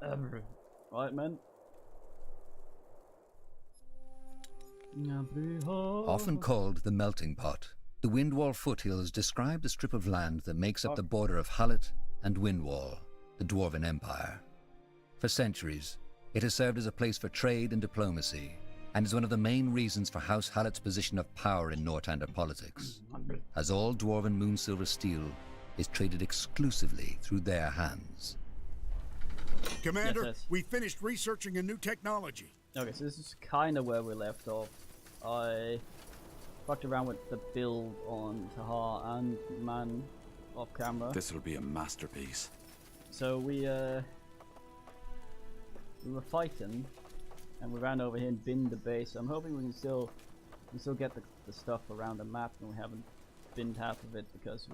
Right, man. Often called the melting pot, the Windwall foothills describe the strip of land that makes up the border of Hullet and Windwall, the Dwarven Empire. For centuries, it has served as a place for trade and diplomacy, and is one of the main reasons for House Hallett's position of power in Northander politics, as all Dwarven Moonsilver steel is traded exclusively through their hands. Commander, Yes. we finished researching a new technology. Okay, so this is kind of where we left off. I fucked around with the build on Tahar and Man off camera. This'll be a masterpiece. So we were fighting, and we ran over here and binned the base. I'm hoping we can still get the stuff around the map, and we haven't binned half of it because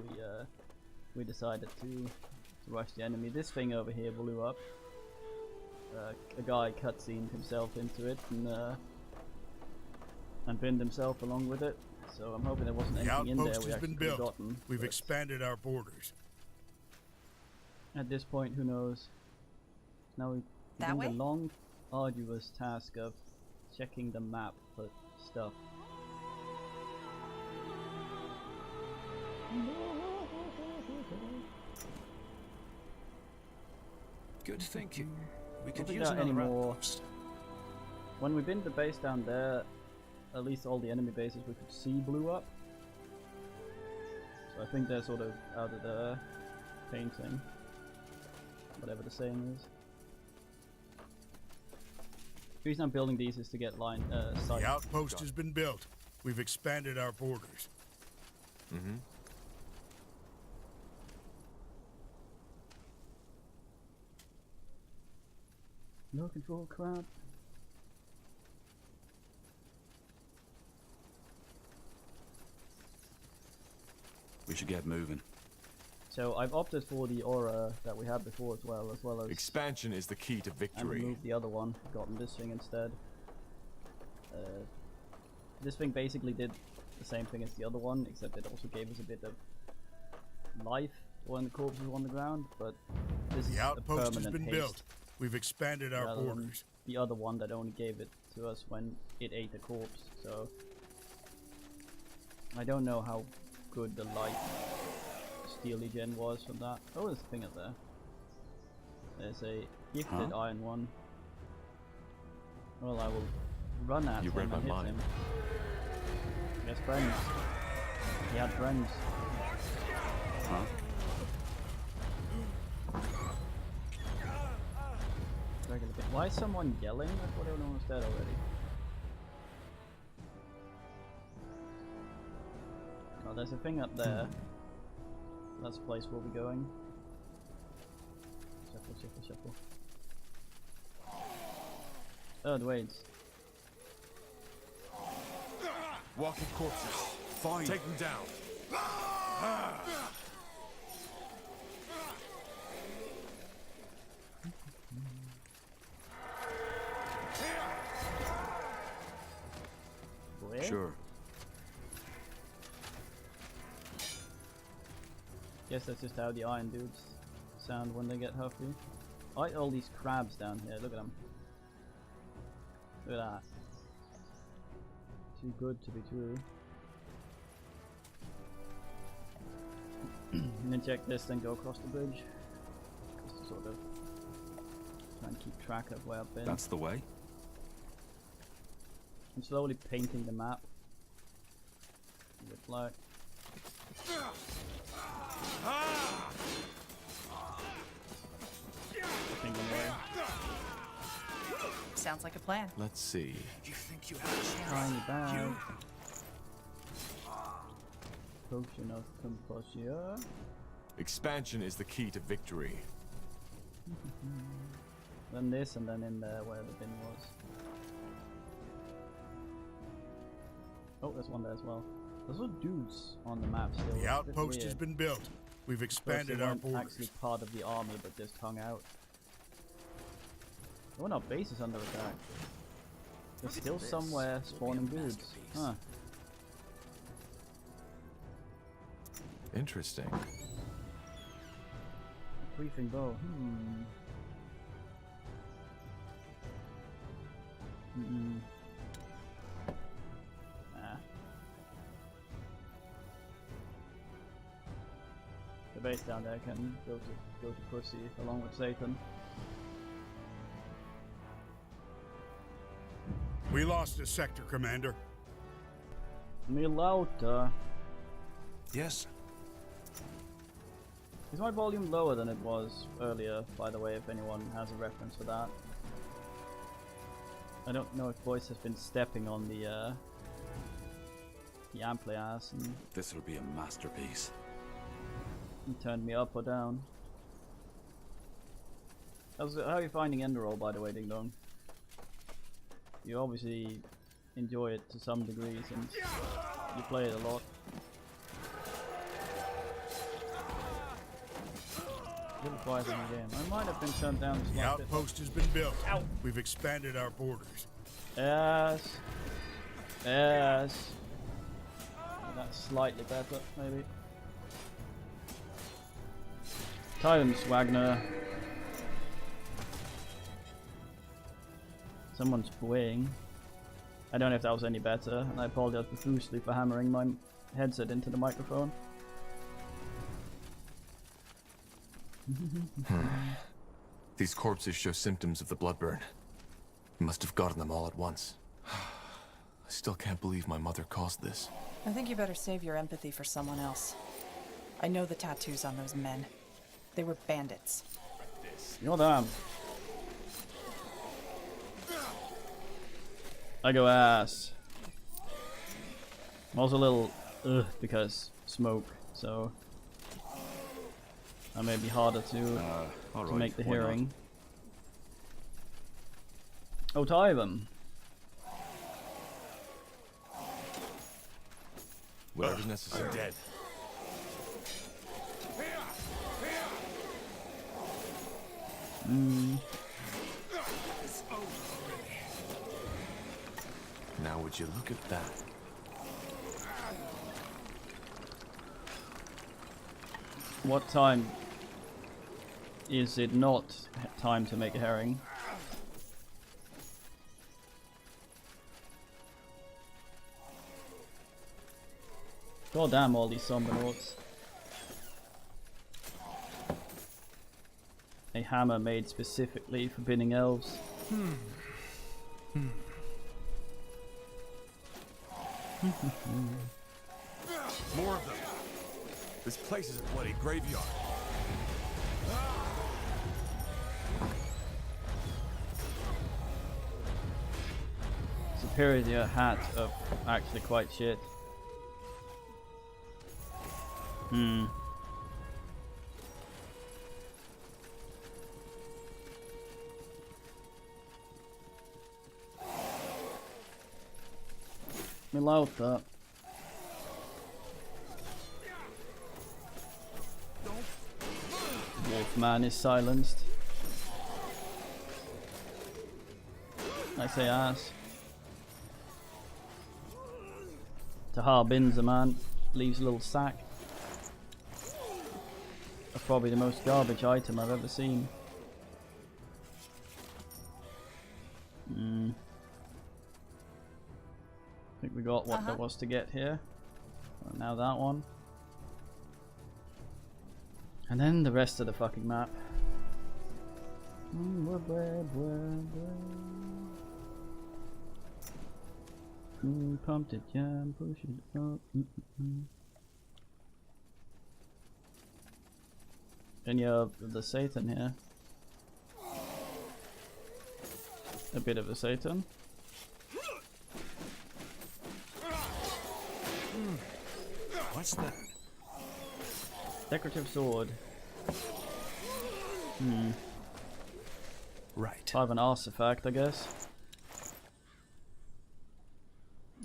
we decided to rush the enemy. This thing over here blew up. A guy cutscened himself into it and binned himself along with it. So I'm hoping there wasn't The anything in there outpost we has been actually could have built. gotten. We've but expanded our borders. at this point, who knows? Now we That begin way? the long, arduous task of checking the map for stuff. Good thinking. We Don't could think use there are any another more. outpost. When we binned the base down there, at least all the enemy bases we could see blew up. So I think they're sort of out of the painting. Whatever the saying is. The reason I'm building these is to get sight. The outpost has been built. We've expanded our borders. Mm-hmm. No control crap. We should get moving. So I've opted for the aura that we had before as well as Expansion is the key to and victory. removed the other one. Gotten this thing instead. This thing basically did the same thing as the other one, except it also gave us a bit of life when the corpses were on the ground. But this is The a outpost has permanent been haste built. We've expanded our rather than borders. the other one that only gave it to us when it ate a corpse. So I don't know how good the light steely gen was from that. Oh, there's a thing up there. There's a gifted iron one. Well, I will run at You him read my and hit mind. him. He has friends. He had friends. Huh? Regular bit. Why is someone yelling? I thought everyone was dead already. Oh, there's a thing up there. That's the place we'll be going. Shuffle, shuffle, shuffle. Oh, the wait. Walking corpses. Fine. Take them down. Where? Sure. Guess that's just how the iron dudes sound when they get huffy. I like all these crabs down here, look at them. Look at that. Too good to be true. And then check this, then go across the bridge. Just to sort of try and keep track of where I've been. That's the way. I'm slowly painting the map with black. Sounds like a plan. Let's see. You think you have a chance? Tiny bag. Potion of composure. Expansion is the key to victory. Then this, and then in there where the bin was. Oh, there's one there as well. There's little dudes on the map still. The outpost has been built. We've expanded our Actually borders. part of the army, but just hung out. Oh, no, base is under attack. There's still somewhere spawning dudes. Huh. Interesting. Briefing bow. Nah. The base down there can go to pussy along with Satan. We lost a sector, Commander. Milauta. Yes. Is my volume lower than it was earlier, by the way, if anyone has a reference for that? I don't know if voice has been stepping on the ampli-ass and This will be a masterpiece. turned me up or down. How are you finding Enderroll, by the way, Ding Dong? You obviously enjoy it to some degree since you play it a lot. A little quiet in the game. I might have been turned down The slightly. outpost has been built. Ow. We've expanded our borders. Yes. Yes. That's slightly better, maybe. Times Wagner. Someone's playing. I don't know if that was any better, and I apologize profusely for hammering my headset into the microphone. These corpses show symptoms of the bloodburn. You must have gotten them all at once. I still can't believe my mother caused this. I think you better save your empathy for someone else. I know the tattoos on those men. They were bandits. You're damn. I go ass. I'm also a little because smoke, so that may be harder to All right. make the why not? hearing. Oh, tie them. Whatever's necessary. Dead. Now would you look at that? What time is it not time to make a herring? God damn all these Somnauts. A hammer made specifically for binning elves. More of them. This place is a bloody graveyard. Superior hat of actually quite shit. Milauta. Wolfman is silenced. I say ass. Tahar bins a man, leaves a little sack. That's probably the most garbage item I've ever seen. I think we got what there was to get here. Well, now that one. And then the rest of the fucking map. Pumped it, jam, push it up. And you have the Satan here. A bit of a Satan. What's that? Decorative sword. Right. Kind of an artifact, I guess.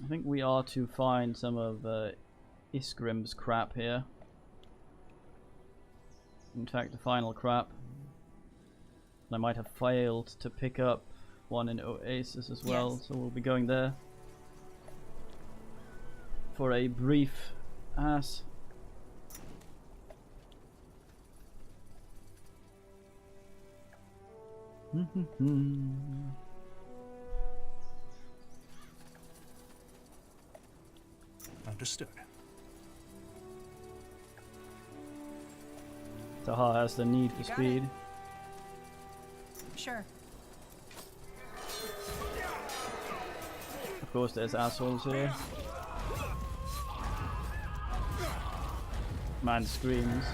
I think we are to find some of Iskrim's crap here. In fact, the final crap. I might have failed to pick up one in Oasis as well, Yes. so we'll be going there for a brief ass. Understood. Taha has the need for You got speed. Sure. Of course, there's assholes here. Man screams.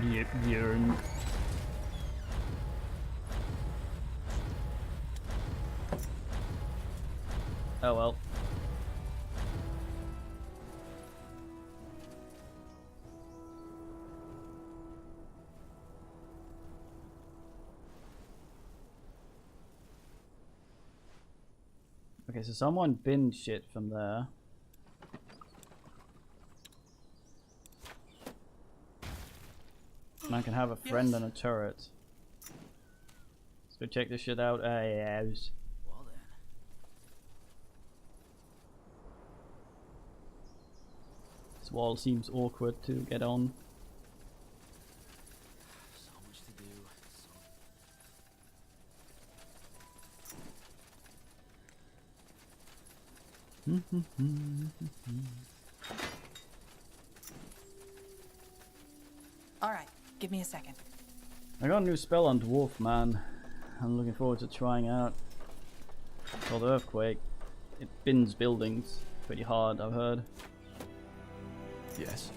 Yep, Bjorn. Oh well. Okay, so someone binned shit from there. Man can have a friend on a turret. Let's go check this shit out. Yes. Well then. This wall seems awkward to get on. So much to do. All right, give me a second. I got a new spell on Dwarf, man. I'm looking forward to trying out. It's called Earthquake. It bins buildings pretty hard, I've heard. Yes.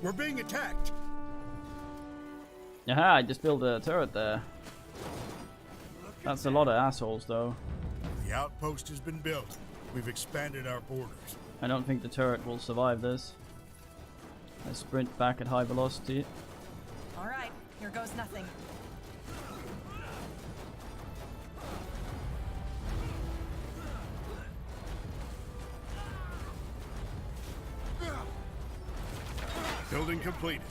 We're being attacked. Aha, I just built a turret there. That's a lot of assholes, though. The outpost has been built. We've expanded our borders. I don't think the turret will survive this. I sprint back at high velocity. All right, here goes nothing. Building completed.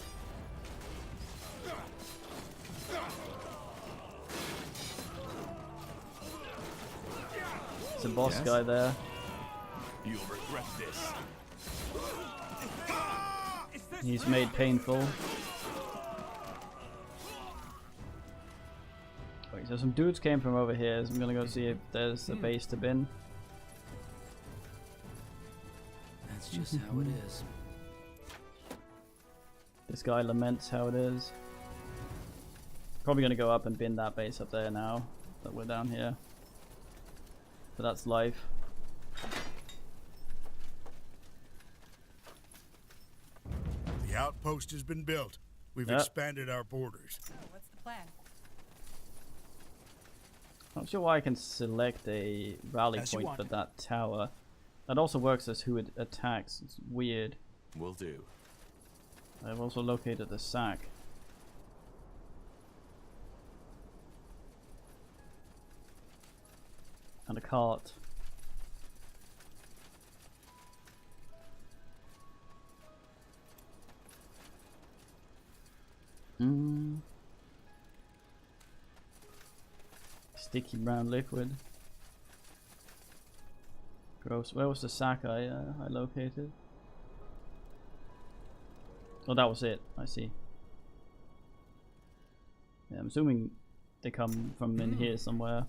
It's a boss guy there. You'll regret this. He's made painful. Wait, so some dudes came from over here, so I'm gonna go see if there's a base to bin. That's just how it is. This guy laments how it is. Probably gonna go up and bin that base up there now that we're down here. But that's life. The outpost has been built. We've Yep. expanded our borders. So what's the plan? Not sure why I can select a rally As you point want. for that tower. That also works as who it attacks. It's weird. Will do. I've also located the sack. And a cart. Sticky brown liquid. Gross. Where was the sack I located? Oh, that was it. I see. Yeah, I'm assuming they come from in here somewhere.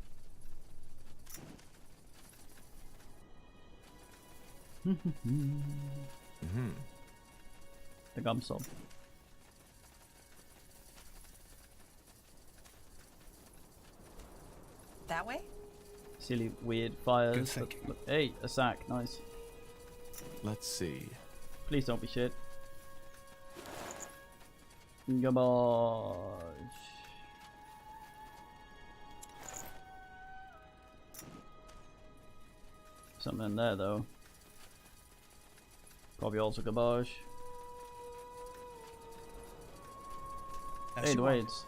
The gum sob. That way? Silly weird fires. Good thinking. Look, hey, a sack. Nice. Let's see. Please don't be shit. Garbage. Something in there though. Probably also garbage. As Hey, you the want. Wades.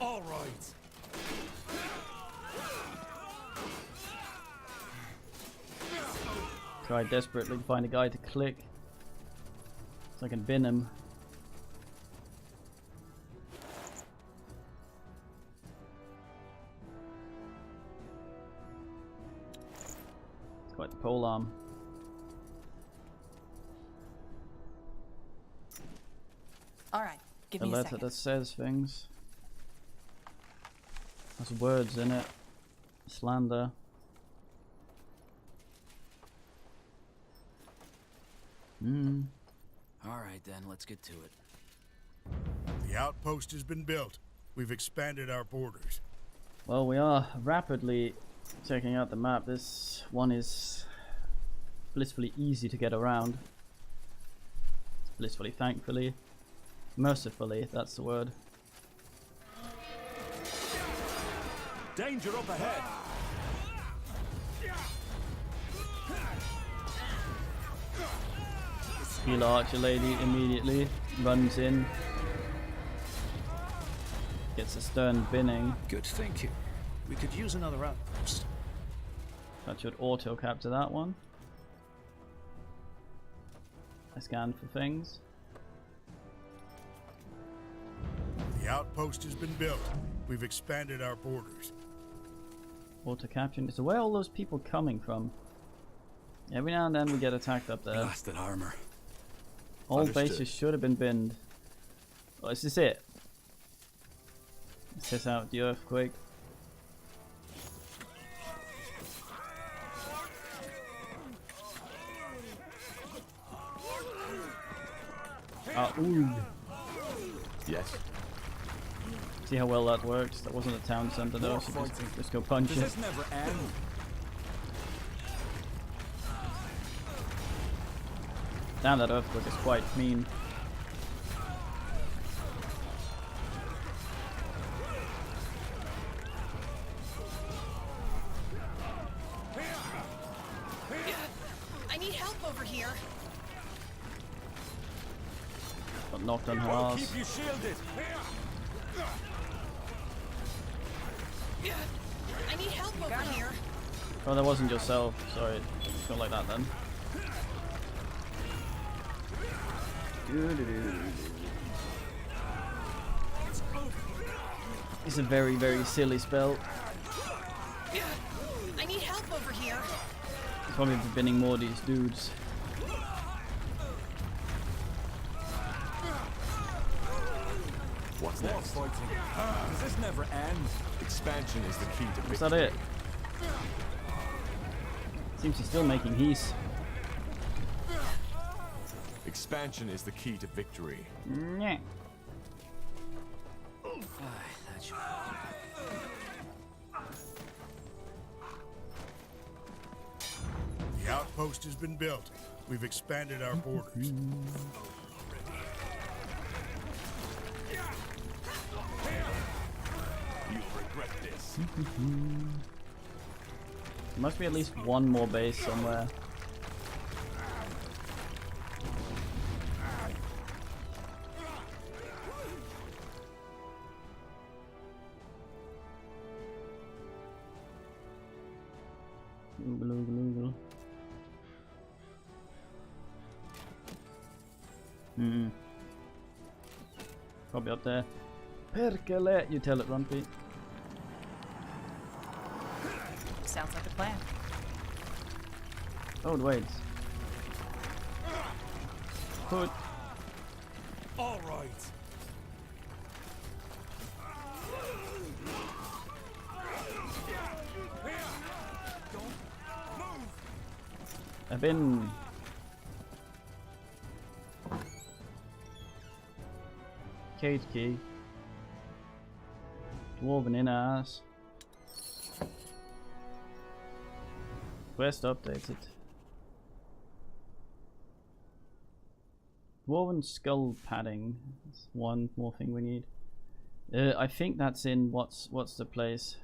All right. Try desperately to find a guy to click so I can bin him. It's quite the pole arm. All right, give A me a letter second. that says things. Has words in it. Slander. All right, then, let's get to it. The outpost has been built. We've expanded our borders. Well, we are rapidly checking out the map. This one is blissfully easy to get around. Blissfully, thankfully. Mercifully, that's the word. Danger up ahead. Heal Archer Lady immediately runs in. Gets a stern binning. Good thinking. We could use another outpost. That should auto capture that one. I scan for things. The outpost has been built. We've expanded our borders. Auto capturing. So where are all those people coming from? Every now and then we get attacked up there. Blasted armor. All Understood. bases should have been binned. Oh, is this it? Let's test out the earthquake. Ooh. Yes. See how well that works? That wasn't a town center though, so just go punch Does it. this never end? Damn, that earthquake is quite mean. I need help over here. Got knocked on her I'll ass. keep you shielded. I need help over here. Oh, that wasn't yourself. Sorry. It's not like that then. It's a very, very silly spell. I need help over here. It's probably binning more of these dudes. What's More next? fighting. Does this never end? Expansion is the key to Is victory. that it? Seems he's still making heat. Expansion is the key to victory. Nyeh. That should... The outpost has been built. We've expanded our borders. You'll regret this. There must be at least one more base somewhere. Oogle, oogle, oogle. Probably up there. Perkele, you tell it, Rumpy. Sounds like a plan. Oh, wait. Put. All right. I've been. Cage key. Dwarven in ass. Quest updated. Dwarven skull padding. That's one more thing we need. I think that's in what's the place?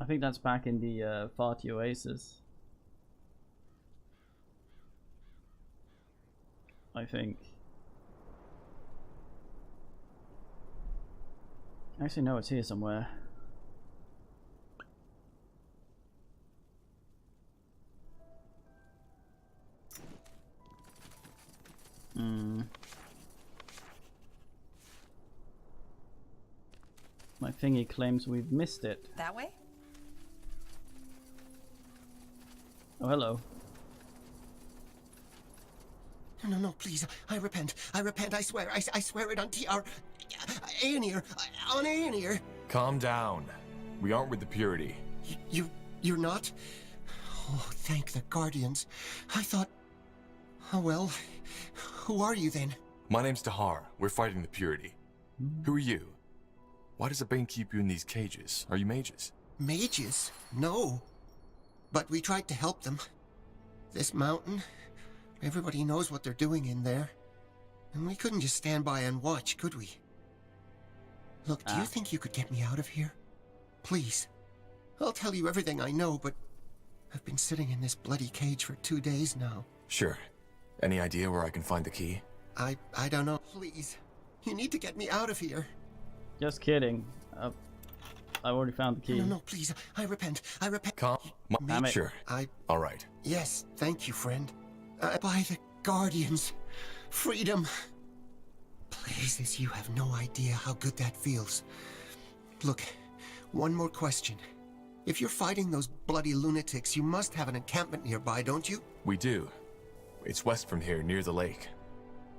I think that's back in the Farty Oasis. I think. Actually, no, it's here somewhere. My thingy claims we've missed it. That way? Oh, hello. No, please. I repent. I swear. I swear it on TR. Aenir. On Aenir. Calm down. We aren't with the Purity. You're not? Oh, thank the Guardians. I thought... Oh, well, who are you then? My name's Tahar. We're fighting the Purity. Who are you? Why does the Bane keep you in these cages? Are you mages? Mages? No. But we tried to help them. This mountain, everybody knows what they're doing in there. And we couldn't just stand by and watch, could we? Look, do you think you could get me out of here? Please. I'll tell you everything I know, but I've been sitting in this bloody cage for 2 days now. Sure. Any idea where I can find the key? I don't know. Please. You need to get me out of here. Just kidding. I already found the key. No, please. I repent. I repent. Calm. Damn it. Sure. All right. Yes, thank you, friend. By the Guardians. Freedom. Blazes, you have no idea how good that feels. Look, one more question. If you're fighting those bloody lunatics, you must have an encampment nearby, don't you? We do. It's west from here, near the lake.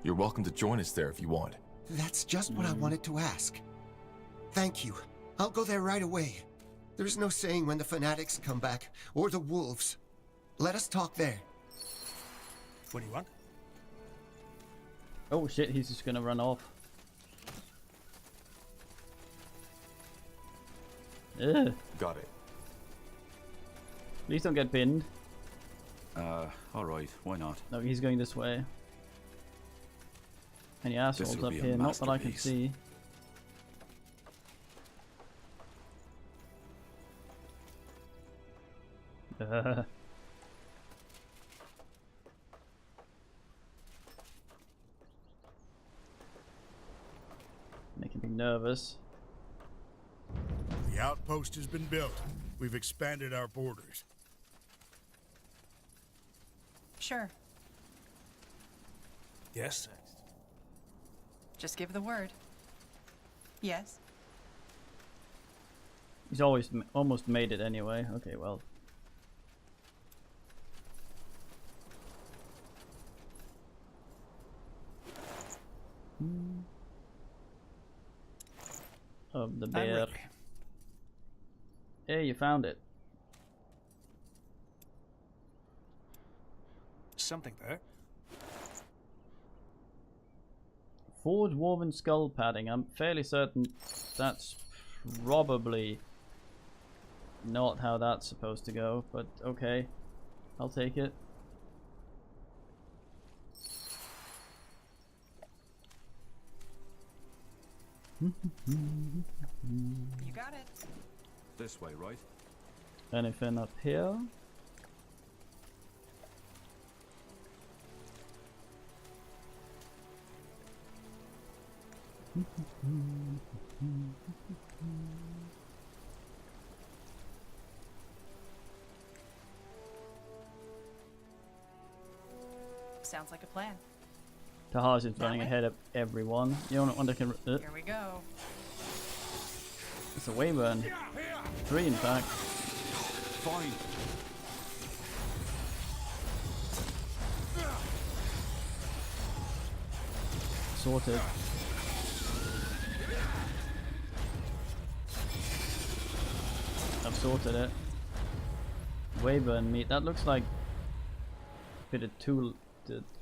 You're welcome to join us there if you want. That's just what I wanted to ask. Thank you. I'll go there right away. There's no saying when the fanatics come back, or the wolves. Let us talk there. What do you want? Oh shit, he's just gonna run off. Ugh. Got it. Please don't get pinned. Alright, why not? No, he's going this way. Any assholes This'll up be a here? Not that I can masterpiece. see. Making me nervous. The outpost has been built. We've expanded our borders. Sure. Yes? Just give the word. Yes. He's always almost made it anyway. Okay, well. Of the I'm bear. ready. Hey, you found it. Something there. Forge woven skull padding. I'm fairly certain that's probably not how that's supposed to go, but okay. I'll take it. You got it. This way, right? Anything up here? Sounds like a plan. Tahar's is running way? ahead of everyone. The only one that can. Here we go. It's a Wayburn. 3 in fact. Fine. Sorted. I've sorted it. Wayburn meat. That looks like a bit of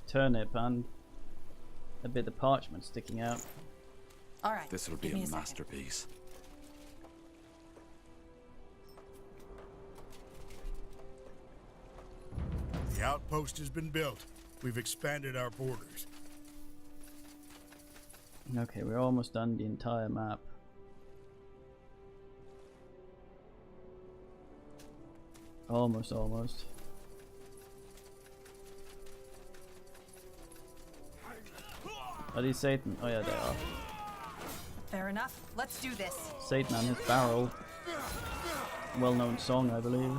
turnip and a bit of parchment sticking out. All right. This'll give be me a second. masterpiece. The outpost has been built. We've expanded our borders. Okay, we're almost done the entire map. Almost. Are these Satan? Oh yeah, they are. Fair enough. Let's do this. Satan and his barrel. Well-known song, I believe.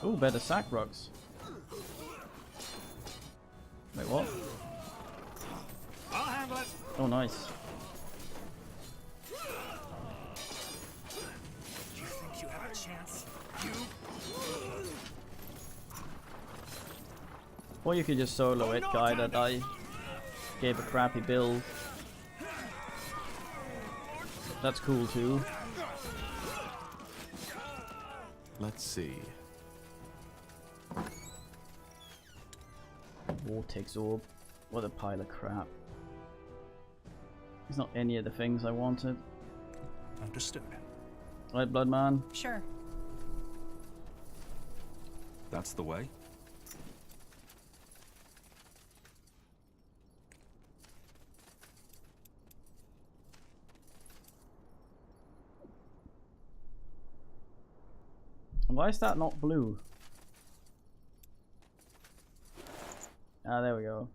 Ooh, better sack rocks. Wait, what? I'll handle it. Oh, nice. You think you have a chance? You? Or you could just solo it, guy that I gave a crappy build. That's cool too. Let's see. Vortex orb. What a pile of crap. It's not any of the things I wanted. Understood. Right, Bloodman? Sure. That's the way. Why is that not blue? Ah, there we go.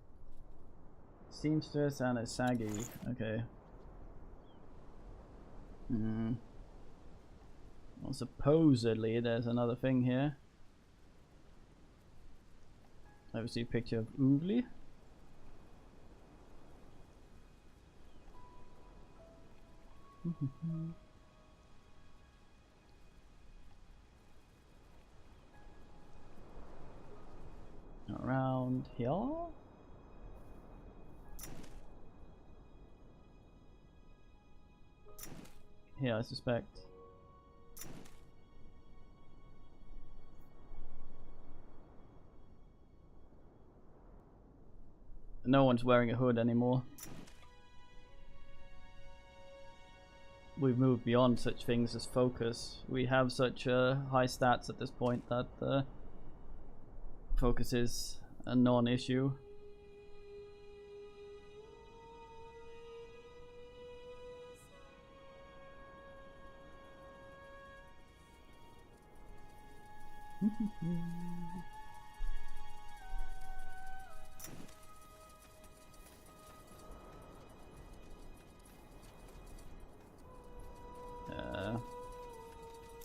Seamstress and a saggy. Okay. Well, supposedly there's another thing here. Obviously a picture of Oogly. Around here? Here, I suspect. No one's wearing a hood anymore. We've moved beyond such things as focus. We have such high stats at this point that focus is a non-issue.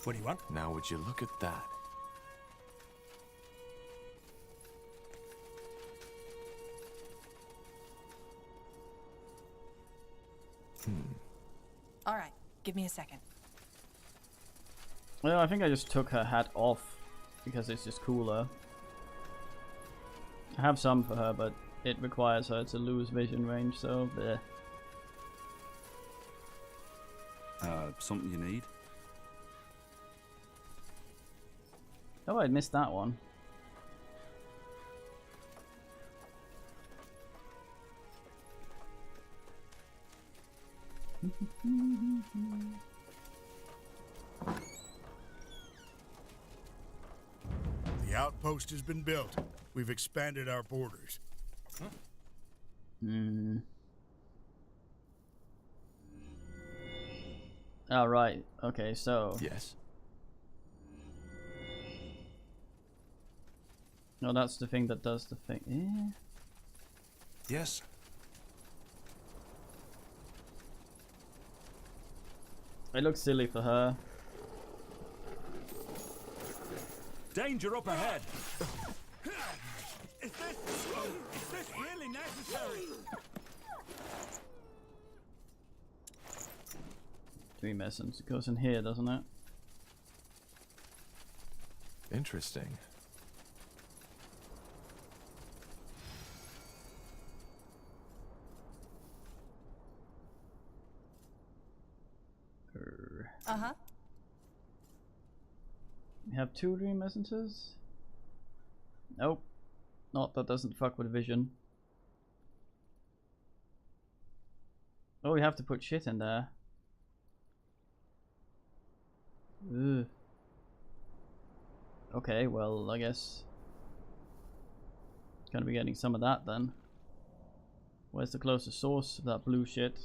What do you want? Now would you look at that? All right, give me a second. Well, I think I just took her hat off because it's just cooler. I have some for her, but it requires her to lose vision range, so bleh. Something you need? Oh, I missed that one. The outpost has been built. We've expanded our borders. Oh, right. Okay, so... Yes. No, that's the thing that does the thing. Eh? Yes. It looks silly for her. Danger up ahead! Is this really necessary? Dream essence. It goes in here, doesn't it? Interesting. Uh-huh. We have 2 dream essences? Nope. Not that doesn't fuck with vision. Oh, we have to put shit in there. Ugh. Okay, well, I guess gonna be getting some of that then. Where's the closest source of that blue shit?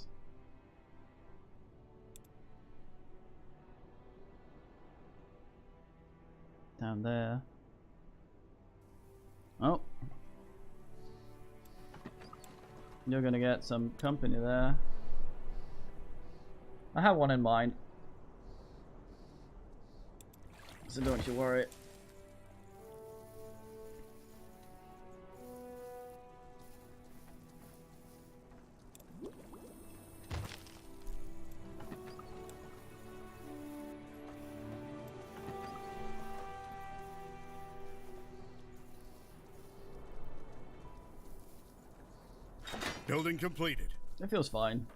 Down there. Oh. You're gonna get some company there. I have one in mind. So don't you worry. Building completed. It feels fine.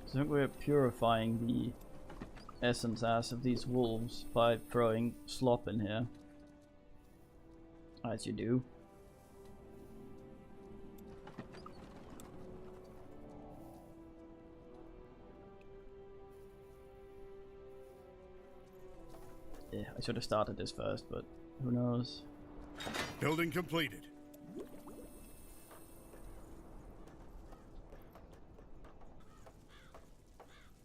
So I think we're purifying the essence ass of these wolves by throwing slop in here. As you do. Yeah, I should have started this first, but who knows? Building completed.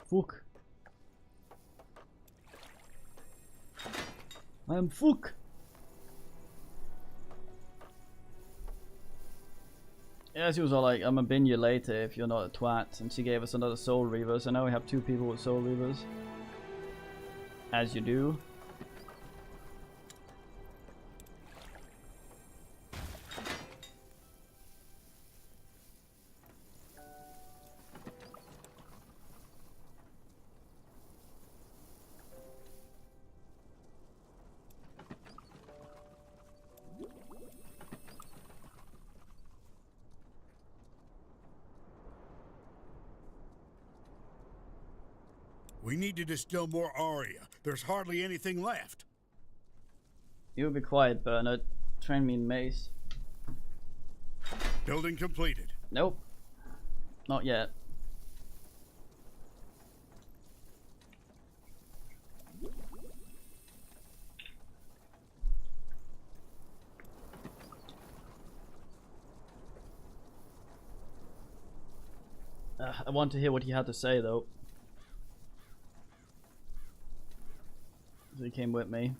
Fuck. I am fuck. Yeah, she was all like, I'm gonna bin you later if you're not a twat, and she gave us another soul reaver, so now we have 2 people with soul reavers. As you do. We need to distill more aria. There's hardly anything left. You be quiet, Bernard. Train me in mace. Building completed. Nope. Not yet. I want to hear what he had to say, though. So he came with me.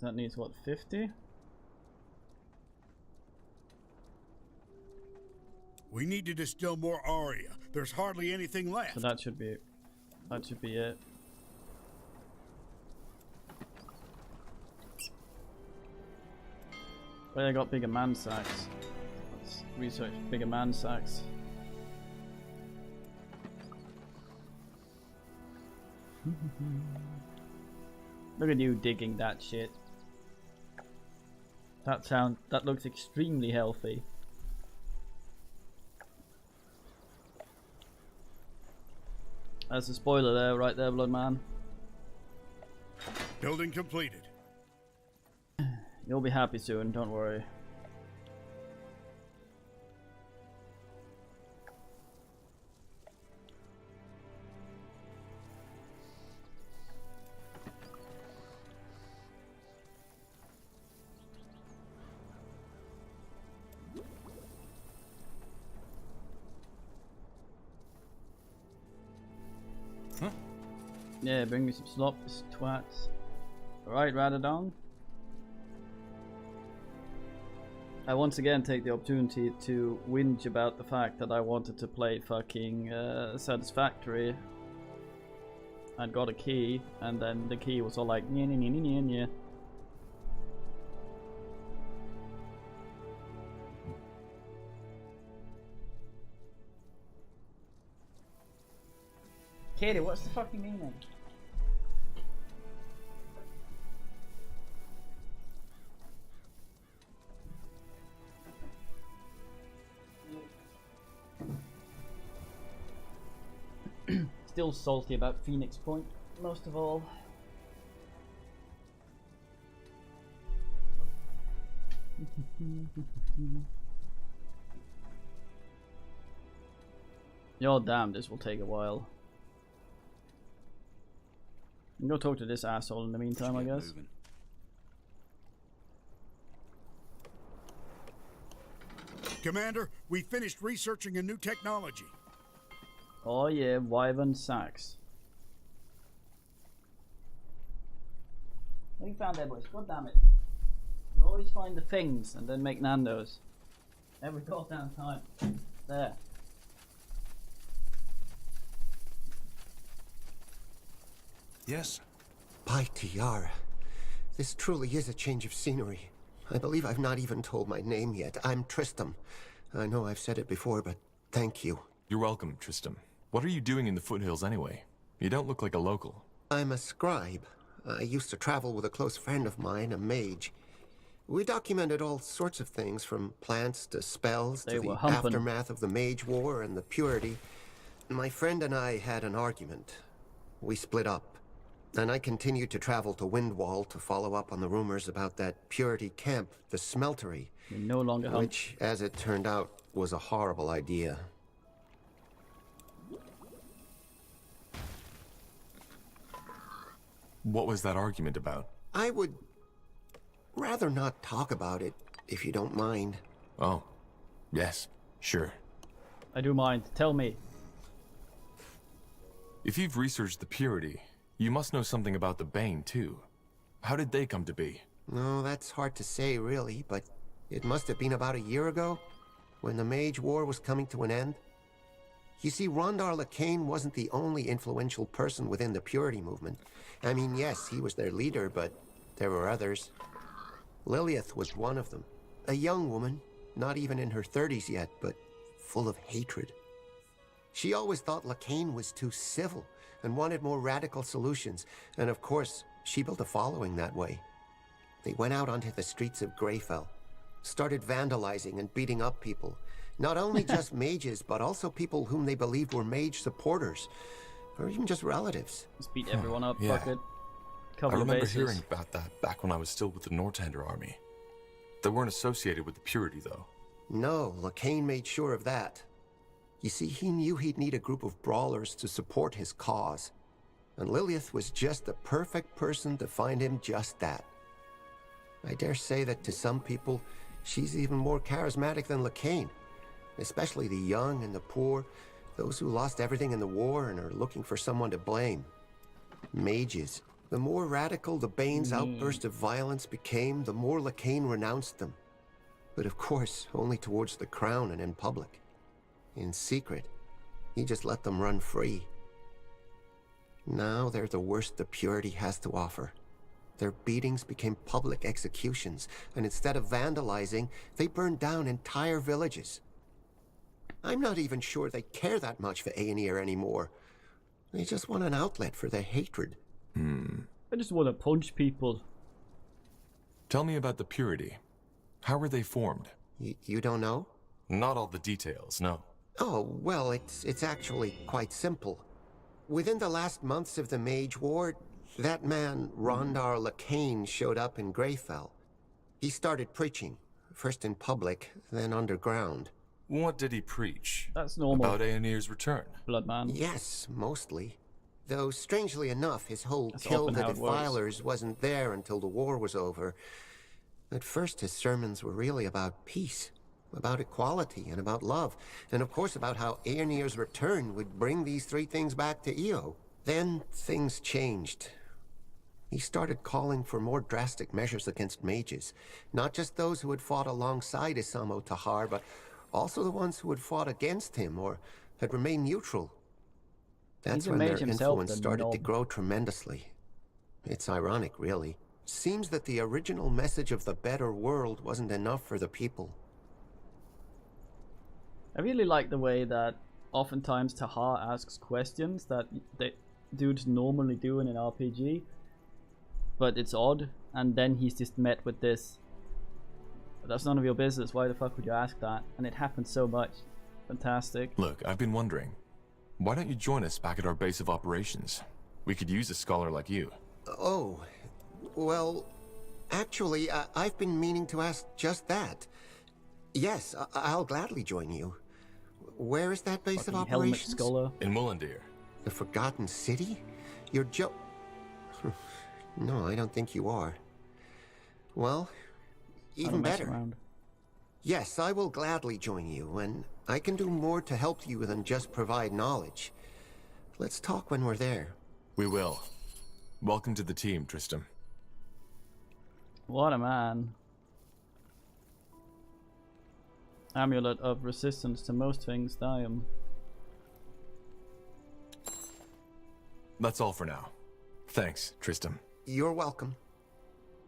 That needs what, 50? We need to distill more aria. There's hardly anything left. So that should be it. That should be it. Well, I got bigger man sacks. Let's research bigger man sacks. Look at you digging that shit. That looks extremely healthy. That's a spoiler there, right there, Bloodman. Building completed. You'll be happy soon, don't worry. Huh? Yeah, bring me some slop, twats. Alright, Radadong. I once again take the opportunity to whinge about the fact that I wanted to play fucking Satisfactory. I'd got a key, and then the key was all like, nye, nye, nye, nye, nye. Katie, what's the fucking meaning? Still salty about Phoenix Point, most of all. You're damn, this will take a while. I'm gonna talk to this asshole in the meantime, I guess. Moving. Commander, we finished researching a new technology. Oh yeah, Wyvern sacks. What have you found there, boys? God damn it. You always find the things and then make Nando's. Every goddamn time. There. Yes. By Tiara. This truly is a change of scenery. I believe I've not even told my name yet. I'm Tristram. I know I've said it before, but thank you. You're welcome, Tristram. What are you doing in the foothills anyway? You don't look like a local. I'm a scribe. I used to travel with a close friend of mine, a mage. We documented all sorts of things, from plants to spells They to were the humping. aftermath of the Mage War and the Purity. My friend and I had an argument. We split up, and I continued to travel to Windwall to follow up on the rumors about that Purity camp, the Smeltery, We no longer hunt. which, as it turned out, was a horrible idea. What was that argument about? I would rather not talk about it, if you don't mind. Oh, yes, sure. I do mind. Tell me. If you've researched the Purity, you must know something about the Bane, too. How did they come to be? No, that's hard to say, really, but it must have been about a year ago, when the Mage War was coming to an end. You see, Rondar Lacane wasn't the only influential person within the Purity movement. I mean, yes, he was their leader, but there were others. Lilith was one of them. A young woman, not even in her 30s yet, but full of hatred. She always thought Lacane was too civil and wanted more radical solutions, and of course, she built a following that way. They went out onto the streets of Greyfell, started vandalizing and beating up people. Not only just mages, but also people whom they believed were mage supporters, or even just relatives. Just beat everyone up, yeah. fuck it. I Cover the remember bases. hearing about that back when I was still with the Northander army. They weren't associated with the Purity, though. No, Lacane made sure of that. You see, he knew he'd need a group of brawlers to support his cause. And Lilith was just the perfect person to find him just that. I dare say that to some people, she's even more charismatic than Lacane. Especially the young and the poor, those who lost everything in the war and are looking for someone to blame. Mages. The more radical the Bane's outburst of violence became, the more Lacane renounced them. But of course, only towards the crown and in public. In secret, he just let them run free. Now they're the worst the Purity has to offer. Their beatings became public executions, and instead of vandalizing, they burned down entire villages. I'm not even sure they care that much for Aenir anymore. They just want an outlet for their hatred. I just want to punch people. Tell me about the Purity. How were they formed? You don't know? Not all the details, no. Oh, well, it's actually quite simple. Within the last months of the Mage War, that man, Rondar Lacane, showed up in Greyfell. He started preaching, first in public, then underground. What did he preach? That's normal. About Aenir's return? Bloodman. Yes, mostly. Though, strangely enough, his whole That's kill often the how it works. Defilers wasn't there until the war was over. At first, his sermons were really about peace, about equality, and about love, and of course about how Aenir's return would bring these three things back to Io. Then, things changed. He started calling for more drastic measures against mages, not just those who had fought alongside Isamo Tahar, but also the ones who had fought against him or had remained neutral. That's He's a when their mage himself, influence the started to knob. grow tremendously. It's ironic, really. Seems that the original message of the better world wasn't enough for the people. I really like the way that oftentimes Tahar asks questions that dudes normally do in an RPG, but it's odd, and then he's just met with this. That's none of your business. Why the fuck would you ask that? And it happens so much. Fantastic. Look, I've been wondering. Why don't you join us back at our base of operations? We could use a scholar like you. Oh, well, actually, I've been meaning to ask just that. Yes, I'll gladly join you. Where is that base Fucking of helmet operations? scholar. In Mullendeer. The Forgotten City? You're No, I don't think you are. Well, I even don't mess better. around. Yes, I will gladly join you, and I can do more to help you than just provide knowledge. Let's talk when we're there. We will. Welcome to the team, Tristram. What a man. Amulet of resistance to most things, Diam. That's all for now. Thanks, Tristram. You're welcome.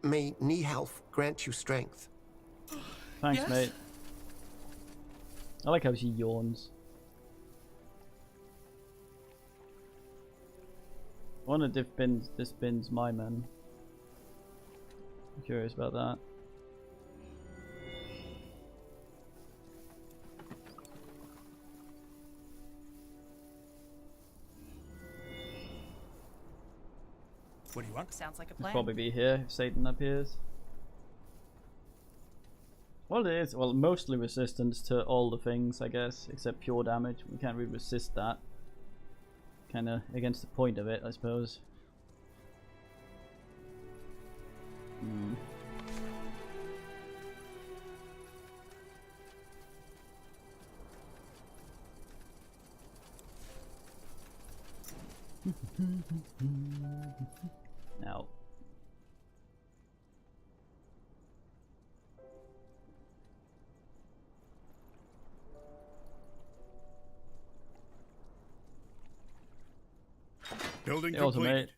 May Nihalf grant you strength. Thanks, Yes? mate. I like how she yawns. I wonder if this bin's my men. I'm curious about that. What do you want? Sounds like a It'll plan. probably be here if Satan appears. Well, it is. Well, mostly resistance to all the things, I guess, except pure damage. We can't really resist that. Kind of against the point of it, I suppose. Hmm. Now. Building It also complete. made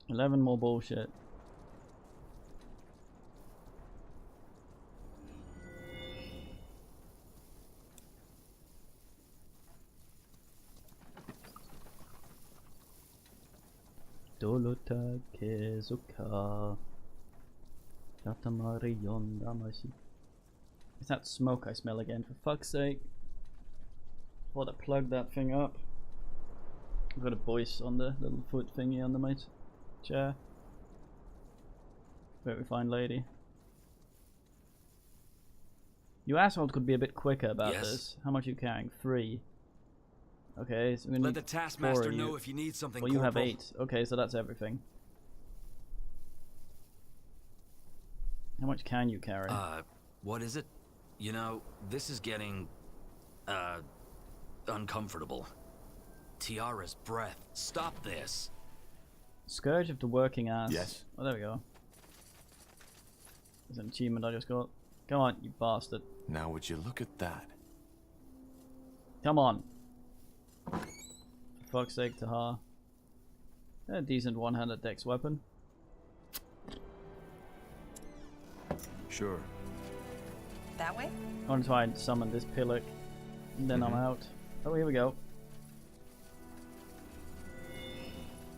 11 more bullshit. Dolota kezuka Katamarion damashi. Is that smoke I smell again, for fuck's sake? Thought I plugged that thing up. I've got a voice on the little foot thingy under my chair. Very fine lady. You assholes could be a bit quicker about Yes? this. How much are you carrying? 3. Okay, so we Let need the 4 taskmaster of you. know if you need something, Well, you have Corporal. 8. Okay, so that's everything. How much can you carry? What is it? You know, this is getting, uncomfortable. Tiara's breath. Stop this. Scourge of the Working Ass. Yes? Oh, there we go. There's an achievement I just got. Come on, you bastard. Now would you look at that? Come on. For fuck's sake, Tahar. A decent one-handed dex weapon. Sure. That way? I want to try and summon this pillock. And then I'm out. Oh, here we go.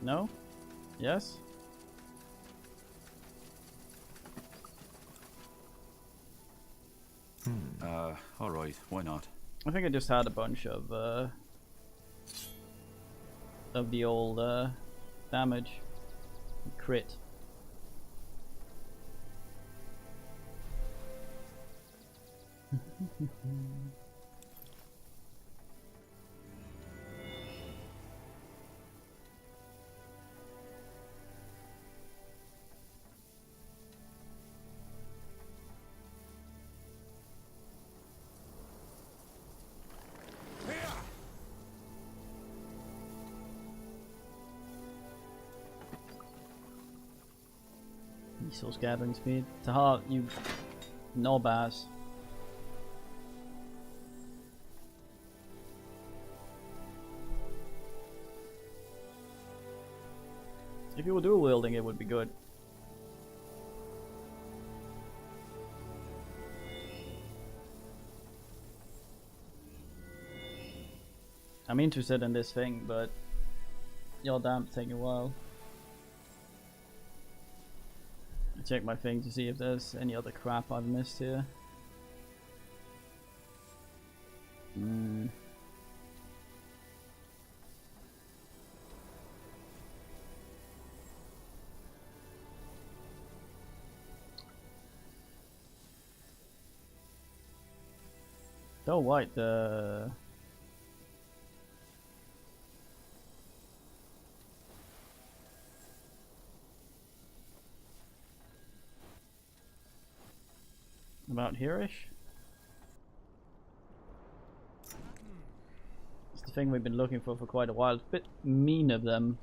No? Yes? Alright, why not? I think I just had a bunch of the old damage. Crit. Resource gathering speed. Tahar, you knob ass. If you were dual wielding, it would be good. I'm interested in this thing, but your damn it's taking a while. I check my thing to see if there's any other crap I've missed here. Oh, white, about here-ish? It's the thing we've been looking for quite a while. It's a bit mean of them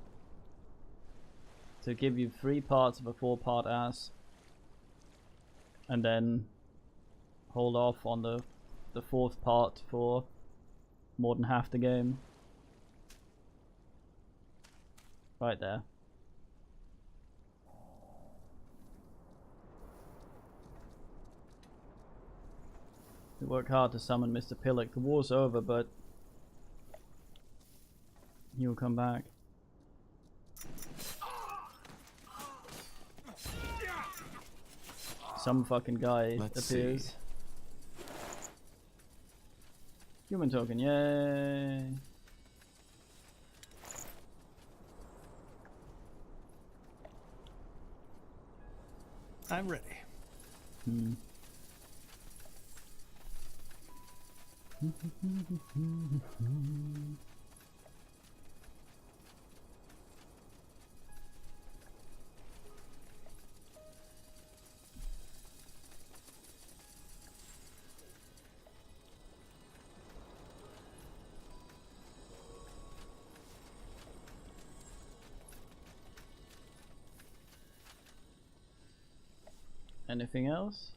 to give you 3 parts of a 4-part ass and then hold off on the 4th part for more than half the game. Right there. We work hard to summon Mr. Pillock. The war's over, but he will come back. Some fucking guy Let's appears. see. Human token, yay! I'm ready. Anything else?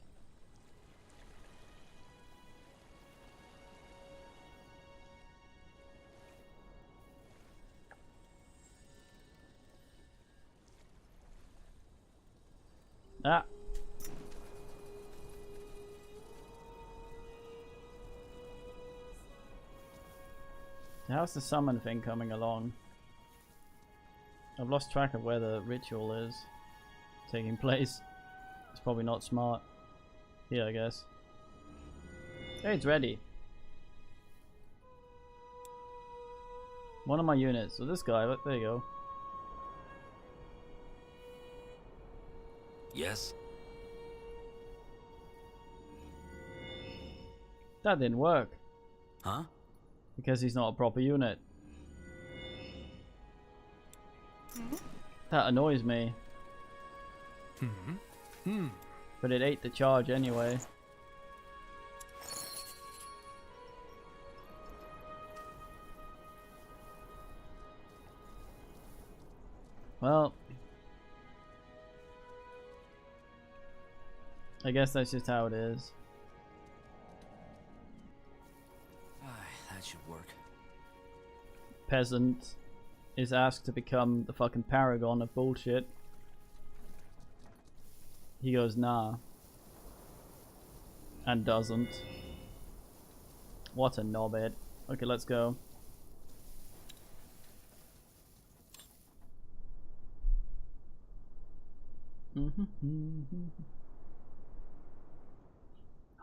Ah. How's the summon thing coming along? I've lost track of where the ritual is taking place. It's probably not smart. Here, I guess. Hey, it's ready. One of my units. So this guy, look, there you go. Yes? That didn't work. Huh? Because he's not a proper unit. That annoys me. But it ate the charge anyway. Well, I guess that's just how it is. That should work. Peasant is asked to become the fucking paragon of bullshit. He goes, nah. And doesn't. What a knobhead. Okay, let's go.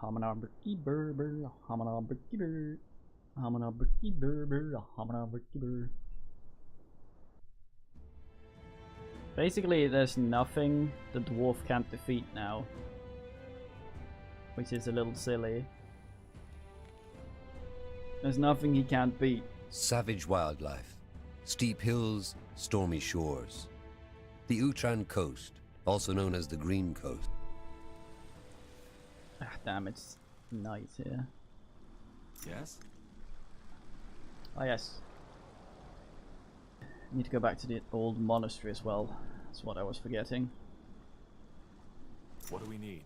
Hamana bricky burber, hamana bricky burr, hamana bricky burber, hamana bricky burr. Basically, there's nothing the dwarf can't defeat now, which is a little silly. There's nothing he can't beat. Savage wildlife, steep hills, stormy shores. The Utran Coast, also known as the Green Coast. Ah, damn, it's night here. Yes? Ah, yes. Need to go back to the old monastery as well. That's what I was forgetting. What do we need?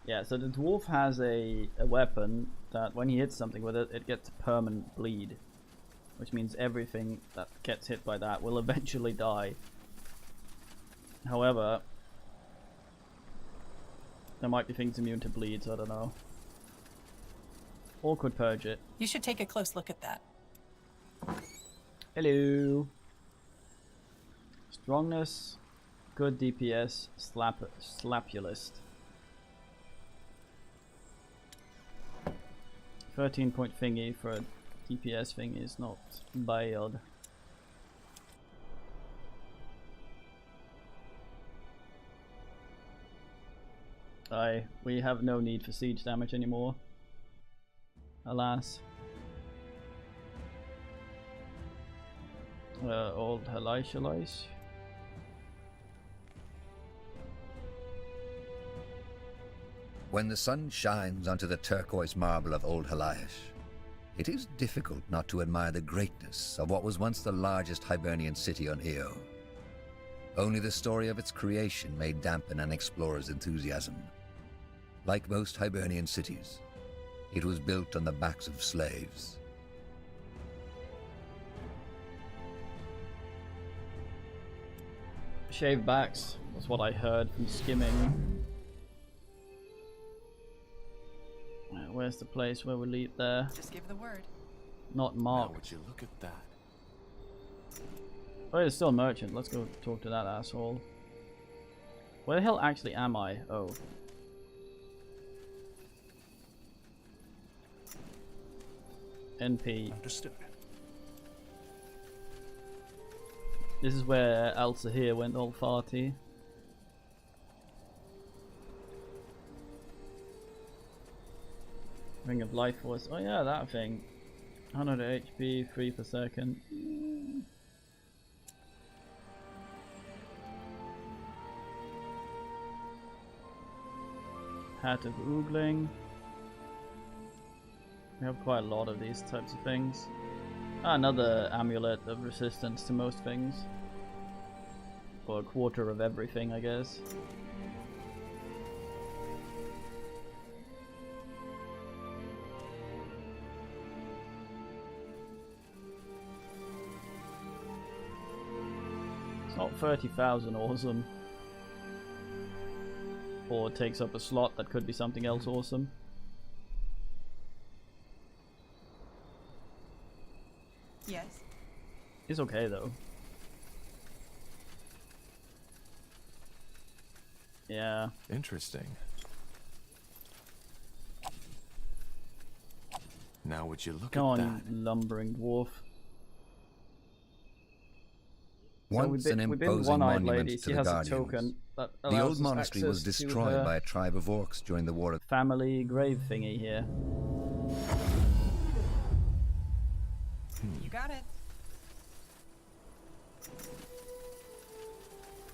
Yeah, so the dwarf has a weapon that when he hits something with it, it gets a permanent bleed. Which means everything that gets hit by that will eventually die. However, there might be things immune to bleeds, I don't know. Or could purge it. You should take a close look at that. Hello. Strongness, good DPS, slapulist. 13-point thingy for a DPS thing is not bad. We have no need for siege damage anymore. Alas. Old Halais. When the sun shines onto the turquoise marble of Old Halais, it is difficult not to admire the greatness of what was once the largest Hibernian city on Io. Only the story of its creation may dampen an explorer's enthusiasm. Like most Hibernian cities, it was built on the backs of slaves. Shaved backs. That's what I heard from skimming. Where's the place where we lead there? Just give the word. Not Now marked. would you look at that? Oh, it's still a merchant. Let's go talk to that asshole. Where the hell actually am I? Oh. NP. Understood. This is where Elsa here went all farty. Ring of Life Force. Oh yeah, that thing. 100 HP, 3 per second. Hat of Oogling. We have quite a lot of these types of things. Another amulet of resistance to most things. Or a quarter of everything, I guess. It's not 30,000 awesome. Or it takes up a slot that could be something else awesome. Yes. It's okay though. Yeah. Interesting. Now would you look Come at on, that? you lumbering dwarf. Once so an we've been imposing one-eyed monument lady. to She the has Guardians. a token that The allows old us monastery was access to destroyed her by a tribe of orcs during the War of... family grave thingy here. You got it.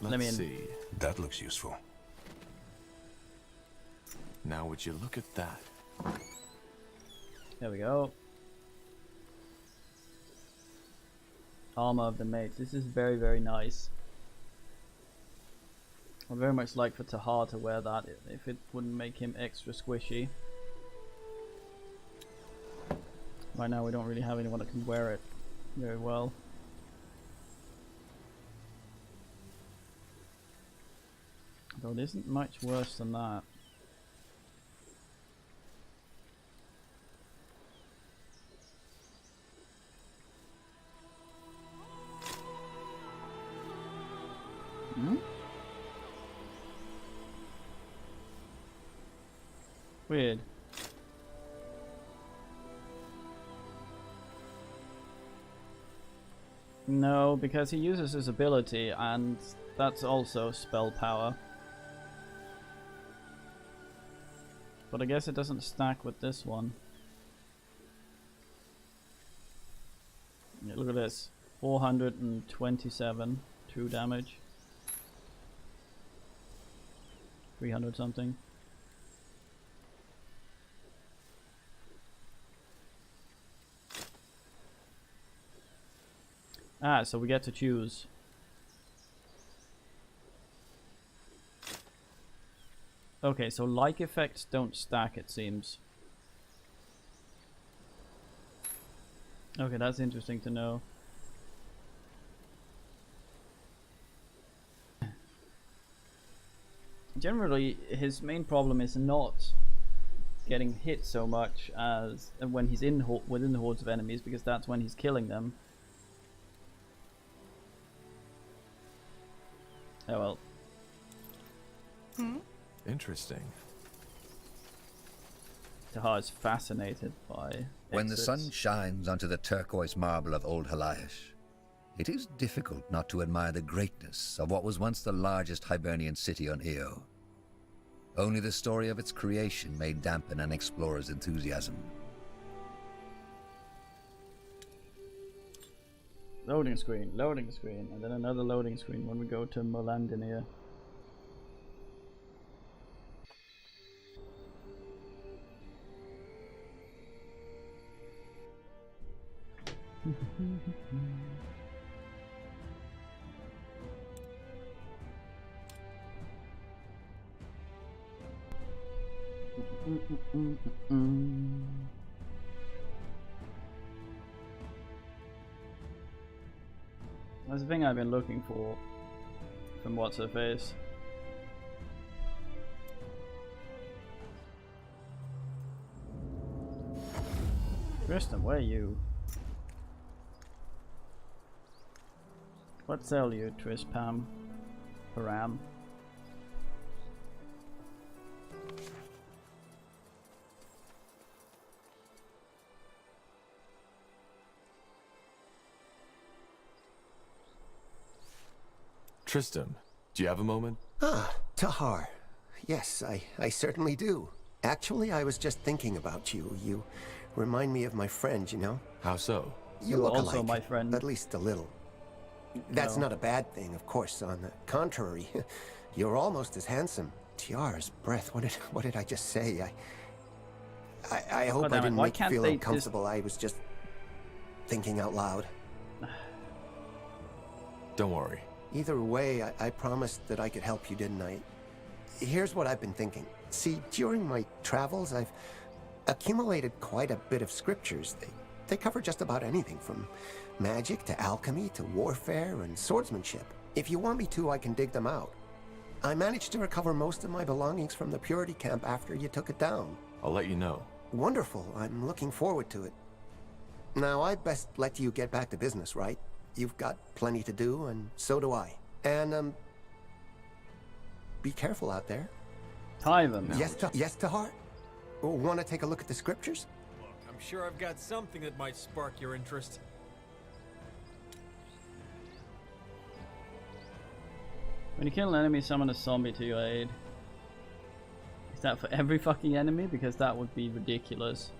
Let me Let's in. see. That looks useful. Now would you look at that? There we go. Armor of the mates. This is very, very nice. I'd very much like for Tahar to wear that if it wouldn't make him extra squishy. Right now we don't really have anyone that can wear it very well. Though it isn't much worse than that. Hmm? Weird. No, because he uses his ability and that's also spell power. But I guess it doesn't stack with this one. Yeah, look at this. 427 true damage. 300 something. Ah, so we get to choose. Okay, so like effects don't stack, it seems. Okay, that's interesting to know. Generally, his main problem is not getting hit so much as when he's within the hordes of enemies, because that's when he's killing them. Oh well. Interesting. Tahar is fascinated by When the exits. sun shines onto the turquoise marble of Old Halayish, it is difficult not to admire the greatness of what was once the largest Hibernian city on Io. Only the story of its creation may dampen an explorer's enthusiasm. Loading screen, and then another loading screen when we go to Molandinir. That's the thing I've been looking for from what's her face. Tristan, where are you? What sell you, Trispam? Param? Tristram, do you have a moment? Ah, Tahar. Yes, I certainly do. Actually, I was just thinking about you. You remind me of my friend, you know? How so? You look also alike, my friend. at least a little. That's No. not a bad thing, of course. On the contrary, you're almost as handsome. Tiara's breath. What did I just say? I hope I damn it, didn't why make you can't feel they uncomfortable. I was just thinking out loud. Don't worry. Either way, I promised that I could help you, didn't I? Here's what I've been thinking. See, during my travels, I've accumulated quite a bit of scriptures. They cover just about anything from magic to alchemy to warfare and swordsmanship. If you want me to, I can dig them out. I managed to recover most of my belongings from the Purity camp after you took it down. I'll let you know. Wonderful. I'm looking forward to it. Now, I best let you get back to business, right? You've got plenty to do, and so do I. And, be careful out there. Tie them. Yes, Tahar? Want to take a look at the scriptures? Look, I'm sure I've got something that might spark your interest. When you kill an enemy, summon a zombie to your aid. Is that for every fucking enemy? Because that would be ridiculous.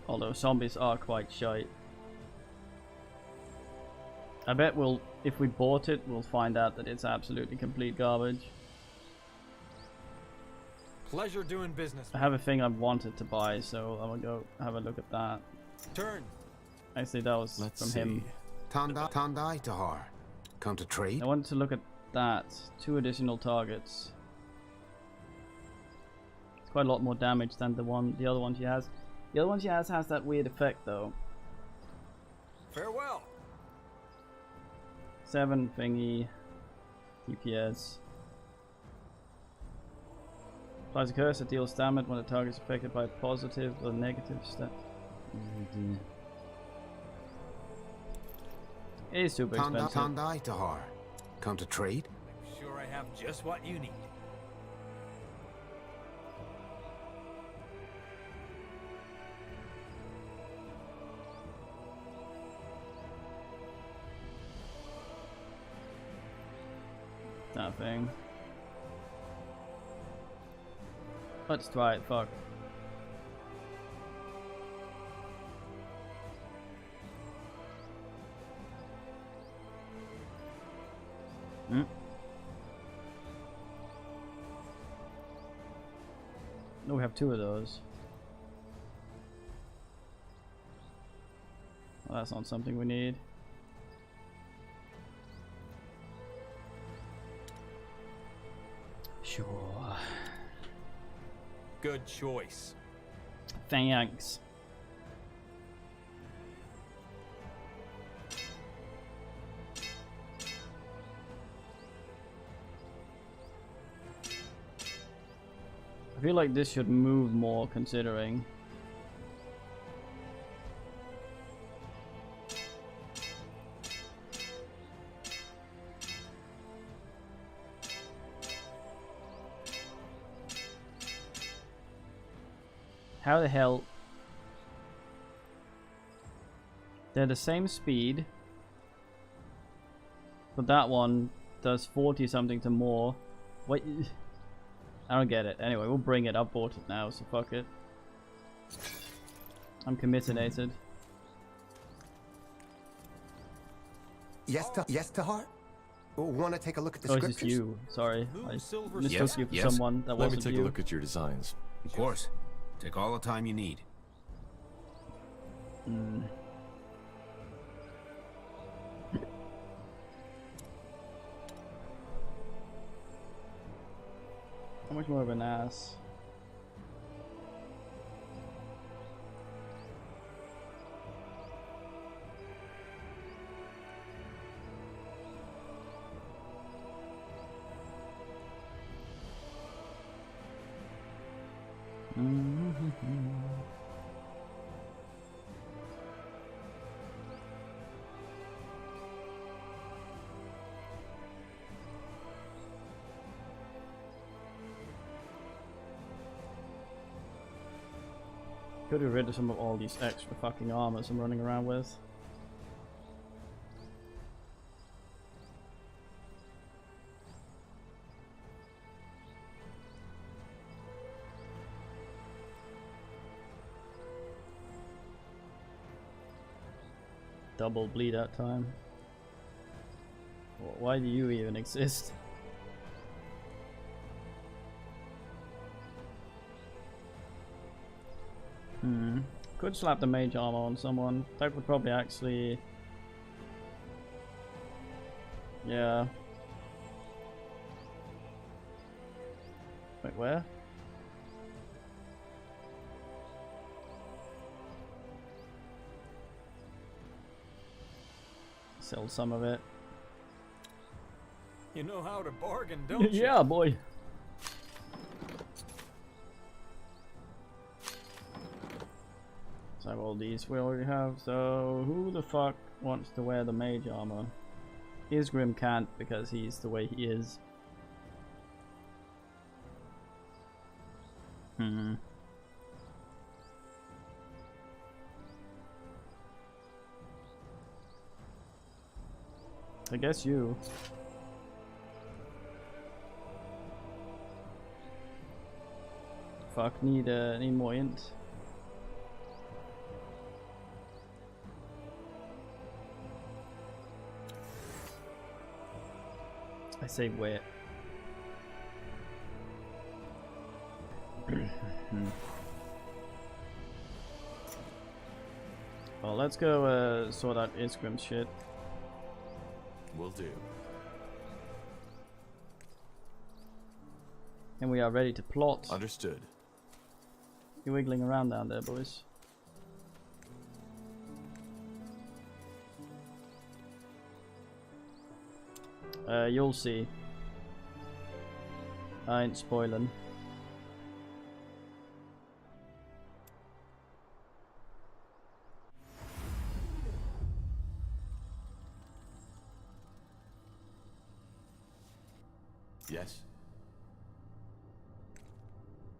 Although zombies are quite shite. I bet if we bought it, we'll find out that it's absolutely complete garbage. Pleasure doing business. I have a thing I wanted to buy, so I'm gonna go have a look at that. Turn. Actually, that was Let's from see. him. Tandai Tahar. Come to trade? I wanted to look at that. 2 additional targets. It's quite a lot more damage than the other one she has. The other one she has that weird effect though. Farewell. 7 thingy DPS. Applies a curse that deals damage when the target is affected by a positive or negative stat. It is super expensive. Tandai Tahar. Come to trade? I'm sure I have just what you need. That thing. Let's try it, fuck. No, we have 2 of those. Well, that's not something we need. Sure. Good choice. Thanks. I feel like this should move more considering. How the hell? They're the same speed, but that one does 40 something to more. Wait, I don't get it. Anyway, we'll bring it. I bought it now, so fuck it. I'm committed. Yes, Tahar? Want to take a look at the Oh, it's scriptures? just you. Sorry, I Silver mistook Yes, you for yes. someone that Let me wasn't take you. a look at your designs. Of course. Take all the time you need. How much more of an ass? Could get rid of some of all these extra fucking armors I'm running around with. Double bleed out time. Why do you even exist? Could slap the mage armor on someone. That would probably actually... Yeah. Wait, where? Sell some of it. You know how to bargain, don't you? Yeah, boy. So all these we already have. So who the fuck wants to wear the mage armor? Isgrim can't because he's the way he is. I guess you. Fuck, need more int. I say wait. Well, let's go sort out Isgrim's shit. Will do. And we are ready to plot. Understood. You're wiggling around down there, boys. You'll see. I ain't spoiling. Yes.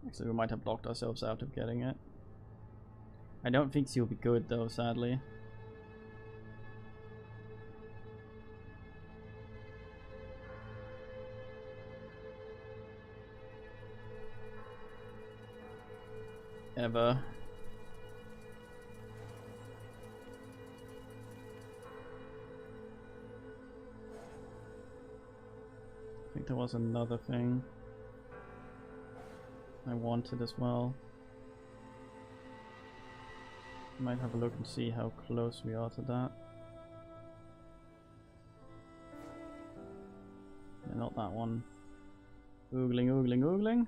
Actually, we might have blocked ourselves out of getting it. I don't think she'll be good though, sadly. Ever. I think there was another thing I wanted as well. Might have a look and see how close we are to that. Yeah, not that one. Oogling, oogling, oogling.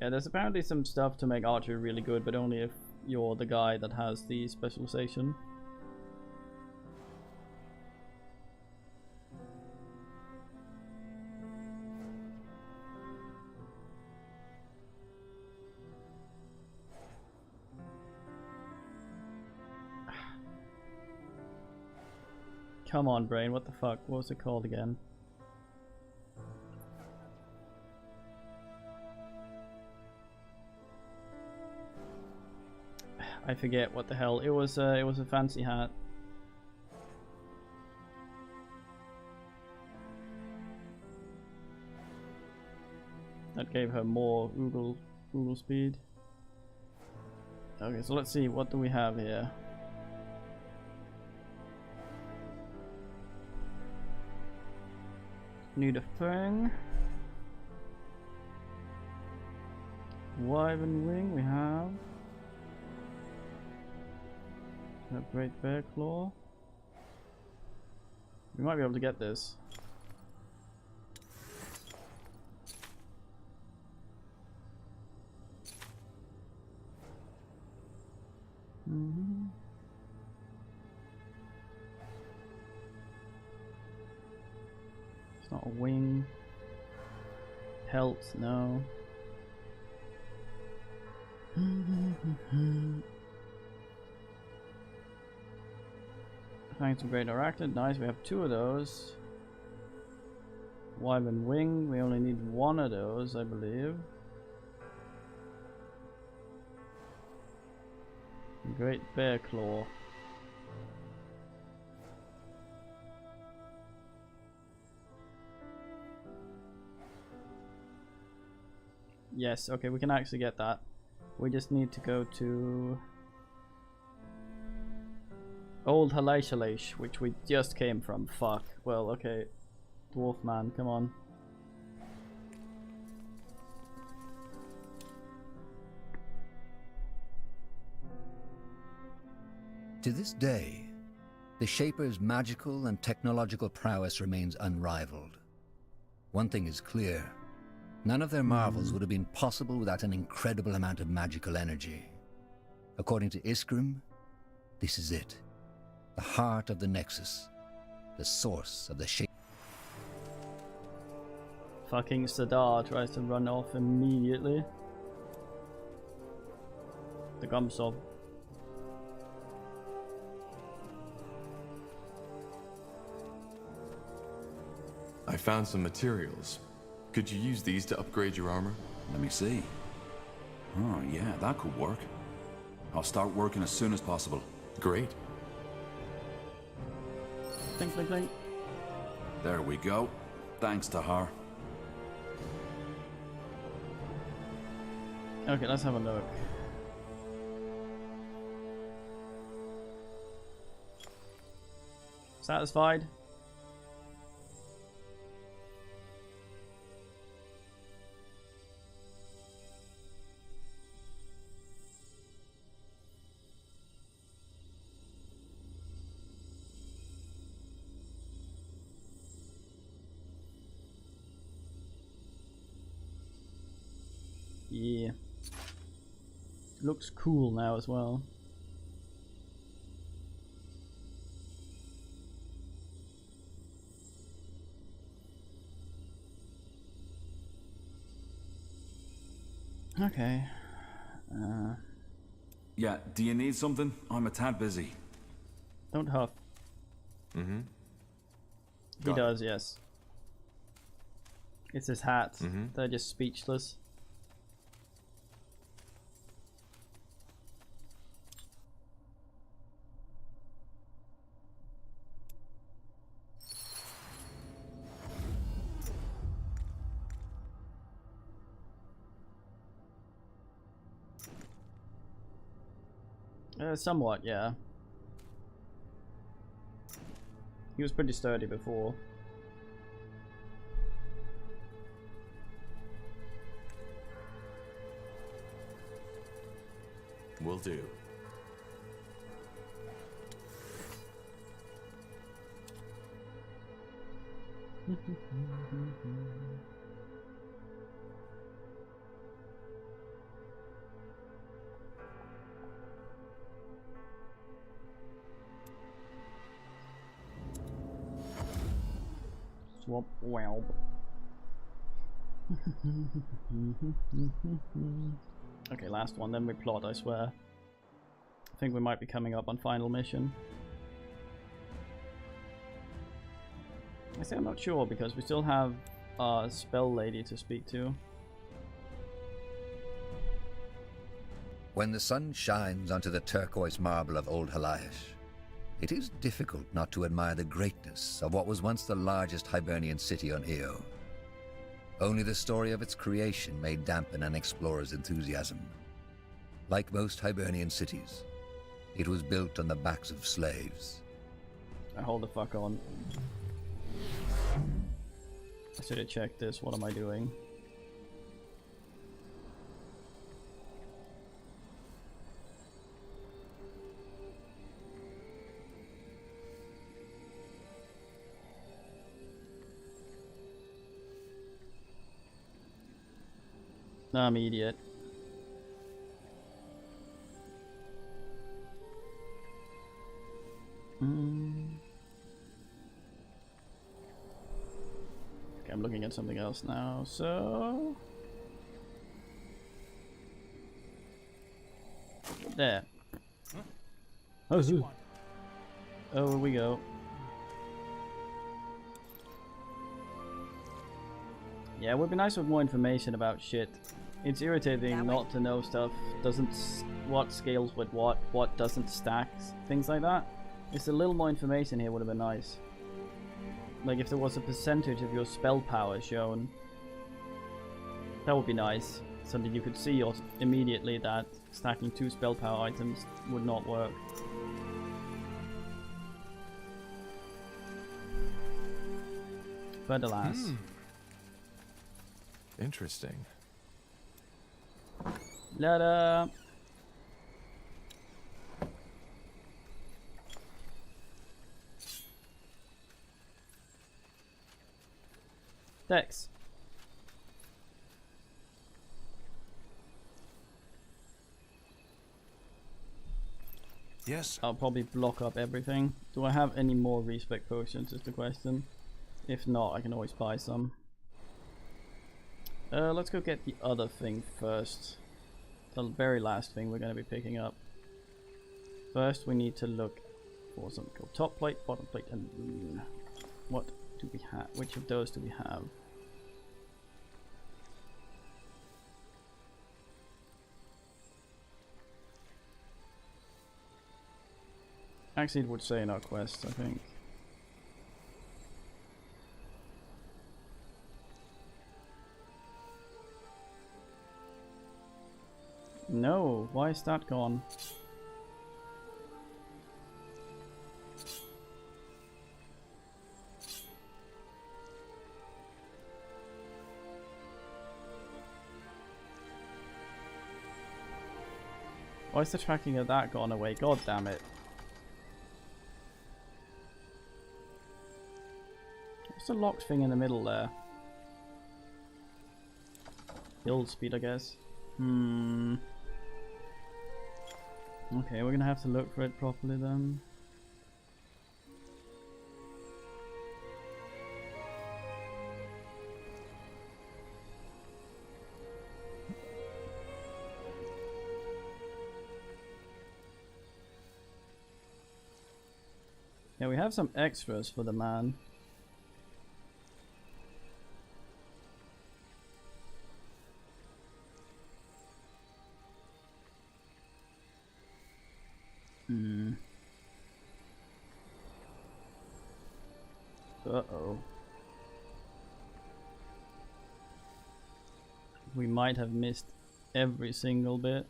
Yeah, there's apparently some stuff to make archery really good, but only if you're the guy that has the specialization. Come on, brain, what the fuck? What was it called again? I forget what the hell. It was a fancy hat. That gave her more oogle speed. Okay, so let's see, what do we have here? Need a thing. Wyvern wing we have. A great bear claw. We might be able to get this. It's not a wing. Pelt, no. Thanks to Great Arachnid. Nice, we have two of those. Wyvern Wing, we only need one of those, I believe. Great Bear Claw. Yes, okay, we can actually get that. We just need to go to Old Halashalash, which we just came from. Fuck. Well, okay. Dwarf man, come on. To this day, the Shaper's magical and technological prowess remains unrivaled. One thing is clear. None of their marvels would have been possible without an incredible amount of magical energy. According to Iskrim, this is it. The heart of the Nexus. The source of the Shaper. Fucking Sadar tries to run off immediately. The Gumsov. I found some materials. Could you use these to upgrade your armor? Let me see. Oh, yeah, that could work. I'll start working as soon as possible. Great. Clink, clink, clink. There we go. Thanks, Tahar. Okay, let's have a look. Satisfied? Yeah. Looks cool now as well. Okay. Yeah, do you need something? I'm a tad busy. Don't huff. Mm-hmm. He does, yes. It's his hat. They're just speechless. Somewhat, yeah. He was pretty sturdy before. Will do. Swamp wow. Okay, last one, then we plot, I swear. I think we might be coming up on final mission. I say I'm not sure because we still have a spell lady to speak to. When the sun shines onto the turquoise marble of Old Halashalash, it is difficult not to admire the greatness of what was once the largest Hibernian city on Io. Only the story of its creation may dampen an explorer's enthusiasm. Like most Hibernian cities, it was built on the backs of slaves. Hold the fuck on. I should have checked this. What am I doing? No, I'm an idiot. Okay, I'm looking at something else now, so... There. Oh, here we go. Yeah, it would be nice with more information about shit. It's irritating not to know stuff. What scales with what doesn't stack, things like that. Just a little more information here would have been nice. Like if there was a percentage of your spell power shown, that would be nice. So that you could see immediately that stacking 2 spell power items would not work. But alas. Interesting. La-da! Dex. Yes. I'll probably block up everything. Do I have any more respec potions is the question. If not, I can always buy some. Let's go get the other thing first. The very last thing we're going to be picking up. First we need to look for something called top plate, bottom plate, and rune. What do we have? Which of those do we have? Actually, it would say in our quests, I think. No, why is that gone? Why is the tracking of that gone away? God damn it. What's the locked thing in the middle there? Build speed, I guess. Okay, we're gonna have to look for it properly then. Yeah, we have some extras for the man. Uh-oh. We might have missed every single bit.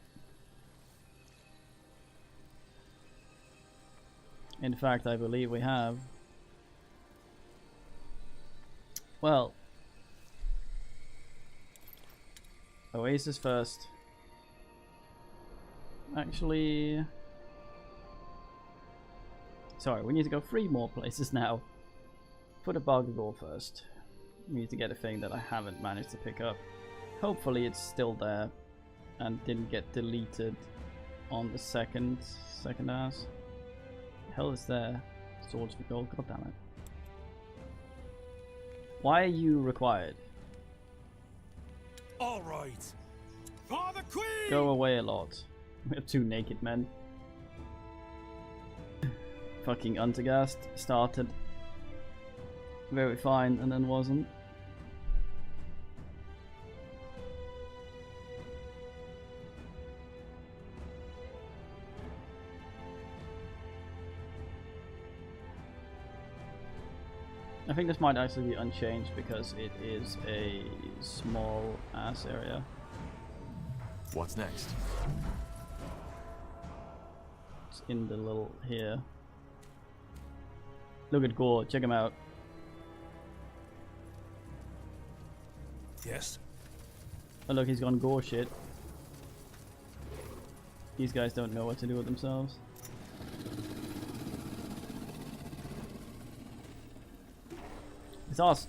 In fact, I believe we have. Well, Oasis first. Actually, sorry, we need to go 3 more places now. Put a bug door first. We need to get a thing that I haven't managed to pick up. Hopefully it's still there and didn't get deleted on the second ass. The hell is there? Swords for gold, god damn it. Why are you required? Alright. For the Queen! Go away a lot. We have 2 naked men. Fucking Untergast started very fine and then wasn't. I think this might actually be unchanged because it is a small ass area. What's next? It's in the little here. Look at Gore, check him out. Yes. Oh look, he's gone Gore shit. These guys don't know what to do with themselves.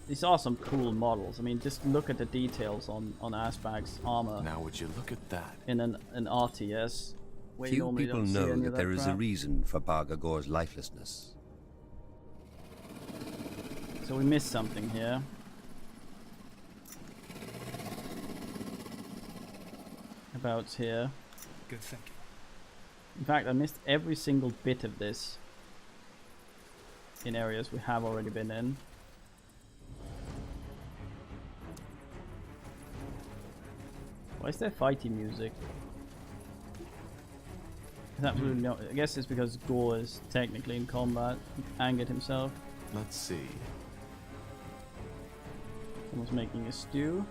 He saw some cool models. I mean, just look at the details on Asbag's armor. Now would you look at that? In an RTS. Few people know that there is a reason for Bargagor's lifelessness. So we missed something here. About here. Good thinking. In fact, I missed every single bit of this in areas we have already been in. Why is there fighty music? There's absolutely no. I guess it's because Gore is technically in combat. He angered himself. Let's see. Someone's making a stew.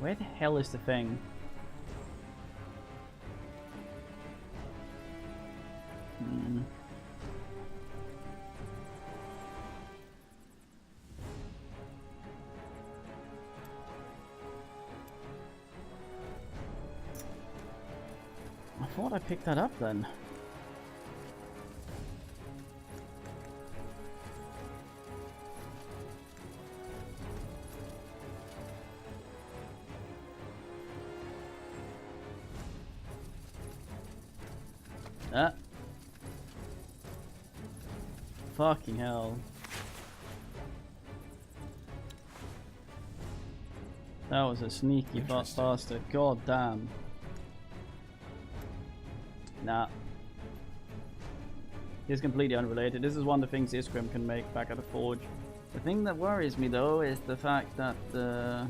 Where the hell is the thing? I thought I picked that up then. Ah. Fucking hell. That was a sneaky bastard. God damn. Nah. He's completely unrelated. This is one of the things Iskrim can make back at the forge. The thing that worries me though is the fact that the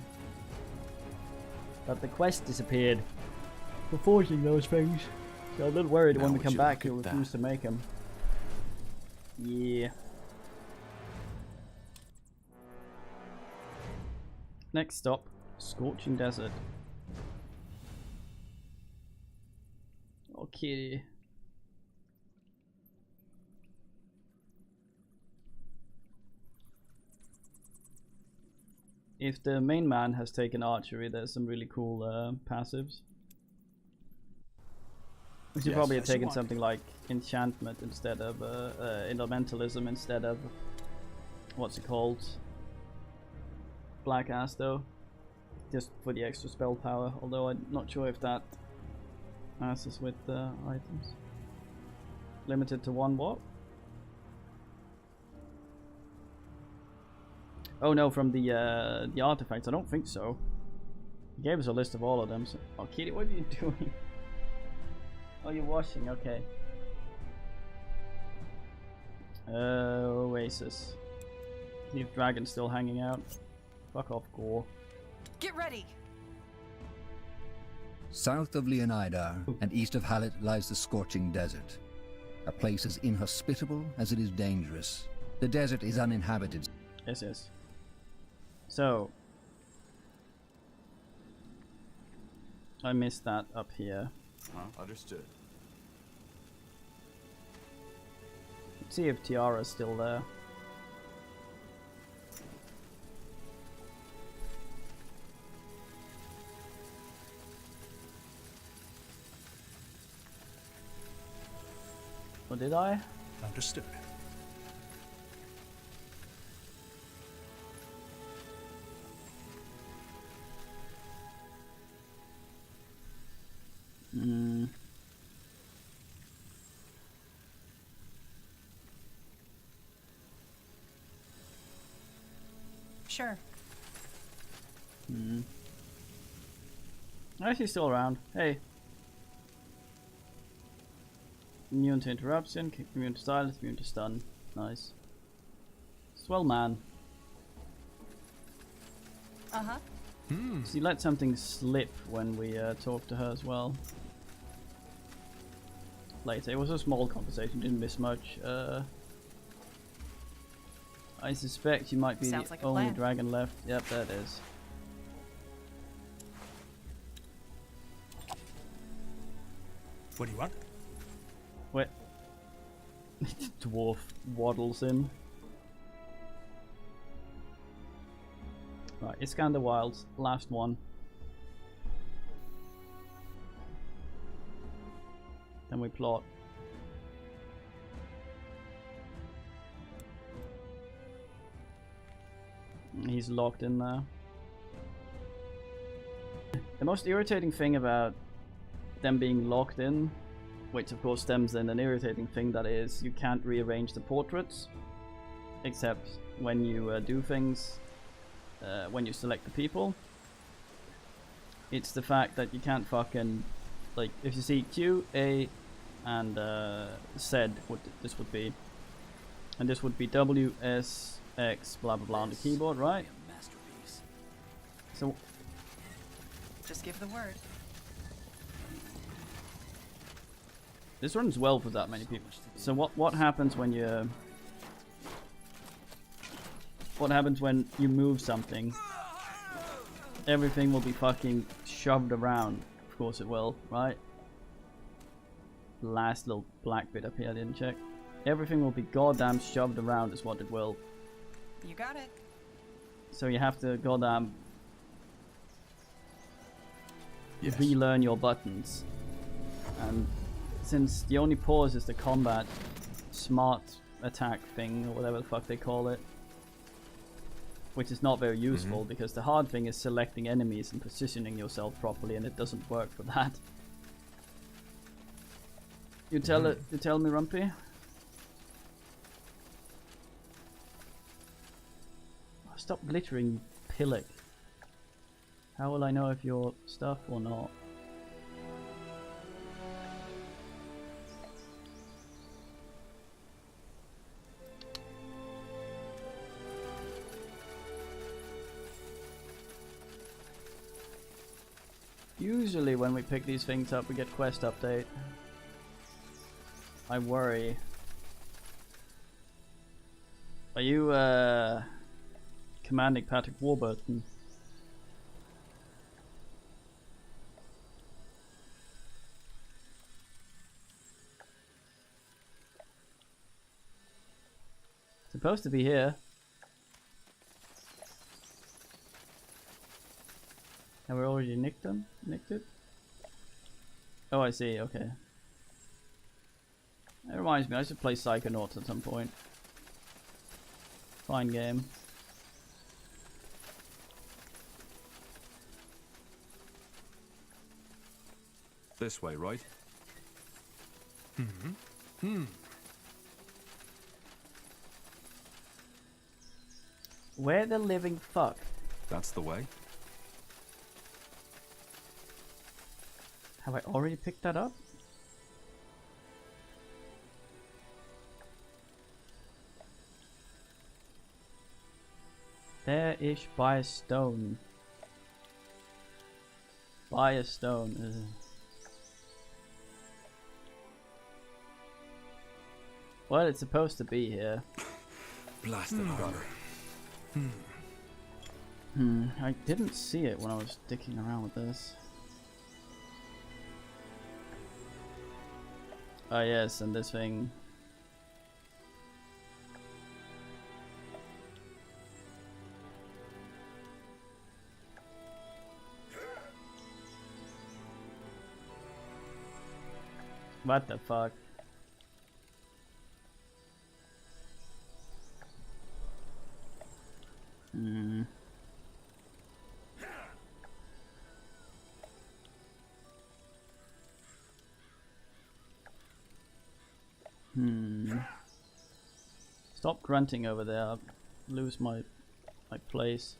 quest disappeared for forging those things. So I'm a little worried when we come back he'll refuse to make them. Yeah. Next stop, Scorching Desert. Okay. If the main man has taken archery, there's some really cool passives. We should probably have taken something like enchantment instead of elementalism instead of what's it called? Black Ass though. Just for the extra spell power, although I'm not sure if that passes with items. Limited to one what? Oh no, from the artifacts, I don't think so. He gave us a list of all of them. So oh Kitty, what are you doing? Oh, you're washing, okay. Oasis. See if Dragon's still hanging out. Fuck off, Gore. Get ready! South of Leonidar and east of Hallett lies the Scorching Desert. A place as inhospitable as it is dangerous. The desert is uninhabited. Yes, yes. So. I missed that up here. Understood. Let's see if Tiara's still there. Or did I? Understood. Sure. Actually, still around. Hey. Immune to interruption, immune to silence, immune to stun. Nice. Swell man. Uh-huh. She let something slip when we talked to her as well. Later. It was a small conversation, didn't miss much. I suspect you might be Sounds the like a only plan. dragon left. Yep, that is. What do you want? Wait. Dwarf waddles in. Right, Iskander Wilds, last one. Then we plot. He's locked in there. The most irritating thing about them being locked in, which of course stems in an irritating thing, that is you can't rearrange the portraits except when you do things, when you select the people. It's the fact that you can't fucking, like, if you see Q, A, and Z, this would be, and this would be W, S, X, blah blah blah on the keyboard, right? So Just give the word. this runs well for that many people. So what happens when you move something? Everything will be fucking shoved around. Of course it will, right? Last little black bit up here I didn't check. Everything will be goddamn shoved around is what it will. You got it. So you have to goddamn Yes. relearn your buttons. And since the only pause is the combat smart attack thing, or whatever the fuck they call it, which is not very useful because the hard thing is selecting enemies and positioning yourself properly, and it doesn't work for that. You tell me, Rumpy? Oh, stop glittering, you pillock. How will I know if you're stuff or not? Usually when we pick these things up we get quest update. I worry. Are you commanding Patrick Warburton? Supposed to be here. Have we already nicked them? Nicked it? Oh, I see, okay. That reminds me, I should play Psychonauts at some point. Fine game. This way, right? Where the living fuck? That's the way. Have I already picked that up? There-ish by a stone. By a stone. Ugh. Well, it's supposed to be here. Blasted harbor. I didn't see it when I was dicking around with this. Oh yes, and this thing. What the fuck? Stop grunting over there. I'll lose my place.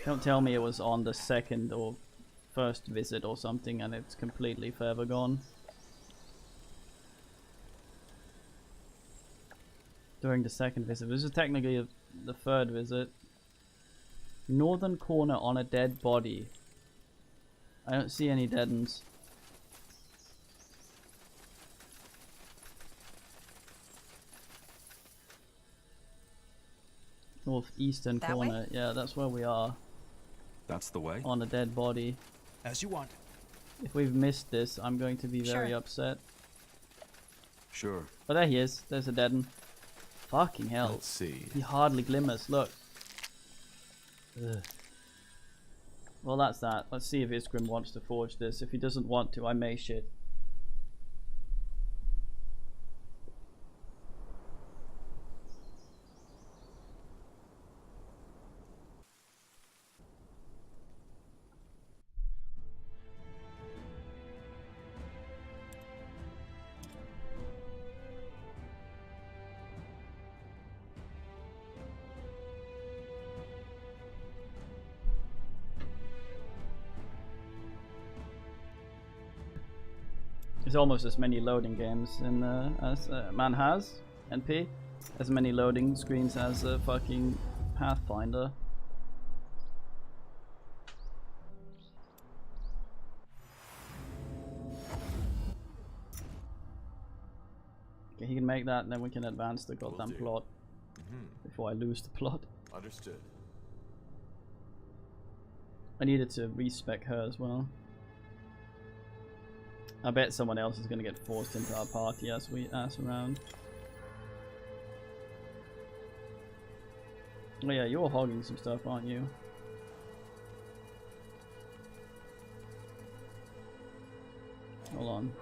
Don't tell me it was on the second or first visit or something and it's completely forever gone. During the second visit. This is technically the third visit. Northern corner on a dead body. I don't see any dead uns. Northeastern That corner. way? Yeah, that's where we are. That's the way. On a dead body. As you want. If we've missed this, I'm going to be very Sure. upset. Sure. Oh, there he is. There's a dead one. Fucking hell. Let's see. He hardly glimmers. Look. Ugh. Well, that's that. Let's see if Isgrim wants to forge this. If he doesn't want to, I may shit. There's almost as many loading games in as man has NP, as many loading screens as fucking Pathfinder. Okay, he can make that, and then we can advance the goddamn plot before I lose the plot. Understood. I needed to respec her as well. I bet someone else is gonna get forced into our party as we ass around. Oh yeah, you're hogging some stuff, aren't you? Hold on.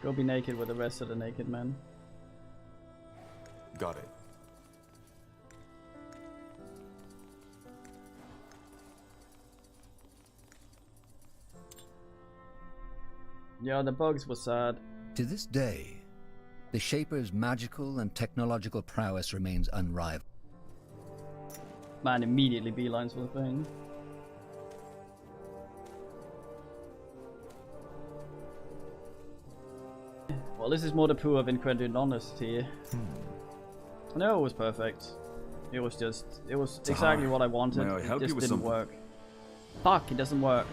Go be naked with the rest of the naked men. Got it. Yeah, the bugs were sad. To this day, the Shaper's magical and technological prowess remains unrivaled. Man immediately beelines for the thing. Well, this is more the proof of incredible honesty. No, it was perfect. It was exactly what I wanted. May I help It just you with didn't something? work. Fuck, it doesn't work.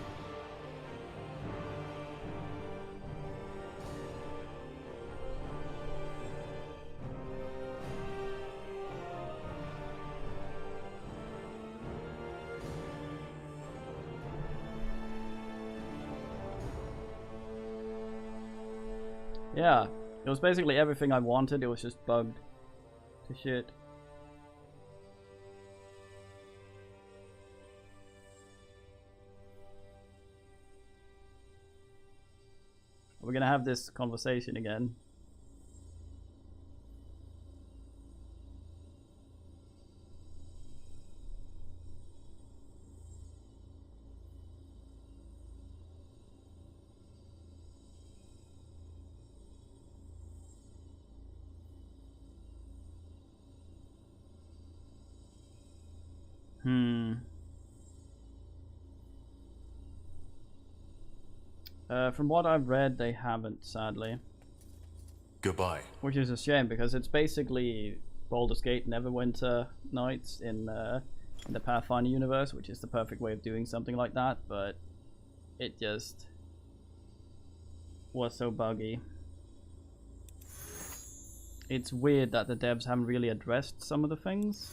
Yeah, it was basically everything I wanted, it was just bugged to shit. We're gonna have this conversation again. From what I've read, they haven't, sadly. Goodbye. Which is a shame, because it's basically Baldur's Gate Neverwinter Nights in the Pathfinder universe, which is the perfect way of doing something like that, but it just was so buggy. It's weird that the devs haven't really addressed some of the things.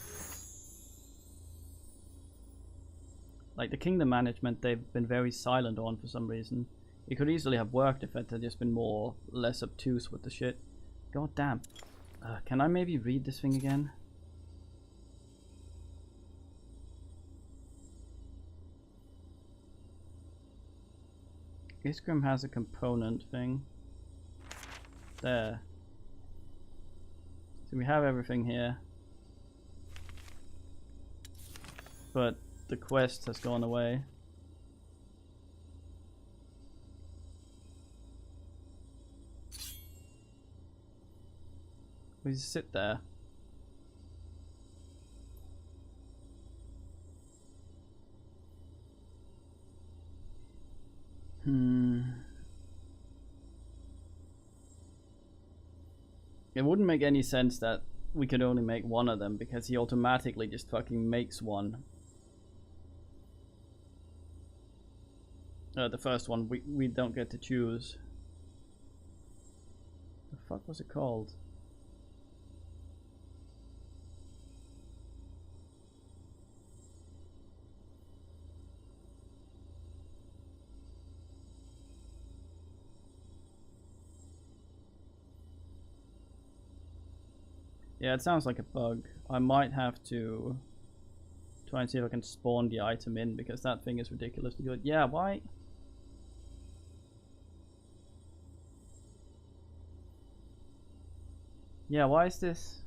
Like the kingdom management, they've been very silent on for some reason. It could easily have worked if it had just been less obtuse with the shit. God damn. Can I maybe read this thing again? Iskrim has a component thing. There. So we have everything here. But the quest has gone away. We just sit there. It wouldn't make any sense that we could only make one of them, because he automatically just fucking makes one. The first one, we don't get to choose. The fuck was it called? Yeah, it sounds like a bug. I might have to try and see if I can spawn the item in, because that thing is ridiculously good. Yeah, why? Yeah, why is this?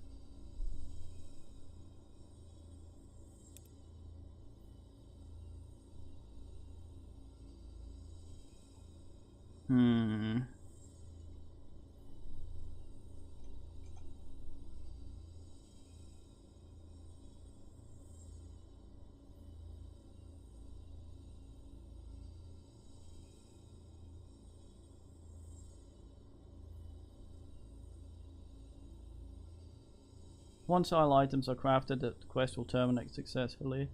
Once all items are crafted, the quest will terminate successfully.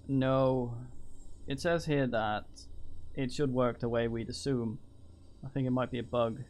No, it says here that it should work the way we'd assume. I think it might be a bug.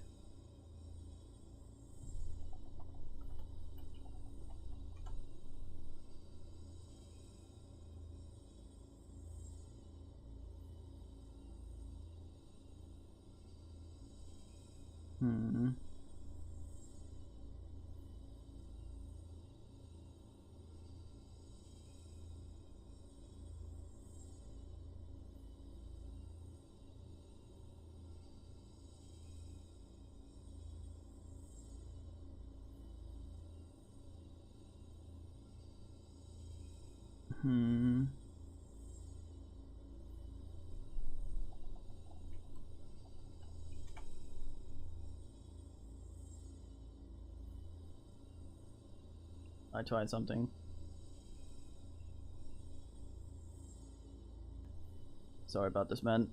I tried something. Sorry about this, man.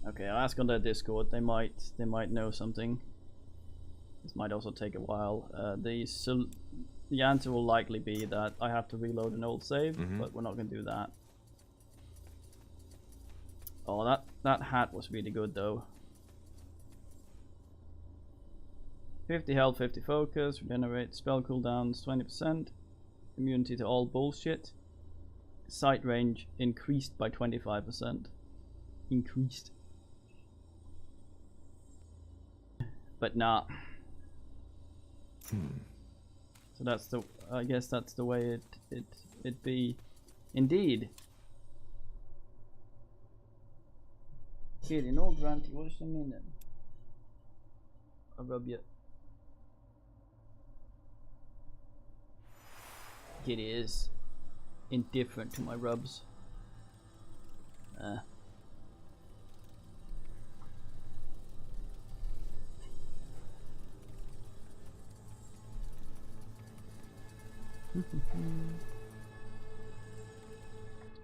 Okay, I'll ask on their Discord. They might know something. This might also take a while. The answer will likely be that I have to reload an old save, but we're not gonna do that. Oh, that hat was really good though. 50 health, 50 focus, regenerate spell cooldowns 20%, immunity to all bullshit. Sight range increased by 25%. Increased. But not. So that's the. I guess that's the way it be. Indeed. Kitty, no Granty, what's the meaning? I'll rub you. Kitty is indifferent to my rubs.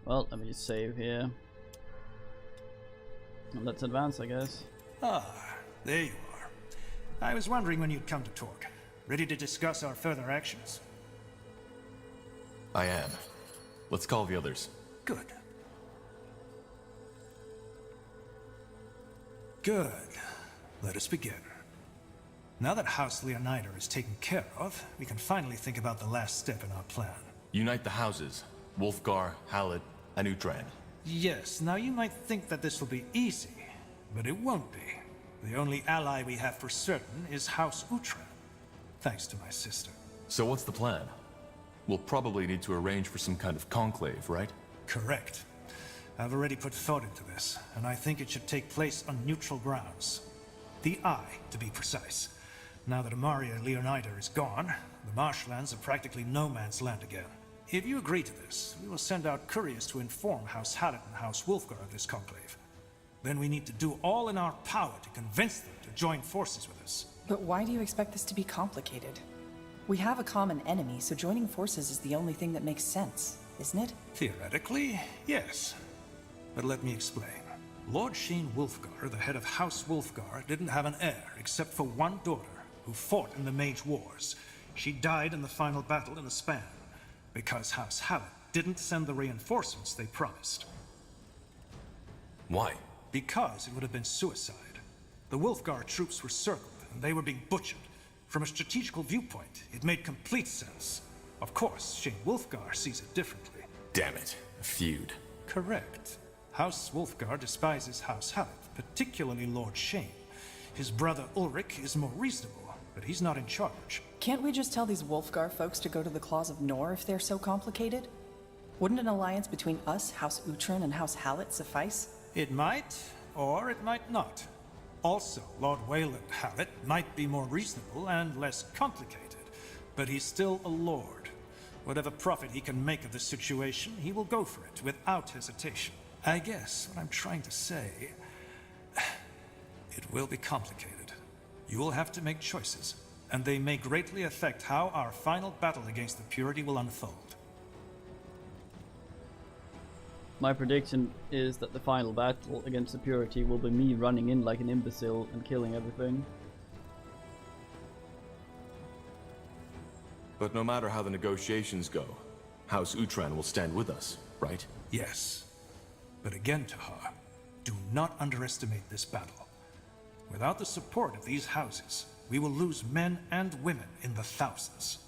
Well, let me just save here. And let's advance, I guess. Ah, there you are. I was wondering when you'd come to talk. Ready to discuss our further actions? I am. Let's call the others. Good. Good. Let us begin. Now that House Leonidas is taken care of, we can finally think about the last step in our plan. Unite the houses. Wolfgar, Hallett, and Utran. Yes, now you might think that this will be easy, but it won't be. The only ally we have for certain is House Utran, thanks to my sister. So what's the plan? We'll probably need to arrange for some kind of conclave, right? Correct. I've already put thought into this, and I think it should take place on neutral grounds. The Eye, to be precise. Now that Amaria Leonida is gone, the marshlands are practically no man's land again. If you agree to this, we will send out couriers to inform House Hallett and House Wolfgar of this conclave. Then we need to do all in our power to convince them to join forces with us. But why do you expect this to be complicated? We have a common enemy, so joining forces is the only thing that makes sense. isn't it? Theoretically, yes. But let me explain. Lord Shane Wulfgar, the head of House Wulfgar, didn't have an heir except for one daughter who fought in the Mage Wars. She died in the final battle in the Span because House Hallett didn't send the reinforcements they promised. Why? Because it would have been suicide. The Wulfgar troops were circled, and they were being butchered. From a strategical viewpoint, it made complete sense. Of course, Shane Wulfgar sees it differently. Damn it. A feud. Correct. House Wulfgar despises House Hallett, particularly Lord Shane. His brother Ulrich is more reasonable, but he's not in charge. Can't we just tell these Wulfgar folks to go to the Claws of Nor if they're so complicated? Wouldn't an alliance between us, House Uhtred, and House Hallett suffice? It might, or it might not. Also, Lord Wayland Hallett might be more reasonable and less complicated, but he's still a lord. Whatever profit he can make of the situation, he will go for it without hesitation. I guess what I'm trying to say, it will be complicated. You will have to make choices, and they may greatly affect how our final battle against the Purity will unfold. My prediction is that the final battle against the Purity will be me running in like an imbecile and killing everything. But no matter how the negotiations go, House Uhtred will stand with us, right? Yes. But again, Tahar, do not underestimate this battle. Without the support of these houses, we will lose men and women in the thousands.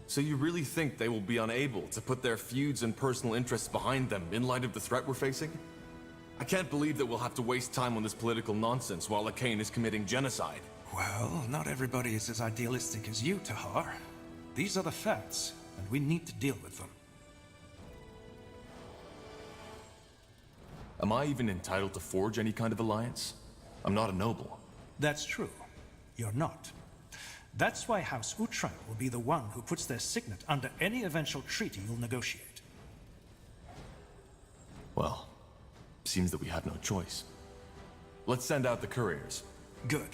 So you really think they will be unable to put their feuds and personal interests behind them in light of the threat we're facing? I can't believe that we'll have to waste time on this political nonsense while Arcane is committing genocide. Well, not everybody is as idealistic as you, Tahar. These are the facts, and we need to deal with them. Am I even entitled to forge any kind of alliance? I'm not a noble. That's true. You're not. That's why House Uhtred will be the one who puts their signet under any eventual treaty you'll negotiate. Well, seems that we have no choice. Let's send out the couriers. Good.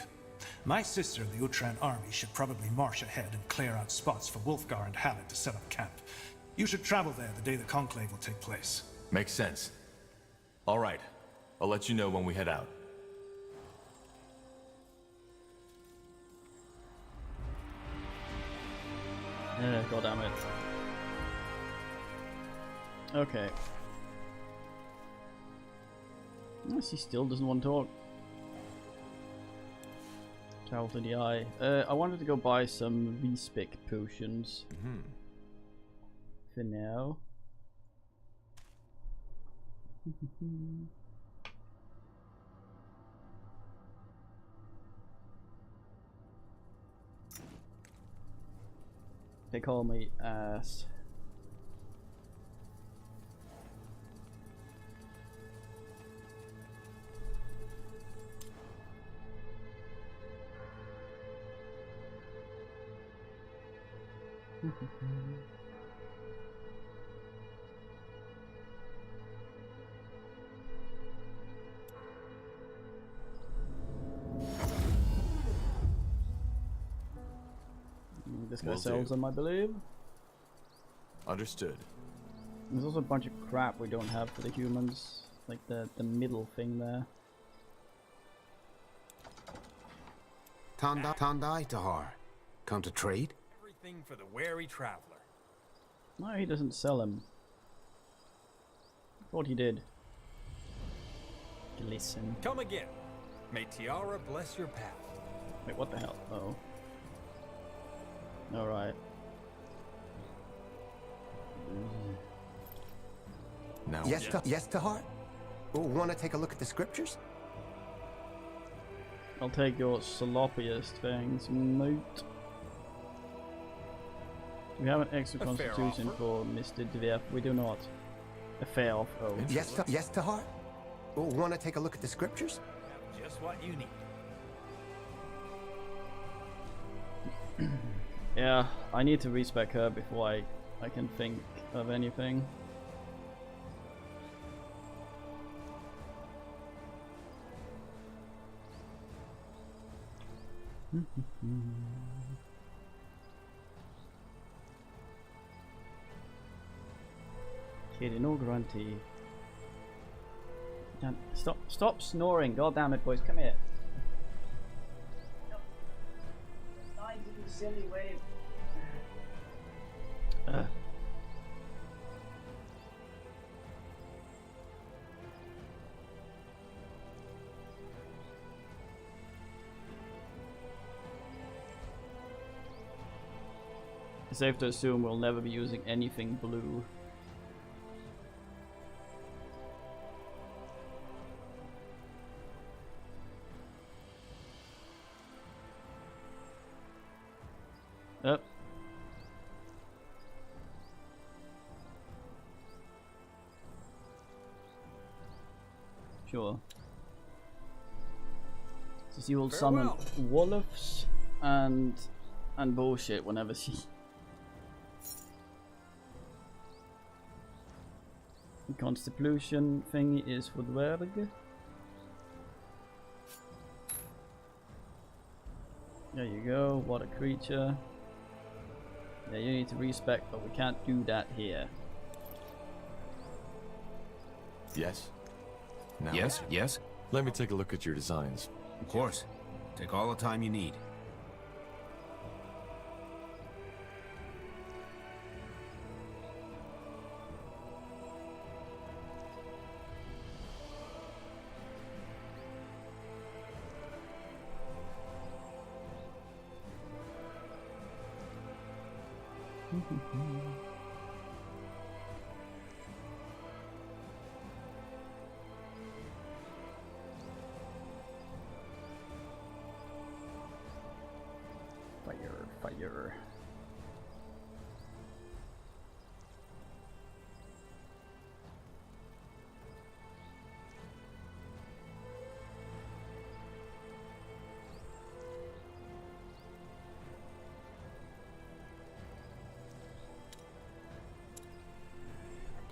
My sister and the Uhtred army should probably march ahead and clear out spots for Wulfgar and Hallett to set up camp. You should travel there the day the conclave will take place. Makes sense. All right. I'll let you know when we head out. God damn it. Okay. She still doesn't want to talk. Travel to the eye. I wanted to go buy some V-Spic potions. For now. They call me ass. This guy sells them, I believe. Understood. There's also a bunch of crap we don't have for the humans, like the middle thing there. Tandai, Tahar. Come to trade? Everything for the wary traveler. No, he doesn't sell them. I thought he did. Listen. Come again. May Tiara bless your path. Wait, what the hell? Oh. Alright. Now. Yes, Tahar? Oh, want to take a look at the scriptures? I'll take your sloppiest things, mate. We have an extra A fair constitution offer. for Mr. Dwerf. We do not. A fair offer. Oh. Yes, Tahar? Oh, want to take a look at the scriptures? Just what you need. Yeah, I need to respec her before I can think of anything. Okay, no grunty. Stop snoring, god damn it, boys, come here. No. It's time to do silly wave. It's safe to assume we'll never be using anything blue. Up. Sure. So she will summon wolves and bullshit whenever she. The constitution thing is for Dwerg. There you go. What a creature. Yeah, you need to respect, but we can't do that here. Yes? Now? Yes, yes? Let me take a look at your designs. Of course. Take all the time you need. Fire.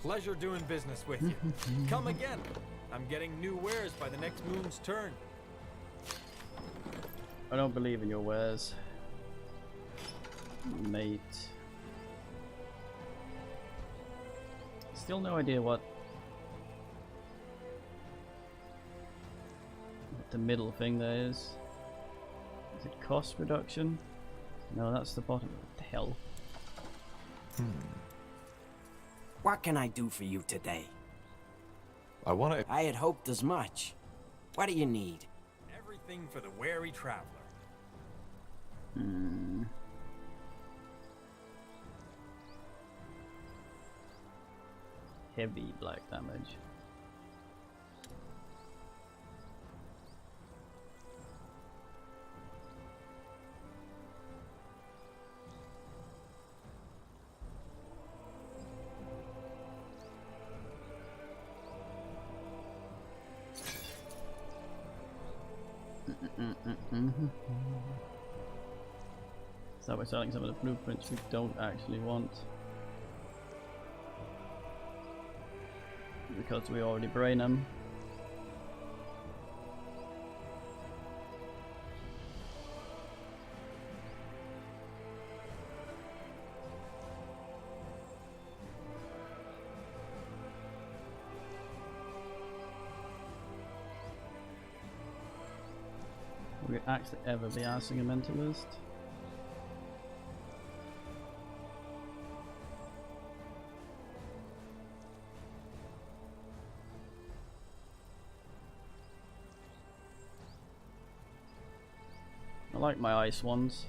Pleasure doing business with you. Come again. I'm getting new wares by the next moon's turn. I don't believe in your wares, mate. Still no idea what the middle thing there is. Is it cost reduction? No, that's the bottom. What the hell? What can I do for you today? I had hoped as much. What do you need? Everything for the wary traveler. Heavy black damage. So we're selling some of the blueprints we don't actually want because we already brain them. Will we actually ever be asking a mentalist? I like my ice ones.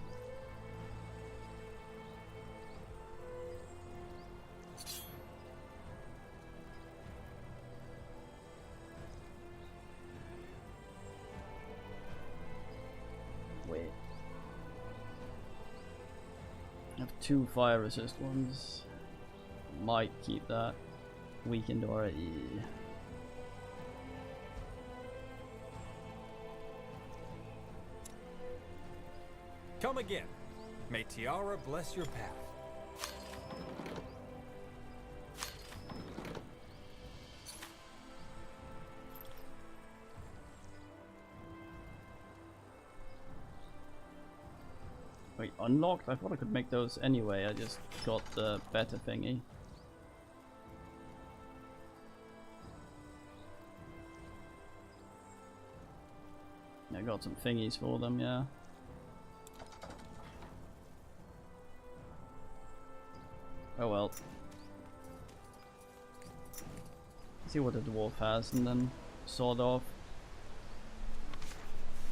Wait. I have 2 fire resist ones. Might keep that. Weakened already. Come again. May Tiara bless your path. Wait, unlocked? I thought I could make those anyway, I just got the better thingy. I got some thingies for them, yeah. Oh well. See what the dwarf has and then sawed off.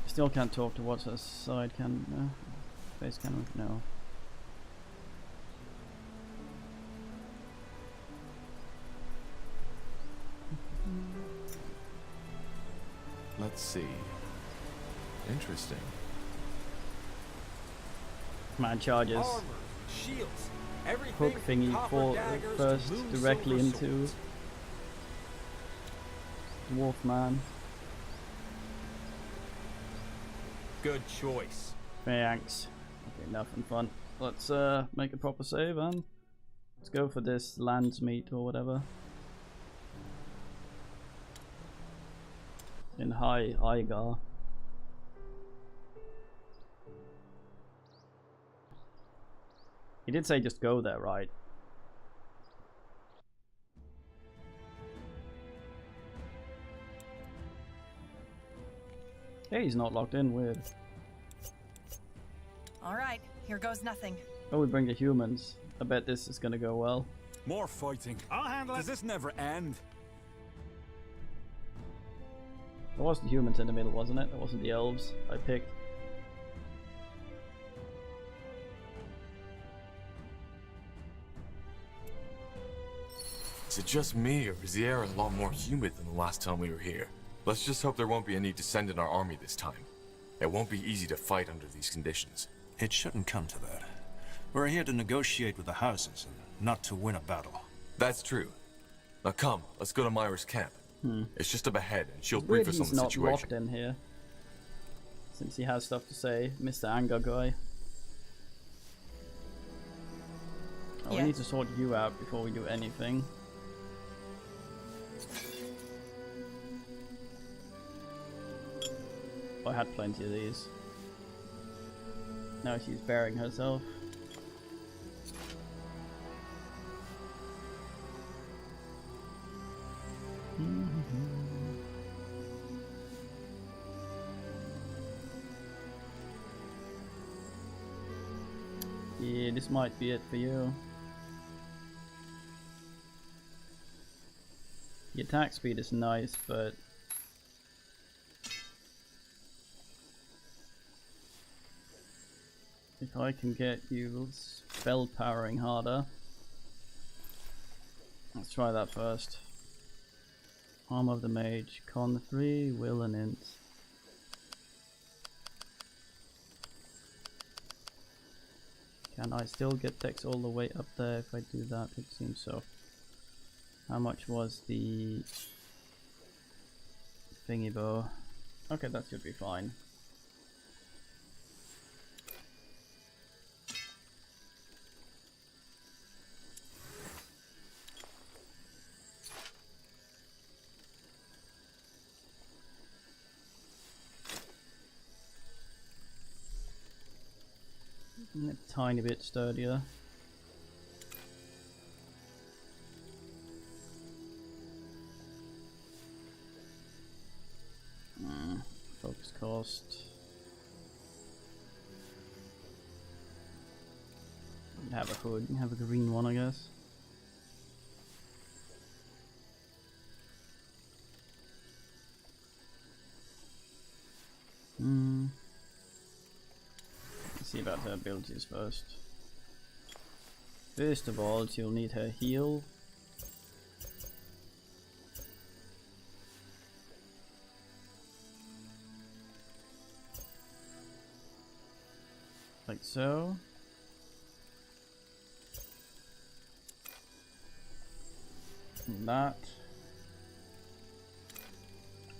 Still can't talk to what's her side can. No. Face can. No. Let's see. Interesting. Man charges. Armor, shields, everything Hook from thingy copper for daggers to first moon directly silver into swords. Dwarf man. Good choice. Thanks. Okay, nothing fun. Let's make a proper save and let's go for this land's meat or whatever. In High Igar. He did say just go there, right? Hey, he's not locked in, weird. Alright, here goes nothing. Oh, we bring the humans. I bet this is gonna go well. More fighting. I'll handle it. Does this never end? It was the humans in the middle, wasn't it? It wasn't the elves I picked. Is it just me, or is the air a lot more humid than the last time we were here? Let's just hope there won't be any dissent in our army this time. It won't be easy to fight under these conditions. It shouldn't come to that. We're here to negotiate with the houses, and not to win a battle. That's true. Now come, let's go to Myra's camp. It's just up ahead, and she'll Weird brief us on he's the not situation. locked in here. Since he has stuff to say, Mr. Anger guy. Oh, Yeah. we need to sort you out before we do anything. I had plenty of these. Now she's burying herself. Yeah, this might be it for you. The attack speed is nice, but if I can get you spell powering harder, let's try that first. Arm of the Mage, Con 3, Will and Int. Can I still get Dex all the way up there if I do that? It seems so. How much was the thingy bow? Okay, that should be fine. A tiny bit sturdier. Focus cost. You have a hood. You have a green one, I guess. Let's see about her abilities first. First of all, she'll need her heal. Like so. And that.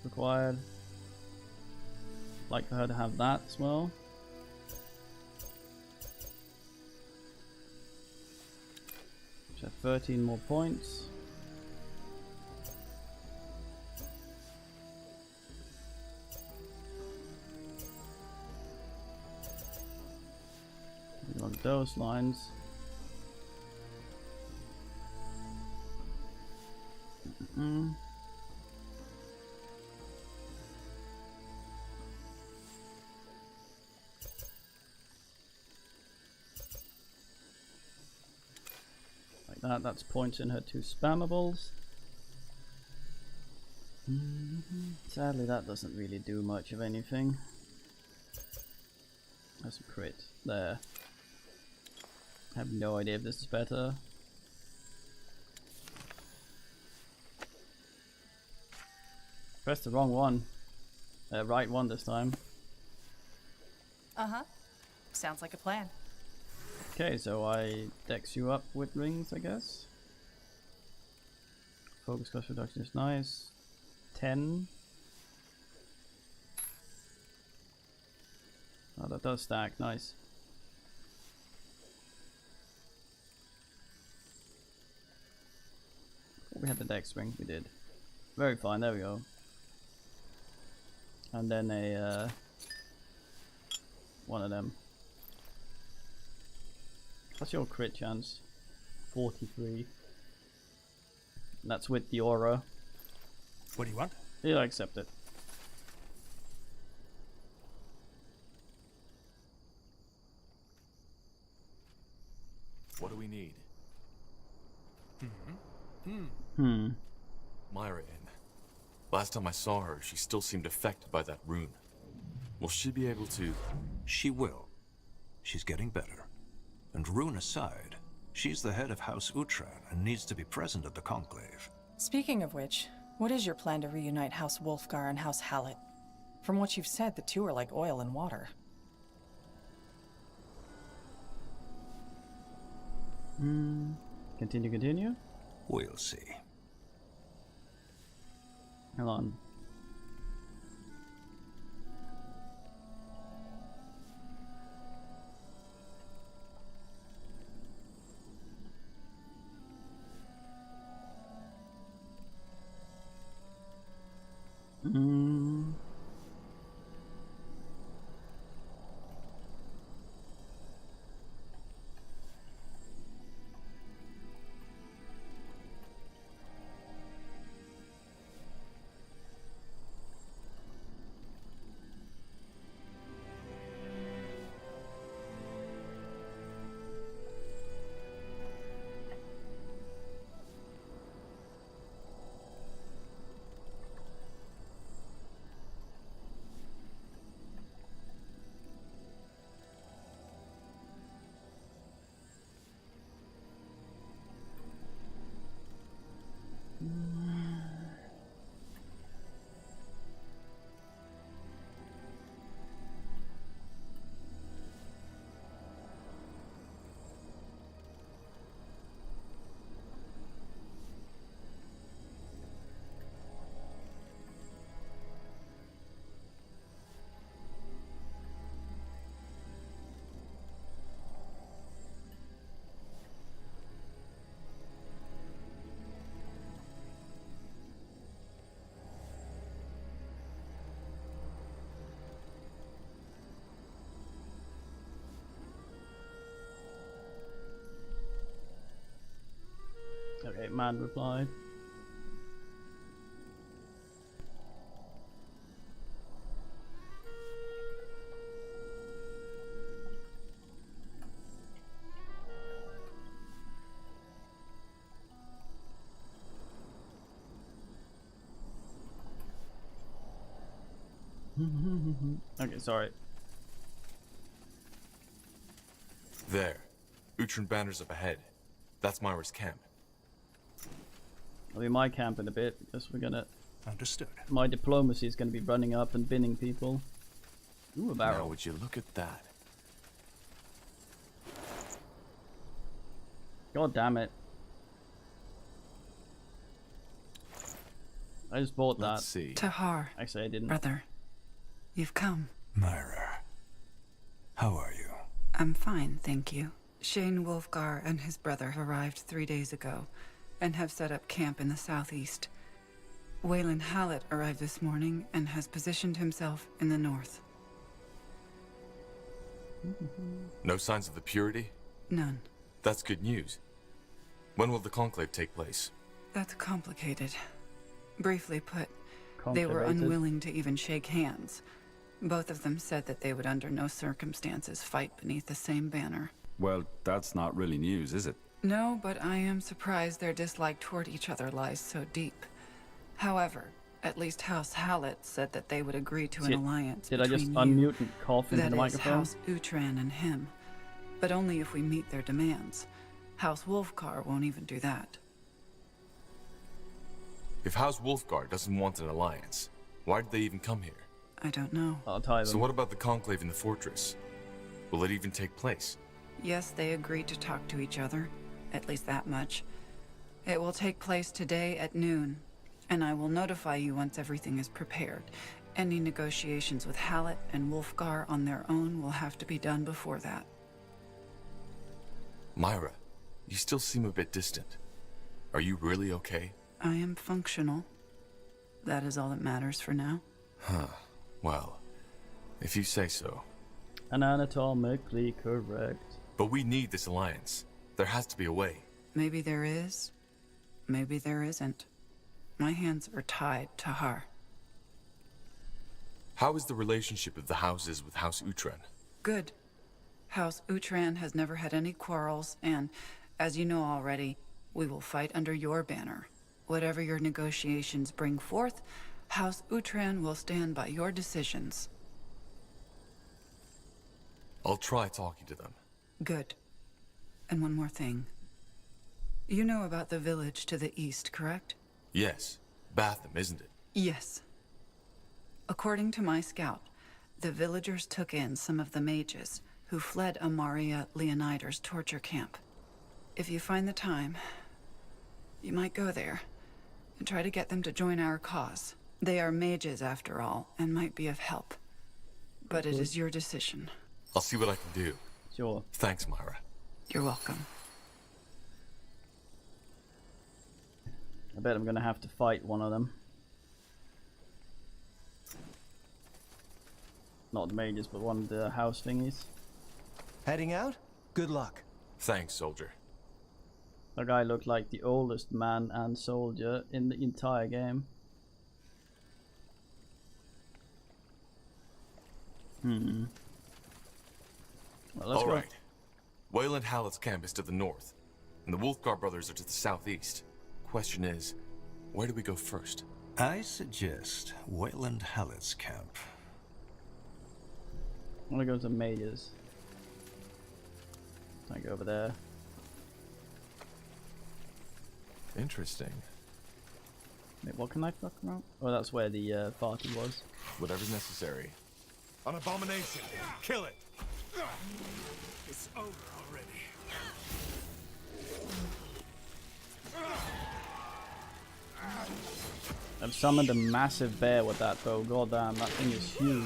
Required. Like for her to have that as well. So 13 more points. Along those lines. like that. That's points in her 2 spammables. Sadly, that doesn't really do much of anything. That's a crit there. I have no idea if this is better. Pressed the wrong one. Right one this time. Uh-huh. Sounds like a plan. Okay, so I dex you up with rings, I guess. Focus cost reduction is nice. 10. Oh, that does stack, nice. We had the dex ring, we did. Very fine, there we go. And then a one of them. What's your crit chance? 43. And that's with the aura. What do you want? Yeah, I accept it. What do we need? Myra in. Last time I saw her, she still seemed affected by that rune. Will she be able to... She will. She's getting better. And rune aside, she's the head of House Utran and needs to be present at the conclave. Speaking of which, what is your plan to reunite House Wolfgar and House Hallett? From what you've said, the two are like oil and water. Continue. We'll see. Hold on. Okay, man replied. Okay, sorry. There. Utran banners up ahead. That's Myra's camp. I'll be my camp in a bit because we're gonna. Understood. My diplomacy is gonna be running up and binning people. Ooh, a barrel. Now, would you look at that? God damn it! I just bought that. Let's see. Tahar. Actually, I didn't. Brother, you've come. Myra, how are you? I'm fine, thank you. Shane Wolfgar and his brother arrived 3 days ago and have set up camp in the southeast. Waylon Hallett arrived this morning and has positioned himself in the north. No signs of the Purity? None. That's good news. When will the conclave take place? That's complicated. Briefly put, they were unwilling to even shake hands. Both of them said that they would under no circumstances fight beneath the same banner. Well, that's not really news, is it? No, but I am surprised their dislike toward each other lies so deep. However, at least House Hallett said that they would agree to an alliance Did I just between unmute and cough into that the is, microphone? House Utran and him. But only if we meet their demands. House Wolfgar won't even do that. If House Wolfgar doesn't want an alliance, why did they even come here? I don't know. I'll tell them. So what about the conclave in the fortress? Will it even take place? Yes, they agreed to talk to each other. At least that much. It will take place today at noon, and I will notify you once everything is prepared. Any negotiations with Hallett and Wolfgar on their own will have to be done before that. Myra, you still seem a bit distant. Are you really okay? I am functional. That is all that matters for now. Huh. Well, if you say so. And anatomically correct. But we need this alliance. There has to be a way. Maybe there is. Maybe there isn't. My hands are tied to Har. How is the relationship of the houses with House Utran? Good. House Utran has never had any quarrels, and, as you know already, we will fight under your banner. Whatever your negotiations bring forth, House Utran will stand by your decisions. I'll try talking to them. Good. And one more thing. You know about the village to the east, correct? Yes. Batham, isn't it? Yes. According to my scout, the villagers took in some of the mages who fled Amaria Leonider's torture camp. If you find the time, you might go there and try to get them to join our cause. They are mages, after all, and might be of help. But it is your decision. I'll see what I can do. Sure. Thanks, Myra. You're welcome. I bet I'm gonna have to fight one of them. Not the mages, but one of the house thingies. Heading out? Good luck. Thanks, soldier. That guy looked like the oldest man and soldier in the entire game. Well, let's All go. right. Wayland Hallett's camp is to the north, and the Wolfgar brothers are to the southeast. Question is, where do we go first? I suggest Wayland Hallett's camp. I'm gonna go to mages. I go over there. Interesting. Wait, what can I fuck around? Oh, that's where the party was. Whatever's necessary. An abomination! Kill it! It's over already. I've summoned a massive bear with that bow. God damn, that thing is huge.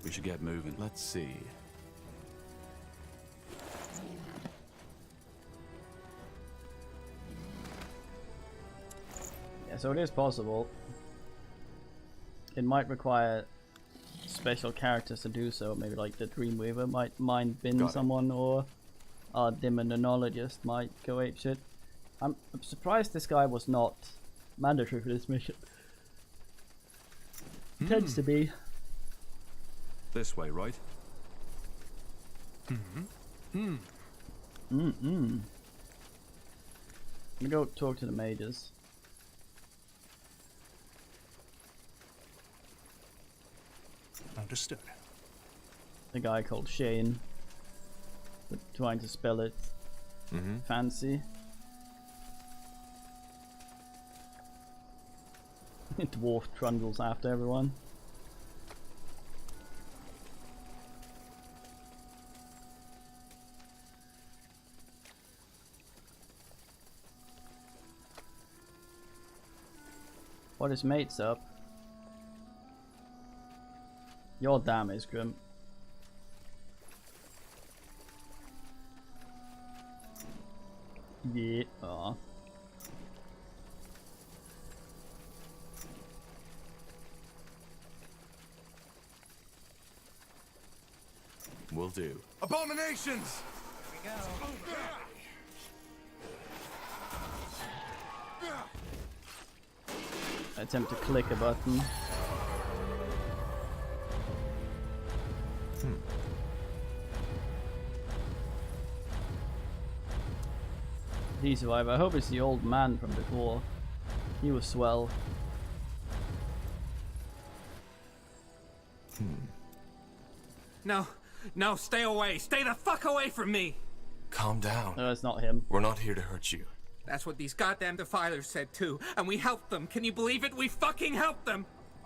We should get moving. Let's see. Yeah, so it is possible. It might require special characters to do so. Maybe like the Dreamweaver might mind bin someone, or our Demonologist might go apeshit. I'm surprised this guy was not mandatory for this mission. Tends to be. This way, right? I'm gonna go talk to the mages. Understood. The guy called Shane. But trying to spell it fancy. Dwarf trundles after everyone. What is mates up? Your damage, Grim. Yeah. Aw. Will do. Abominations! Here we go. attempt to click a button. He survived. I hope it's the old man from before. He was swell. No, no, stay away. Stay the fuck away from me. Calm down. No, it's not him. We're not here to hurt you. That's what these goddamn defilers said too, and we helped them. Can you believe it? We fucking helped them.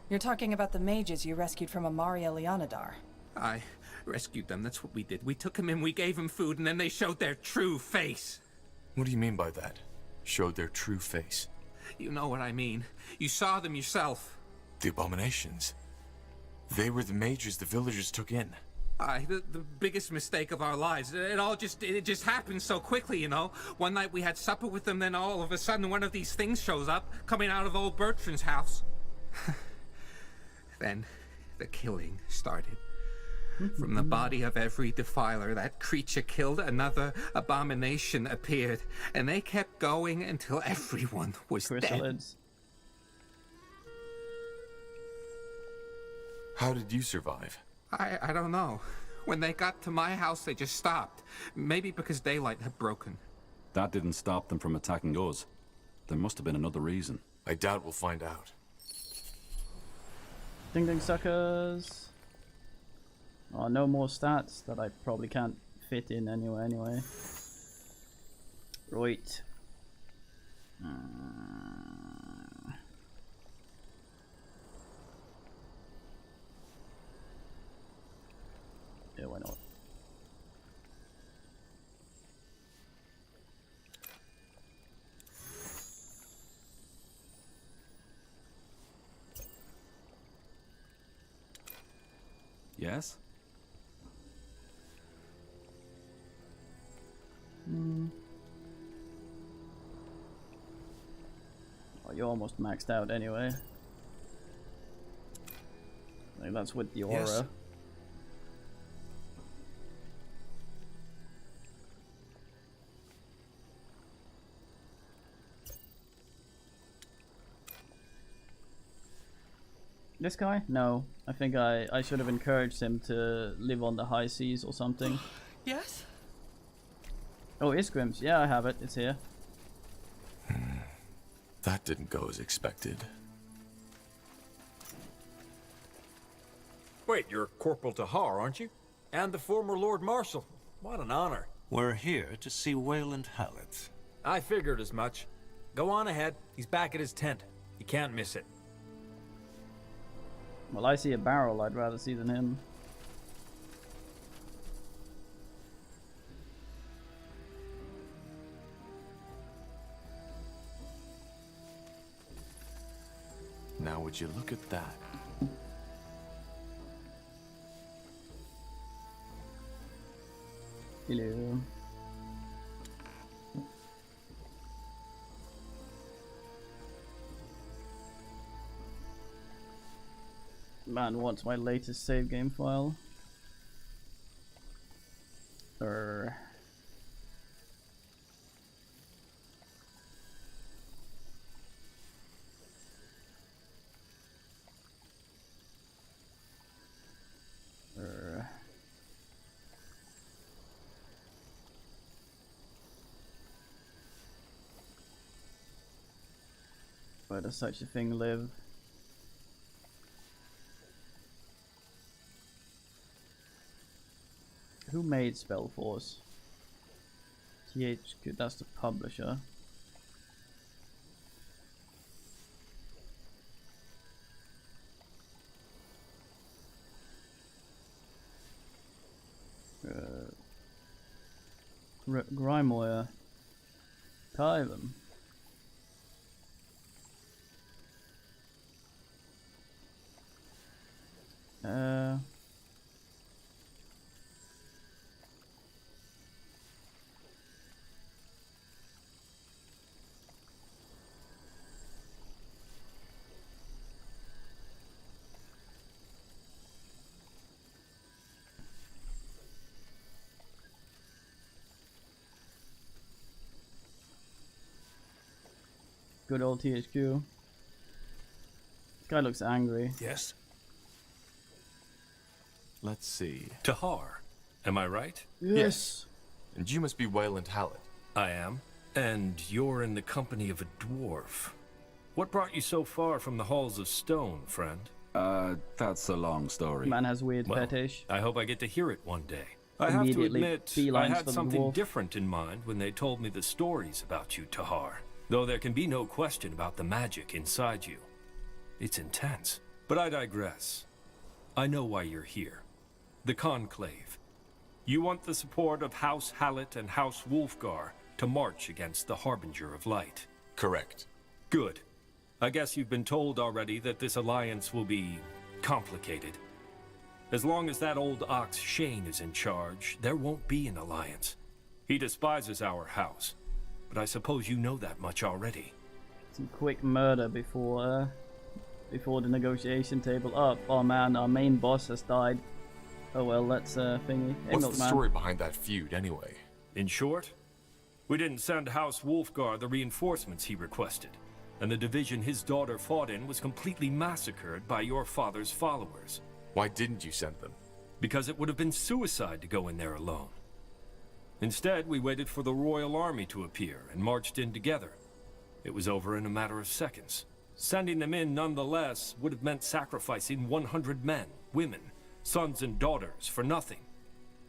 You're talking about the mages you rescued from Amaria Leonidar. I rescued them. That's what we did. We took them in, we gave them food, and then they showed their true face. What do you mean by that? Showed their true face? You know what I mean. You saw them yourself. The abominations. They were the mages the villagers took in. The biggest mistake of our lives. It just happened so quickly, you know. One night we had supper with them, then all of a sudden one of these things shows up, coming out of old Bertrand's house. Then the killing started. From the body of every defiler that creature killed, another abomination appeared, and they kept going until everyone was dead. How did you survive? I don't know. When they got to my house, they just stopped. Maybe because daylight had broken. That didn't stop them from attacking us. There must have been another reason. I doubt we'll find out. Ding ding suckers. Oh, no more stats that I probably can't fit in anyway. Right. Yeah, why not? Yes? Oh, you're almost maxed out anyway. Like, that's with the aura. Yes. This guy? No. I think I should have encouraged him to live on the high seas or something. Yes? Oh, Isgrim's. Yeah, I have it. It's here. That didn't go as expected. Wait, you're Corporal Tahar, aren't you? And the former Lord Marshal. What an honor. We're here to see Wayland Hallett. I figured as much. Go on ahead. He's back at his tent. You can't miss it. Well, I see a barrel I'd rather see than him. Now would you look at that? Hello. Man wants my latest save game file. Where does such a thing live? Who made Spellforce? THQ, that's the publisher. Grimoire. Kyvan. Good old THQ. This guy looks angry. Yes? Let's see. Tahar, am I right? Yes. And you must be Wayland Hallett. I am. And you're in the company of a dwarf. What brought you so far from the halls of stone, friend? That's a long story. Man has weird Well, fetish. I hope I get to hear it one day. I have to Immediately admit, I beelines for had the something dwarf. different in mind when they told me the stories about you, Tahar. Though there can be no question about the magic inside you. It's intense. But I digress. I know why you're here. The Conclave. You want the support of House Hallett and House Wolfgar to march against the Harbinger of Light. Correct. Good. I guess you've been told already that this alliance will be complicated. As long as that old ox Shane is in charge, there won't be an alliance. He despises our house, but I suppose you know that much already. Some quick murder before the negotiation table. Oh man, our main boss has died. Oh well, let's thingy. Hey, What's the Milkman. story behind that feud, anyway? In short, we didn't send House Wolfgar the reinforcements he requested, and the division his daughter fought in was completely massacred by your father's followers. Why didn't you send them? Because it would have been suicide to go in there alone. Instead, we waited for the Royal Army to appear and marched in together. It was over in a matter of seconds. Sending them in nonetheless would have meant sacrificing 100 men, women, sons and daughters for nothing.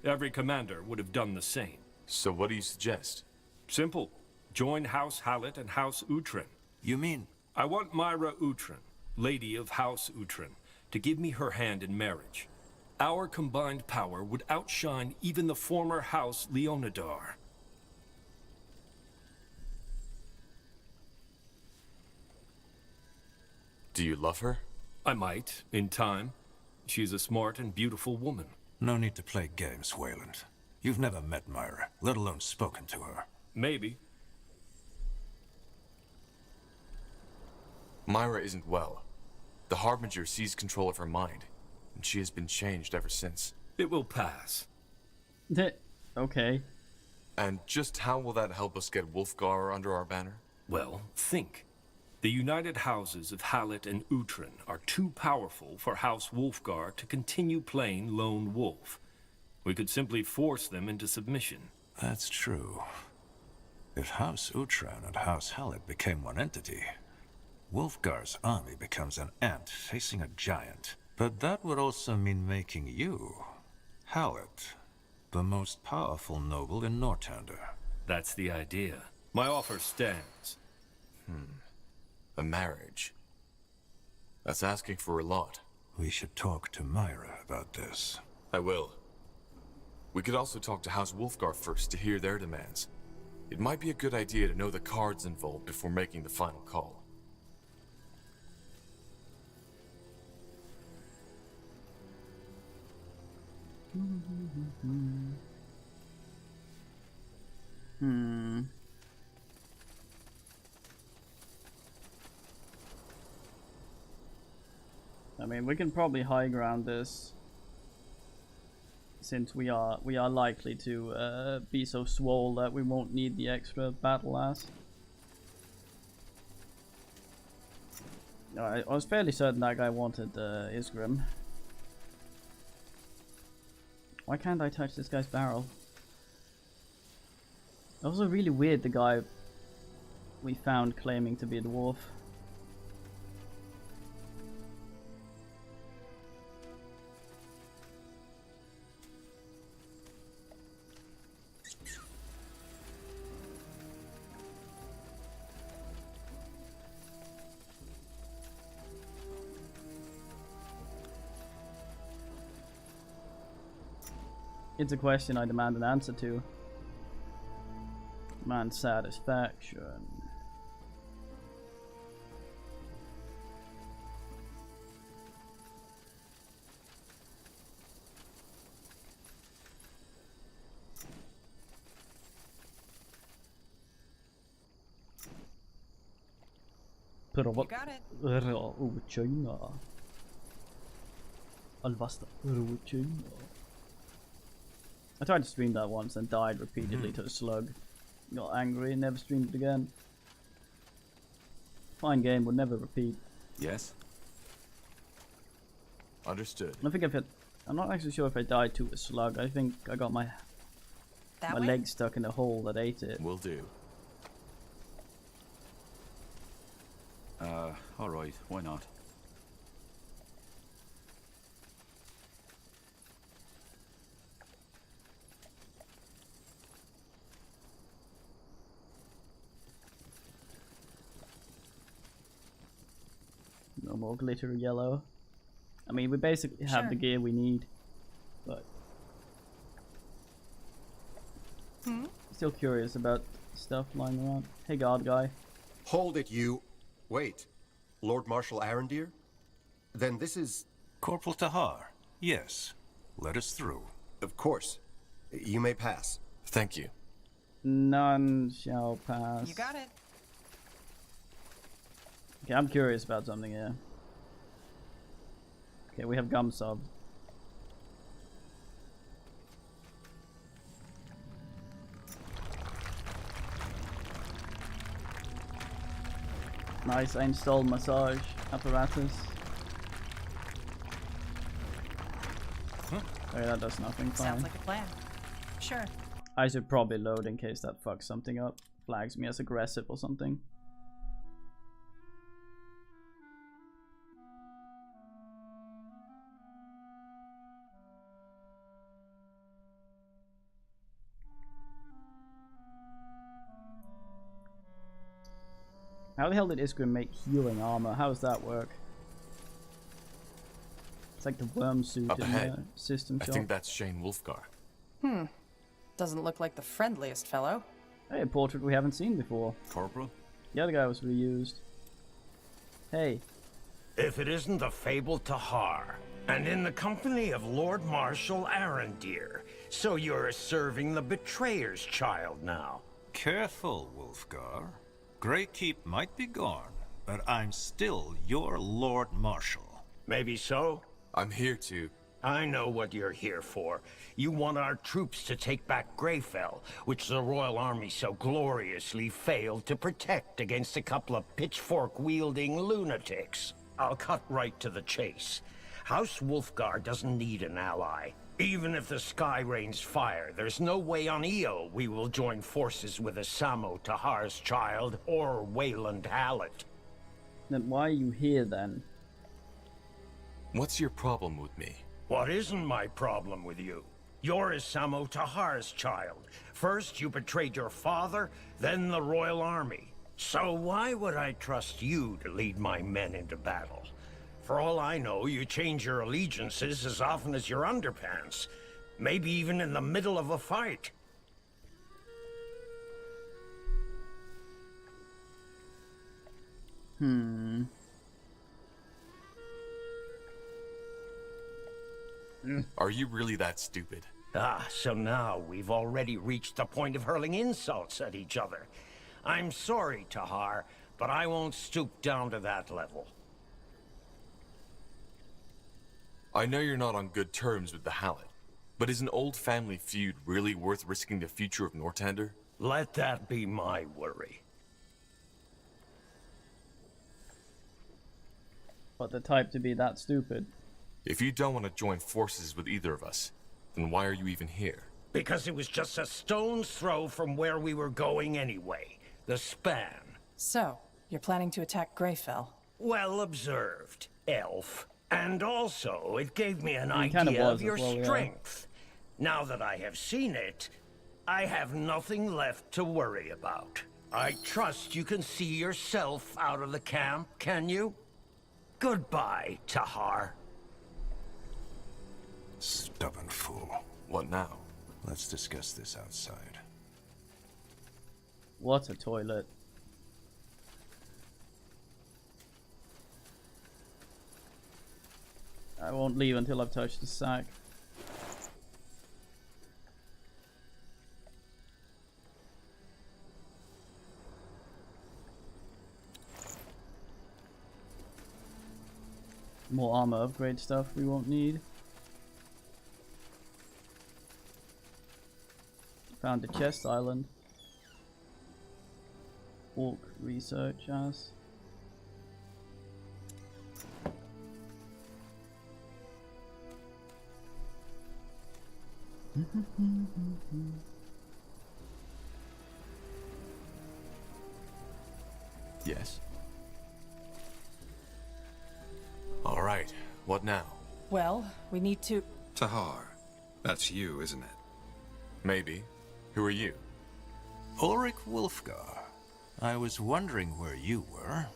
Every commander would have done the same. So what do you suggest? Simple. Join House Hallett and House Uhtred. You mean? I want Myra Uhtred, Lady of House Uhtred, to give me her hand in marriage. Our combined power would outshine even the former House Leonidar. Do you love her? I might, in time. She's a smart and beautiful woman. No need to play games, Wayland. You've never met Myra, let alone spoken to her. Maybe. Myra isn't well. The Harbinger seized control of her mind, and she has been changed ever since. It will pass. Okay. And just how will that help us get Wolfgar under our banner? Well, think. The united houses of Hallett and Uhtred are too powerful for House Wolfgar to continue playing lone wolf. We could simply force them into submission. That's true. If House Uhtred and House Hallett became one entity, Wolfgar's army becomes an ant facing a giant. But that would also mean making you, Hallett, the most powerful noble in Northander. That's the idea. My offer stands. A marriage. That's asking for a lot. We should talk to Myra about this. I will. We could also talk to House Wolfgar first to hear their demands. It might be a good idea to know the cards involved before making the final call. I mean, we can probably high ground this, since we are likely to be so swole that we won't need the extra battle ass. I was fairly certain that guy wanted Isgrim. Why can't I touch this guy's barrel? Also really weird, the guy we found claiming to be a dwarf. It's a question I demand an answer to. Demand satisfaction. You got it. I tried to stream that once and died repeatedly to a slug. Got angry and never streamed it again. Fine game, would never repeat. Yes? Understood. I think if it, I'm not actually sure if I died to a slug. I think I got my leg stuck in a hole that ate it. Will do. Alright, why not? No more glitter yellow. I mean, we basically have the gear we need, but still curious about stuff lying around. Hey, guard guy. Hold it, you. Wait. Lord Marshal Arendir? Then this is... Corporal Tahar. Yes. Let us through. Of course. You may pass. Thank you. None shall pass. You got it. Okay, I'm curious about something here. Okay, we have gum sub. Nice, I installed massage apparatus. Okay, that does nothing. Fine. Sounds like a plan. Sure. I should probably load in case that fucks something up. Flags me as aggressive or something. How the hell did Iskra make healing armor? How does that work? It's like the worm suit Up in ahead. the system shop. I think that's Shane Wolfgar. Doesn't look like the friendliest fellow. Hey, a portrait we haven't seen before. Corporal? The other guy was reused. Hey. If it isn't the fabled Tahar, and in the company of Lord Marshal Arendir, so you're serving the betrayer's child now. Careful, Wolfgar. Greykeep might be gone, but I'm still your Lord Marshal. Maybe so. I'm here to... I know what you're here for. You want our troops to take back Greyfell, which the Royal Army so gloriously failed to protect against a couple of pitchfork-wielding lunatics. I'll cut right to the chase. House Wolfgar doesn't need an ally. Even if the sky rains fire, there's no way on Io we will join forces with Asamo Tahar's child or Wayland Hallett. Then why are you here then? What's your problem with me? What isn't my problem with you? You're Asamo Tahar's child. First you betrayed your father, then the Royal Army. So why would I trust you to lead my men into battle? For all I know, you change your allegiances as often as your underpants. Maybe even in the middle of a fight. Are you really that stupid? Ah, so now we've already reached the point of hurling insults at each other. I'm sorry, Tahar, but I won't stoop down to that level. I know you're not on good terms with the Hallett, but is an old family feud really worth risking the future of Northander? Let that be my worry. But the type to be that stupid. If you don't want to join forces with either of us, then why are you even here? Because it was just a stone's throw from where we were going anyway. The span. So, you're planning to attack Greyfell? Well observed, elf. And also, it gave me an He kind idea was of your as well, yeah. strength. Now that I have seen it, I have nothing left to worry about. I trust you can see yourself out of the camp, can you? Goodbye, Tahar. Stubborn fool. What now? Let's discuss this outside. What a toilet. I won't leave until I've touched the sack. More armor upgrade stuff we won't need. Found a chest island. Orc research as. Yes? All right, what now? Well, we need to... Tahar, that's you, isn't it? Maybe. Who are you? Ulrich Wulfgar. I was wondering where you were.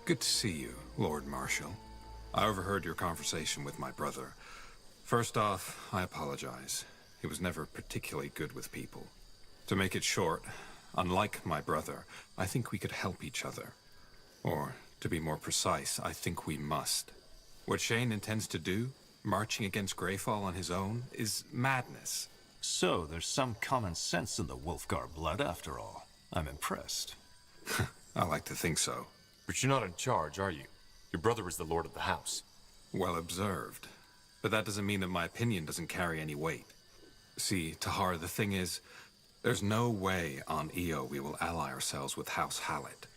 Good to see you, Lord Marshal. I overheard your conversation with my brother. First off, I apologize. He was never particularly good with people. To make it short, unlike my brother, I think we could help each other. Or, to be more precise, I think we must. What Shane intends to do, marching against Greyfall on his own, is madness. So, there's some common sense in the Wulfgar blood after all. I'm impressed. I like to think so. But you're not in charge, are you? Your brother is the lord of the house. Well observed. But that doesn't mean that my opinion doesn't carry any weight. See, Tahar, the thing is, there's no way on Io we will ally ourselves with House Hallett.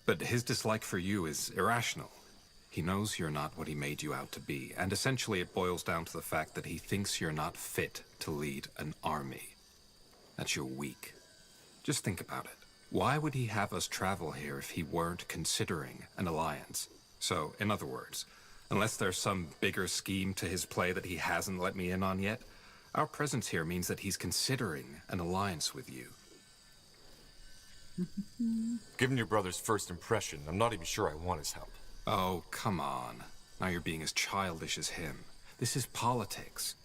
But his dislike for you is irrational. He knows you're not what he made you out to be, and essentially it boils down to the fact that he thinks you're not fit to lead an army. That you're weak. Just think about it. Why would he have us travel here if he weren't considering an alliance? So, in other words, unless there's some bigger scheme to his play that he hasn't let me in on yet, our presence here means that he's considering an alliance with you. Given your brother's first impression, I'm not even sure I want his help. Oh, come on. Now you're being as childish as him. This is politics.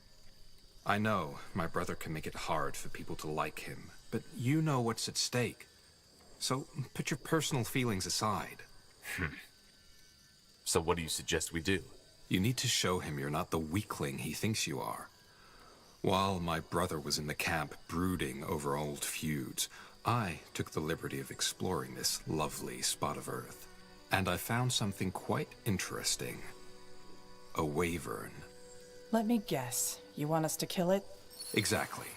I know my brother can make it hard for people to like him, but you know what's at stake. So put your personal feelings aside. So what do you suggest we do? You need to show him you're not the weakling he thinks you are. While my brother was in the camp brooding over old feuds, I took the liberty of exploring this lovely spot of earth. And I found something quite interesting. A wyvern. Let me guess. You want us to kill it? Exactly.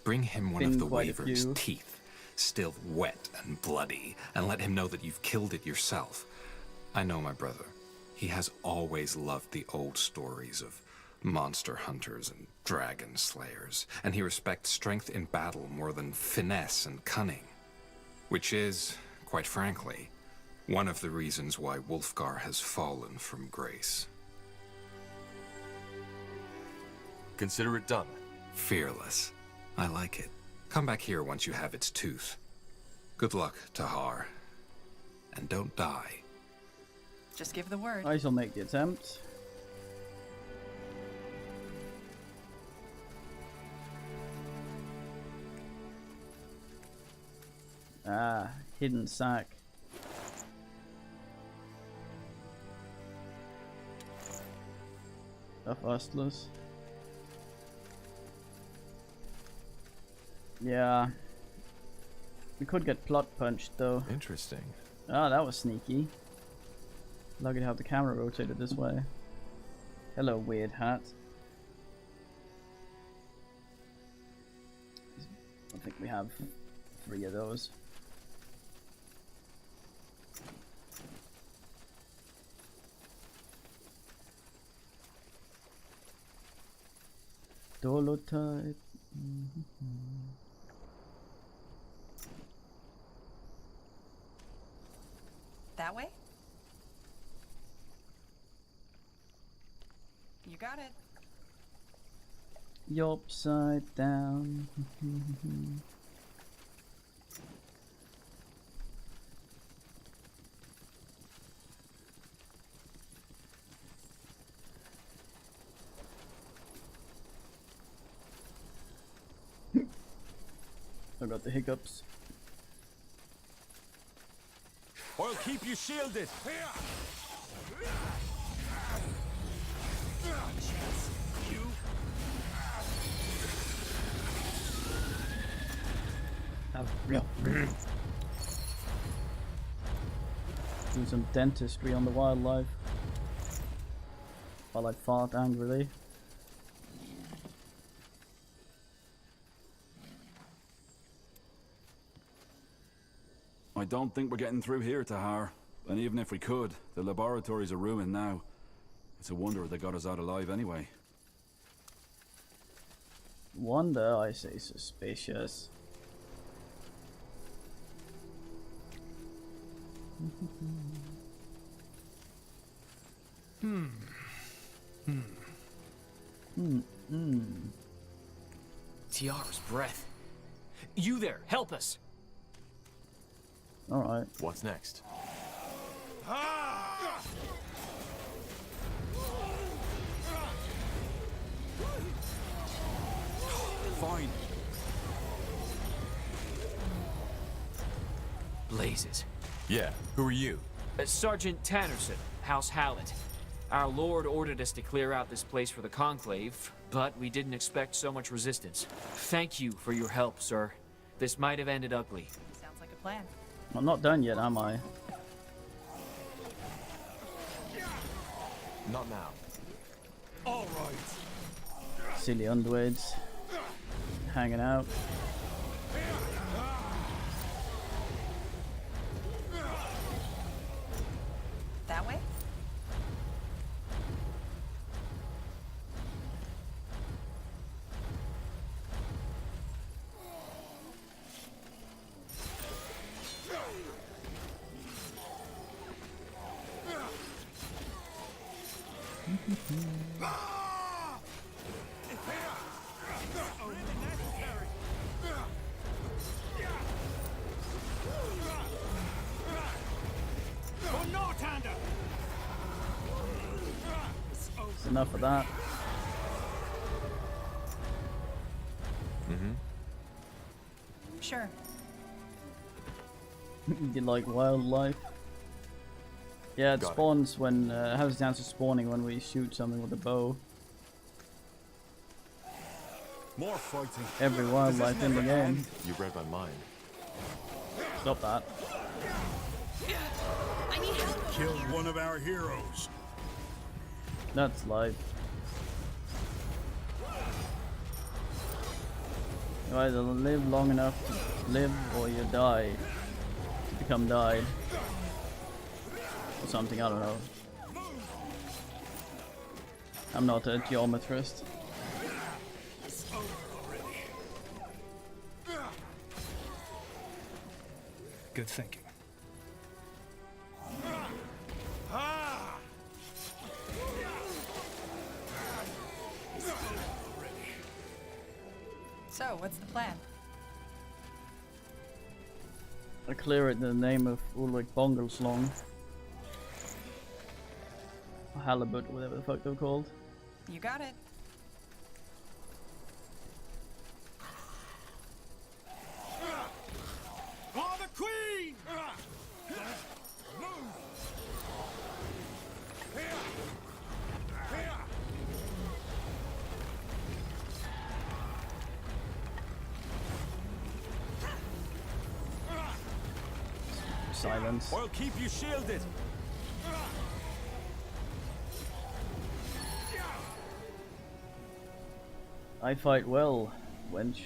Bring him one of the wyvern's teeth, still wet and bloody, and let him know that you've killed it yourself. I know my brother. He has always loved the old stories of monster hunters and dragon slayers, and he respects strength in battle more than finesse and cunning. Which is, quite frankly, one of the reasons why Wulfgar has fallen from grace. Consider it done. Fearless. I like it. Come back here once you have its tooth. Good luck, Tahar. And don't die. Just give the word. I shall make the attempt. Ah, hidden sack. Of Ostlers. Yeah. We could get plot punched though. Interesting. Ah, that was sneaky. Lucky to have the camera rotated this way. Hello, weird hat. I think we have 3 of those. Dolo type. That way? You got it. You're upside down. I got the hiccups. I'll keep you shielded. Do some dentistry on the wildlife while I fart angrily. I don't think we're getting through here, Tahar. And even if we could, the laboratories are ruined now. It's a wonder they got us out alive anyway. wonder, I say suspicious. Tiara's breath. You there, help us! Alright. What's next? Fine. Blazes. Yeah, who are you? Sergeant Tannerson, House Hallett. Our lord ordered us to clear out this place for the Conclave, but we didn't expect so much resistance. Thank you for your help, sir. This might have ended ugly. Sounds like a plan. I'm not done yet, am I? Not now. All right. Silly underweights. Hanging out. That way? That's enough of that. Sure. You like wildlife? Yeah, it Got it. spawns when has a chance of spawning when we shoot something with a bow. More fighting. Every wildlife in the game. You read my mind. Stop that. I need help. Killed one of our heroes. That's life. You either live long enough to live or you die. To become died. Or something, I don't know. I'm not a geometrist. Good thinking. So, what's the plan? I clear it in the name of Ulrich Bongelslong. Or Halibut, whatever the fuck they're called. You got it. For the Queen! Silence. I'll keep you shielded. I fight well, wench.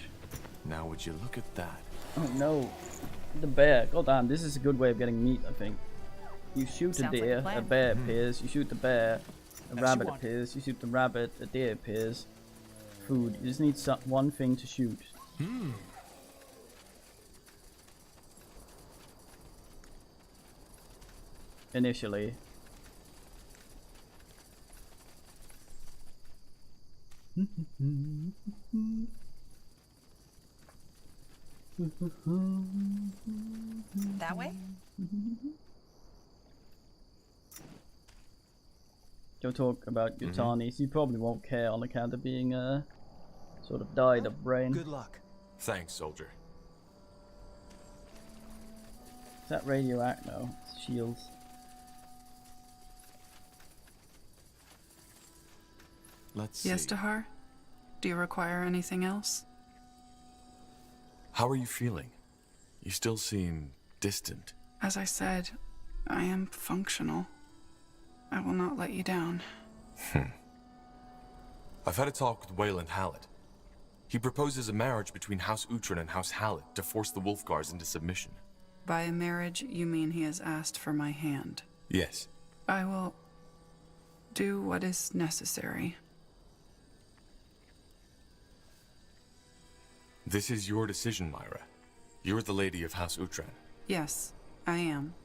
Now would you look at that? Oh no. The bear. God damn, this is a good way of getting meat, I think. You shoot Sounds a like a deer, plan. a bear appears. You shoot the bear, a you rabbit want. appears. You shoot the rabbit, a deer appears. Food. You just need one thing to shoot. Initially. That way? Don't talk about your Tanis. You probably won't care on account of being sort of dyed of brain. Good luck. Thanks, soldier. Is that radioact? No, it's shields. Let's see. Yes, Dahar? Do you require anything else? How are you feeling? You still seem distant. As I said, I am functional. I will not let you down. I've had a talk with Wayland Hallett. He proposes a marriage between House Uhtred and House Hallett to force the Wolfgars into submission. By a marriage, you mean he has asked for my hand. Yes. I will do what is necessary. This is your decision, Myra. You're the lady of House Utran. Yes, I am.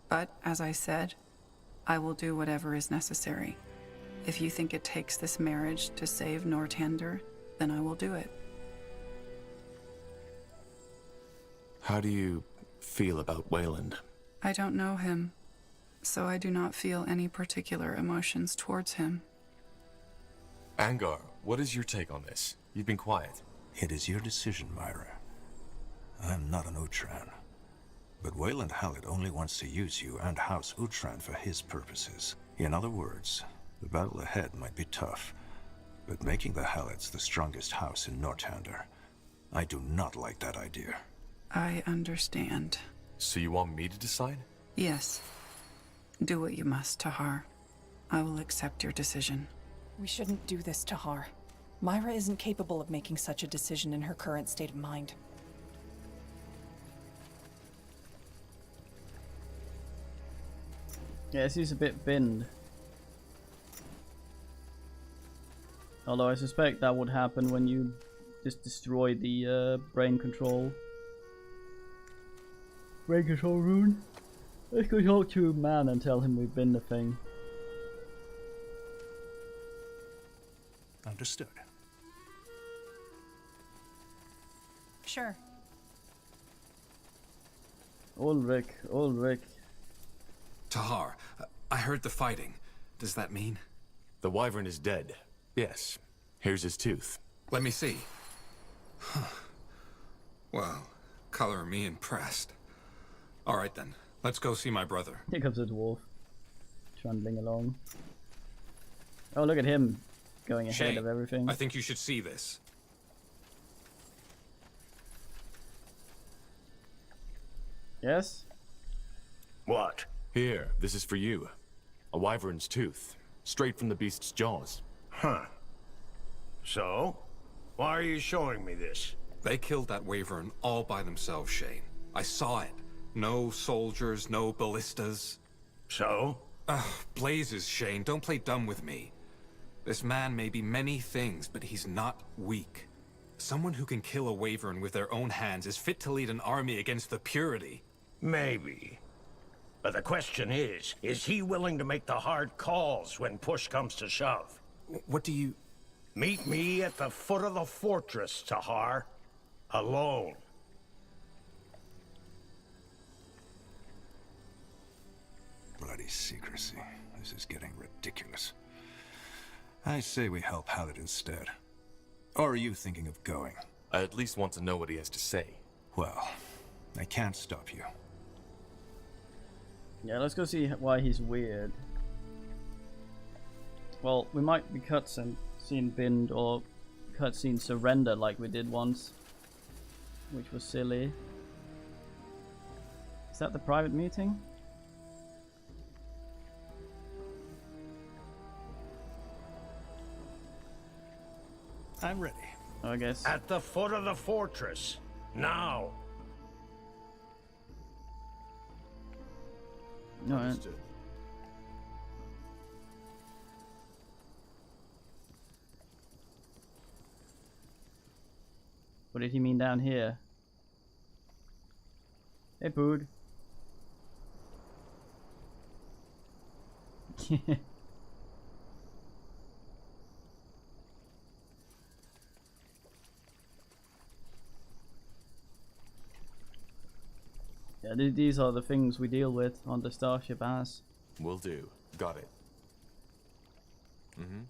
But, as I said, I will do whatever is necessary. If you think it takes this marriage to save Northander, then I will do it. How do you feel about Wayland? I don't know him, so I do not feel any particular emotions towards him. Angar, what is your take on this? You've been quiet. It is your decision, Myra. I'm not an Utran. But Wayland Hallett only wants to use you and House Utran for his purposes. In other words, the battle ahead might be tough, but making the Halletts the strongest house in Northander, I do not like that idea. I understand. So you want me to decide? Yes. Do what you must, Tahar. I will accept your decision. We shouldn't do this, Tahar. Myra isn't capable of making such a decision in her current state of mind. Yeah, he's a bit binned. Although I suspect that would happen when you just destroy the brain control rune. Let's go talk to man and tell him we've been the thing. Understood. Sure. Ulrich. Tahar, I heard the fighting. Does that mean? The wyvern is dead. Yes. Here's his tooth. Let me see. Well, color me impressed. All right then, let's go see my brother. Here comes a dwarf, trundling along. Oh, look at him, going ahead Shane, of everything. I think you should see this. Yes? What? Here, this is for you. A wyvern's tooth, straight from the beast's jaws. Huh. So? Why are you showing me this? They killed that wyvern all by themselves, Shane. I saw it. No soldiers, no ballistas. So? Blazes, Shane. Don't play dumb with me. This man may be many things, but he's not weak. Someone who can kill a wyvern with their own hands is fit to lead an army against the purity. Maybe. But the question is he willing to make the hard calls when push comes to shove? What do you... Meet me at the foot of the fortress, Tahar. Alone. Bloody secrecy. This is getting ridiculous. I say we help Hallett instead. Or are you thinking of going? I at least want to know what he has to say. Well, I can't stop you. Yeah, let's go see why he's weird. Well, we might be cutscene binned or cutscene surrender like we did once, which was silly. Is that the private meeting? I'm ready. Oh, I guess. At the foot of the fortress. Now. No. Understood. What did he mean down here? Hey, Bood. Yeah, these are the things we deal with on the Starship as. Will do. Got it. Mm-hmm.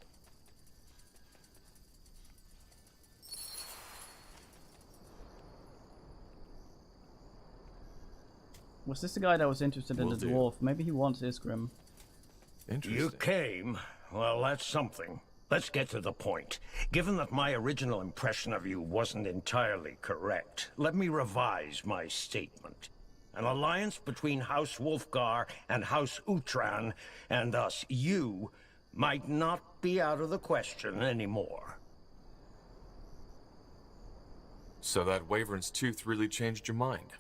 Was this the guy that was interested in the dwarf? Maybe he wants Isgrim. Interesting. You came. Well, that's something. Let's get to the point. Given that my original impression of you wasn't entirely correct, let me revise my statement. An alliance between House Wolfgar and House Utran, and thus you, might not be out of the question anymore. So that wyvern's tooth really changed your mind?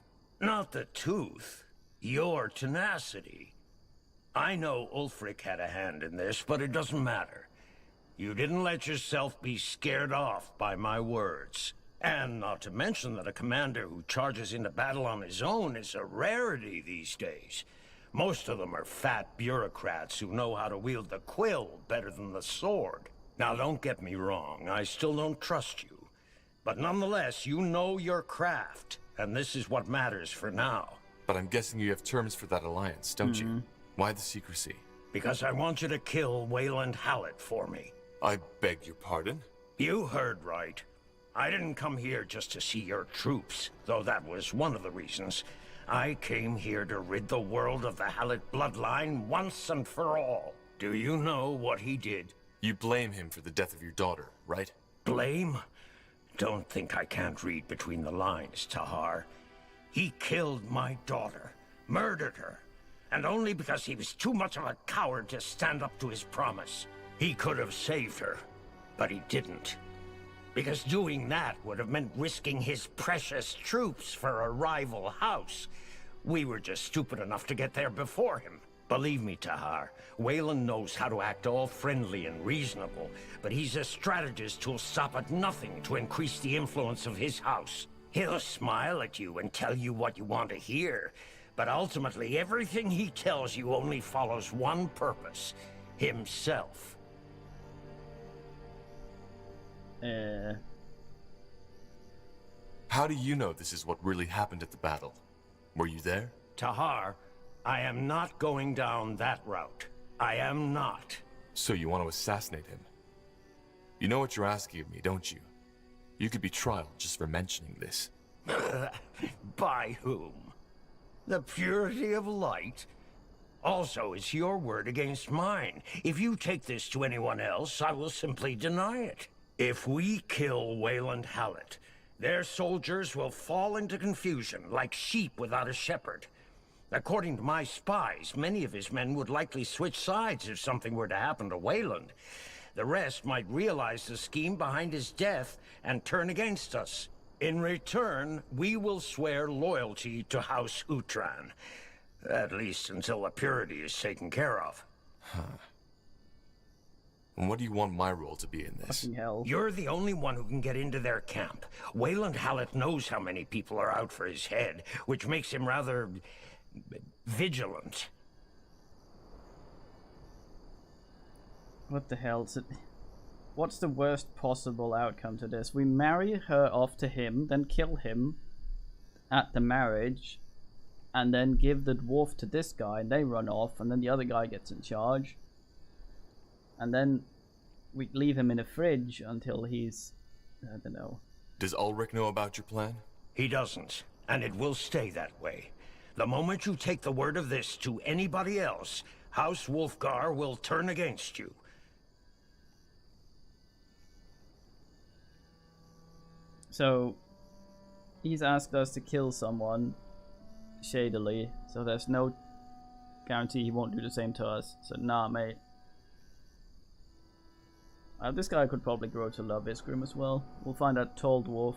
Not the tooth. Your tenacity. I know Ulfric had a hand in this, but it doesn't matter. You didn't let yourself be scared off by my words. And not to mention that a commander who charges into battle on his own is a rarity these days. Most of them are fat bureaucrats who know how to wield the quill better than the sword. Now, don't get me wrong, I still don't trust you. But nonetheless, you know your craft, and this is what matters for now. But I'm guessing you have terms for that alliance, don't you? Why the secrecy? Because I want you to kill Wayland Hallett for me. I beg your pardon? You heard right. I didn't come here just to see your troops, though that was one of the reasons. I came here to rid the world of the Hallett bloodline once and for all. Do you know what he did? You blame him for the death of your daughter, right? Blame? Don't think I can't read between the lines, Tahar. He killed my daughter, murdered her, and only because he was too much of a coward to stand up to his promise. He could have saved her, but he didn't. Because doing that would have meant risking his precious troops for a rival house. We were just stupid enough to get there before him. Believe me, Tahar, Wayland knows how to act all friendly and reasonable, but he's a strategist who'll stop at nothing to increase the influence of his house. He'll smile at you and tell you what you want to hear, but ultimately everything he tells you only follows one purpose: himself. How do you know this is what really happened at the battle? Were you there? Tahar, I am not going down that route. I am not. So you want to assassinate him? You know what you're asking of me, don't you? You could be trialed just for mentioning this. By whom? The purity of light? Also, it's your word against mine. If you take this to anyone else, I will simply deny it. If we kill Wayland Hallett, their soldiers will fall into confusion like sheep without a shepherd. According to my spies, many of his men would likely switch sides if something were to happen to Wayland. The rest might realize the scheme behind his death and turn against us. In return, we will swear loyalty to House Utran. At least until the purity is taken care of. Huh. And what do you want my role to be in this? Fucking hell. You're the only one who can get into their camp. Wayland Hallett knows how many people are out for his head, which makes him rather vigilant. What the hell is it? What's the worst possible outcome to this? We marry her off to him, then kill him at the marriage, and then give the dwarf to this guy, and they run off, and then the other guy gets in charge. And then we leave him in a fridge until he's, I don't know. Does Ulrich know about your plan? He doesn't, and it will stay that way. The moment you take the word of this to anybody else, House Wolfgar will turn against you. So, he's asked us to kill someone shadily, so there's no guarantee he won't do the same to us. So, nah, mate. This guy could probably grow to love Isgrim as well. We'll find that tall dwarf.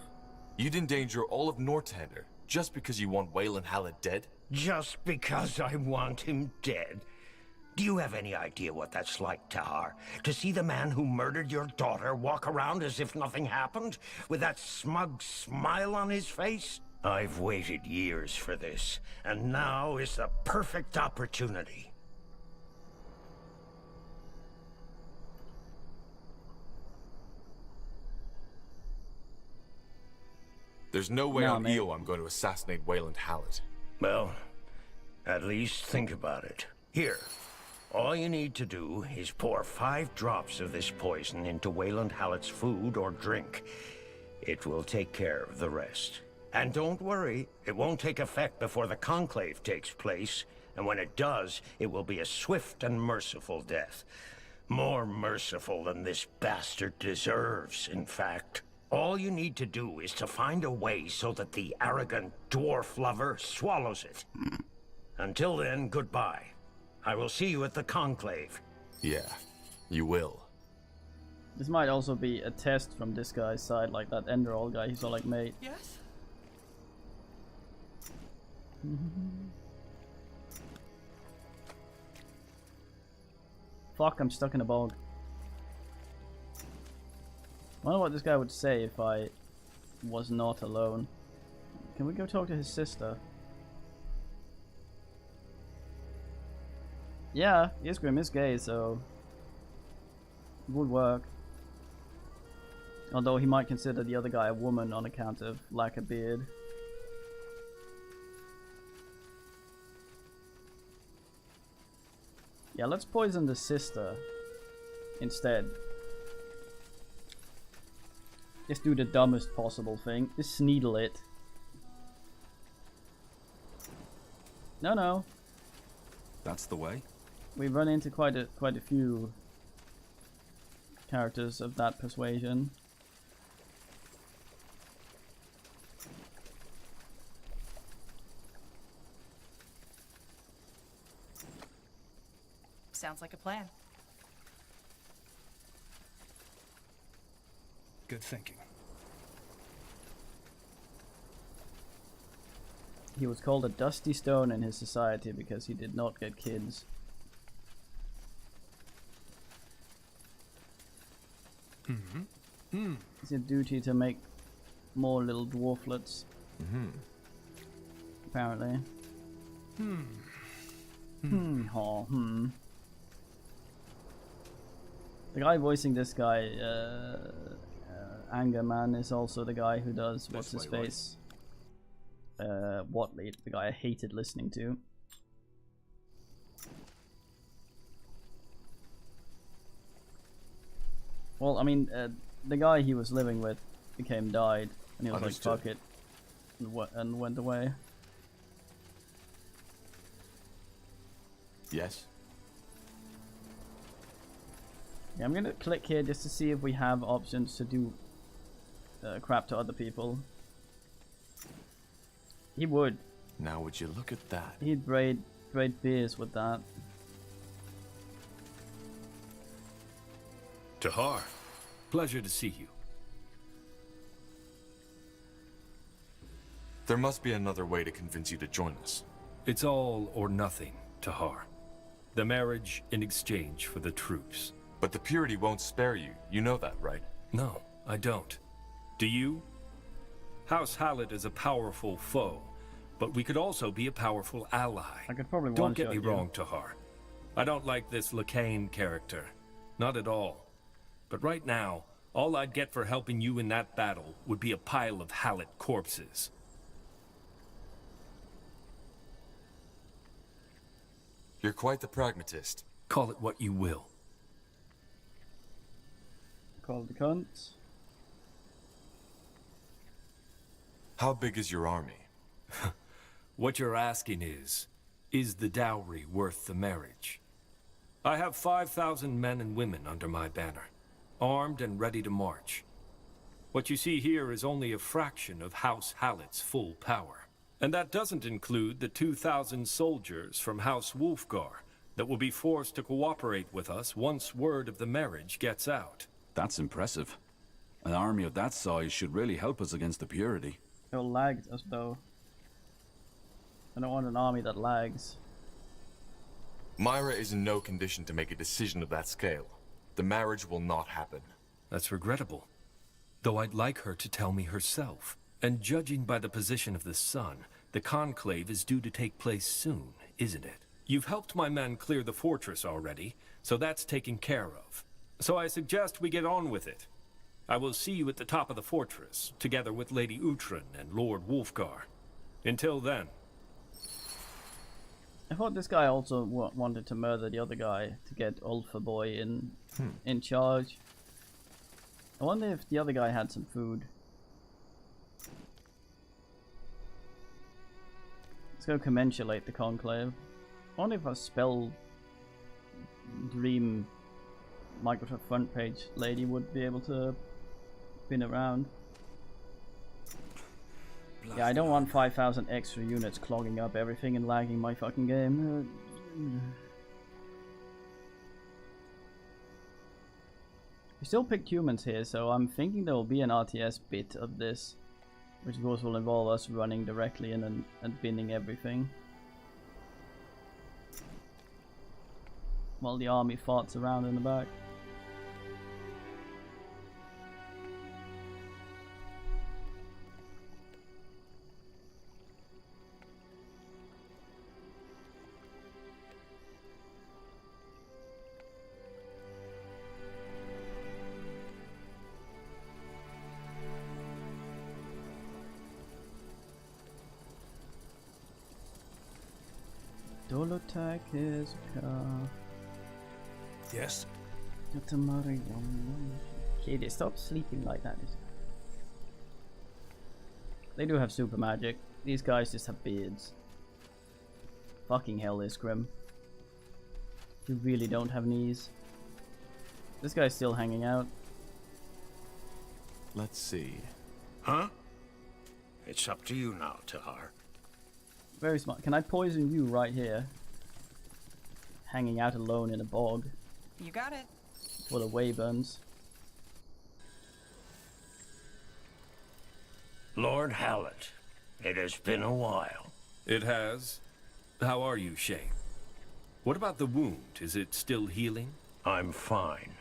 You'd endanger all of Northander just because you want Wayland Hallett dead? Just because I want him dead? Do you have any idea what that's like, Tahar? To see the man who murdered your daughter walk around as if nothing happened, with that smug smile on his face? I've waited years for this, and now is the perfect opportunity. There's no way on Io I'm going to assassinate Wayland Hallett. Well, at least think about it. Here, all you need to do is pour 5 drops of this poison into Wayland Hallett's food or drink. It will take care of the rest. And don't worry, it won't take effect before the conclave takes place, and when it does, it will be a swift and merciful death. More merciful than this bastard deserves, in fact. All you need to do is to find a way so that the arrogant dwarf lover swallows it. Until then, goodbye. I will see you at the conclave. Yeah, you will. This might also be a test from this guy's side, like that Enderall guy. He's all like, mate. Yes? Fuck, I'm stuck in a bog. I wonder what this guy would say if I was not alone. Can we go talk to his sister? Yeah, Isgrim is gay, so it would work. Although he might consider the other guy a woman on account of lack of beard. Yeah, let's poison the sister instead. Just do the dumbest possible thing. Just needle it. No. That's the way? We've run into quite a few characters of that persuasion. Sounds like a plan. Good thinking. He was called a dusty stone in his society because he did not get kids. It's your duty to make more little dwarflets. Apparently. The guy voicing this guy, Anger Man, is also the guy who does what's his face. Watley, the guy I hated listening to. Well, I mean, the guy he was living with died, and he was like, fuck it, and went away. Yes? Yeah, I'm gonna click here just to see if we have options to do crap to other people. He would. Now would you look at that? He'd braid beers with that. Tahar, pleasure to see you. There must be another way to convince you to join us. It's all or nothing, Tahar. The marriage in exchange for the troops. But the purity won't spare you. You know that, right? No, I don't. Do you? House Hallett is a powerful foe, but we could also be a powerful ally. I could probably Don't get me you. wrong, Tahar. I don't like this Lacane character. Not at all. But right now, all I'd get for helping you in that battle would be a pile of Hallett corpses. You're quite the pragmatist. Call it what you will. Call the cunts. How big is your army? What you're asking is the dowry worth the marriage? I have 5,000 men and women under my banner, armed and ready to march. What you see here is only a fraction of House Hallett's full power. And that doesn't include the 2,000 soldiers from House Wolfgar that will be forced to cooperate with us once word of the marriage gets out. That's impressive. An army of that size should really help us against the purity. It'll lag us though. I don't want an army that lags. Myra is in no condition to make a decision of that scale. The marriage will not happen. That's regrettable. Though I'd like her to tell me herself. And judging by the position of the sun, the conclave is due to take place soon, isn't it? You've helped my men clear the fortress already, so that's taken care of. So I suggest we get on with it. I will see you at the top of the fortress, together with Lady Uhtred and Lord Wolfgar. Until then. I thought this guy also wanted to murder the other guy to get Ulfa Boy in charge. I wonder if the other guy had some food. Let's go commensulate the conclave. I wonder if a spell dream Microsoft front page lady would be able to spin around. Yeah, I don't want 5,000 extra units clogging up everything and lagging my fucking game. We still picked humans here, so I'm thinking there will be an RTS bit of this, which of course will involve us running directly in and binning everything, while the army farts around in the back. Dolotak is Yes? Katie, stop sleeping like that. They do have super magic. These guys just have beards. Fucking hell, Iskrim. You really don't have knees. This guy's still hanging out. Let's see. Huh? It's up to you now, Tahar. Very smart. Can I poison you right here? Hanging out alone in a bog. You got it. Full of wyverns. Lord Hallett, it has been a while. It has. How are you, Shane? What about the wound? Is it still healing? I'm fine.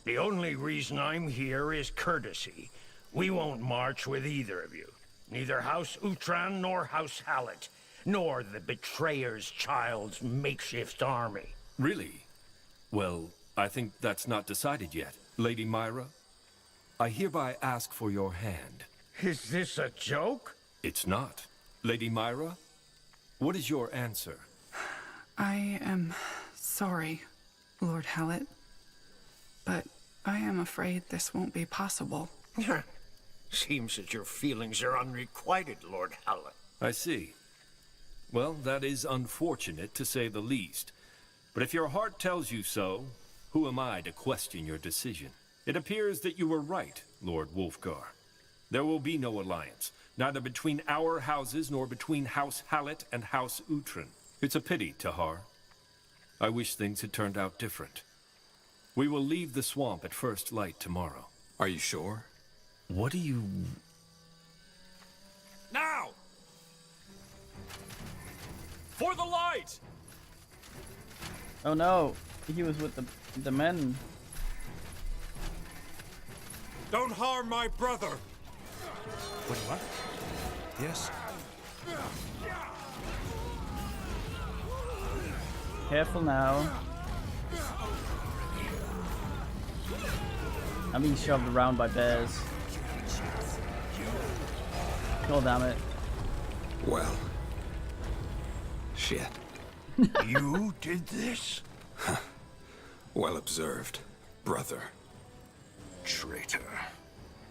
The only reason I'm here is courtesy. We won't march with either of you. Neither House Uhtran nor House Hallett, nor the Betrayer's Child's makeshift army. Really? Well, I think that's not decided yet. Lady Myra, I hereby ask for your hand. Is this a joke? It's not. Lady Myra, what is your answer? I am sorry, Lord Hallett, but I am afraid this won't be possible. Seems that your feelings are unrequited, Lord Hallett. I see. Well, that is unfortunate, to say the least. But if your heart tells you so, who am I to question your decision? It appears that you were right, Lord Wolfgar. There will be no alliance, neither between our houses nor between House Hallett and House Uhtran. It's a pity, Tahar. I wish things had turned out different. We will leave the swamp at first light tomorrow. Are you sure? What do you... Now! For the light! Oh no, he was with the men. Don't harm my brother! Wait, what? Yes? Careful now. I'm being shoved around by bears. God damn it. Well. Shit. You did this? Well observed, brother. Traitor.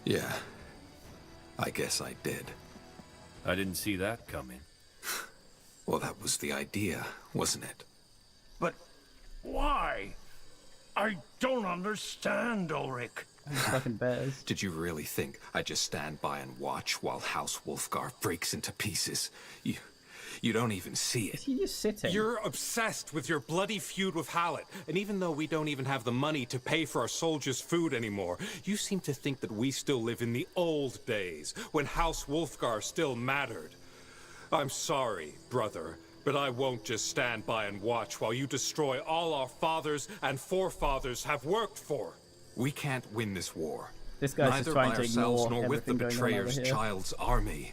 Yeah. I guess I did. I didn't see that coming. Well, that was the idea, wasn't it? But why? I don't understand, Ulrich. Fucking bears. Did you really think I'd just stand by and watch while House Wolfgar breaks into pieces? You don't even see it. Is he just sitting? You're obsessed with your bloody feud with Hallett, and even though we don't even have the money to pay for our soldiers' food anymore, you seem to think that we still live in the old days, when House Wolfgar still mattered. I'm sorry, brother, but I won't just stand by and watch while you destroy all our fathers and forefathers have worked for. We can't win this war. This guy's Neither just trying by to ourselves ignore nor with the everything going on over Betrayer's here. Child's army.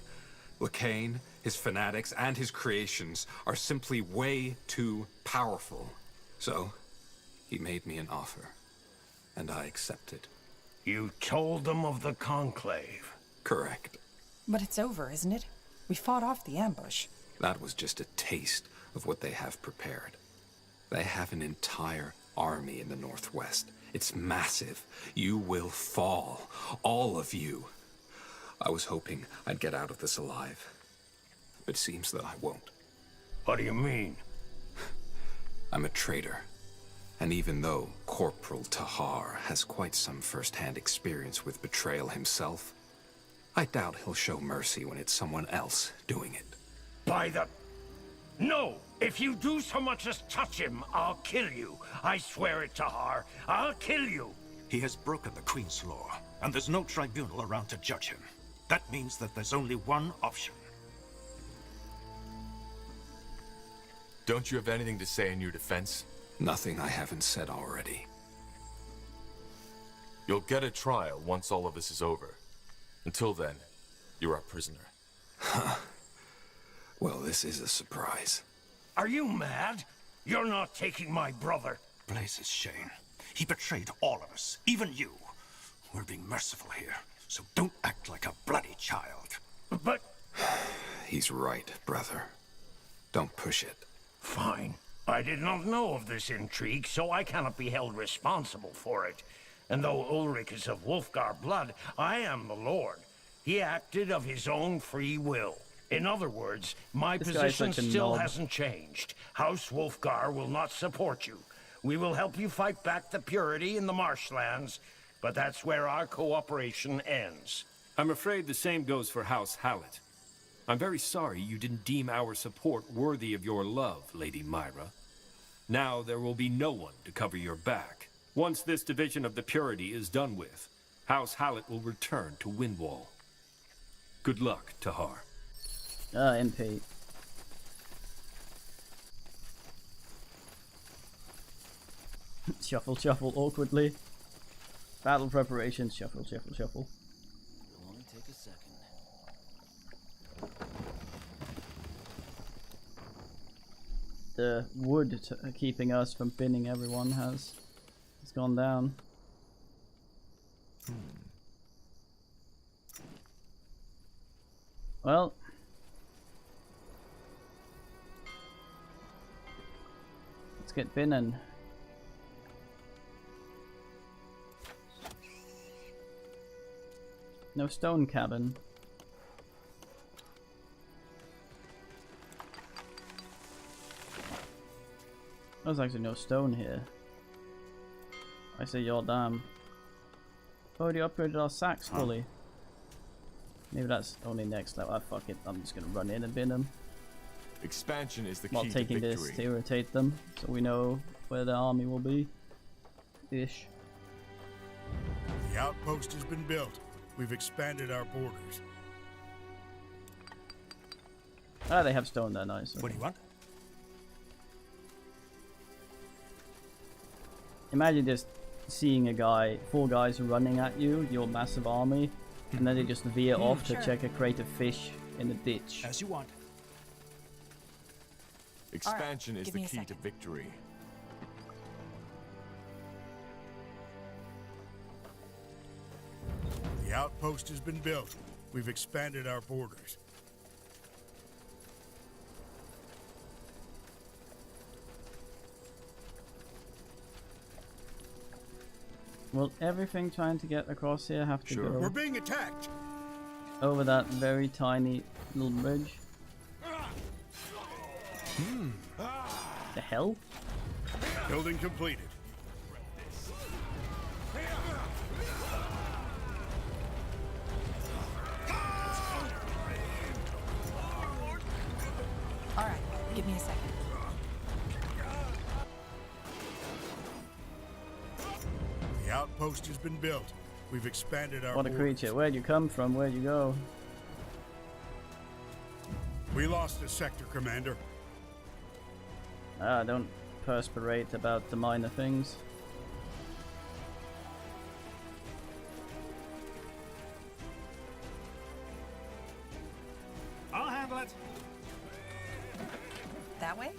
Lacane, his fanatics, and his creations are simply way too powerful. So, he made me an offer, and I accepted. You told them of the Conclave. Correct. But it's over, isn't it? We fought off the ambush. That was just a taste of what they have prepared. They have an entire army in the Northwest. It's massive. You will fall. All of you. I was hoping I'd get out of this alive. But it seems that I won't. What do you mean? I'm a traitor. And even though Corporal Tahar has quite some first-hand experience with betrayal himself, I doubt he'll show mercy when it's someone else doing it. By the... No! If you do so much as touch him, I'll kill you. I swear it, Tahar. I'll kill you. He has broken the Queen's law, and there's no tribunal around to judge him. That means that there's only one option. Don't you have anything to say in your defense? Nothing I haven't said already. You'll get a trial once all of this is over. Until then, you're a prisoner. Huh. Well, this is a surprise. Are you mad? You're not taking my brother. Blazes, Shane. He betrayed all of us, even you. We're being merciful here, so don't act like a bloody child. But... He's right, brother. Don't push it. Fine. I did not know of this intrigue, so I cannot be held responsible for it. And though Ulrich is of Wolfgar blood, I am the Lord. He acted of his own free will. In other words, my position still hasn't changed. House Wolfgar will not support you. We will help you fight back the purity in the marshlands, but that's where our cooperation ends. I'm afraid the same goes for House Hallett. I'm very sorry you didn't deem our support worthy of your love, Lady Myra. Now there will be no one to cover your back. Once this division of the purity is done with, House Hallett will return to Windwall. Good luck, Tahar. MP. Shuffle, shuffle awkwardly. Battle preparations, shuffle, shuffle, shuffle. It'll only take a second. The wood keeping us from binning everyone has gone down. Well, let's get binning. No stone cabin. There's actually no stone here. I say you're damn. Already upgraded our sacks fully. Maybe that's only next level. Ah, fuck it. I'm just gonna run in and bin them. Expansion is the While key taking to this victory. to irritate them, so we know where the army will be. Ish. The outpost has been built. We've expanded our borders. Ah, they have stone there, nice. What do you want? Imagine just seeing a guy, 4 guys running at you, your massive army, and then they just veer off to check a crate of fish in the ditch. As you want. Expansion is the key to victory. The outpost has been built. We've expanded our borders. Will everything trying to get across here have to go We're being attacked. over that very tiny little bridge? The hell? Building completed. Alright, give me a second. The outpost has been built. We've expanded our What a borders. creature. Where'd you come from? Where'd you go? We lost a sector, Commander. Ah, don't perspirate about the minor things. I'll handle it. That way?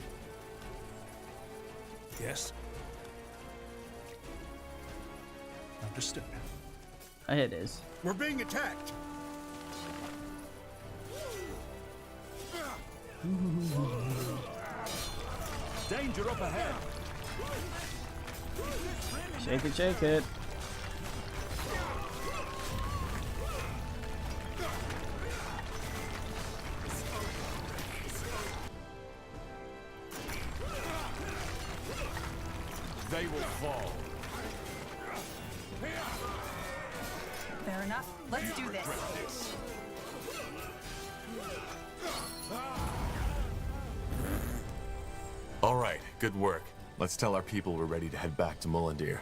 Yes. Understood. It is. We're being attacked. Danger up ahead. Shake it, shake it. They will fall. Fair enough. Let's do this. All right, good work. Let's tell our people we're ready to head back to Mullendeer.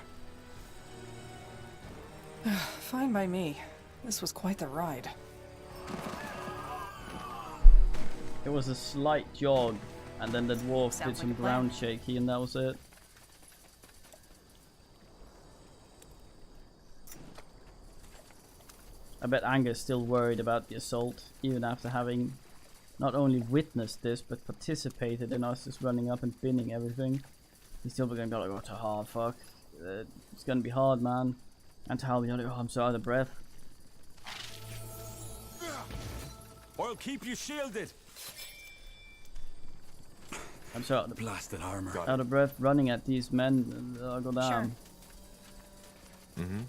Fine by me. This was quite the ride. It was a slight jog, and then the dwarf Sounds did like some a plan. ground shaky, and that was it. I bet Anger's still worried about the assault, even after having not only witnessed this, but participated in us just running up and binning everything. He's still gonna be like, oh, Tahar, fuck. It's gonna be hard, man. And Tahar will be like, oh, I'm so out of breath. I'll keep you shielded. I'm so blasted armor. Out of breath running at these men. I'll go down. Sure. Mm-hmm.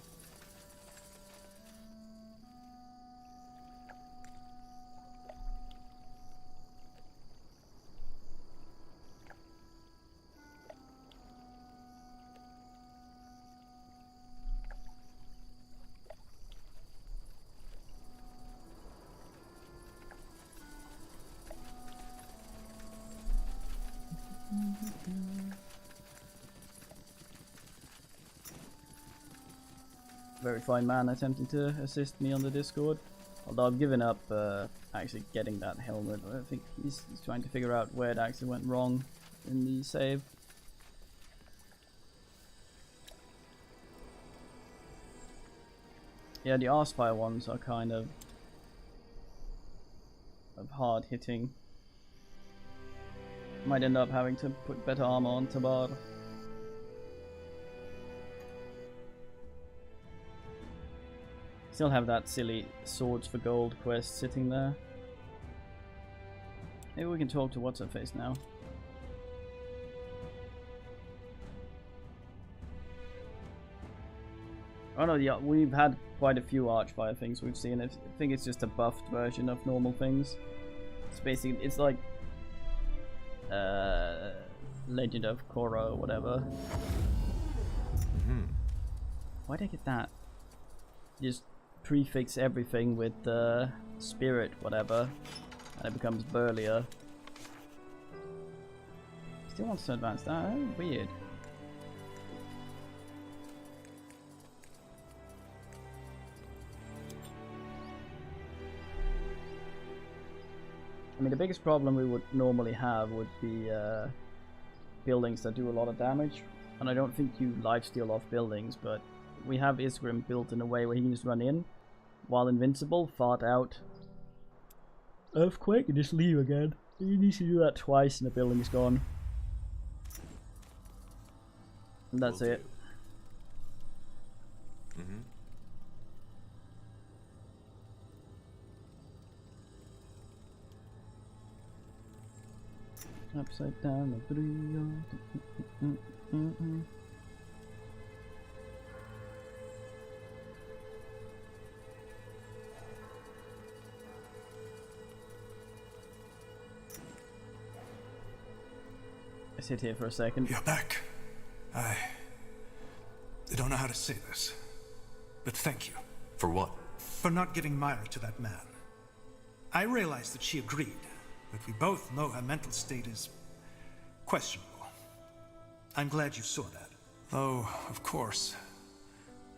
Very fine man attempting to assist me on the Discord. Although I've given up actually getting that helmet. I think he's trying to figure out where it actually went wrong in the save. Yeah, the Arspire ones are kind of hard hitting. Might end up having to put better armor on Tabar. Still have that silly Swords for Gold quest sitting there. Maybe we can talk to What's-Her-Face now. Oh no, yeah, we've had quite a few Archfire things we've seen. I think it's just a buffed version of normal things. It's basically, it's like Legend of Korra or whatever. Why'd I get that? Just prefix everything with spirit whatever and it becomes burlier. Still wants to advance that. Oh, weird. I mean, the biggest problem we would normally have would be buildings that do a lot of damage, and I don't think you lifesteal off buildings, but we have Isgrim built in a way where he can just run in while invincible, fart out Earthquake, and just leave again. He needs to do that twice and the building is gone. And that's it. Upside down the 3. I sit here for a second. You're back. I don't know how to say this, but thank you. For what? For not giving Myra to that man. I realized that she agreed, but we both know her mental state is questionable. I'm glad you saw that. Though, of course,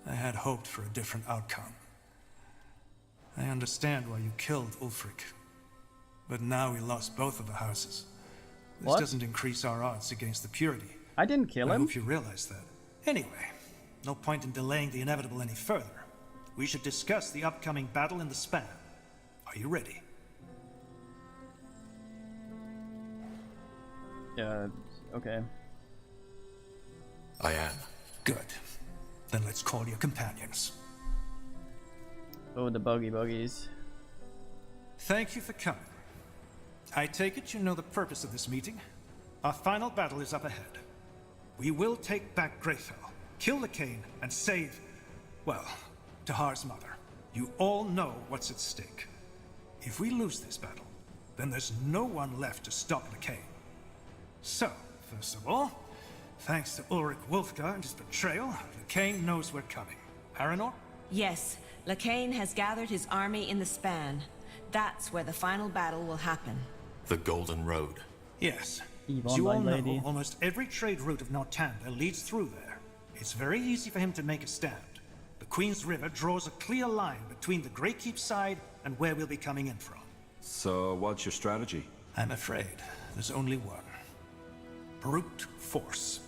I had hoped for a different outcome. I understand why you killed Ulfric, but now we lost both of the houses. This doesn't increase our odds against the Purity. I didn't kill him. I hope you realize that. Anyway, no point in delaying the inevitable any further. We should discuss the upcoming battle in the span. Are you ready? Yeah, okay. I am. Good. Then let's call your companions. Oh, the buggies. Thank you for coming. I take it you know the purpose of this meeting. Our final battle is up ahead. We will take back Greyfell, kill Lakain, and save, well, Tahar's mother. You all know what's at stake. If we lose this battle, then there's no one left to stop Lakain. So, first of all, thanks to Ulrich Wolfgar and his betrayal, Lakain knows we're coming. Aranor? Yes, Lakain has gathered his army in the span. That's where the final battle will happen. The Golden Road. Yes. Yvonne, As you all know, lady. almost every trade route of Northander leads through there. It's very easy for him to make a stand. The Queen's River draws a clear line between the Greykeep side and where we'll be coming in from. So, what's your strategy? I'm afraid there's only one. Brute force.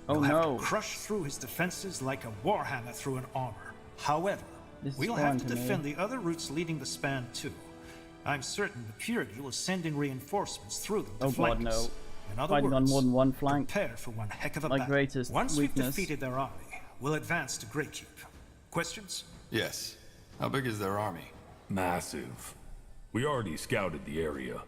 Oh, We'll have no. to crush through his defenses like a warhammer through an armor. However, This is we'll foreign have to to me. defend the other routes leading the span too. I'm certain the Purity will send in reinforcements through them to Oh flank god, us. no. In other Fighting on words, more than one flank. prepare for one heck of a My battle. greatest Once weakness. we've defeated their army, we'll advance to Greykeep. Questions? Yes. How big is their army? Massive. We already scouted the area.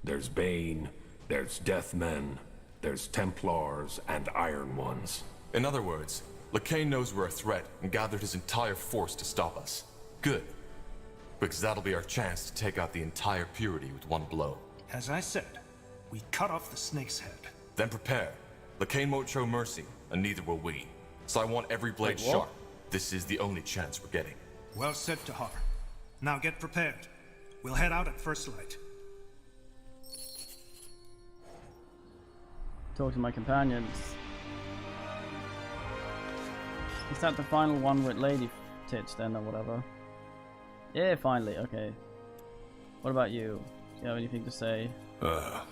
There's Bane, there's Deathmen, There's Templars and Iron Ones. In other words, Lacane knows we're a threat and gathered his entire force to stop us. Good. Because that'll be our chance to take out the entire Purity with one blow. As I said, we cut off the snake's head. Then prepare. Lacane won't show mercy, and neither will we. So I want every blade Wait, what? sharp. This is the only chance we're getting. Well said, Tahar. Now get prepared. We'll head out at first light. Talk to my companions. Is that the final one with Lady Tits then, or whatever? Yeah, finally, okay. What about you? Do you have anything to say?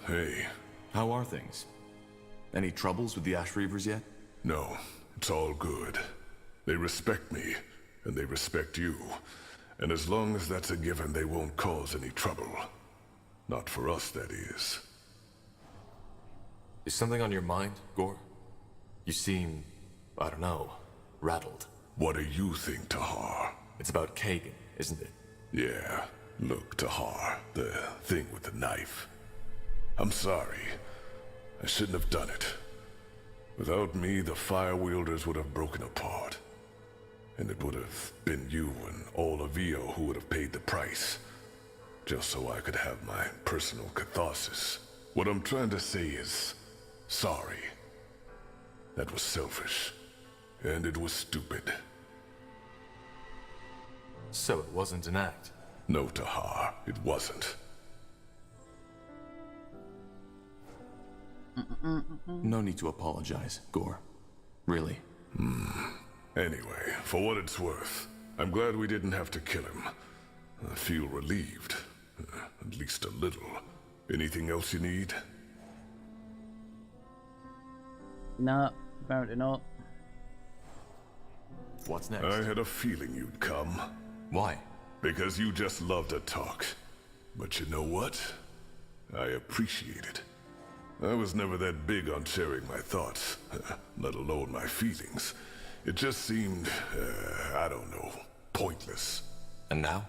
Hey. How are things? Any troubles with the Ash Reavers yet? No, it's all good. They respect me, and they respect you. And as long as that's a given, they won't cause any trouble. Not for us, that is. Is something on your mind, Gore? You seem, I don't know, rattled. What do you think, Tahar? It's about Kagan, isn't it? Yeah. Look, Tahar, the thing with the knife. I'm sorry. I shouldn't have done it. Without me, the Fire Wielders would have broken apart. And it would have been you and all of Io who would have paid the price. Just so I could have my personal catharsis. What I'm trying to say is, sorry. That was selfish. And it was stupid. So it wasn't an act? No, Tahar, it wasn't. No need to apologize, Gore. Really. Anyway, for what it's worth, I'm glad we didn't have to kill him. I feel relieved. At least a little. Anything else you need? Nah, apparently not. What's next? I had a feeling you'd come. Why? Because you just love to talk. But you know what? I appreciate it. I was never that big on sharing my thoughts, let alone my feelings. It just seemed, I don't know, pointless. And now?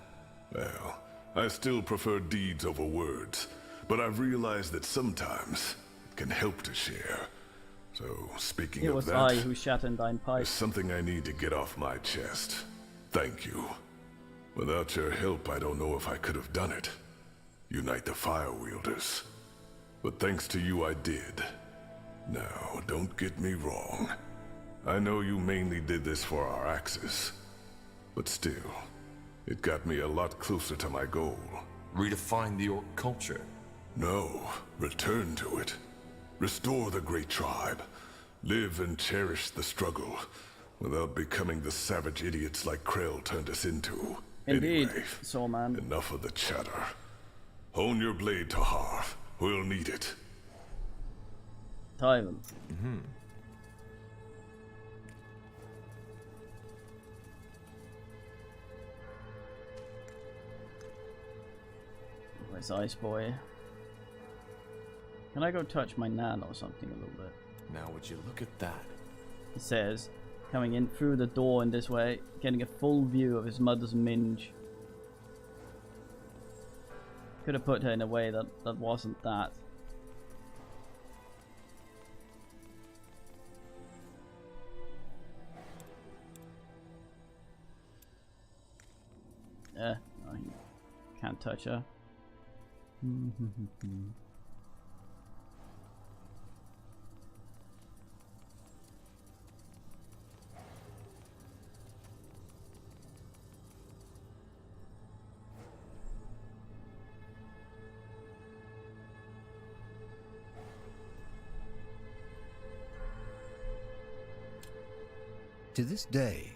Well, I still prefer deeds over words, but I've realized that sometimes it can help to share. So, speaking It of was that, I who shat in thine pipe. there's something I need to get off my chest. Thank you. Without your help, I don't know if I could have done it. Unite the Fire Wielders. But thanks to you, I did. Now, don't get me wrong. I know you mainly did this for our axes. But still, it got me a lot closer to my goal. Redefine the Orc culture? No, return to it. Restore the great tribe. Live and cherish the struggle, without becoming the savage idiots like Krell turned us into. Indeed, Anyway, Soul Man. enough of the chatter. Hone your blade, Tahar. We'll need it. Time. Where's Ice Boy? Can I go touch my Nan or something a little bit? Now would you look at that? It says, coming in through the door in this way, getting a full view of his mother's minge. Could have put her in a way that wasn't that. No, you can't touch her. To this day,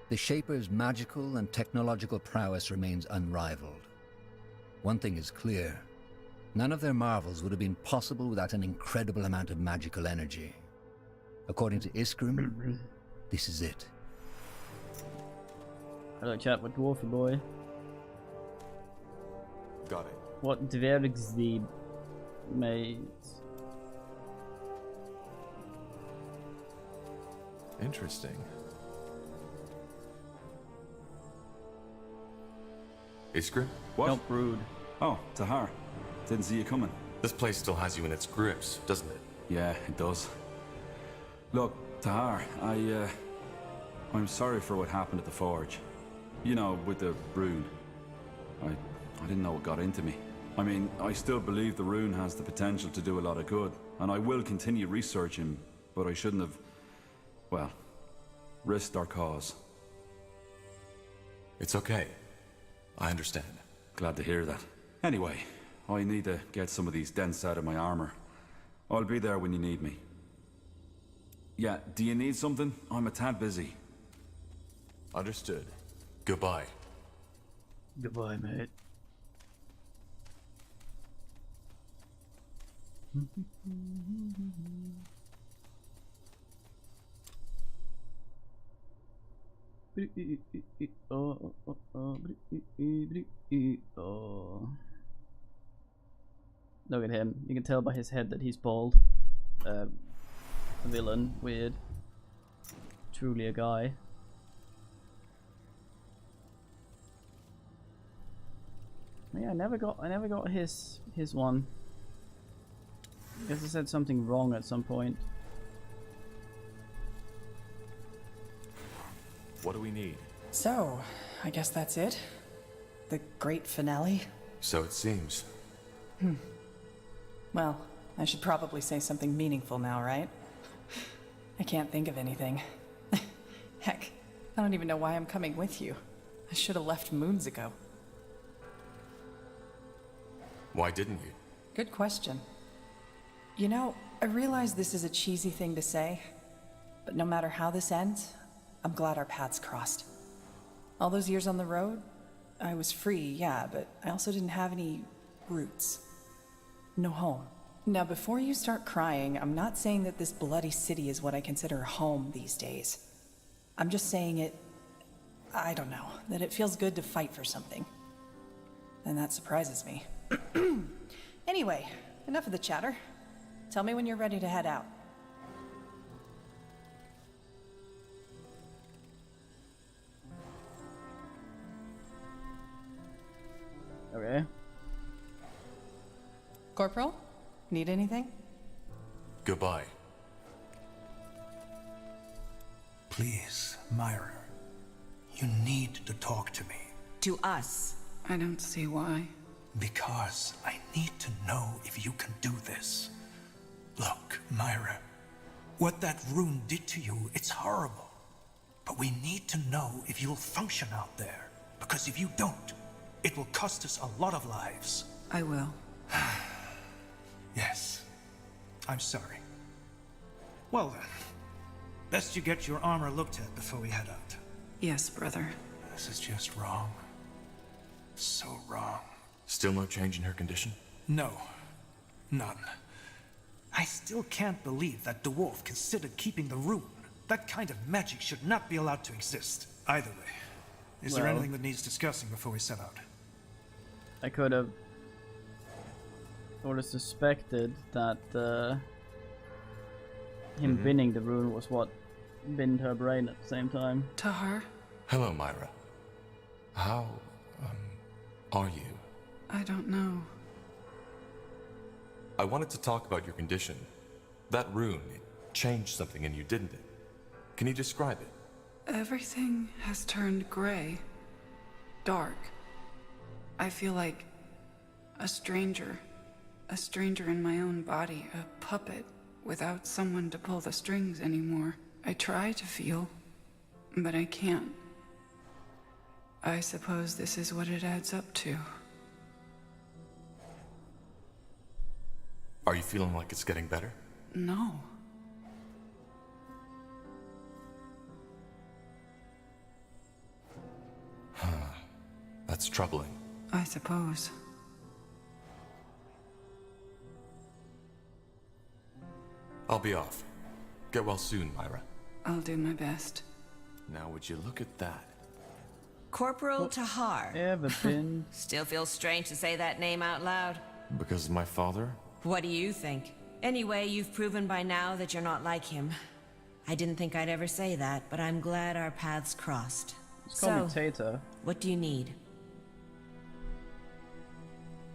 the Shaper's magical and technological prowess remains unrivaled. One thing is clear. None of their marvels would have been possible without an incredible amount of magical energy. According to Iskrim, this is it. Hello, chat with Dwarfy Boy. Got it. What Dvergzib made. Interesting. Iskrim? What? Don't brood. Oh, Tahar. Didn't see you coming. This place still has you in its grips, doesn't it? Yeah, it does. Look, Tahar, I'm sorry for what happened at the forge. You know, with the rune. I didn't know what got into me. I mean, I still believe the rune has the potential to do a lot of good, and I will continue researching, but I shouldn't have, well, risked our cause. It's okay. I understand. Glad to hear that. Anyway, I need to get some of these dents out of my armor. I'll be there when you need me. Yeah, do you need something? I'm a tad busy. Understood. Goodbye. Goodbye, mate. Look at him. You can tell by his head that he's bald. Villain, weird. Truly a guy. Yeah, I never got his one. I guess I said something wrong at some point. What do we need? So, I guess that's it? The great finale? So it seems. Well, I should probably say something meaningful now, right? I can't think of anything. Heck, I don't even know why I'm coming with you. I should have left moons ago. Why didn't you? Good question. You know, I realize this is a cheesy thing to say, but no matter how this ends, I'm glad our paths crossed. All those years on the road, I was free, yeah, but I also didn't have any roots. No home. Now, before you start crying, I'm not saying that this bloody city is what I consider home these days. I'm just saying I don't know, that it feels good to fight for something. And that surprises me. Anyway, enough of the chatter. Tell me when you're ready to head out. Okay. Corporal, need anything? Goodbye. Please, Myra. You need to talk to me. To us. I don't see why. Because I need to know if you can do this. Look, Myra, what that rune did to you, it's horrible. But we need to know if you'll function out there. Because if you don't, it will cost us a lot of lives. I will. Yes. I'm sorry. Well then, best you get your armor looked at before we head out. Yes, brother. This is just wrong. So wrong. Still no change in her condition? No. None. I still can't believe that dwarf considered keeping the rune. That kind of magic should not be allowed to exist. Either way, is there anything that needs discussing before we set out? I could have sort of suspected that him binning the rune was what binned her brain at the same time. Tahar? Hello, Myra. How, are you? I don't know. I wanted to talk about your condition. That rune, it changed something in you, didn't it? Can you describe it? Everything has turned gray. Dark. I feel like a stranger. A stranger in my own body, a puppet, without someone to pull the strings anymore. I try to feel, but I can't. I suppose this is what it adds up to. Are you feeling like it's getting better? No. That's troubling. I suppose. I'll be off. Get well soon, Myra. I'll do my best. Now would you look at that? Corporal Tahar. Ever been? Still feels strange to say that name out loud. Because of my father? What do you think? Anyway, you've proven by now that you're not like him. I didn't think I'd ever say that, but I'm glad our paths crossed. Just call me Tater. What do you need?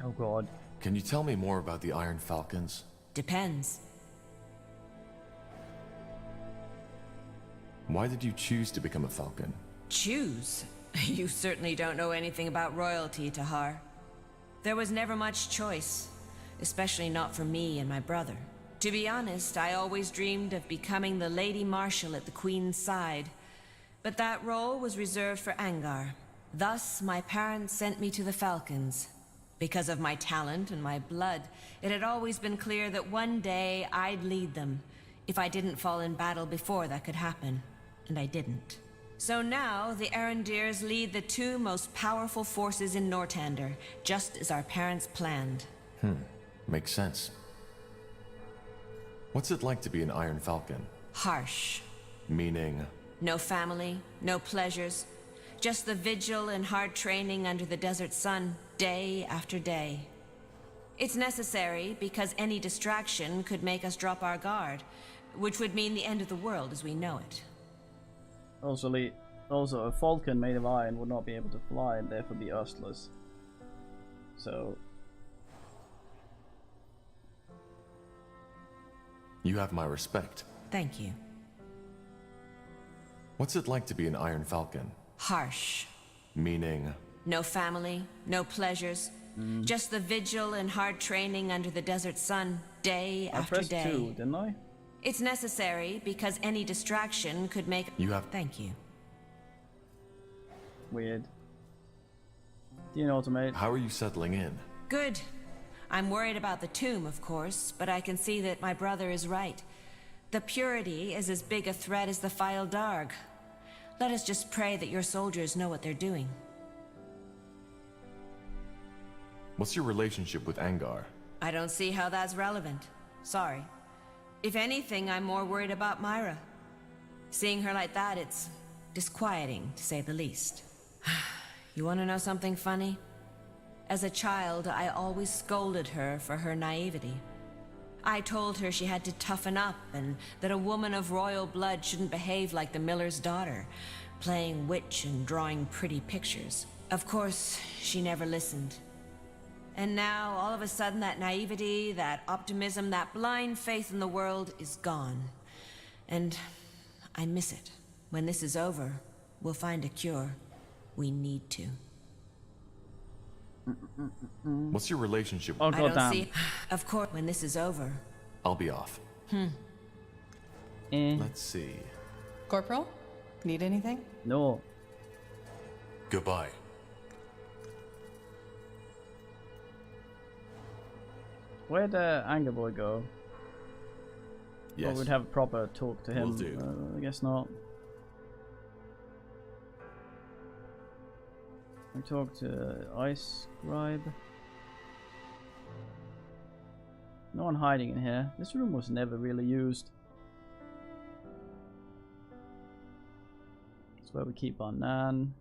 Oh god. Can you tell me more about the Iron Falcons? Depends. Why did you choose to become a Falcon? Choose? You certainly don't know anything about royalty, Tahar. There was never much choice, especially not for me and my brother. To be honest, I always dreamed of becoming the Lady Marshal at the Queen's side, but that role was reserved for Angar. Thus, my parents sent me to the Falcons. Because of my talent and my blood, it had always been clear that one day I'd lead them, if I didn't fall in battle before that could happen. And I didn't. So now, the Arendirs lead the two most powerful forces in Northander, just as our parents planned. Makes sense. What's it like to be an Iron Falcon? Harsh. Meaning? No family, no pleasures. Just the vigil and hard training under the desert sun, day after day. It's necessary because any distraction could make us drop our guard, which would mean the end of the world as we know it. Also, a falcon made of iron would not be able to fly and therefore be earthless. So... You have my respect. Thank you. What's it like to be an Iron Falcon? Harsh. Meaning? No family, no pleasures. Just the vigil and hard training under the desert sun, day after day. I pressed 2, didn't I? It's necessary because any distraction could make... You have... Thank you. Weird. Do you know what to make? How are you settling in? Good. I'm worried about the tomb, of course, but I can see that my brother is right. The purity is as big a threat as the File Darg. Let us just pray that your soldiers know what they're doing. What's your relationship with Angar? I don't see how that's relevant. Sorry. If anything, I'm more worried about Myra. Seeing her like that, it's disquieting, to say the least. You want to know something funny? As a child, I always scolded her for her naivety. I told her she had to toughen up and that a woman of royal blood shouldn't behave like the miller's daughter, playing witch and drawing pretty pictures. Of course, she never listened. And now, all of a sudden, that naivety, that optimism, that blind faith in the world is gone. And I miss it. When this is over, we'll find a cure. We need to. What's your relationship? Oh, I don't see... Of course, when this is over. I'll be off. Let's see. Corporal? Need anything? No. Goodbye. Where'd Anger Boy go? Yes. Or we'd have a proper talk to him. Will do. I guess not. We talk to Ice Scribe. No one hiding in here. This room was never really used. It's where we keep our Nan.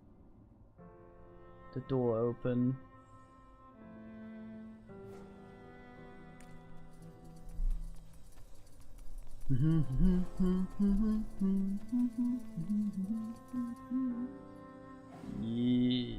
The door open. Yeah.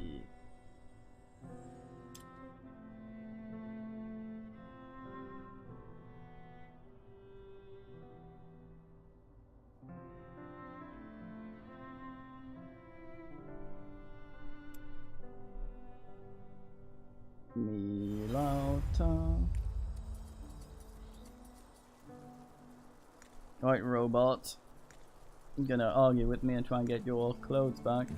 Milauta. Right, robot. You're gonna argue with me and try and get your clothes back.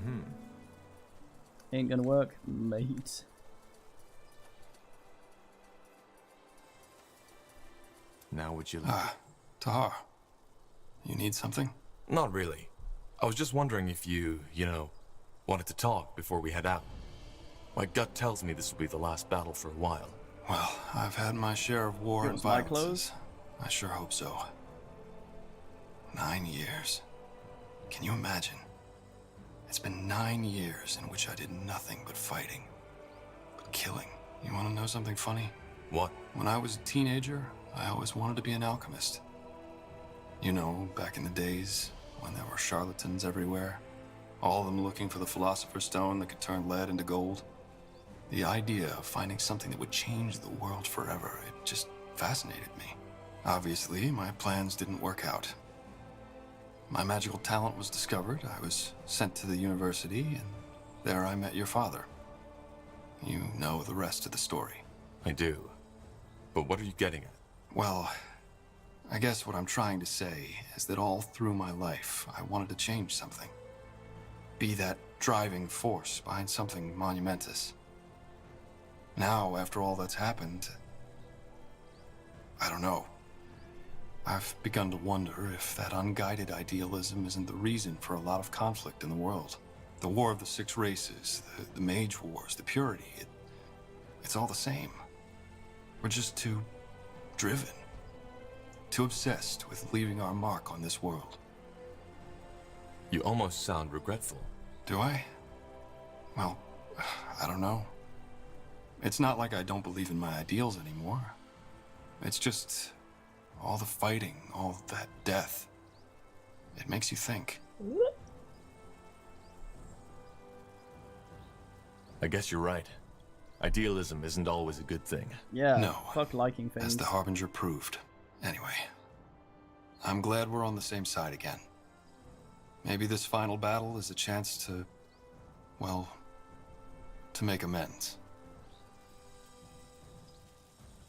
Ain't gonna work, mate. Now would you Tahar. You need something? Not really. I was just wondering if you wanted to talk before we head out. My gut tells me this will be the last battle for a while. Well, I've had my share of war and my violence. clothes? I sure hope so. 9 years. Can you imagine? It's been 9 years in which I did nothing but fighting. But killing. You want to know something funny? What? When I was a teenager, I always wanted to be an alchemist. You know, back in the days when there were charlatans everywhere. All of them looking for the Philosopher's Stone that could turn lead into gold. The idea of finding something that would change the world forever, it just fascinated me. Obviously, my plans didn't work out. my magical talent was discovered. I was sent to the university, and there I met your father. You know the rest of the story. I do. But what are you getting at? Well, I guess what I'm trying to say is that all through my life, I wanted to change something. Be that driving force behind something monumentous. Now, after all that's happened, I don't know. I've begun to wonder if that unguided idealism isn't the reason for a lot of conflict in the world. The War of the Six Races, the Mage Wars, the Purity, it's all the same. We're just too driven, too obsessed with leaving our mark on this world. You almost sound regretful. Do I? Well, I don't know. It's not like I don't believe in my ideals anymore. It's just all the fighting, all that death. It makes you think. I guess you're right. Idealism isn't always a good thing. Yeah, no, fuck liking things. As the Harbinger proved. Anyway, I'm glad we're on the same side again. Maybe this final battle is a chance to, well, to make amends.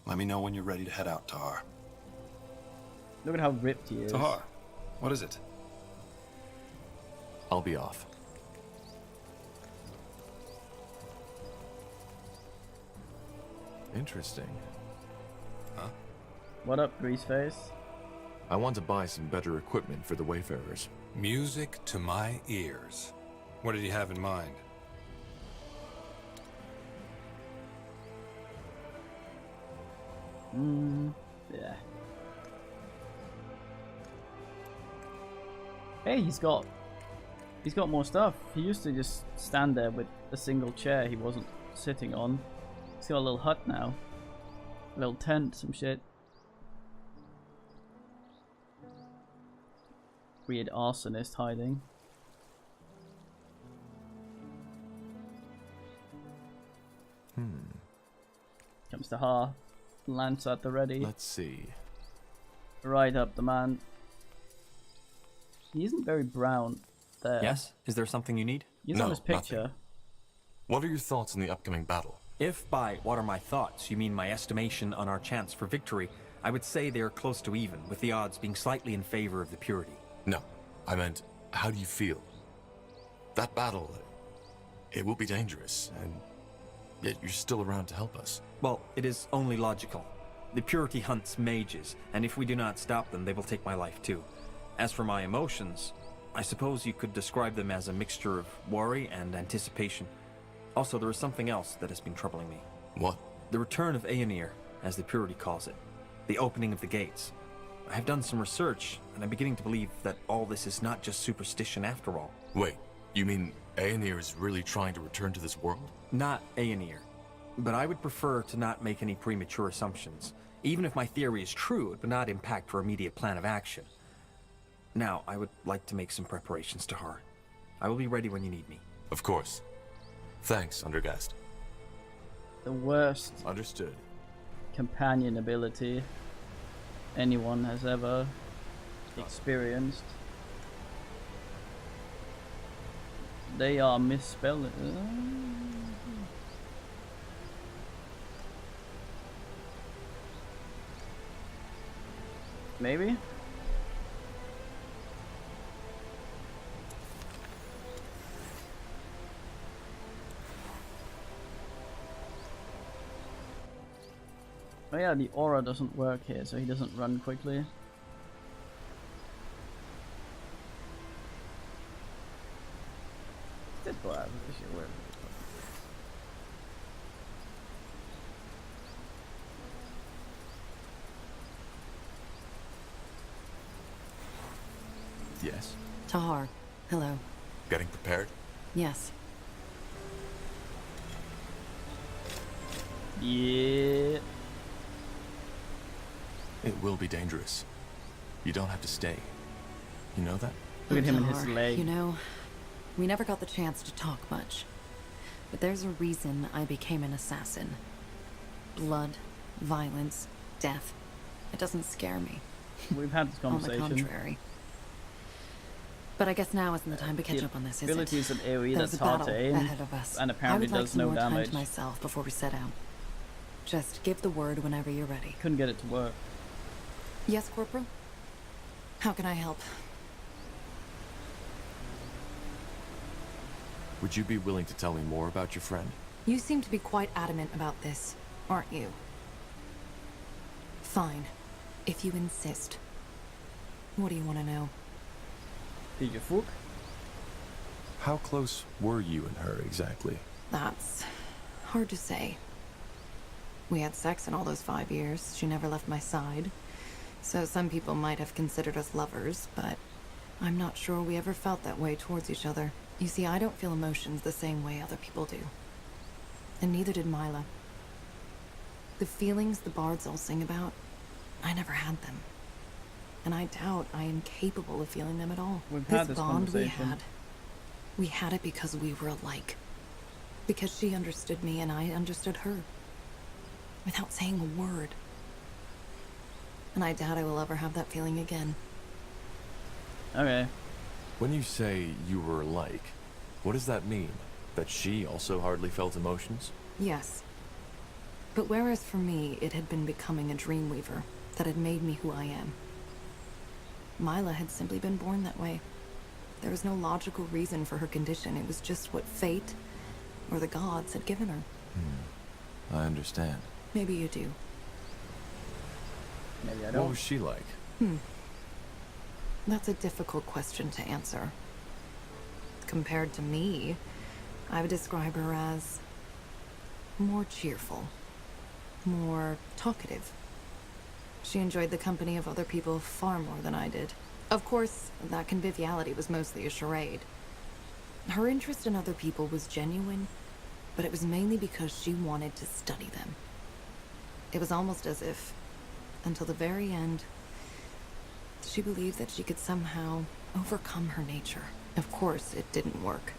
Let me know when you're ready to head out, Tahar. Look at how ripped he is. Tahar, what is it? I'll be off. Interesting. Huh? What up, Greaseface? I want to buy some better equipment for the Wayfarers. Music to my ears. What did you have in mind? Yeah. Hey, he's got more stuff. He used to just stand there with a single chair he wasn't sitting on. He's got a little hut now. A little tent, some shit. Weird arsonist hiding. Comes to Ha. Lance at the ready. Let's see. Right up the man. He isn't very brown there. Yes? Is there something you need? He's on his picture. Nothing. What are your thoughts on the upcoming battle? If by what are my thoughts you mean my estimation on our chance for victory, I would say they are close to even, with the odds being slightly in favor of the Purity. No, I meant, how do you feel? That battle, it will be dangerous, and yet you're still around to help us. Well, it is only logical. The Purity hunts mages, and if we do not stop them, they will take my life too. As for my emotions, I suppose you could describe them as a mixture of worry and anticipation. Also, there is something else that has been troubling me. What? The return of Aenir, as the Purity calls it. The opening of the gates. I have done some research, and I'm beginning to believe that all this is not just superstition after all. Wait, you mean Aenir is really trying to return to this world? Not Aenir. But I would prefer to not make any premature assumptions. Even if my theory is true, it would not impact our immediate plan of action. Now, I would like to make some preparations, Tahar. I will be ready when you need me. Of course. Thanks, Undergast. The worst Understood. companion ability anyone has ever experienced. They are misspelling. Maybe? Oh yeah, the aura doesn't work here, so he doesn't run quickly. This boy has this shit weird. Yes. Tahar, hello. Getting prepared? Yes. Yeah. It will be dangerous. You don't have to stay. You know that? Look at him and his Tahar, leg. You know, we never got the chance to talk much. But there's a reason I became an assassin. Blood, violence, death. It doesn't scare me. We've had this conversation. On the contrary. But I guess now isn't the time to catch up on this, is it? Ability is an AoE There's that's a hard battle to aim, ahead of us. and I apparently would like does some no more time damage. to myself before we set out. Just give the word whenever you're ready. Couldn't get it to work. Yes, Corporal? How can I help? Would you be willing to tell me more about your friend? You seem to be quite adamant about this, aren't you? Fine. If you insist. What do you want to know? Did you fuck? How close were you and her exactly? That's hard to say. We had sex in all those 5 years. She never left my side. So some people might have considered us lovers, but I'm not sure we ever felt that way towards each other. You see, I don't feel emotions the same way other people do. And neither did Mila. The feelings the bards all sing about, I never had them. And I doubt I am capable of feeling them at all. We've had this bond conversation. we had it because we were alike. Because she understood me and I understood her. Without saying a word. And I doubt I will ever have that feeling again. Okay. When you say you were alike, what does that mean? That she also hardly felt emotions? Yes. But whereas for me, it had been becoming a dreamweaver that had made me who I am. Mila had simply been born that way. There was no logical reason for her condition. It was just what fate, or the gods, had given her. I understand. Maybe you do. Maybe I What don't. was she like? That's a difficult question to answer. Compared to me, I would describe her as more cheerful, more talkative. She enjoyed the company of other people far more than I did. Of course, that conviviality was mostly a charade. Her interest in other people was genuine, but it was mainly because she wanted to study them. It was almost as if, until the very end, she believed that she could somehow overcome her nature. Of course, it didn't work.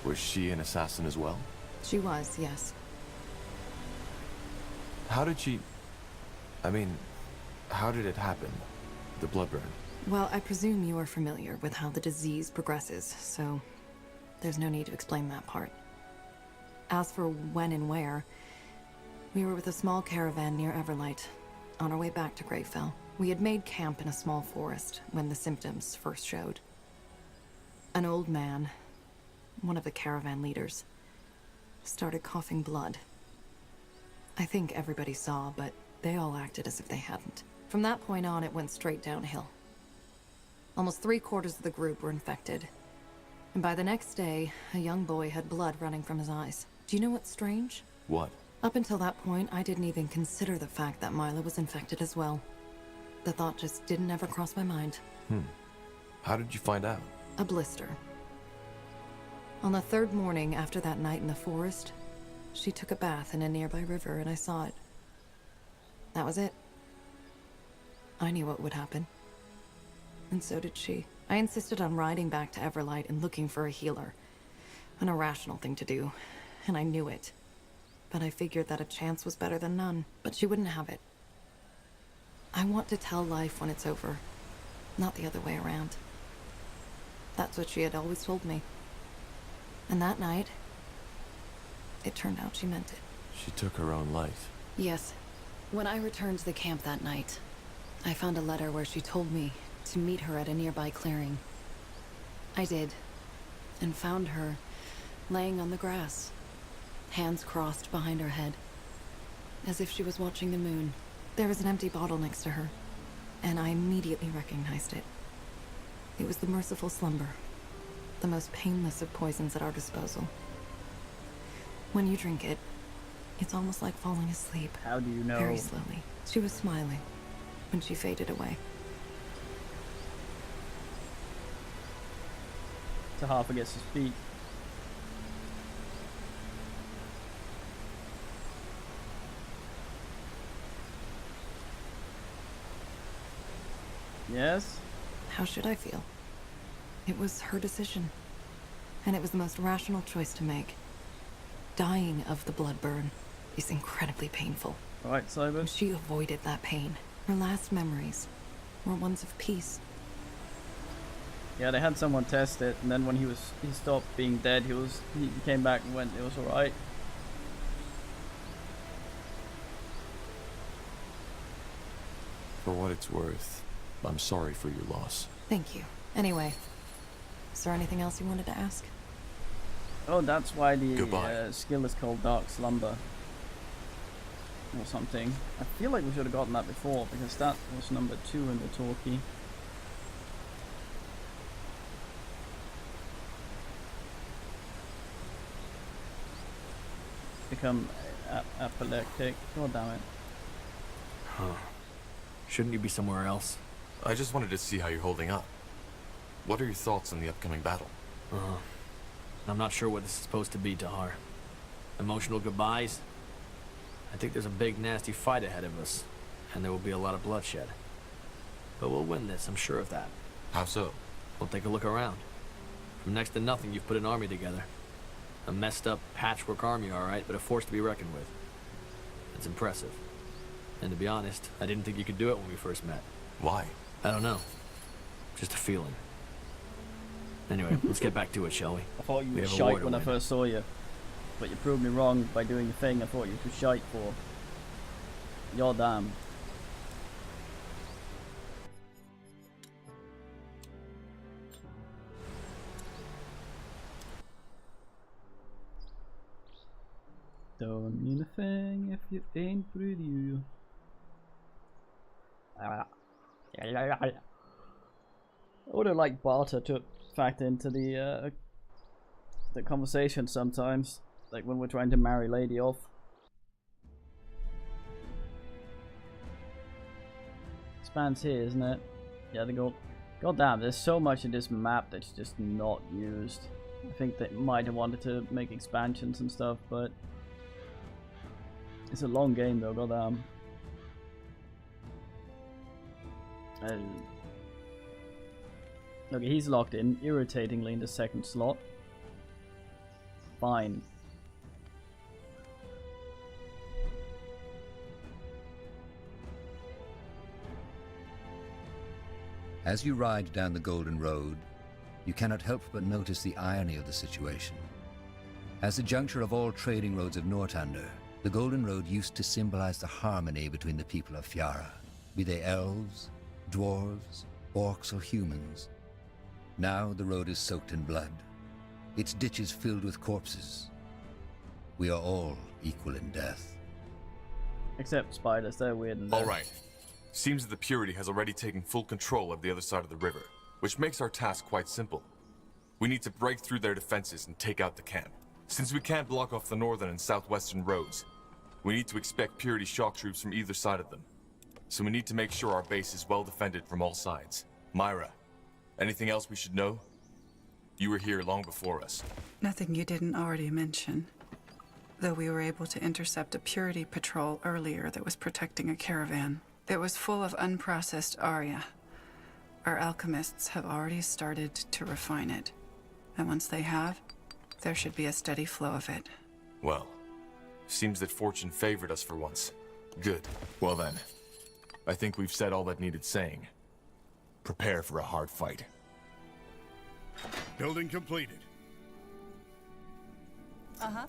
Was she an assassin as well? She was, yes. How did she... I mean, how did it happen? The blood burn? Well, I presume you are familiar with how the disease progresses, so there's no need to explain that part. As for when and where, we were with a small caravan near Everlight, on our way back to Greyfell. We had made camp in a small forest when the symptoms first showed. An old man, one of the caravan leaders, started coughing blood. I think everybody saw, but they all acted as if they hadn't. From that point on, it went straight downhill. Almost 3/4 of the group were infected. And by the next day, a young boy had blood running from his eyes. Do you know what's strange? What? Up until that point, I didn't even consider the fact that Mila was infected as well. The thought just didn't ever cross my mind. How did you find out? A blister. On the 3rd morning after that night in the forest, she took a bath in a nearby river and I saw it. That was it. I knew what would happen. And so did she. I insisted on riding back to Everlight and looking for a healer. An irrational thing to do, and I knew it. But I figured that a chance was better than none. But she wouldn't have it. I want to tell life when it's over, not the other way around. That's what she had always told me. And that night, it turned out she meant it. She took her own life. Yes. When I returned to the camp that night, I found a letter where she told me to meet her at a nearby clearing. I did, and found her laying on the grass, hands crossed behind her head, as if she was watching the moon. There was an empty bottle next to her, and I immediately recognized it. It was the merciful slumber, the most painless of poisons at our disposal. When you drink it, it's almost like falling asleep. How do you know? Very slowly. She was smiling when she faded away. Tahar forgets to speak. Yes? How should I feel? It was her decision. And it was the most rational choice to make. Dying of the blood burn is incredibly painful. Alright, Cyber. She avoided that pain. Her last memories We're ones of peace. Yeah, they had someone test it, and then when he stopped being dead, he came back and went, it was alright. For what it's worth, I'm sorry for your loss. Thank you. Anyway, is there anything else you wanted to ask? Oh, that's why the Goodbye. skill is called Dark Slumber. Or something. I feel like we should have gotten that before, because that was number 2 in the talkie. Become epileptic. God damn it. Huh. Shouldn't you be somewhere else? I just wanted to see how you're holding up. What are your thoughts on the upcoming battle? I'm not sure what this is supposed to be, Tahar. Emotional goodbyes? I think there's a big, nasty fight ahead of us, and there will be a lot of bloodshed. But we'll win this, I'm sure of that. How so? We'll take a look around. From next to nothing, you've put an army together. A messed up patchwork army, alright, but a force to be reckoned with. It's impressive. And to be honest, I didn't think you could do it when we first met. Why? I don't know. Just a feeling. Anyway, let's get back to it, shall we? I thought you We were have a shite war to when I win. first saw you. But you proved me wrong by doing the thing I thought you were shite for. You're damn. Don't mean a thing if you ain't pretty. I would have liked barter to factor into the conversation sometimes, like when we're trying to marry Lady off. Spans here, isn't it? Yeah, the gold. God damn, there's so much in this map that's just not used. I think they might have wanted to make expansions and stuff, but it's a long game though, goddamn. Look, he's locked in irritatingly in the second slot. Fine. As you ride down the Golden Road, you cannot help but notice the irony of the situation. As the juncture of all trading roads of Northander, the Golden Road used to symbolize the harmony between the people of Fiara, be they elves, dwarves, orcs, or humans. Now the road is soaked in blood, its ditches filled with corpses. We are all equal in death. Except spiders, they're weird and All right. Seems that the Purity has already taken full control of the other side of the river, which makes our task quite simple. We need to break through their defenses and take out the camp. Since we can't block off the northern and southwestern roads, we need to expect Purity shock troops from either side of them. So we need to make sure our base is well defended from all sides. Myra, anything else we should know? You were here long before us. Nothing you didn't already mention. Though we were able to intercept a Purity patrol earlier that was protecting a caravan. It was full of unprocessed aria. Our alchemists have already started to refine it. And once they have, there should be a steady flow of it. Well, seems that fortune favored us for once. Good. Well then, I think we've said all that needed saying. Prepare for a hard fight. Building completed. Uh-huh.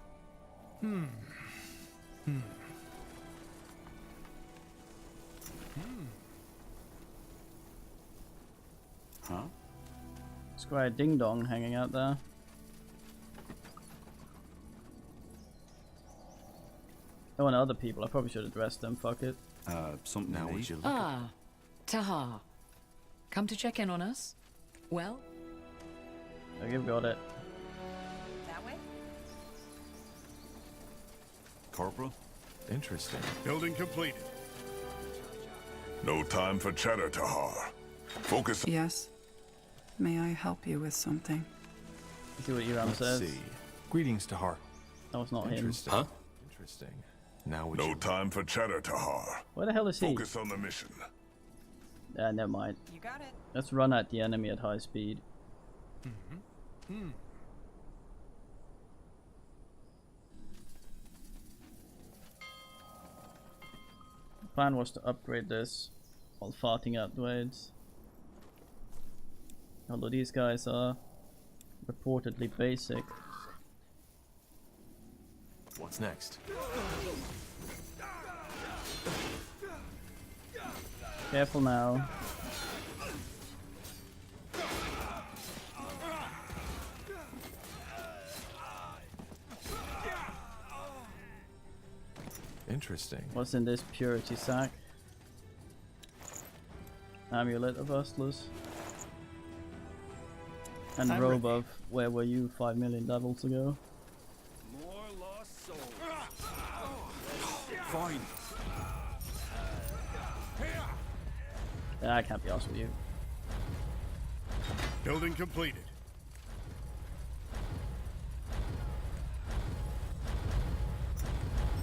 Huh? Square Ding Dong hanging out there. Oh, and other people. I probably should address them. Fuck it. Something Now to would eat? you look Ah, Tahar. Come to check in on us? Well? Oh, you've got it. That way? Corporal? Interesting. Building completed. No time for chatter, Tahar. Focus. Yes? May I help you with something? See what Iram says. See. Greetings, Tahar. That was not him. Interesting. Huh? Interesting. Now would No you... time for chatter, Tahar. Where the hell is he? Focus on the mission. Never mind. You got it. Let's run at the enemy at high speed. The plan was to upgrade this while farting upwards. Although these guys are reportedly basic. What's next? Careful now. Interesting. What's in this purity sack? Amulet of Ustlers. And I'm robe ready. of where were you 5 million levels ago? More lost souls. Fine. Yeah, I can't be honest with you. Building completed.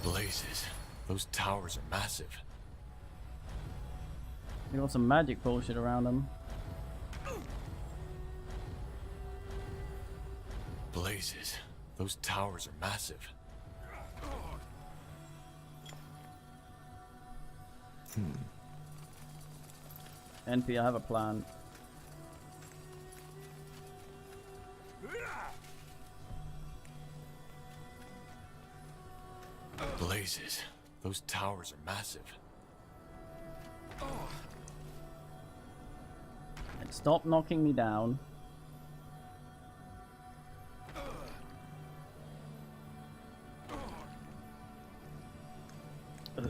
Blazes. Those towers are massive. You got some magic bullshit around them. Blazes. Those towers are massive. NP, I have a plan. Blazes. Those towers are massive. And stop knocking me down. Ugh.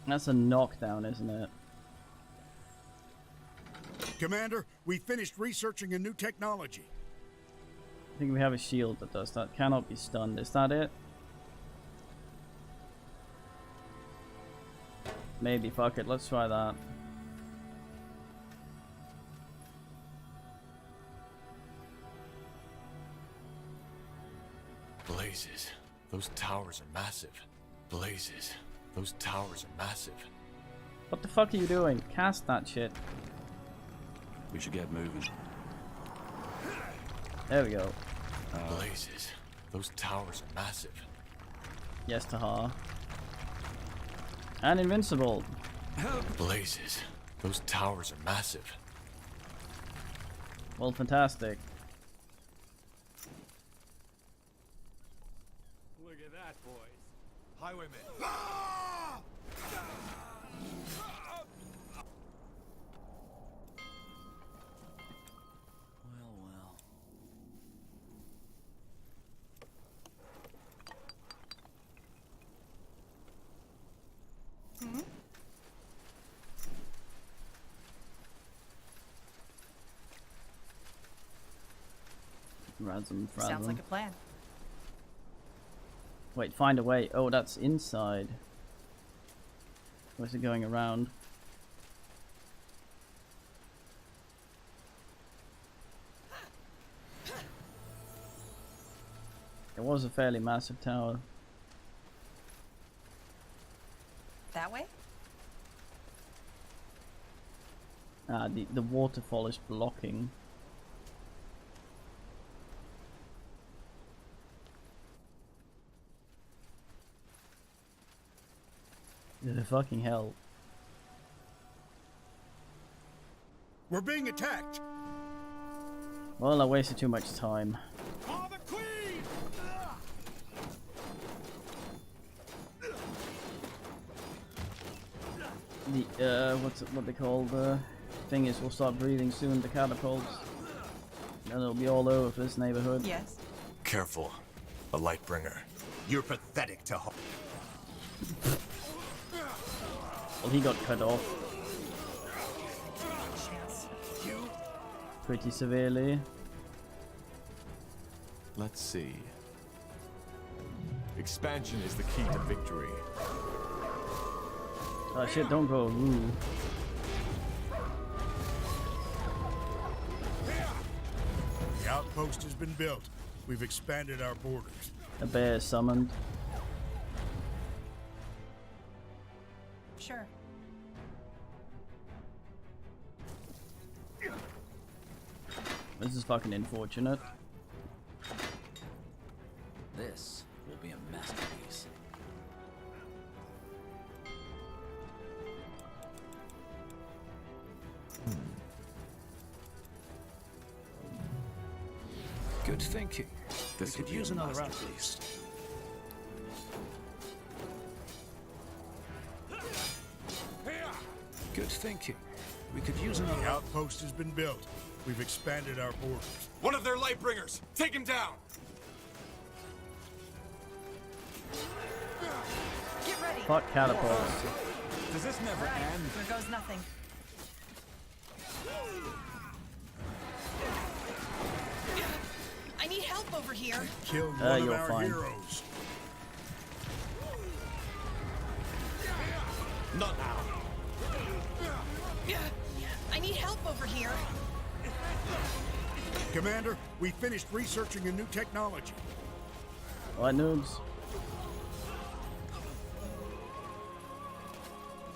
That's a knockdown, isn't it? Commander, we finished researching a new technology. I think we have a shield that does that. Cannot be stunned. Is that it? Maybe. Fuck it. Let's try that. Blazes. Those towers are massive. Blazes. Those towers are massive. What the fuck are you doing? Cast that shit. We should get moving. There we go. Blazes. Those towers are massive. Yes, Taha. And invincible. Blazes. Those towers are massive. Well, fantastic. Look at that, boys. Highwaymen. Well, well. Rasm, Sounds like a plan. Wait, find a way. Oh, that's inside. Where's it going around? It was a fairly massive tower. That way? Ah, the waterfall is blocking. The fucking hell. We're being attacked. Well, I wasted too much time. The what they call the thing is we'll start breathing soon, the catapults. And it'll be all over this neighborhood. Yes. Careful. A light bringer. You're pathetic to hold. Well, he got cut off. Pretty severely. Let's see. Expansion is the key to victory. Oh shit, don't go woo. The outpost has been built. We've expanded our borders. A bear is summoned. Sure. This is fucking unfortunate. This will be a masterpiece. Good thinking. This We could would be use a another masterpiece. outpost. Good thinking. We could use another The outpost has been built. We've expanded our borders. One of their Lightbringers! Take him down! Get ready. Fuck catapults. Does this never end? There goes nothing. I need help over here. Killed one of you're our fine. heroes. Not now. I need help over here. Commander, we finished researching a new technology. Alright, noobs.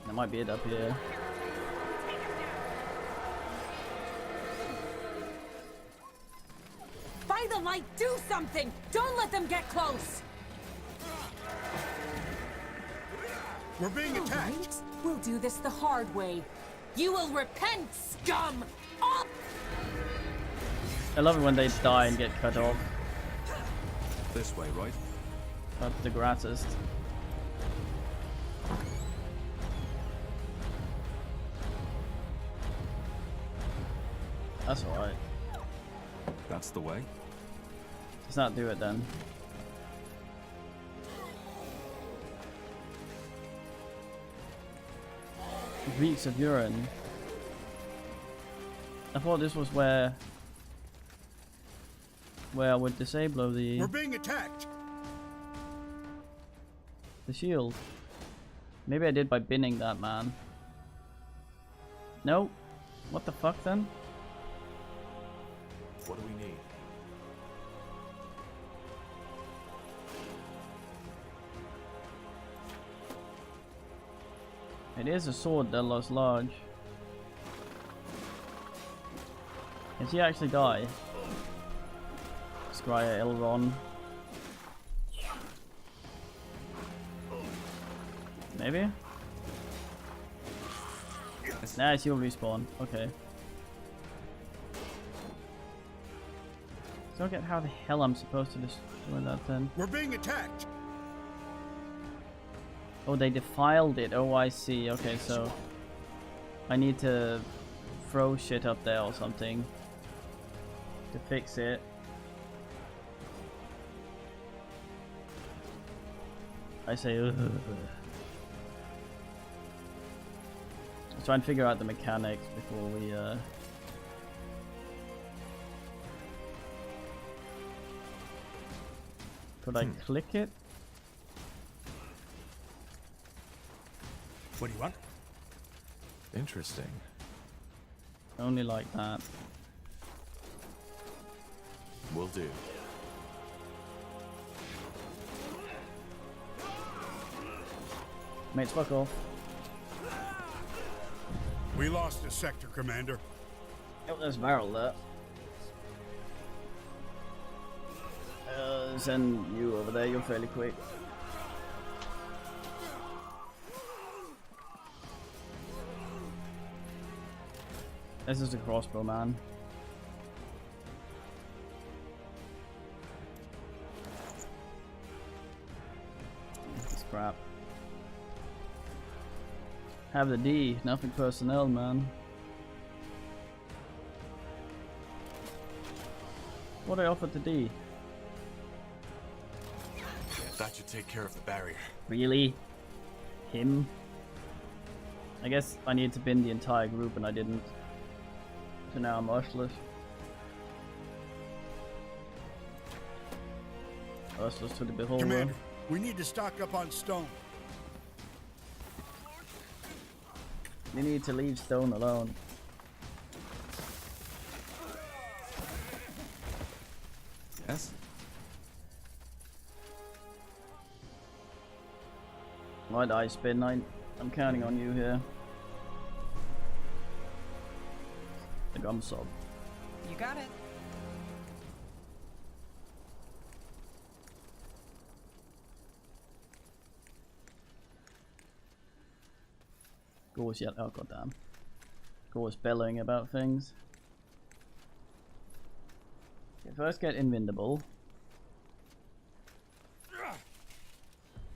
That might be it up here. By the light, do something! Don't let them get close! We're being attacked. Right. We'll do this the hard way. You will repent, scum! Up! I love it when they die and get cut off. This way, right? That's the greatest. That's alright. That's the way. Let's not do it then. Reeks of urine. I thought this was where I would disable the We're being attacked. shield. Maybe I did by binning that man. No. What the fuck then? What do we need? It is a sword that lost large. Can she actually die? Scryer Elron. Maybe? Nah, she'll respawn. Okay. So I don't get how the hell I'm supposed to destroy that then. We're being attacked. Oh, they defiled it. Oh, I see. Okay, so I need to throw shit up there or something to fix it. I say, ugh. Let's try and figure out the mechanics before we, Could I click it? What do you want? Interesting. Only like that. Will do. Mates, fuck off. We lost a sector, Commander. Oh, there's a barrel there. Send you over there, you're fairly quick. This is a crossbow, man. Scrap. Have the D, nothing personnel, man. What I offered the D? That should take care of the barrier. Really? Him? I guess I need to bin the entire group and I didn't. So now I'm Urstless. Urstless to the beholder. Commander, we need to stock up on stone. You need to leave stone alone. Yes? Right, I spin. I'm counting on you here. The gum sob. You got it. Gore's yet. Oh goddamn. Gore's bellowing about things. Get first get invincible.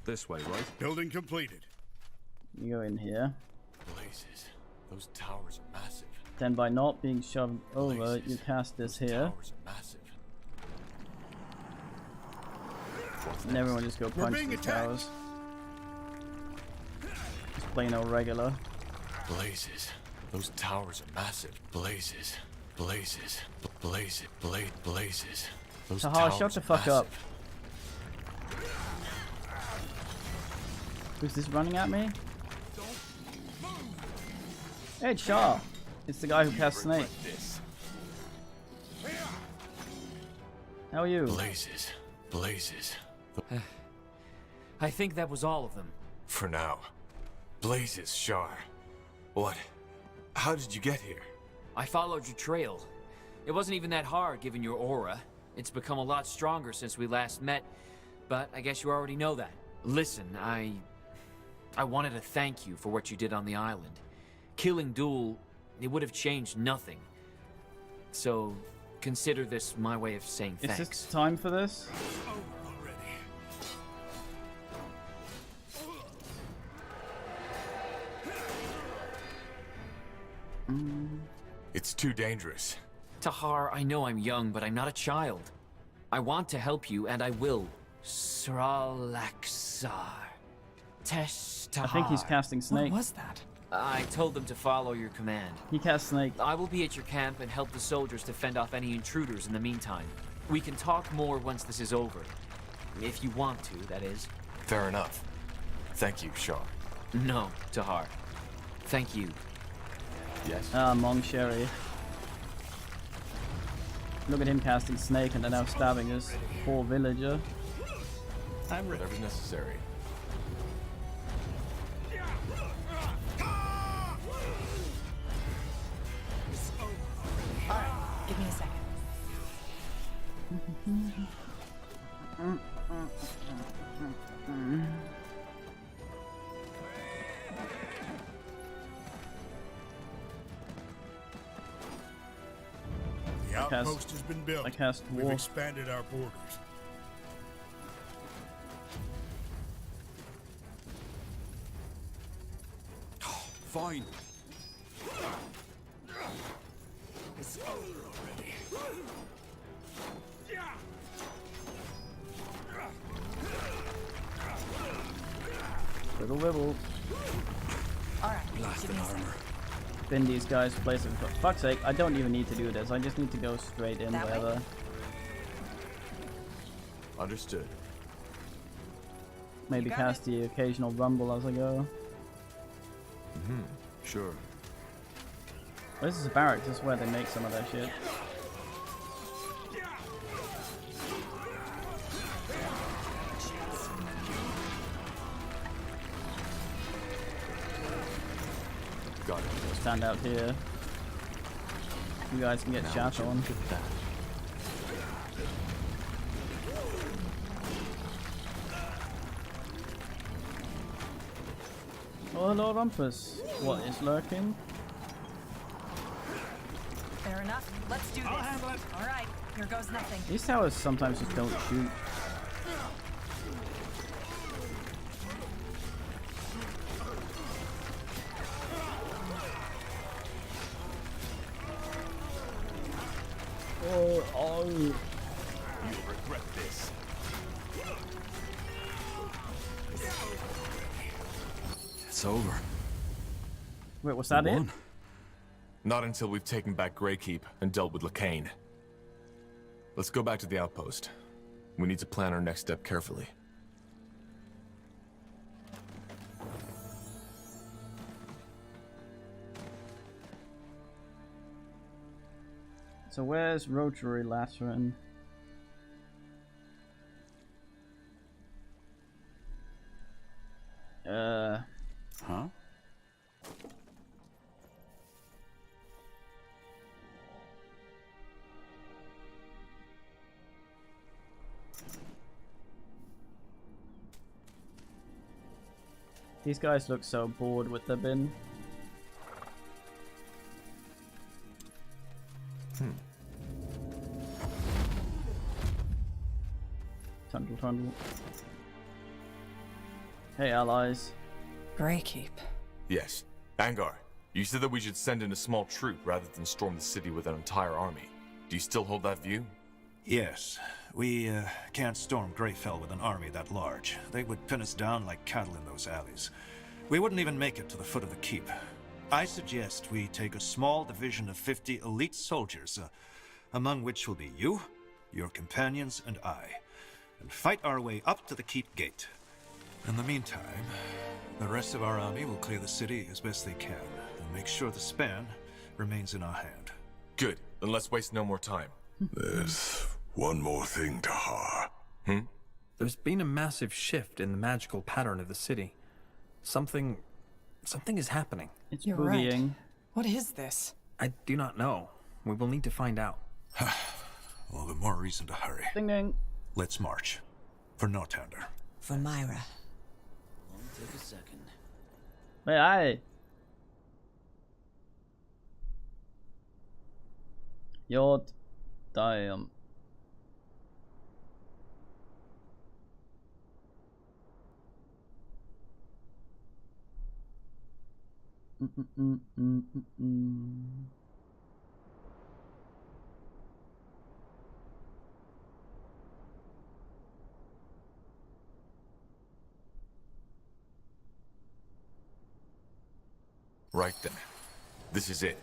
This way, right? Building completed. You go in here. Blazes. Those towers are massive. Then by not being shoved over, Blazes. you cast this Those here. towers are massive. And everyone just go punch being the attacked. towers. Just plain old regular. Blazes. Those towers are massive. Blazes. Blazes. Blazes. Blazes. Those Haha, towers shut the are fuck up. massive. Who's this running at me? Hey, Shaw. It's the guy who cast Snake. How are you? Blazes. Blazes. I think that was all of them. For now. Blazes, Shar. What? How did you get here? I followed your trail. It wasn't even that hard given your aura. It's become a lot stronger since we last met, but I guess you already know that. Listen, I wanted to thank you for what you did on the island. Killing Duel, it would have changed nothing. So, consider this my way of saying thanks. Is this time for this? It's too dangerous. Tahar, I know I'm young, but I'm not a child. I want to help you, and I will. Sralaxar. Tesh Tahar. I think he's casting Snake. What was that? I told them to follow your command. He cast Snake. I will be at your camp and help the soldiers to fend off any intruders in the meantime. We can talk more once this is over. If you want to, that is. Fair enough. Thank you, Shar. No, Tahar. Thank you. Yes? Mong Sherry. Look at him casting Snake and then now stabbing his poor villager. I'm ready. Whatever's necessary. Alright, give me a second. The outpost has been built. I cast We've War. expanded our borders. Fine. It's over already. Wiggle wiggle. Alright, Blasted armor. Spin these guys' places. For fuck's sake, I don't even need to do this. I just need to go straight in That way? wherever. Understood. Maybe got cast the occasional rumble as I go. Sure. Oh, this is a barracks. This is where they make some of their shit. Got it. Stand out here. You guys can get shot on. Look at that. Oh, hello, Rumpus. What is lurking? Fair enough. Let's do this. Alright, here goes nothing. These towers sometimes just don't shoot. Oh. You'll regret this. It's over. Wait, was that it? Not until we've taken back Greykeep and dealt with Lacane. Let's go back to the outpost. We need to plan our next step carefully. So where's Rotary Lateran? Huh? These guys look so bored with the bin. Trundle, trundle. Hey, allies. Greykeep. Yes. Angar, you said that we should send in a small troop rather than storm the city with an entire army. Do you still hold that view? Yes. We can't storm Greyfell with an army that large. They would pin us down like cattle in those alleys. We wouldn't even make it to the foot of the keep. I suggest we take a small division of 50 elite soldiers, among which will be you, your companions, and I, and fight our way up to the keep gate. In the meantime, the rest of our army will clear the city as best they can, and make sure the span remains in our hand. Good. Then let's waste no more time. There's one more thing, Tahar. There's been a massive shift in the magical pattern of the city. Something is happening. It's You're boogieing. right. What is this? I do not know. We will need to find out. All the more reason to hurry. Ding ding. Let's march. For Northander. For Myra. Only take a second. Hey, aye. Jod. Damn. Right then. This is it.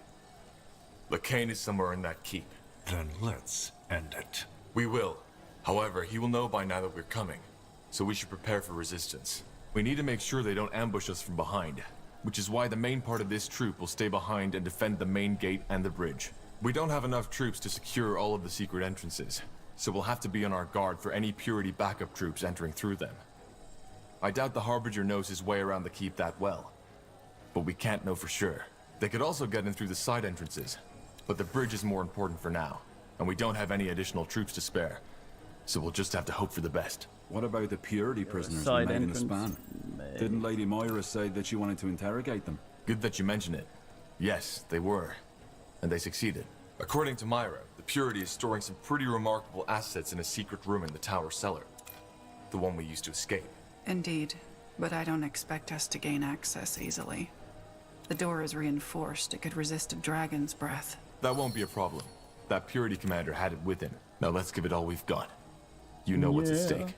Lacane is somewhere in that keep. Then let's end it. We will. However, he will know by now that we're coming, so we should prepare for resistance. We need to make sure they don't ambush us from behind, which is why the main part of this troop will stay behind and defend the main gate and the bridge. We don't have enough troops to secure all of the secret entrances, so we'll have to be on our guard for any Purity backup troops entering through them. I doubt the Harbinger knows his way around the keep that well, but we can't know for sure. They could also get in through the side entrances, but the bridge is more important for now, and we don't have any additional troops to spare, so we'll just have to hope for the best. What about the Purity prisoners Side made in the entrance, span? Didn't Lady Moira say that she wanted to interrogate them? Good that you mention it. Yes, they were, and they succeeded. According to Myra, the Purity is storing some pretty remarkable assets in a secret room in the tower cellar. The one we used to escape. Indeed, but I don't expect us to gain access easily. The door is reinforced. It could resist a dragon's breath. That won't be a problem. That Purity commander had it with him. Now let's give it all we've got. You know what's at stake.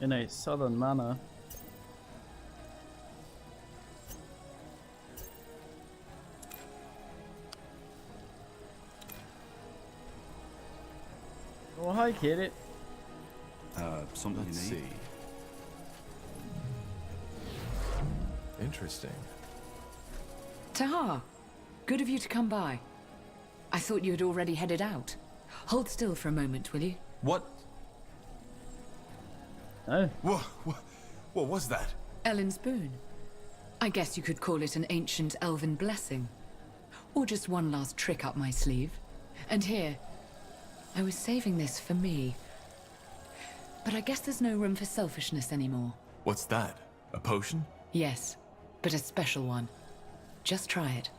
In a southern manner. Oh, hi, kid. Something Let's you need? see. Interesting. Tahar, good of you to come by. I thought you had already headed out. Hold still for a moment, will you? What? Oh. What was that? Ellen's boon. I guess you could call it an ancient elven blessing. Or just one last trick up my sleeve. And here, I was saving this for me. But I guess there's no room for selfishness anymore. What's that? A potion? Yes, but a special one. Just try it.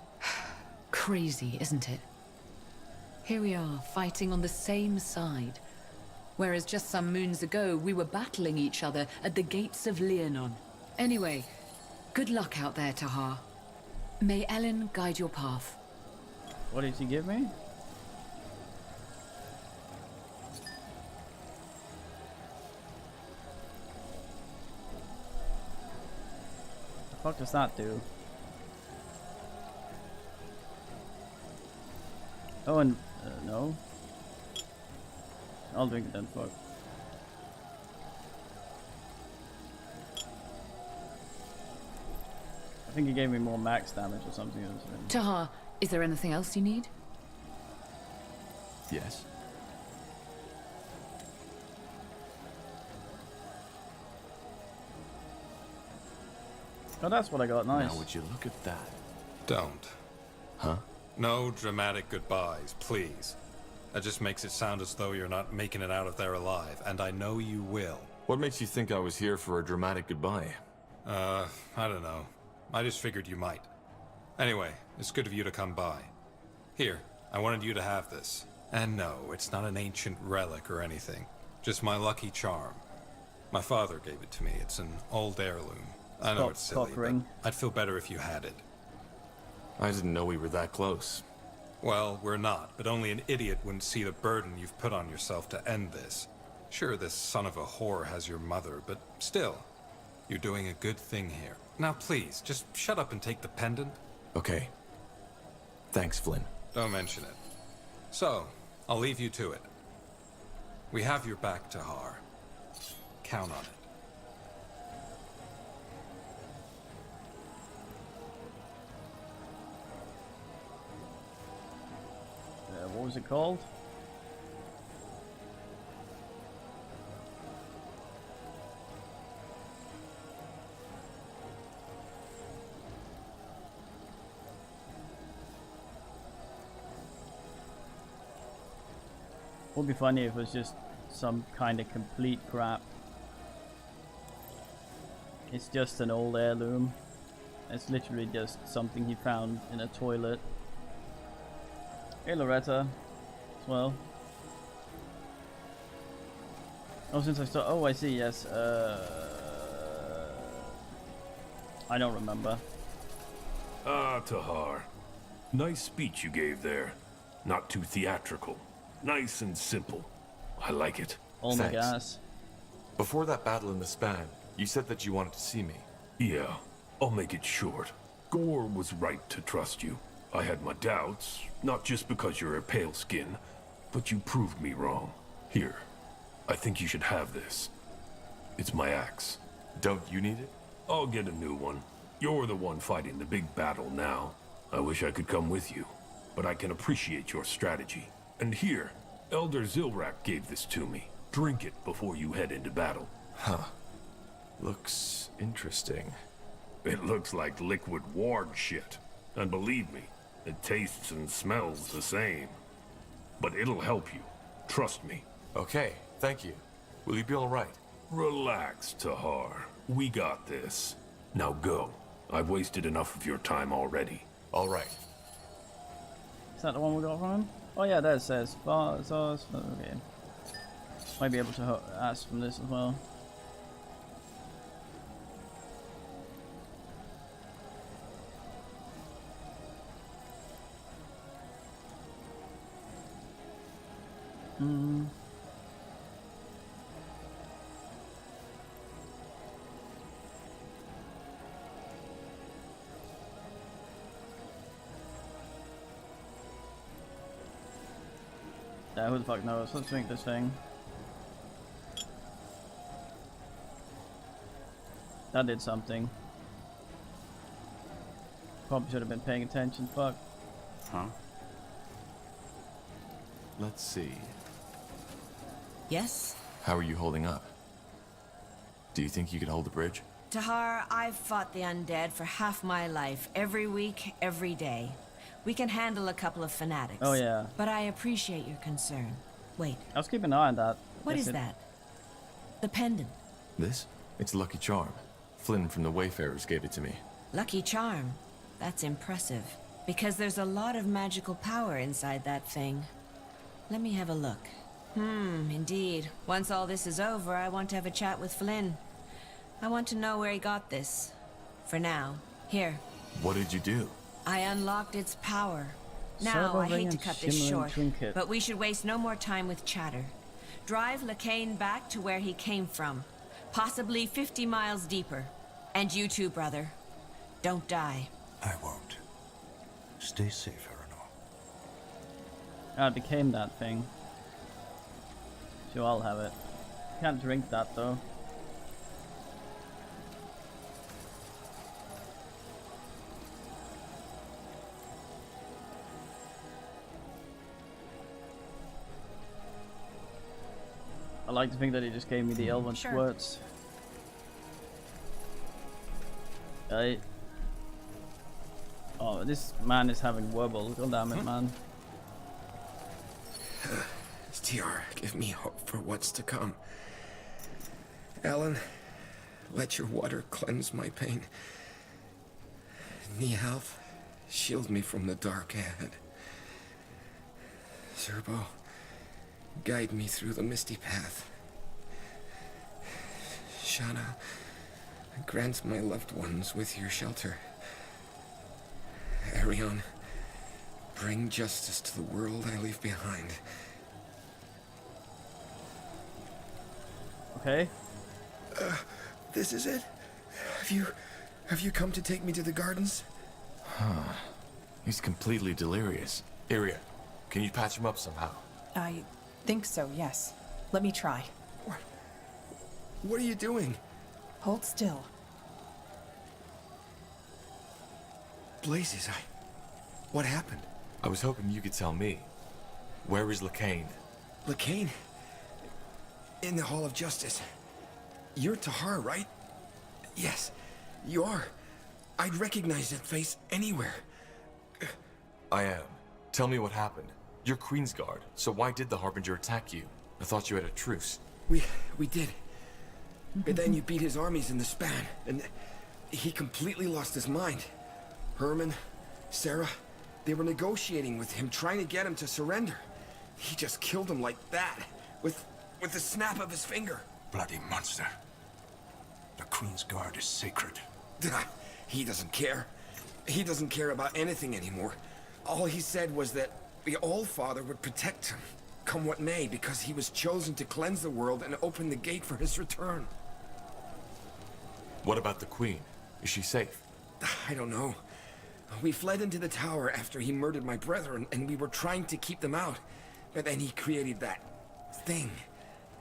Crazy, isn't it? Here we are, fighting on the same side. Whereas just some moons ago, we were battling each other at the gates of Leonon. Anyway, good luck out there, Tahar. May Ellen guide your path. What did you give me? The fuck does that do? Oh, and no. I'll drink it then, fuck. I think he gave me more max damage or something. Tahar, is there anything else you need? Yes. Oh, that's what I got, nice. Now would you look at that? Don't. Huh? No dramatic goodbyes, please. That just makes it sound as though you're not making it out of there alive, and I know you will. What makes you think I was here for a dramatic goodbye? I don't know. I just figured you might. Anyway, it's good of you to come by. Here, I wanted you to have this. And no, it's not an ancient relic or anything. Just my lucky charm. My father gave it to me. It's an old heirloom. I know it's silly, but I'd feel better if you had it. I didn't know we were that close. Well, we're not, but only an idiot wouldn't see the burden you've put on yourself to end this. Sure, this son of a whore has your mother, but still, you're doing a good thing here. Now please, just shut up and take the pendant. Okay. Thanks, Flynn. Don't mention it. So, I'll leave you to it. We have your back, Tahar. Count on it. What was it called? Would be funny if it was just some kind of complete crap. It's just an old heirloom. It's literally just something he found in a toilet. Hey Loretta, as well. Oh, since I saw. Oh, I see. Yes. I don't remember. Ah, Tahar. Nice speech you gave there. Not too theatrical. Nice and simple. I like it. Oh my gas. Before that battle in the span, you said that you wanted to see me. Yeah, I'll make it short. Gore was right to trust you. I had my doubts, not just because you're a pale skin, but you proved me wrong. Here, I think you should have this. It's my axe. Don't you need it? I'll get a new one. You're the one fighting the big battle now. I wish I could come with you, but I can appreciate your strategy. And here, Elder Zilrak gave this to me. Drink it before you head into battle. Huh. Looks interesting. It looks like liquid ward shit. And believe me, it tastes and smells the same. But it'll help you. Trust me. Okay, thank you. Will you be all right? Relax, Tahar. We got this. Now go. I've wasted enough of your time already. All right. Is that the one we got from him? Oh yeah, there it says. Okay. Might be able to ask from this as well. Yeah, who the fuck knows? Let's drink this thing. That did something. Probably should have been paying attention, fuck. Huh? Let's see. Yes? How are you holding up? Do you think you could hold the bridge? Tahar, I've fought the undead for half my life, every week, every day. We can handle a couple of fanatics. Oh yeah. But I appreciate your concern. Wait. I was keeping an eye on that. What is that? The pendant. This? It's Lucky Charm. Flynn from the Wayfarers gave it to me. Lucky Charm? That's impressive. Because there's a lot of magical power inside that thing. Let me have a look. Indeed. Once all this is over, I want to have a chat with Flynn. I want to know where he got this. For now. Here. What did you do? I unlocked its power. Now, I hate to cut this short, but we should waste no more time with chatter. Drive Lacane back to where he came from. Possibly 50 miles deeper. And you too, brother. Don't die. I won't. Stay safe, Eleanor. I became that thing. So I'll have it. Can't drink that though. I like to think that he just gave me the elven words. Oh, this man is having wobble. God damn it, man. TR, give me hope for what's to come. Alan, let your water cleanse my pain. Nihalf, shield me from the dark ahead. Zerbo, guide me through the misty path. Shana, grant my loved ones with your shelter. Arion, bring justice to the world I leave behind. Okay. This is it? Have you come to take me to the gardens? Huh. He's completely delirious. Iria, can you patch him up somehow? I think so, yes. Let me try. What are you doing? Hold still. Blazes, what happened? I was hoping you could tell me. Where is Lacane? Lacane? In the Hall of Justice. You're Tahar, right? Yes, you are. I'd recognize that face anywhere. I am. Tell me what happened. You're Queen's Guard, so why did the Harbinger attack you? I thought you had a truce. We did. But then you beat his armies in the span, and he completely lost his mind. Herman, Sarah, they were negotiating with him, trying to get him to surrender. He just killed him like that, with the snap of his finger. Bloody monster. The Queen's Guard is sacred. He doesn't care. He doesn't care about anything anymore. All he said was that the All-Father would protect him, come what may, because he was chosen to cleanse the world and open the gate for his return. What about the Queen? Is she safe? I don't know. We fled into the tower after he murdered my brethren, and we were trying to keep them out. But then he created that thing.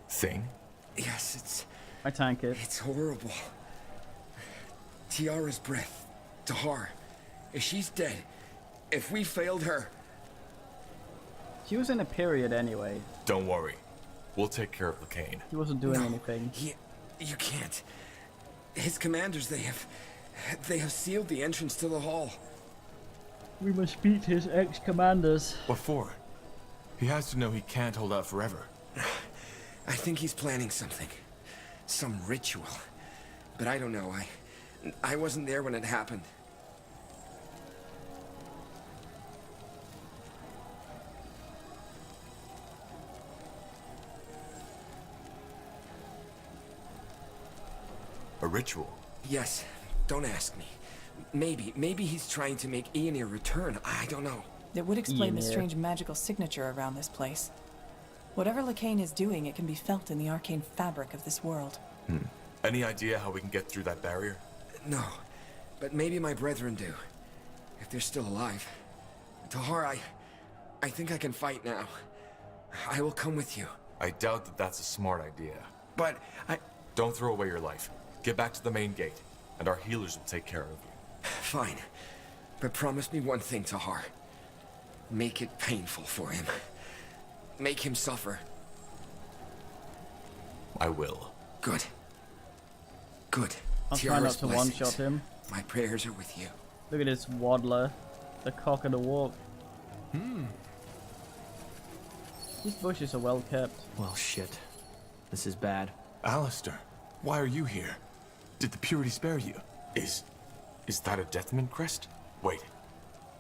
Thing? Yes, I tank it. It's horrible. Tiara's breath. Tahar. If she's dead, if we failed her... She was in a period anyway. Don't worry. We'll take care of Lacane. He wasn't doing anything. You can't. His commanders, they have sealed the entrance to the hall. We must beat his ex-commanders. What for? He has to know he can't hold out forever. I think he's planning something. Some ritual. But I don't know. I wasn't there when it happened. A ritual? Yes. Don't ask me. Maybe he's trying to make Aenir return. I don't know. It would explain the strange magical signature around this place. Whatever Lacane is doing, it can be felt in the arcane fabric of this world. Any idea how we can get through that barrier? No. But maybe my brethren do. If they're still alive. Tahar, I think I can fight now. I will come with you. I doubt that that's a smart idea. But Don't throw away your life. Get back to the main gate, and our healers will take care of you. Fine. But promise me one thing, Tahar. Make it painful for him. Make him suffer. I will. Good. Good. I'll try not to one-shot him. My prayers are with you. Look at this waddler. The cock of the walk. These bushes are well kept. Well, shit. This is bad. Alistair, why are you here? Did the Purity spare you? Is that a Deathman crest? Wait.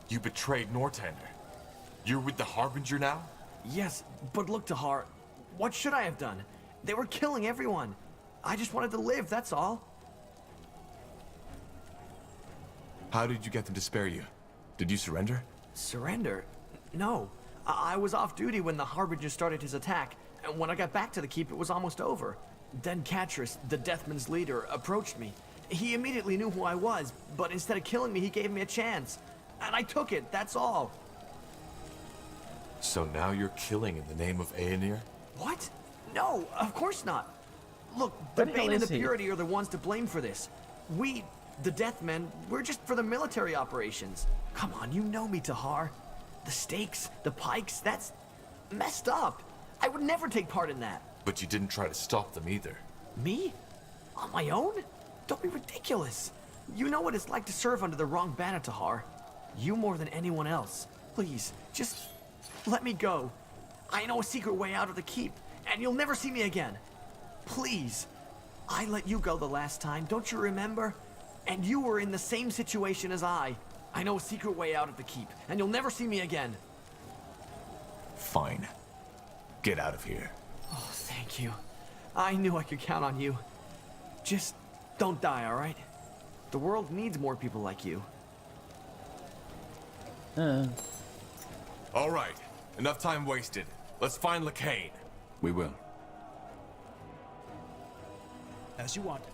You betrayed Nortander. You're with the Harbinger now? Yes, but look, Tahar. What should I have done? They were killing everyone. I just wanted to live, that's all. How did you get them to spare you? Did you surrender? Surrender? No. I was off duty when the Harbinger started his attack, and when I got back to the keep, it was almost over. Then Catris, the Deathman's leader, approached me. He immediately knew who I was, but instead of killing me, he gave me a chance. And I took it, that's all. So now you're killing in the name of Aenir? What? No, of course not. Look, the Bane and the Purity are the ones to blame for this. We, the Deathmen, we're just for the military operations. Come on, you know me, Tahar. The stakes, the pikes, that's messed up. I would never take part in that. But you didn't try to stop them either. Me? On my own? Don't be ridiculous. You know what it's like to serve under the wrong banner, Tahar. You more than anyone else. Please, just let me go. I know a secret way out of the keep, and you'll never see me again. Please. I let you go the last time, don't you remember? And you were in the same situation as I. I know a secret way out of the keep, and you'll never see me again. Fine. get out of here. Oh, thank you. I knew I could count on you. Just don't die, all right? The world needs more people like you. All right, enough time wasted. Let's find LeCain. We will. As you want.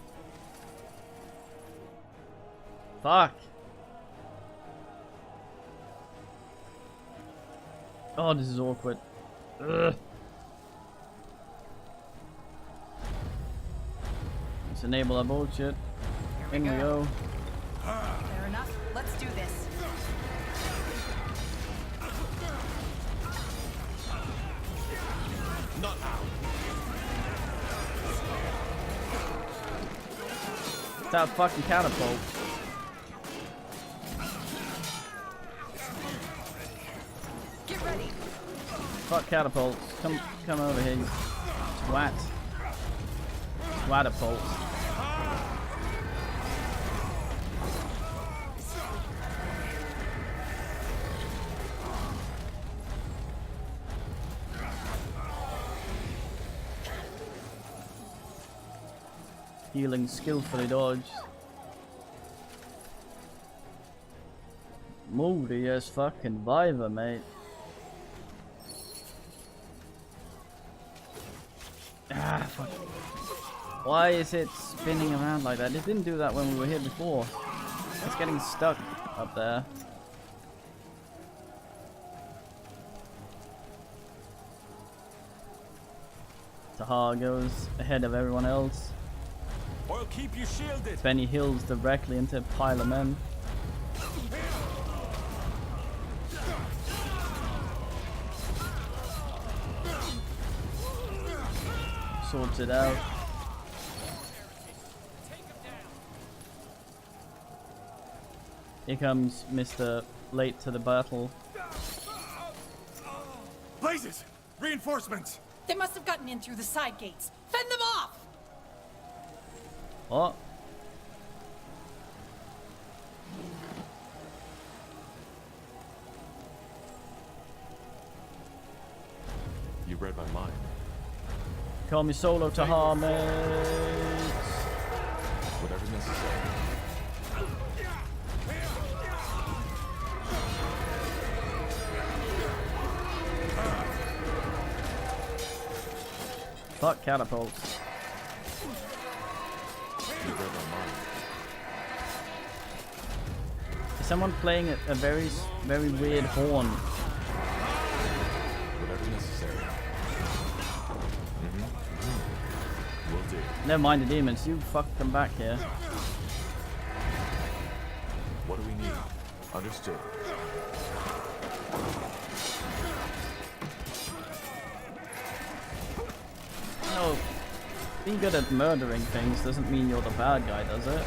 Fuck. Oh, this is awkward. Ugh. Let's enable our bullshit. In we go. Fair enough. Let's do this. Not now. That fucking catapult. Get ready. Fuck catapults. Come over here, you twat. Twatapults. Healing skillfully dodged. Moody as fucking Viva, mate. Ah, fuck. Why is it spinning around like that? It didn't do that when we were here before. It's getting stuck up there. Tahar goes ahead of everyone else. I'll keep you shielded. Benny Hills directly into a pile of men. Sorts it out. Here comes Mr. Late to the battle. Blazes! Reinforcements! They must have gotten in through the side gates. Fend them off! Oh. You read my mind. Call me Solo Tahar, mates. Whatever's necessary. Fuck catapults. You read my mind. Is someone playing a very weird horn? Whatever's necessary. Will do. Never mind the demons, you fuck them back here. What do we need? Understood. No, being good at murdering things doesn't mean you're the bad guy, does it?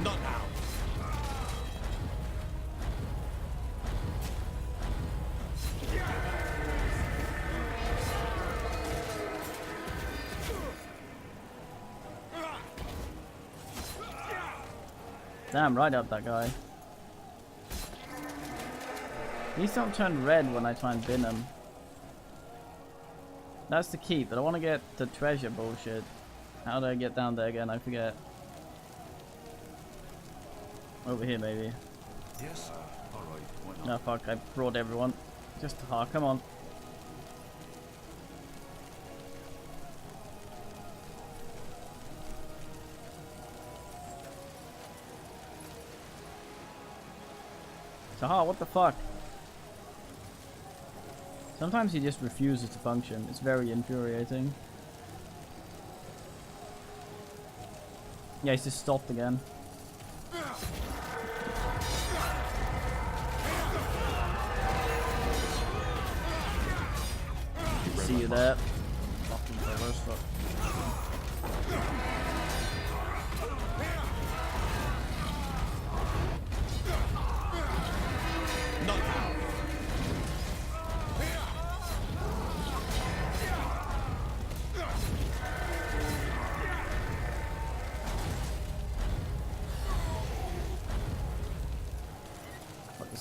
Not now. Damn, right up that guy. Please don't turn red when I try and bin him. That's the key, but I want to get the treasure bullshit. How do I get down there again? I forget. Over here, maybe. Yes, sir. All right. Why not? No, fuck, I brought everyone. Just Tahar, come on. Tahar, what the fuck? Sometimes he just refuses to function. It's very infuriating. Yeah, he's just stopped again. See you there. Fucking reverse fuck.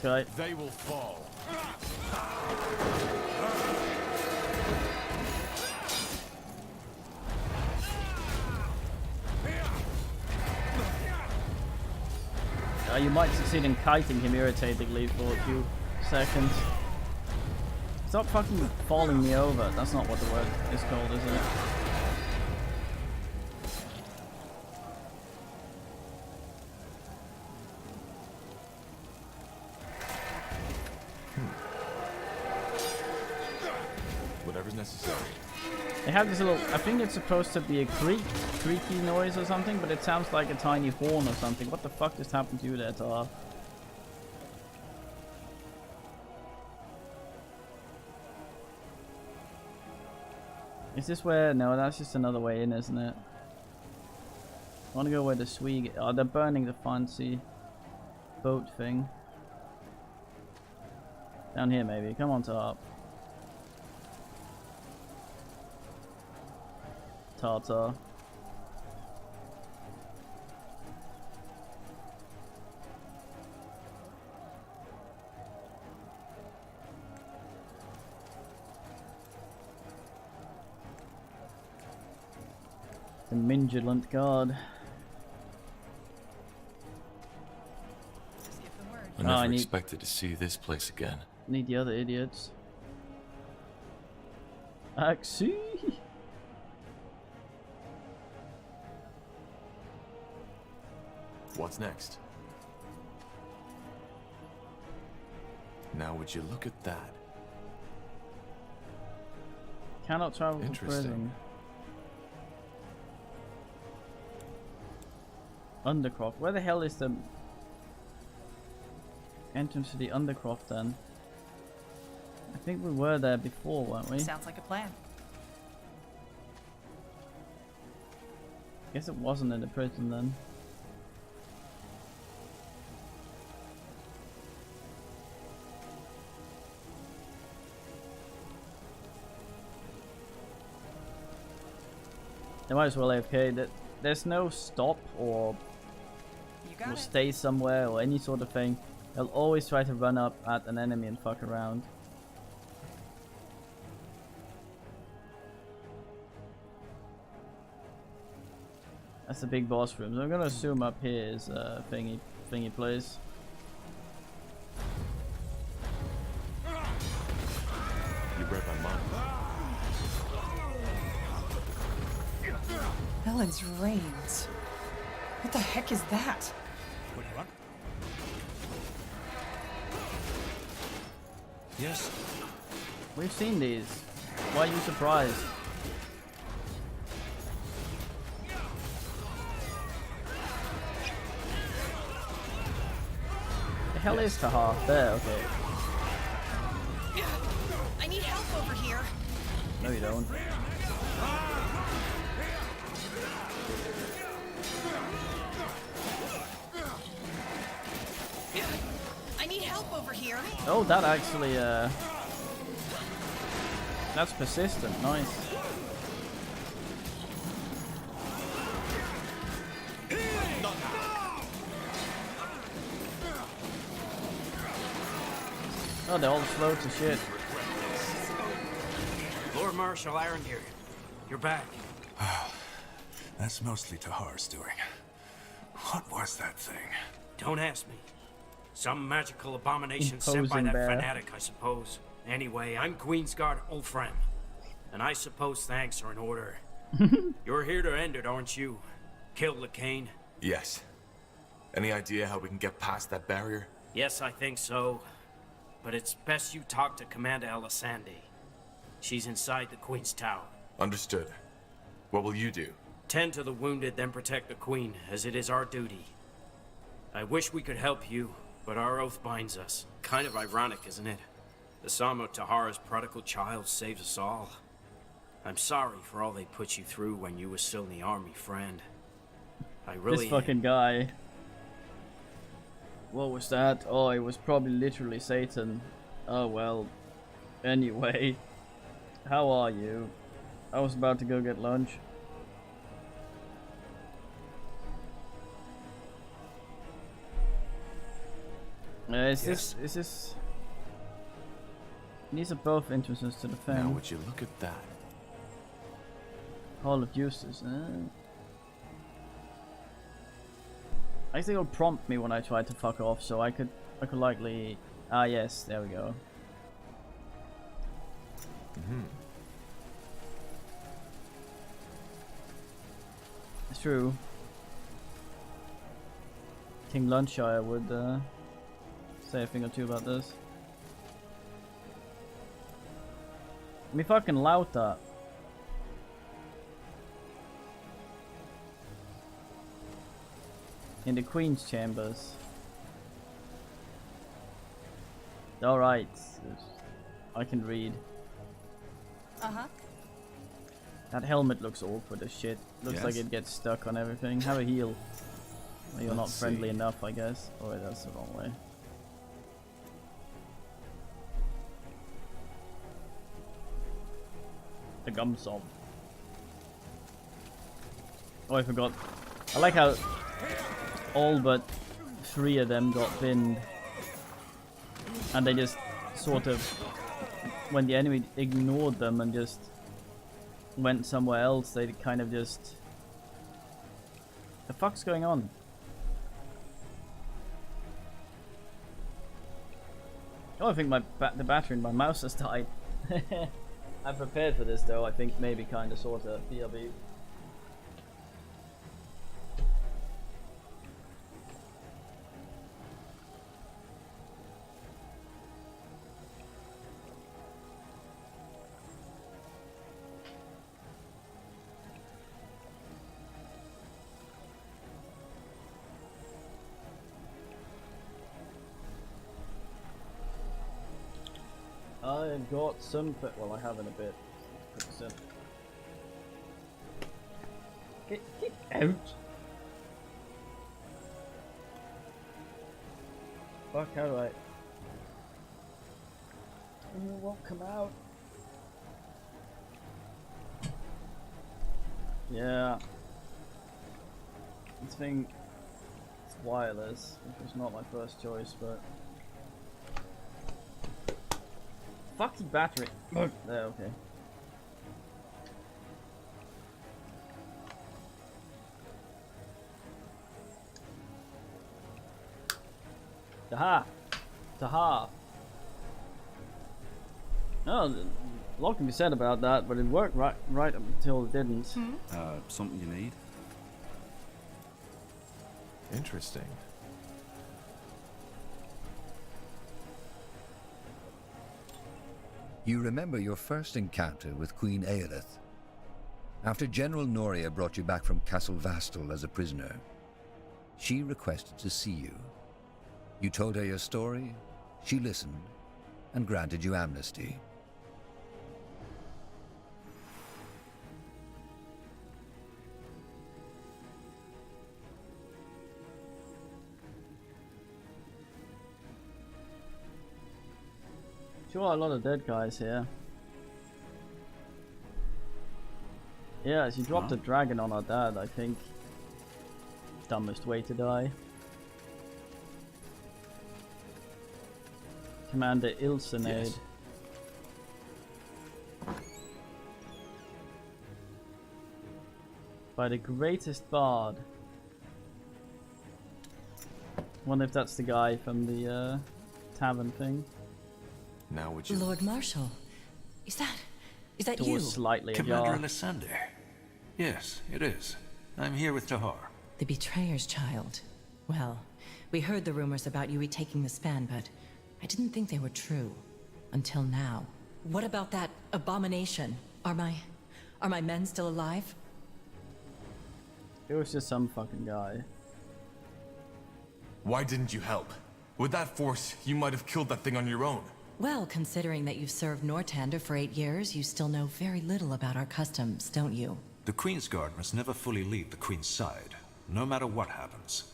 this guy. They will fall. You might succeed in kiting him irritatingly for a few seconds. Stop fucking falling me over. That's not what the word is called, is it? Whatever's necessary. They have this little, I think it's supposed to be a creaky noise or something, but it sounds like a tiny horn or something. What the fuck just happened to you there, Tar? Is this where, no, that's just another way in, isn't it? I want to go where the Swede, oh, they're burning the fancy boat thing. Down here maybe, come on Tar. Tartar. The Mingulant guard. I never expected to see this place again. Need the other idiots. Axie. What's next? Now would you look at that? Cannot travel to prison. Undercroft. Where the hell is the entrance to the Undercroft then? I think we were there before, weren't we? Sounds like a plan. Guess it wasn't in the prison then. They might as well AFK. There's no stop or stay somewhere or any sort of thing. They'll always try to run up at an enemy and fuck around. That's the big boss room. So I'm gonna assume up here is thingy place. You read my mind. Ellen's reins. What the heck is that? What do you want? Yes. We've seen these. Why are you surprised? The hell is Tahar? There, okay. I need help over here. No, you don't. I need help over here. Oh, that actually, that's persistent. Nice. Oh, they're all slow to shit. Lord Marshal Irondeer, you're back. That's mostly Tahar's doing. What was that thing? Don't ask me. Some magical abomination sent by that fanatic, I suppose. Anyway, I'm Queensguard Ulfram. And I suppose thanks are in order. You're here to end it, aren't you? Kill Lacane? Yes. Any idea how we can get past that barrier? Yes, I think so. But it's best you talk to Commander Elisande. She's inside the Queen's Tower. Understood. What will you do? Tend to the wounded, then protect the Queen, as it is our duty. I wish we could help you, but our oath binds us. Kind of ironic, isn't it? The Samo Tahara's prodigal child saves us all. I'm sorry for all they put you through when you were still in the army, friend. I really... This fucking guy. What was that? Oh, it was probably literally Satan. Oh well. Anyway. How are you? I was about to go get lunch. Is this? These are both entrances to the fen. Now would you look at that? Hall of Justice. I think it'll prompt me when I try to fuck off, so I could likely. Ah, yes, there we go. It's true. King Lunshire would say a thing or two about this. Me fucking lauta. In the Queen's chambers. Alright. I can read. Uh-huh. That helmet looks awkward as shit. Looks like it gets stuck on everything. Have a heal. Well, you're not friendly enough, I guess. Oh wait, that's the wrong way. The gum sob. Oh, I forgot. I like how all but 3 of them got binned. And they just sort of, when the enemy ignored them and just went somewhere else, they kind of just... The fuck's going on? Oh, I think the battery in my mouse has died. I'm prepared for this though, I think maybe kinda sorta, BRB. I've got some, well I have in a bit. Get out! Fuck, how do I? It won't come out. Yeah. This thing, it's wireless, which was not my first choice, but... Fuck the battery. Oh, there, okay. Taha! Taha! No, a lot can be said about that, but it worked right up until it didn't. Something you need? Interesting. You remember your first encounter with Queen Aelith. After General Noria brought you back from Castle Vastal as a prisoner, she requested to see you. You told her your story, she listened, and granted you amnesty. Sure, a lot of dead guys here. Yeah, she dropped a dragon on her dad, I think. Dumbest way to die. Commander Ilsenade. Yes. By the greatest bard. Wonder if that's the guy from the tavern thing. Now would you... Lord Marshal, is that Door you? Slightly Commander ajar. Alessander. Yes, it is. I'm here with Tahar. The betrayer's child. Well, we heard the rumors about you retaking the span, but I didn't think they were true. Until now. What about that abomination? Are my men still alive? It was just some fucking guy. Why didn't you help? With that force, you might have killed that thing on your own. Well, considering that you've served Nortander for 8 years, you still know very little about our customs, don't you? The Queen's Guard must never fully leave the Queen's side, no matter what happens.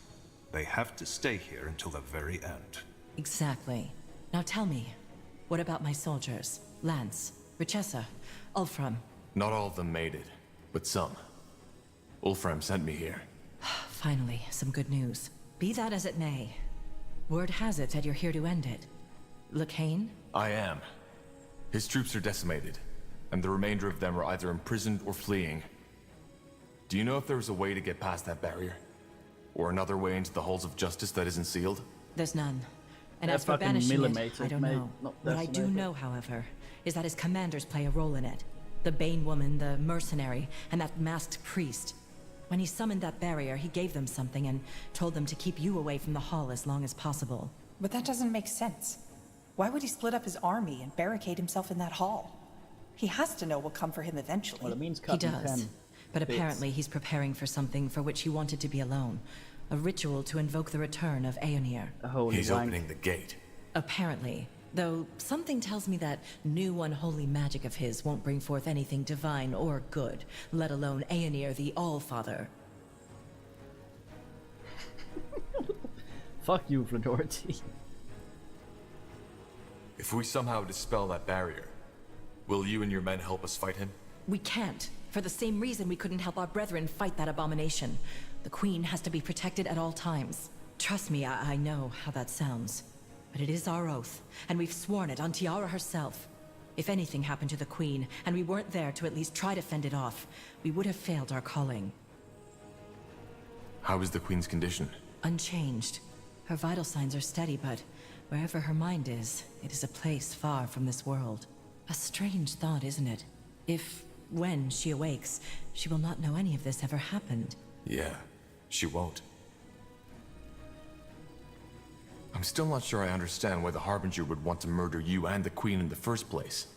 They have to stay here until the very end. Exactly. Now tell me, what about my soldiers? Lance, Richessa, Ulfram? Not all of them made it, but some. Ulfram sent me here. Finally, some good news. Be that as it may, Word has it that you're here to end it. Lacane? I am. His troops are decimated, and the remainder of them are either imprisoned or fleeing. Do you know if there is a way to get past that barrier? Or another way into the halls of justice that isn't sealed? There's none. And They're as for fucking banishing it, millimeters, I don't mate, know. not What I do decimated. know, however, is that his commanders play a role in it. The Bane woman, the mercenary, and that masked priest. When he summoned that barrier, he gave them something and told them to keep you away from the hall as long as possible. But that doesn't make sense. Why would he split up his army and barricade himself in that hall? He has to know what'll come for him eventually. Well, it means He cutting does. 10 But bits. apparently he's preparing for something for which he wanted to be alone. A ritual to invoke the return of Aeonir. He's opening the gate. Apparently. Though something tells me that new unholy magic of his won't bring forth anything divine or good, let alone Aeonir the All-Father. Fuck you, Fladority. If we somehow dispel that barrier, will you and your men help us fight him? We can't. For the same reason we couldn't help our brethren fight that abomination. The Queen has to be protected at all times. Trust me, I know how that sounds. But it is our oath, and we've sworn it on Tiara herself. If anything happened to the Queen, and we weren't there to at least try to fend it off, we would have failed our calling. How is the Queen's condition? Unchanged. Her vital signs are steady, but wherever her mind is, it is a place far from this world. A strange thought, isn't it? If, when she awakes, she will not know any of this ever happened. Yeah, she won't. I'm still not sure I understand why the Harbinger would want to murder you and the Queen in the first place.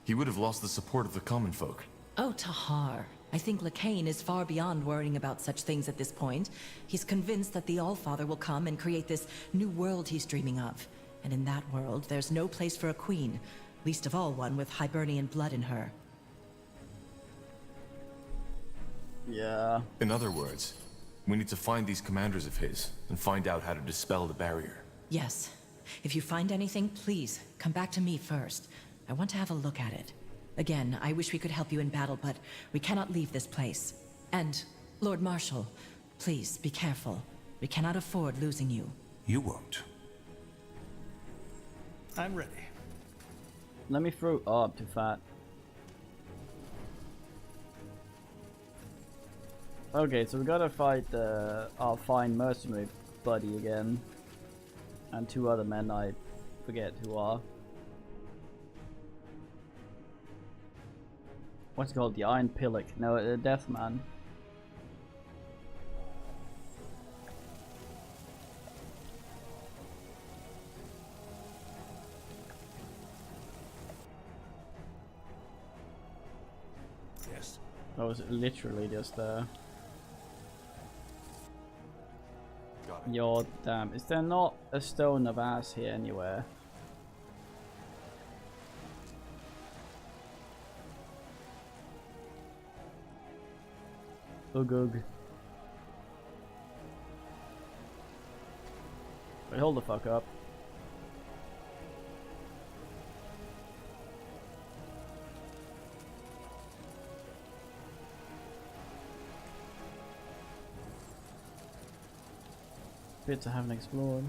He would have lost the support of the common folk. Oh, Tahar. I think Lacane is far beyond worrying about such things at this point. He's convinced that the Allfather will come and create this new world he's dreaming of. And in that world, there's no place for a queen, least of all one with Hibernian blood in her. Yeah. In other words, we need to find these commanders of his and find out how to dispel the barrier. Yes. If you find anything, please, come back to me first. I want to have a look at it. Again, I wish we could help you in battle, but we cannot leave this place. And, Lord Marshal, please, be careful. We cannot afford losing you. You won't. I'm ready. Let me throw up to fat. Okay, so we gotta fight our fine mercenary buddy again. And two other men I forget who are. What's it called? The Iron Pillock. No, the Death Man. Yes. That was literally just Yo, damn. Is there not a stone of ass here anywhere? Ugh. Wait, hold the fuck up. Bits I haven't explored.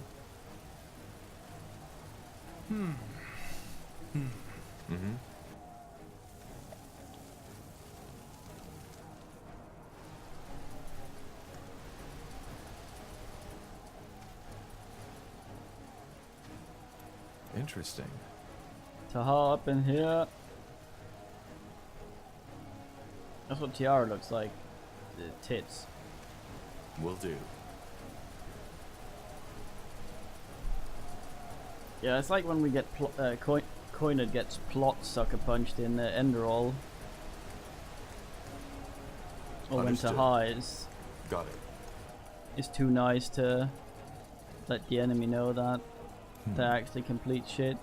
Interesting. Taha up in here. That's what Tiara looks like. The tits. Will do. Yeah, it's like when we get Coined gets plot sucker punched in Enderall. Or when Understood. Taha is Got it. too nice to let the enemy know that they're actually complete shit.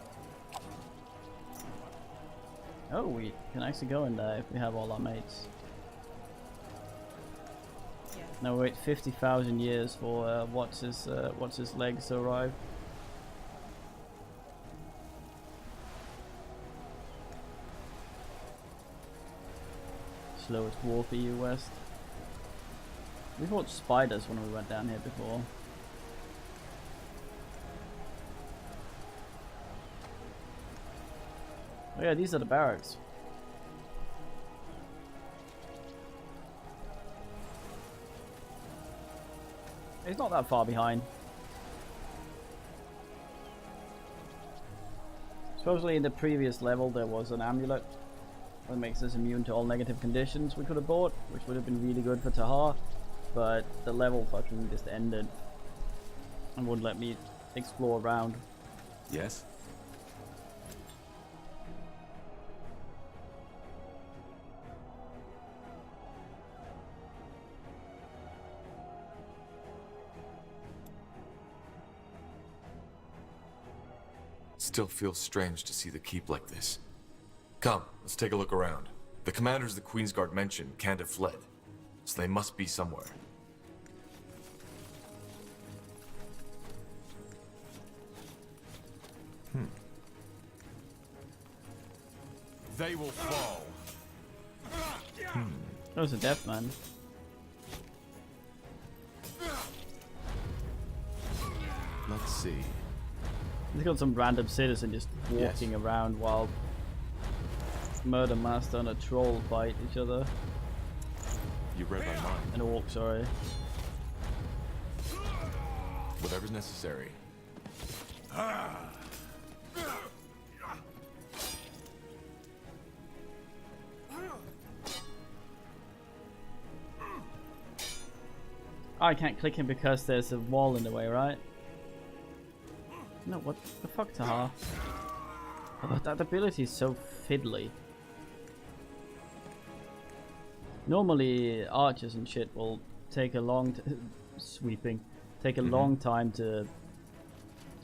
Oh, we can actually go in there if we have all our mates. Now wait 50,000 years for what's his legs to arrive. Slowest war EU West. We fought spiders when we went down here before. Oh yeah, these are the barracks. It's not that far behind. Supposedly in the previous level there was an amulet that makes us immune to all negative conditions we could have bought, which would have been really good for Tahar, but the level fucking just ended and wouldn't let me explore around. Yes? Still feels strange to see the keep like this. Come, let's take a look around. The commanders the Queen's Guard mentioned can't have fled, so they must be somewhere. They will fall. That was a death man. Let's see. He's got some random citizen just walking around while Murder Master and a troll fight each other. You read my mind. An orc, sorry. Whatever's necessary. I can't click him because there's a wall in the way, right? No, what the fuck, Tahar? Oh, that ability is so fiddly. Normally, archers and shit will take a long sweeping, take a long time to,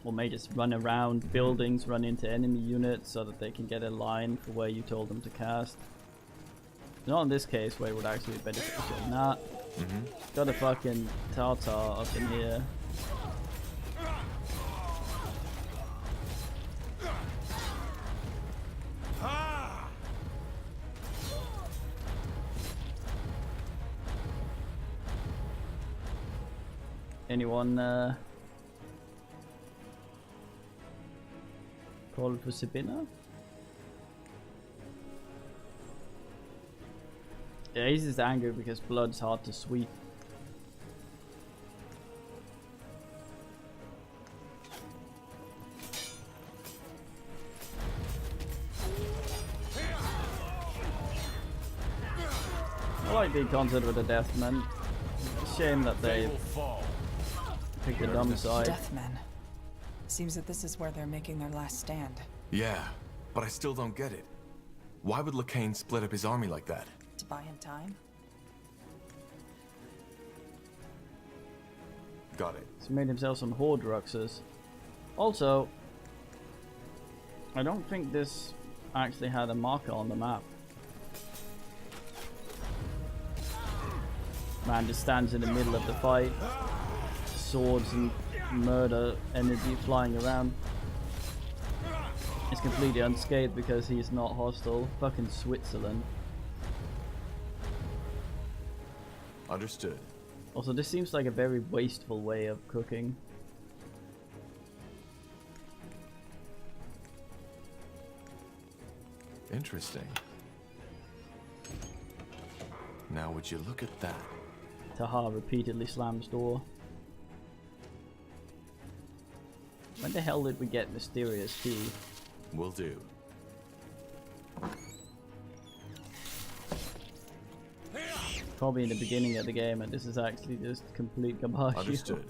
or may just run around buildings, run into enemy units so that they can get a line for where you told them to cast. Not in this case where it would actually be beneficial. Nah. Got a fucking Tartar up in here. Anyone call for Sabina? Yeah, he's just angry because blood's hard to sweep. I like being considered with the Deathmen. It's a shame that they picked the dumb side. Deathmen. Seems that this is where they're making their last stand. Yeah, but I still don't get it. Why would Lacane split up his army like that? To buy him time? Got it. He's made himself some horde ruxers. Also, I don't think this actually had a marker on the map. Man just stands in the middle of the fight. Swords and murder energy flying around. He's completely unscathed because he's not hostile. Fucking Switzerland. Understood. Also, this seems like a very wasteful way of cooking. Interesting. Now would you look at that? Tahar repeatedly slams door. When the hell did we get Mysterious Key? Will do. Probably in the beginning of the game, and this is actually just complete garbage. Understood.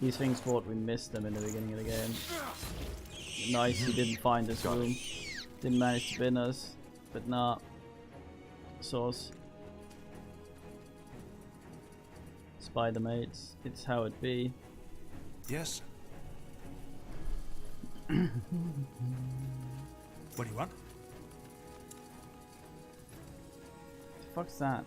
These things thought we missed them in the beginning of the game. Nice, he didn't find this room. Didn't manage to bin us, but nah. Sauce. Spider mates, it's how it be. Yes. What do you want? The fuck's that?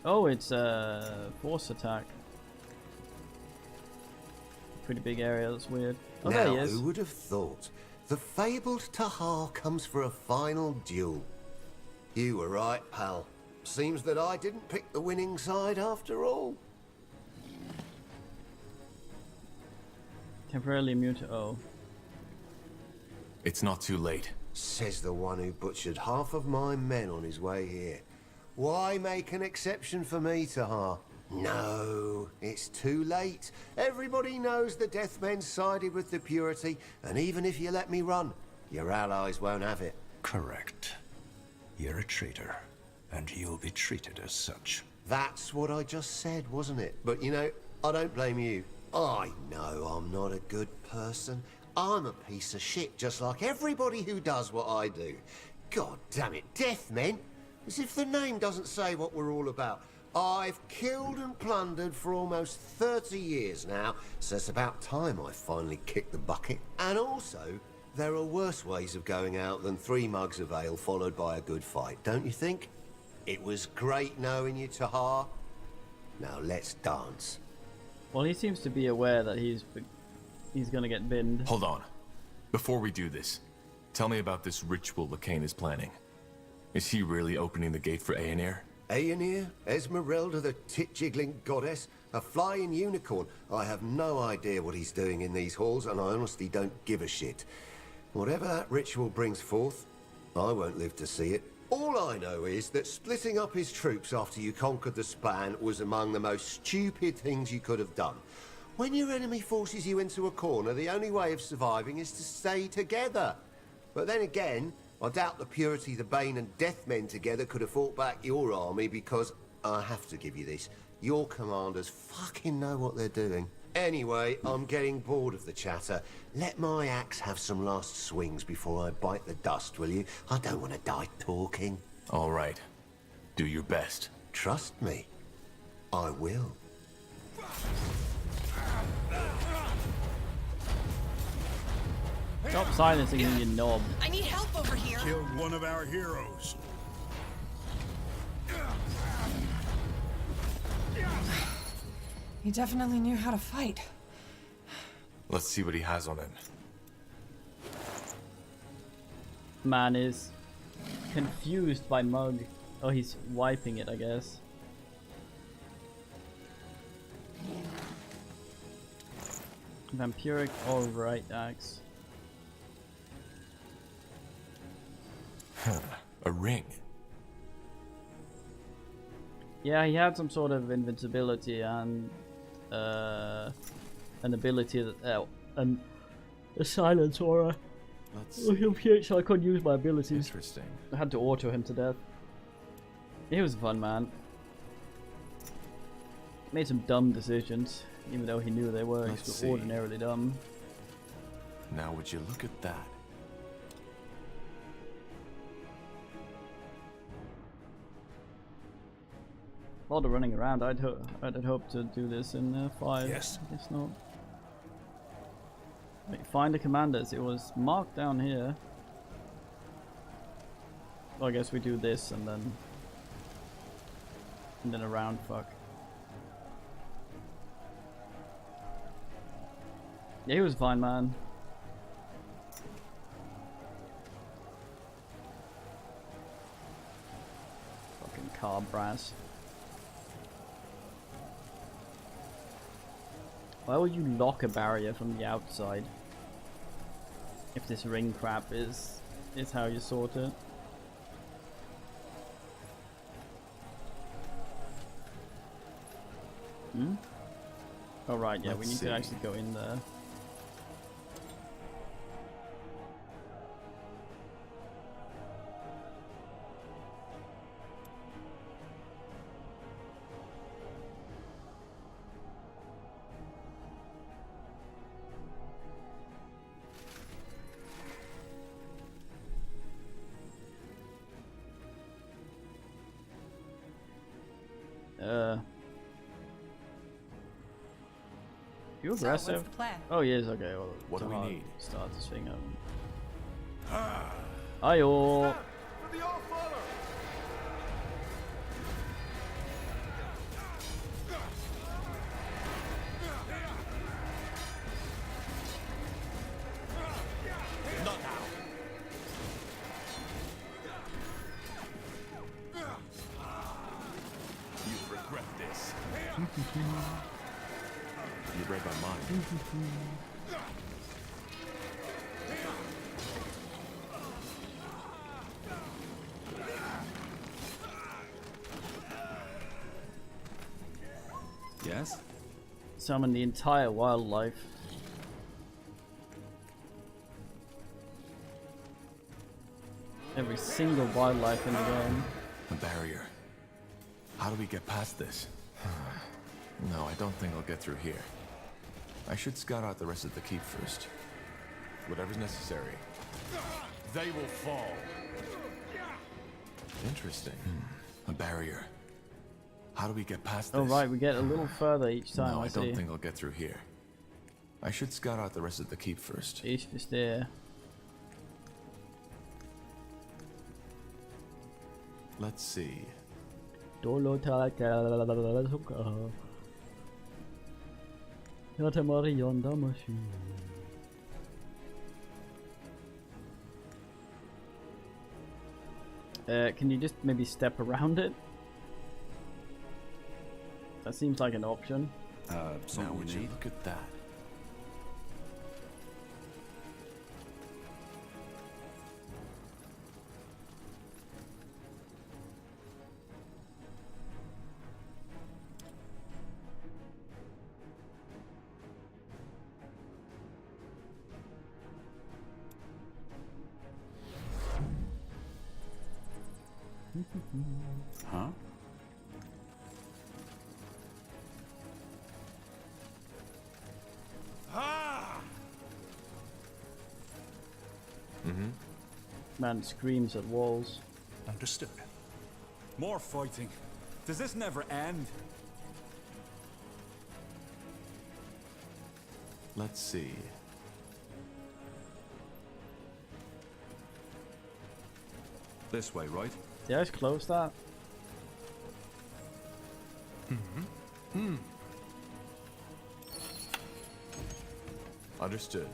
Oh, it's a force attack. Pretty big area, that's weird. Oh, there Now, he is. who would have thought? The fabled Tahar comes for a final duel. You were right, pal. seems that I didn't pick the winning side after all. Temporarily immune to O. It's not too late. Says the one who butchered half of my men on his way here. Why make an exception for me, Tahar? No, it's too late. Everybody knows the Deathmen sided with the Purity, and even if you let me run, your allies won't have it. Correct. You're a traitor, and you'll be treated as such. That's what I just said, wasn't it? But you know, I don't blame you. I know I'm not a good person. I'm a piece of shit, just like everybody who does what I do. God damn it, Deathmen! As if the name doesn't say what we're all about. I've killed and plundered for almost 30 years now, so it's about time I finally kicked the bucket. And also, there are worse ways of going out than 3 mugs of ale followed by a good fight, don't you think? It was great knowing you, Tahar. Now let's dance. Well, he seems to be aware that he's gonna get binned. Hold on. Before we do this, tell me about this ritual Lacane is planning. Is he really opening the gate for Aenir? Aenir? Esmeralda, the tit-jiggling goddess? A flying unicorn? I have no idea what he's doing in these halls, and I honestly don't give a shit. Whatever that ritual brings forth, I won't live to see it. All I know is that splitting up his troops after you conquered the span was among the most stupid things you could have done. When your enemy forces you into a corner, the only way of surviving is to stay together. But then again, I doubt the Purity, the Bane and Deathmen together could have fought back your army because, I have to give you this, your commanders fucking know what they're doing. Anyway, I'm getting bored of the chatter. Let my axe have some last swings before I bite the dust, will you? I don't want to die talking. All right. Do your best. Trust me. I will. Stop silencing me, you knob. I need help over here. Killed one of our heroes. He definitely knew how to fight. Let's see what he has on him. Man is confused by Mug. Oh, he's wiping it, I guess. Vampiric or right axe. Huh. A ring. Yeah, he had some sort of invincibility and an ability that a silence aura. So I couldn't use my abilities. Interesting. I had to auto him to death. He was fun, man. Made some dumb decisions, even though he knew they were extraordinarily dumb. Now would you look at that? A lot of running around. I'd hope to do this in 5. Yes. I guess not. Wait, find the commanders. It was marked down here. Well, I guess we do this and then around. Fuck. Yeah, he was fine, man. Fucking car brass. Why would you lock a barrier from the outside? If this ring crap is how you sort it. Hmm? Oh right, yeah, we need to actually go in there. You aggressive? So, what's the plan? Oh yes, okay. Well, what do we need? Start this thing up. Ayo. this. You read my mind. Yes? Summon the entire wildlife. Every single wildlife in the game. A barrier. How do we get past this? No, I don't think I'll get through here. I should scout out the rest of the keep first. Whatever's necessary. They will fall. Interesting. A barrier. How do we get past this? Oh right, we get a little further each time. No, I see. don't think I'll get through here. I should scout out the rest of the keep first. Ich verstehe. Let's see. Can you just maybe step around it? That seems like an option. Now would you look at that? Huh? Man screams at walls. Understood. More fighting. Does this never end? Let's see. This way, right? Yeah, it's close that. Understood.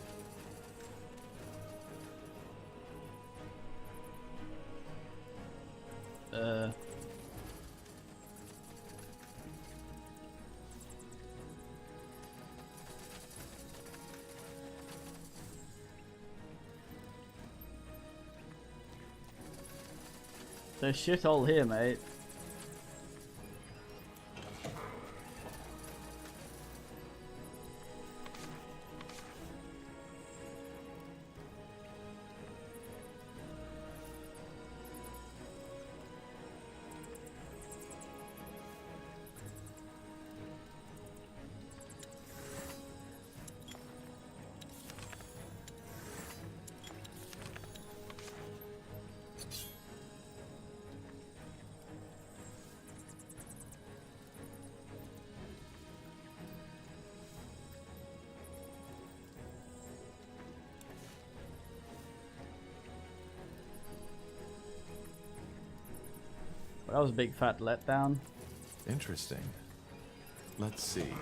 There's shit all here, mate. That was a big fat letdown. Interesting. Let's see.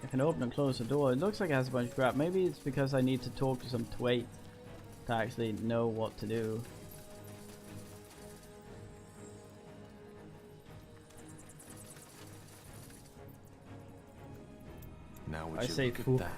I can open and close the door. It looks like it has a bunch of crap. Maybe it's because I need to talk to some twait to actually know what to do. Now would I you say look fool. at that?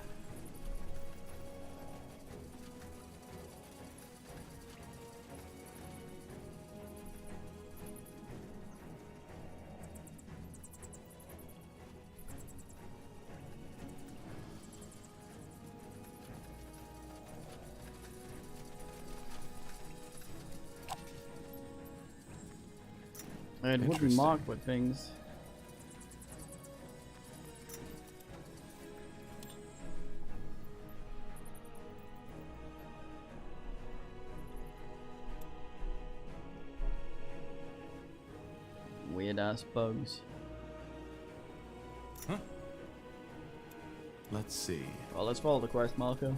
It would be marked with things. Weird ass bugs. Huh? Let's see. Well, let's follow the quest, Marco.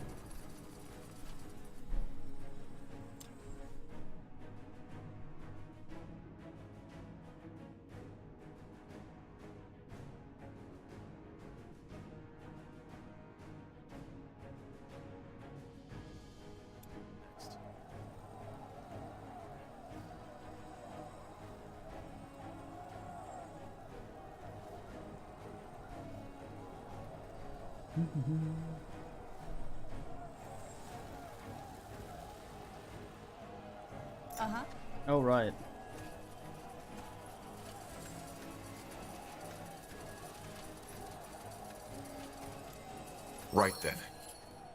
Uh-huh. Oh, right. Right then.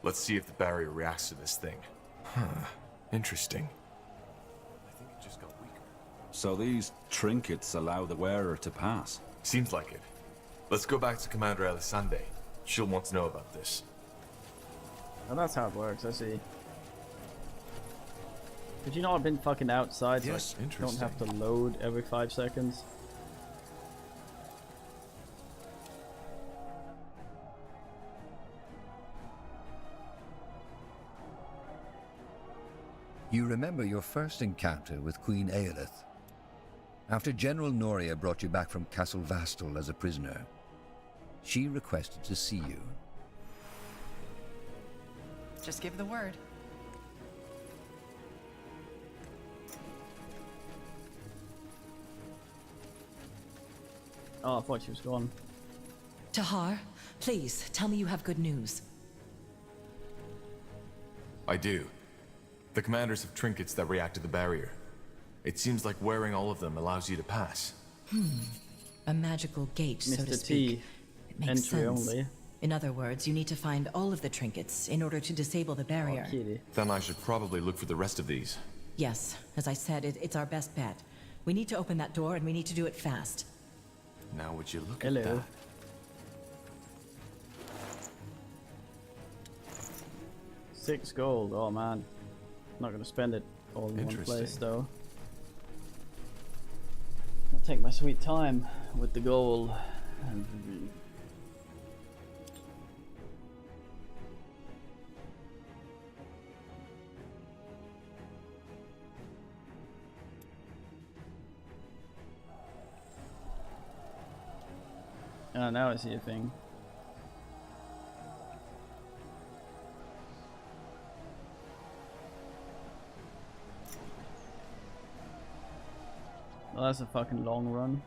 Let's see if the barrier reacts to this thing. Huh. Interesting. I think it just got weaker. So these trinkets allow the wearer to pass? Seems like it. Let's go back to Commander Elisande. She'll want to know about this. Oh, that's how it works, I see. Could you not have been fucking outside so Yes, I don't have to load every 5 seconds? You remember your first encounter with Queen Aelith. After General Noria brought you back from Castle Vastal as a prisoner, she requested to see you. Just give the word. Oh, I thought she was gone. Tahar, please, tell me you have good news. I do. The commanders have trinkets that react to the barrier. It seems like wearing all of them allows you to pass. A magical gate, so to Mr. speak. T, It makes entry sense. only. In other words, you need to find all of the trinkets in order to disable the barrier. Then I should probably look for the rest of these. Yes, as I said, it's our best bet. We need to open that door and we need to do it fast. Now would you look Hello. at that? $6 gold, oh man. Not gonna spend it all in one place though. I'll take my sweet time with the gold. Ah, now I see a thing. Well, that's a fucking long run.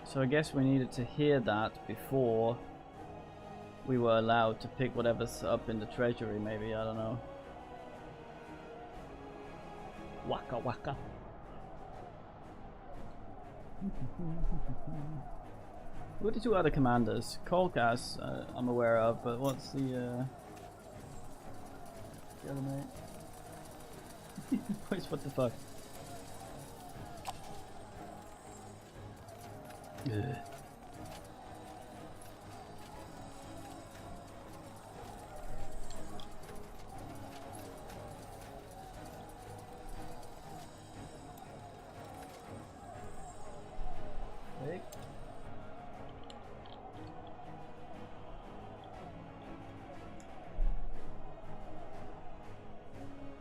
So I guess we needed to hear that before we were allowed to pick whatever's up in the treasury, maybe, I don't know. Waka waka. Who are the two other commanders? Kolkas, I'm aware of, but what's the other mate? Boys, what the fuck? Ugh.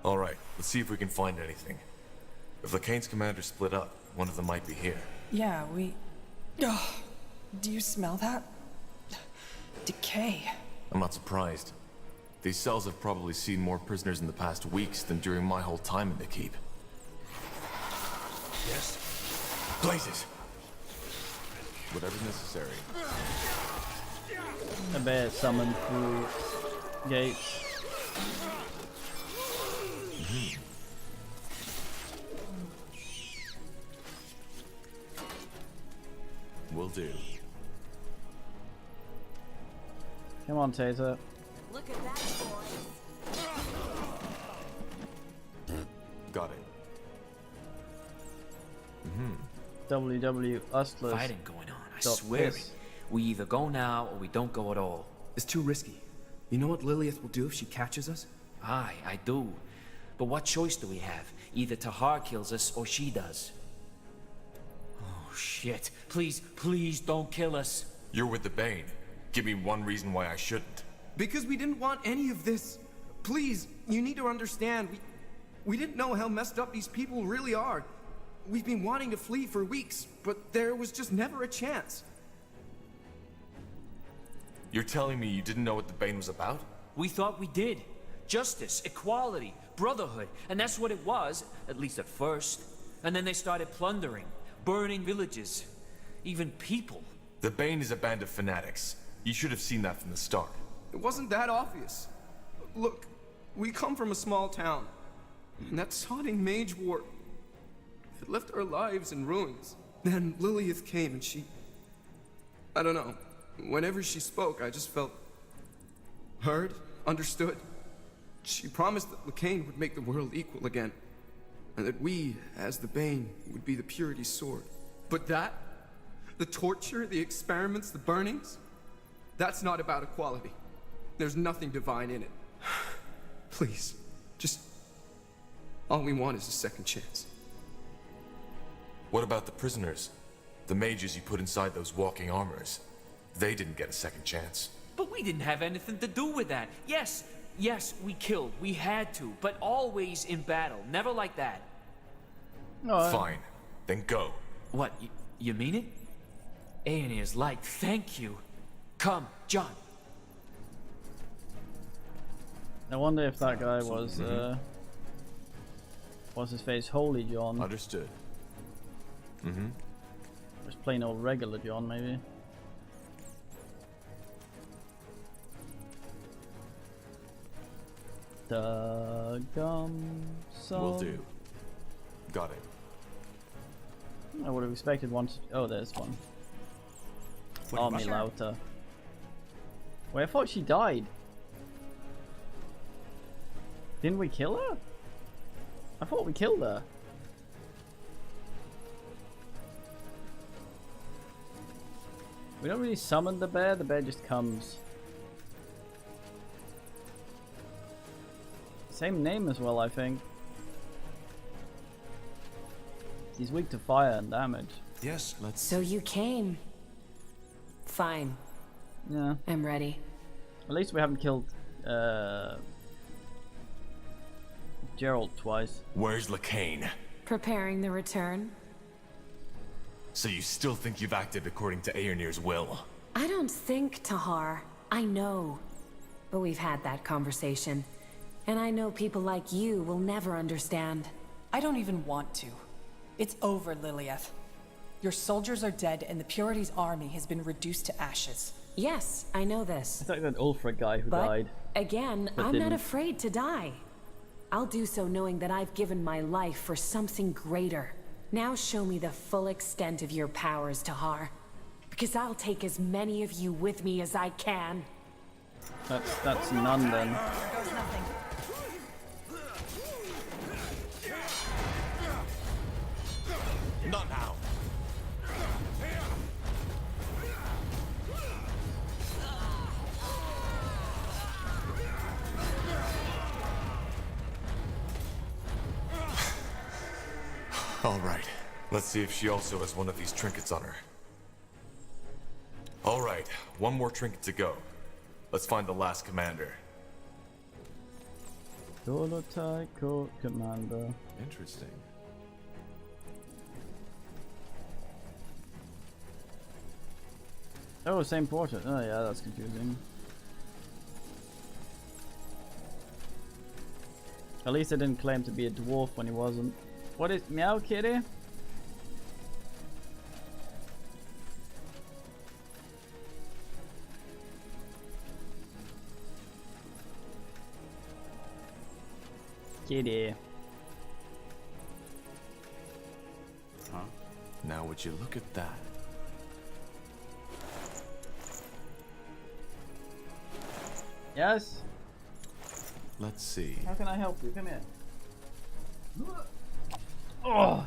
Alright, let's see if we can find anything. If Lacane's commander split up, one of them might be here. Yeah, we... Ugh. Do you smell that? Decay. I'm not surprised. These cells have probably seen more prisoners in the past weeks than during my whole time in the keep. Yes? Blazes! Whatever's necessary. A bear summoned through gates. Will do. Come on, Taser. Look at that, boys. Got it. WW Ustlers. Fighting going on, I swear it. We either go now or we don't go at all. It's too risky. You know what Lilith will do if she catches us? Aye, I do. But what choice do we have? Either Tahar kills us or she does. Oh shit. Please, please don't kill us. You're with the Bane. Give me one reason why I shouldn't. Because we didn't want any of this. Please, you need to understand. We didn't know how messed up these people really are. We've been wanting to flee for weeks, but there was just never a chance. You're telling me you didn't know what the Bane was about? We thought we did. Justice, equality, brotherhood, and that's what it was, at least at first. And then they started plundering, burning villages, even people. The Bane is a band of fanatics. You should have seen that from the start. It wasn't that obvious. Look, we come from a small town. And that sodding mage war, it left our lives in ruins. Then Lilith came and she... I don't know. Whenever she spoke, I just felt... heard, understood. She promised that Lacane would make the world equal again. And that we, as the Bane, would be the Purity's sword. But that... the torture, the experiments, the burnings... that's not about equality. There's nothing divine in it. Please, just... all we want is a second chance. What about the prisoners? The mages you put inside those walking armors? They didn't get a second chance. But we didn't have anything to do with that. Yes, we killed. We had to, but always in battle. Never like that. No. Fine. Then go. What, you mean it? Aeonir's light, thank you. Come, John. I wonder if that guy was his face Holy John? Understood. Just plain old regular John, maybe. The gum song. Will do. Got it. I would have expected one. Oh, there's one. Army Lauter. Wait, I thought she died. Didn't we kill her? I thought we killed her. We don't really summon the bear just comes. Same name as well, I think. He's weak to fire and damage. Yes, let's... So you came. Fine. Yeah. I'm ready. At least we haven't killed Gerald twice. Where's Lacane? Preparing the return. So you still think you've acted according to Aeonir's will? I don't think, Tahar. I know. But we've had that conversation. And I know people like you will never understand. I don't even want to. It's over, Lilith. Your soldiers are dead and the Purity's army has been reduced to ashes. Yes, I know this. I thought that Ulfra guy who died. Again, I'm not afraid to die. I'll do so knowing that I've given my life for something greater. Now show me the full extent of your powers, Tahar. Because I'll take as many of you with me as I can. That's none then. Not now. All right. Let's see if she also has one of these trinkets on her. All right. One more trinket to go. Let's find the last commander. Dolotai Court Commander. Interesting. Oh, same portrait. Oh yeah, that's confusing. At least I didn't claim to be a dwarf when he wasn't. What is Meow Kitty? Kitty. Huh? Now would you look at that? Yes? Let's see. How can I help you? Come here. Oh!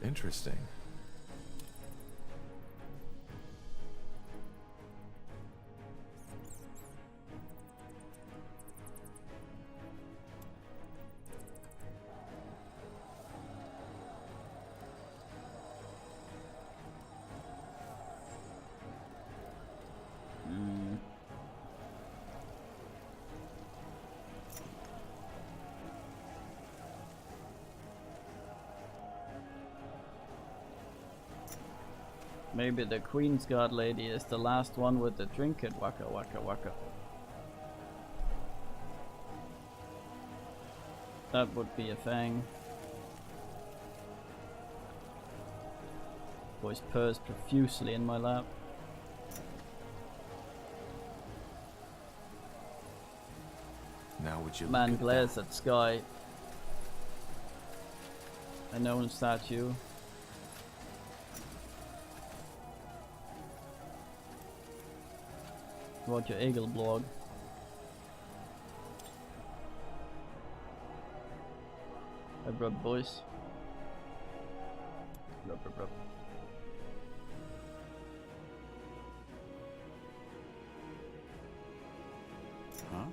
Interesting. Maybe the Queen's Guard lady is the last one with the trinket. Waka waka waka. That would be a thing. Boys purrs profusely in my lap. Now would you Man look at glares at sky. A known statue. Roger Eagle blog. Rub boys. Rub. Huh?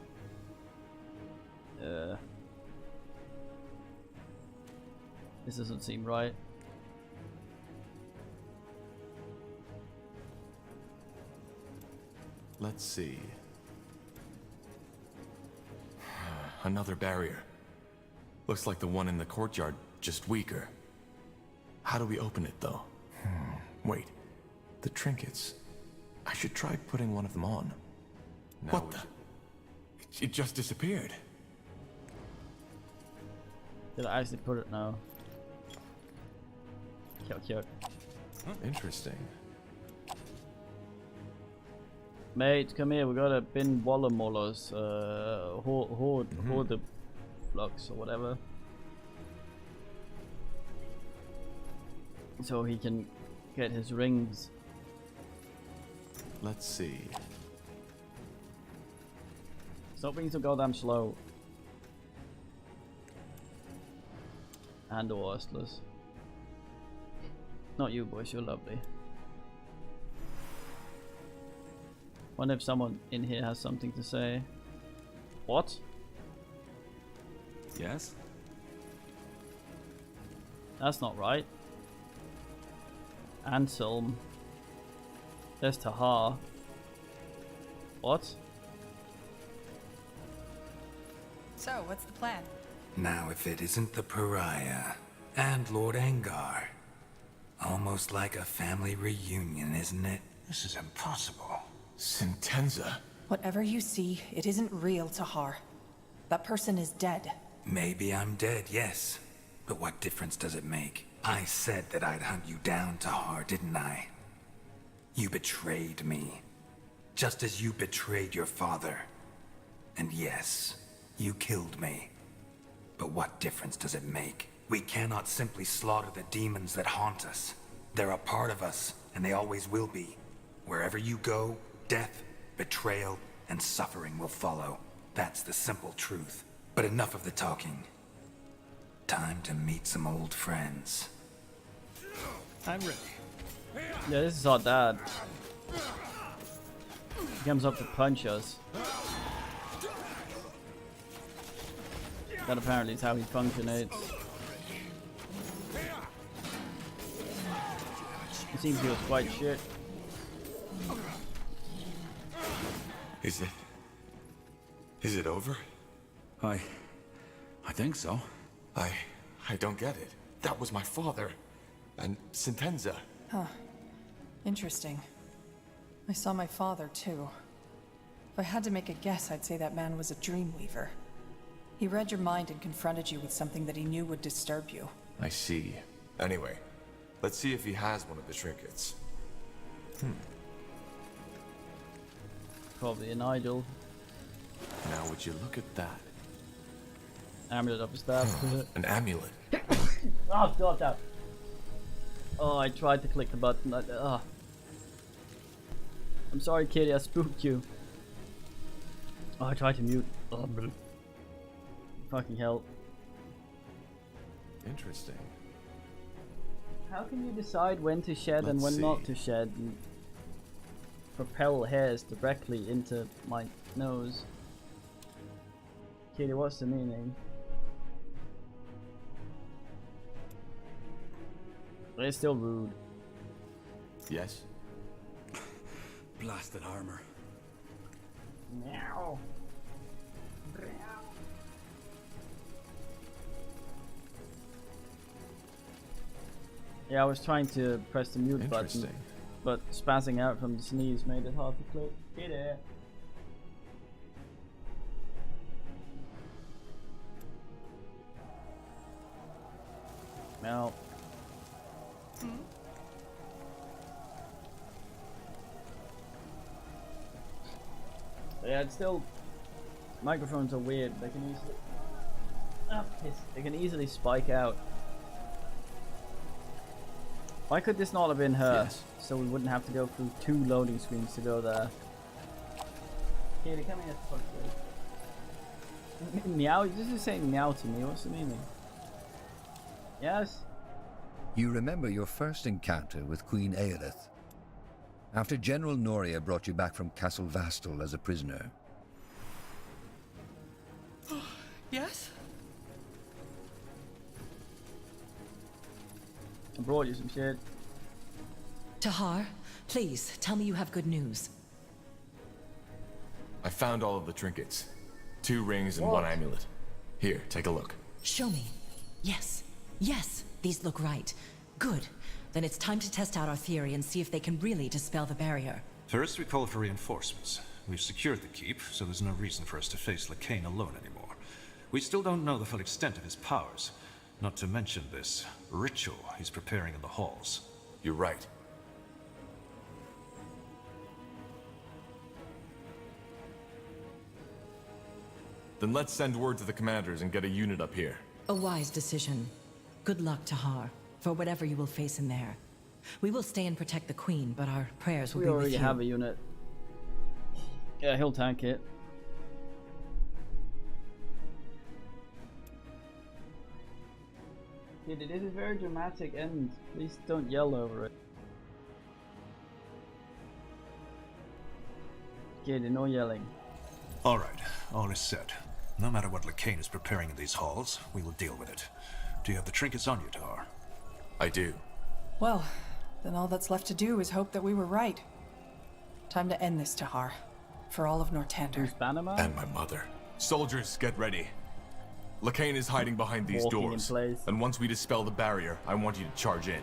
This doesn't seem right. Let's see. Another barrier. Looks like the one in the courtyard, just weaker. How do we open it, though? Wait. The trinkets. I should try putting one of them on. What the? It just disappeared. Did I actually put it now? Cute. Interesting. Mate, come here, we got a bin Wallermollers, horde flux or whatever. So he can get his rings. Let's see. Stop being so goddamn slow. And the Wrestlers. Not you boys, you're lovely. Wonder if someone in here has something to say. What? Yes? That's not right. Anselm. There's Tahar. What? So, what's the plan? Now if it isn't the Pariah and Lord Angar. Almost like a family reunion, isn't it? This is impossible. Sintenza. Whatever you see, it isn't real, Tahar. That person is dead. Maybe I'm dead, yes. But what difference does it make? I said that I'd hunt you down, Tahar, didn't I? You betrayed me. Just as you betrayed your father. And yes, you killed me. But what difference does it make? We cannot simply slaughter the demons that haunt us. They're a part of us, and they always will be. Wherever you go, death, betrayal, and suffering will follow. That's the simple truth. But enough of the talking. Time to meet some old friends. I'm ready. Yeah, this is our dad. He comes up to punch us. That apparently is how he functionates. It seems he was quite shit. Is it over? I think so. I don't get it. That was my father. And Sintenza. Huh. Interesting. I saw my father, too. If I had to make a guess, I'd say that man was a dreamweaver. He read your mind and confronted you with something that he knew would disturb you. I see. Anyway, let's see if he has one of the trinkets. Probably an idol. Now would you look at that? Amulet up his staff. An amulet. Oh, stop that. Oh, I tried to click the button. I'm sorry, kitty, I spooked you. Oh, I tried to mute. Oh, fucking hell. Interesting. How can you decide when to shed and when not to shed and propel hairs directly into my nose? Kitty, what's the meaning? But it's still rude. Yes? Blasted armor. Meow. Yeah, I was trying to press the mute button, but spazzing out from the sneeze made it hard to click. Get it. Well. Yeah, it's still. Microphones are weird. They can easily. Ah, piss. They can easily spike out. Why could this not have been her? Yes. So we wouldn't have to go through 2 loading screens to go there. Here, come here, fuck you. Meow? This is saying meow to me. What's the meaning? Yes? You remember your first encounter with Queen Aelith. After General Noria brought you back from Castle Vastal as a prisoner. Yes? I brought you some shit. Tahar, please, tell me you have good news. I found all of the trinkets. 2 rings and 1 amulet. Here, take a look. Show me. Yes. Yes, these look right. Good. Then it's time to test out our theory and see if they can really dispel the barrier. First, we call for reinforcements. We've secured the keep, so there's no reason for us to face Lacane alone anymore. We still don't know the full extent of his powers, not to mention this ritual he's preparing in the halls. You're right. Then let's send word to the commanders and get a unit up here. A wise decision. Good luck, Tahar, for whatever you will face in there. We will stay and protect the Queen, but our prayers will We be with already you. have a unit. Yeah, he'll tank it. Kid, it is a very dramatic end. Please don't yell over it. Kid, no yelling. All right, all is said. No matter what Lacane is preparing in these halls, we will deal with it. Do you have the trinkets on you, Tahar? I do. Well, then all that's left to do is hope that we were right. Time to end this, Tahar. For all of Nortander. And my mother. Soldiers, get ready. Lacane is hiding behind these Walking in doors. place. And once we dispel the barrier, I want you to charge in.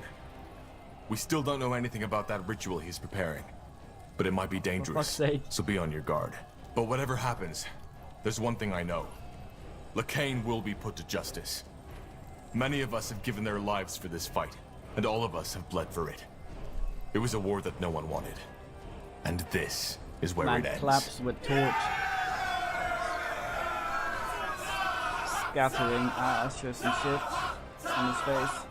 We still don't know anything about that ritual he's preparing. But it might be dangerous, sake. so be on your guard. But whatever happens, there's one thing I know. Lacane will be put to justice. Many of us have given their lives for this fight, and all of us have bled for it. It was a war that no one wanted. And this is where Man it ends. claps with torch. Scattering ashes and shit on his face.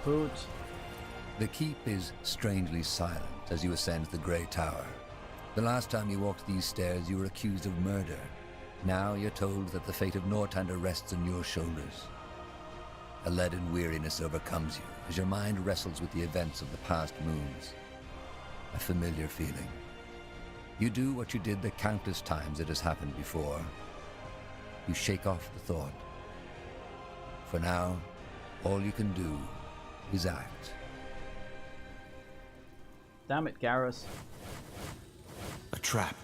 Pooch. The keep is strangely silent as you ascend the Grey Tower. The last time you walked these stairs, you were accused of murder. Now you're told that the fate of Nortander rests on your shoulders. A leaden weariness overcomes you as your mind wrestles with the events of the past moons. A familiar feeling. You do what you did the countless times it has happened before. You shake off the thought. For now, all you can do is act. Damn it, Garrus. A trap.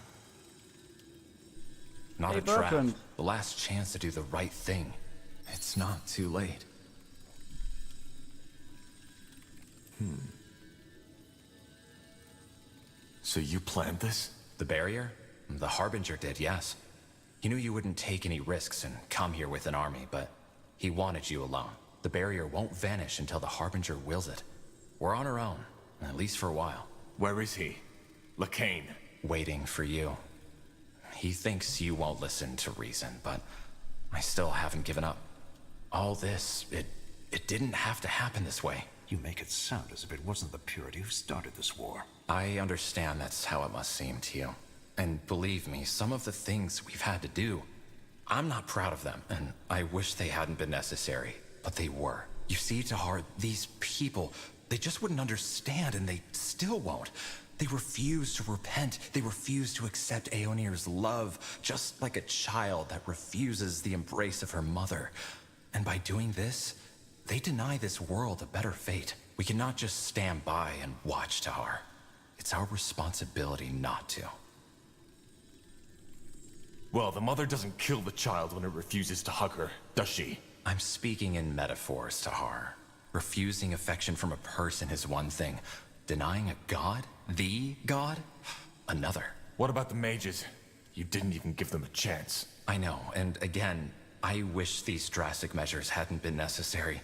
Not Hey, a trap. Bertrand. The last chance to do the right thing. It's not too late. So you planned this? The barrier? The Harbinger did, yes. He knew you wouldn't take any risks and come here with an army, but he wanted you alone. The barrier won't vanish until the Harbinger wills it. We're on our own, at least for a while. Where is he? Lacane. Waiting for you. He thinks you won't listen to reason, but I still haven't given up. All this, it didn't have to happen this way. You make it sound as if it wasn't the Purity who started this war. I understand that's how it must seem to you. And believe me, some of the things we've had to do, I'm not proud of them, and I wish they hadn't been necessary, but they were. You see, Tahar, these people, they just wouldn't understand, and they still won't. They refuse to repent. They refuse to accept Aeonir's love, just like a child that refuses the embrace of her mother. And by doing this, they deny this world a better fate. We cannot just stand by and watch, Tahar. It's our responsibility not to. Well, the mother doesn't kill the child when it refuses to hug her, does she? I'm speaking in metaphors, Tahar. Refusing affection from a person is one thing, Denying a god? The god? Another. What about the mages? You didn't even give them a chance. I know, and again, I wish these drastic measures hadn't been necessary.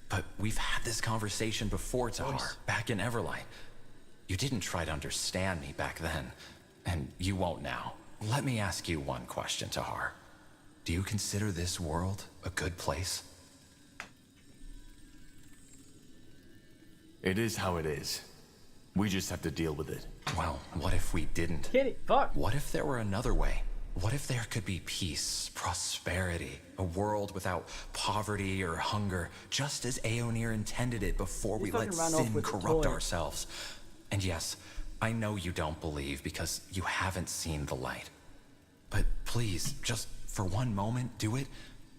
But we've had this conversation before, Tahar, back in Everlight. You didn't try to understand me back then, and you won't now. Let me ask you one question, Tahar. Do you consider this world a good place? It is how it is. We just have to deal with it. Well, what if we didn't? Kitty, fuck. What if there were another way? What if there could be peace, prosperity, a world without poverty or hunger, just as Aeonir intended it before we let sin corrupt ourselves? And yes, I know you don't believe because you haven't seen the light. But please, just for one moment, do it.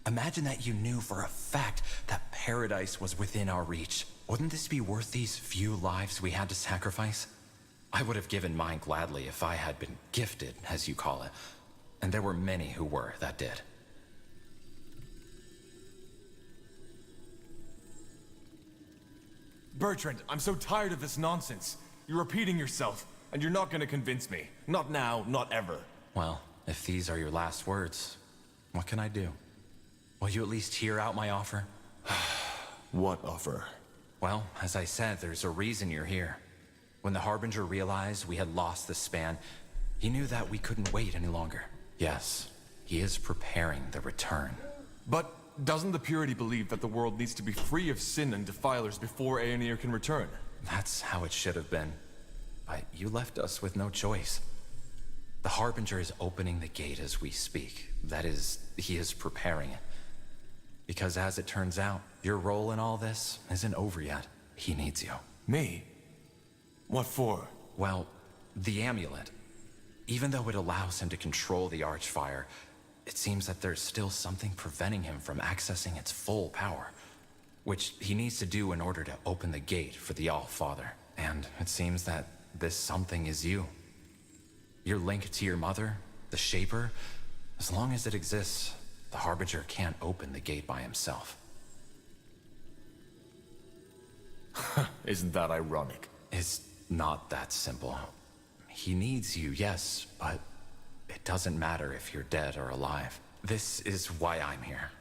Imagine that you knew for a fact that paradise was within our reach. Wouldn't this be worth these few lives we had to sacrifice? I would have given mine gladly if I had been gifted, as you call it. And there were many who were that did. Bertrand, I'm so tired of this nonsense. You're repeating yourself, and you're not gonna convince me. Not now, not ever. Well, if these are your last words, what can I do? Will you at least hear out my offer? What offer? Well, as I said, there's a reason you're here. When the Harbinger realized we had lost the span, he knew that we couldn't wait any longer. Yes, he is preparing the return. But doesn't the Purity believe that the world needs to be free of sin and defilers before Aeonir can return? That's how it should have been. But you left us with no choice. The Harbinger is opening the gate as we speak. That is, he is preparing it. Because as it turns out, your role in all this isn't over yet. He needs you. Me? What for? Well, the amulet. Even though it allows him to control the Archfire, it seems that there's still something preventing him from accessing its full power, which he needs to do in order to open the gate for the All-Father. And it seems that this something is you. Your link to your mother, the Shaper, as long as it exists, the Harbinger can't open the gate by himself. Isn't that ironic? It's not that simple. He needs you, yes, but it doesn't matter if you're dead or alive. This is why I'm here.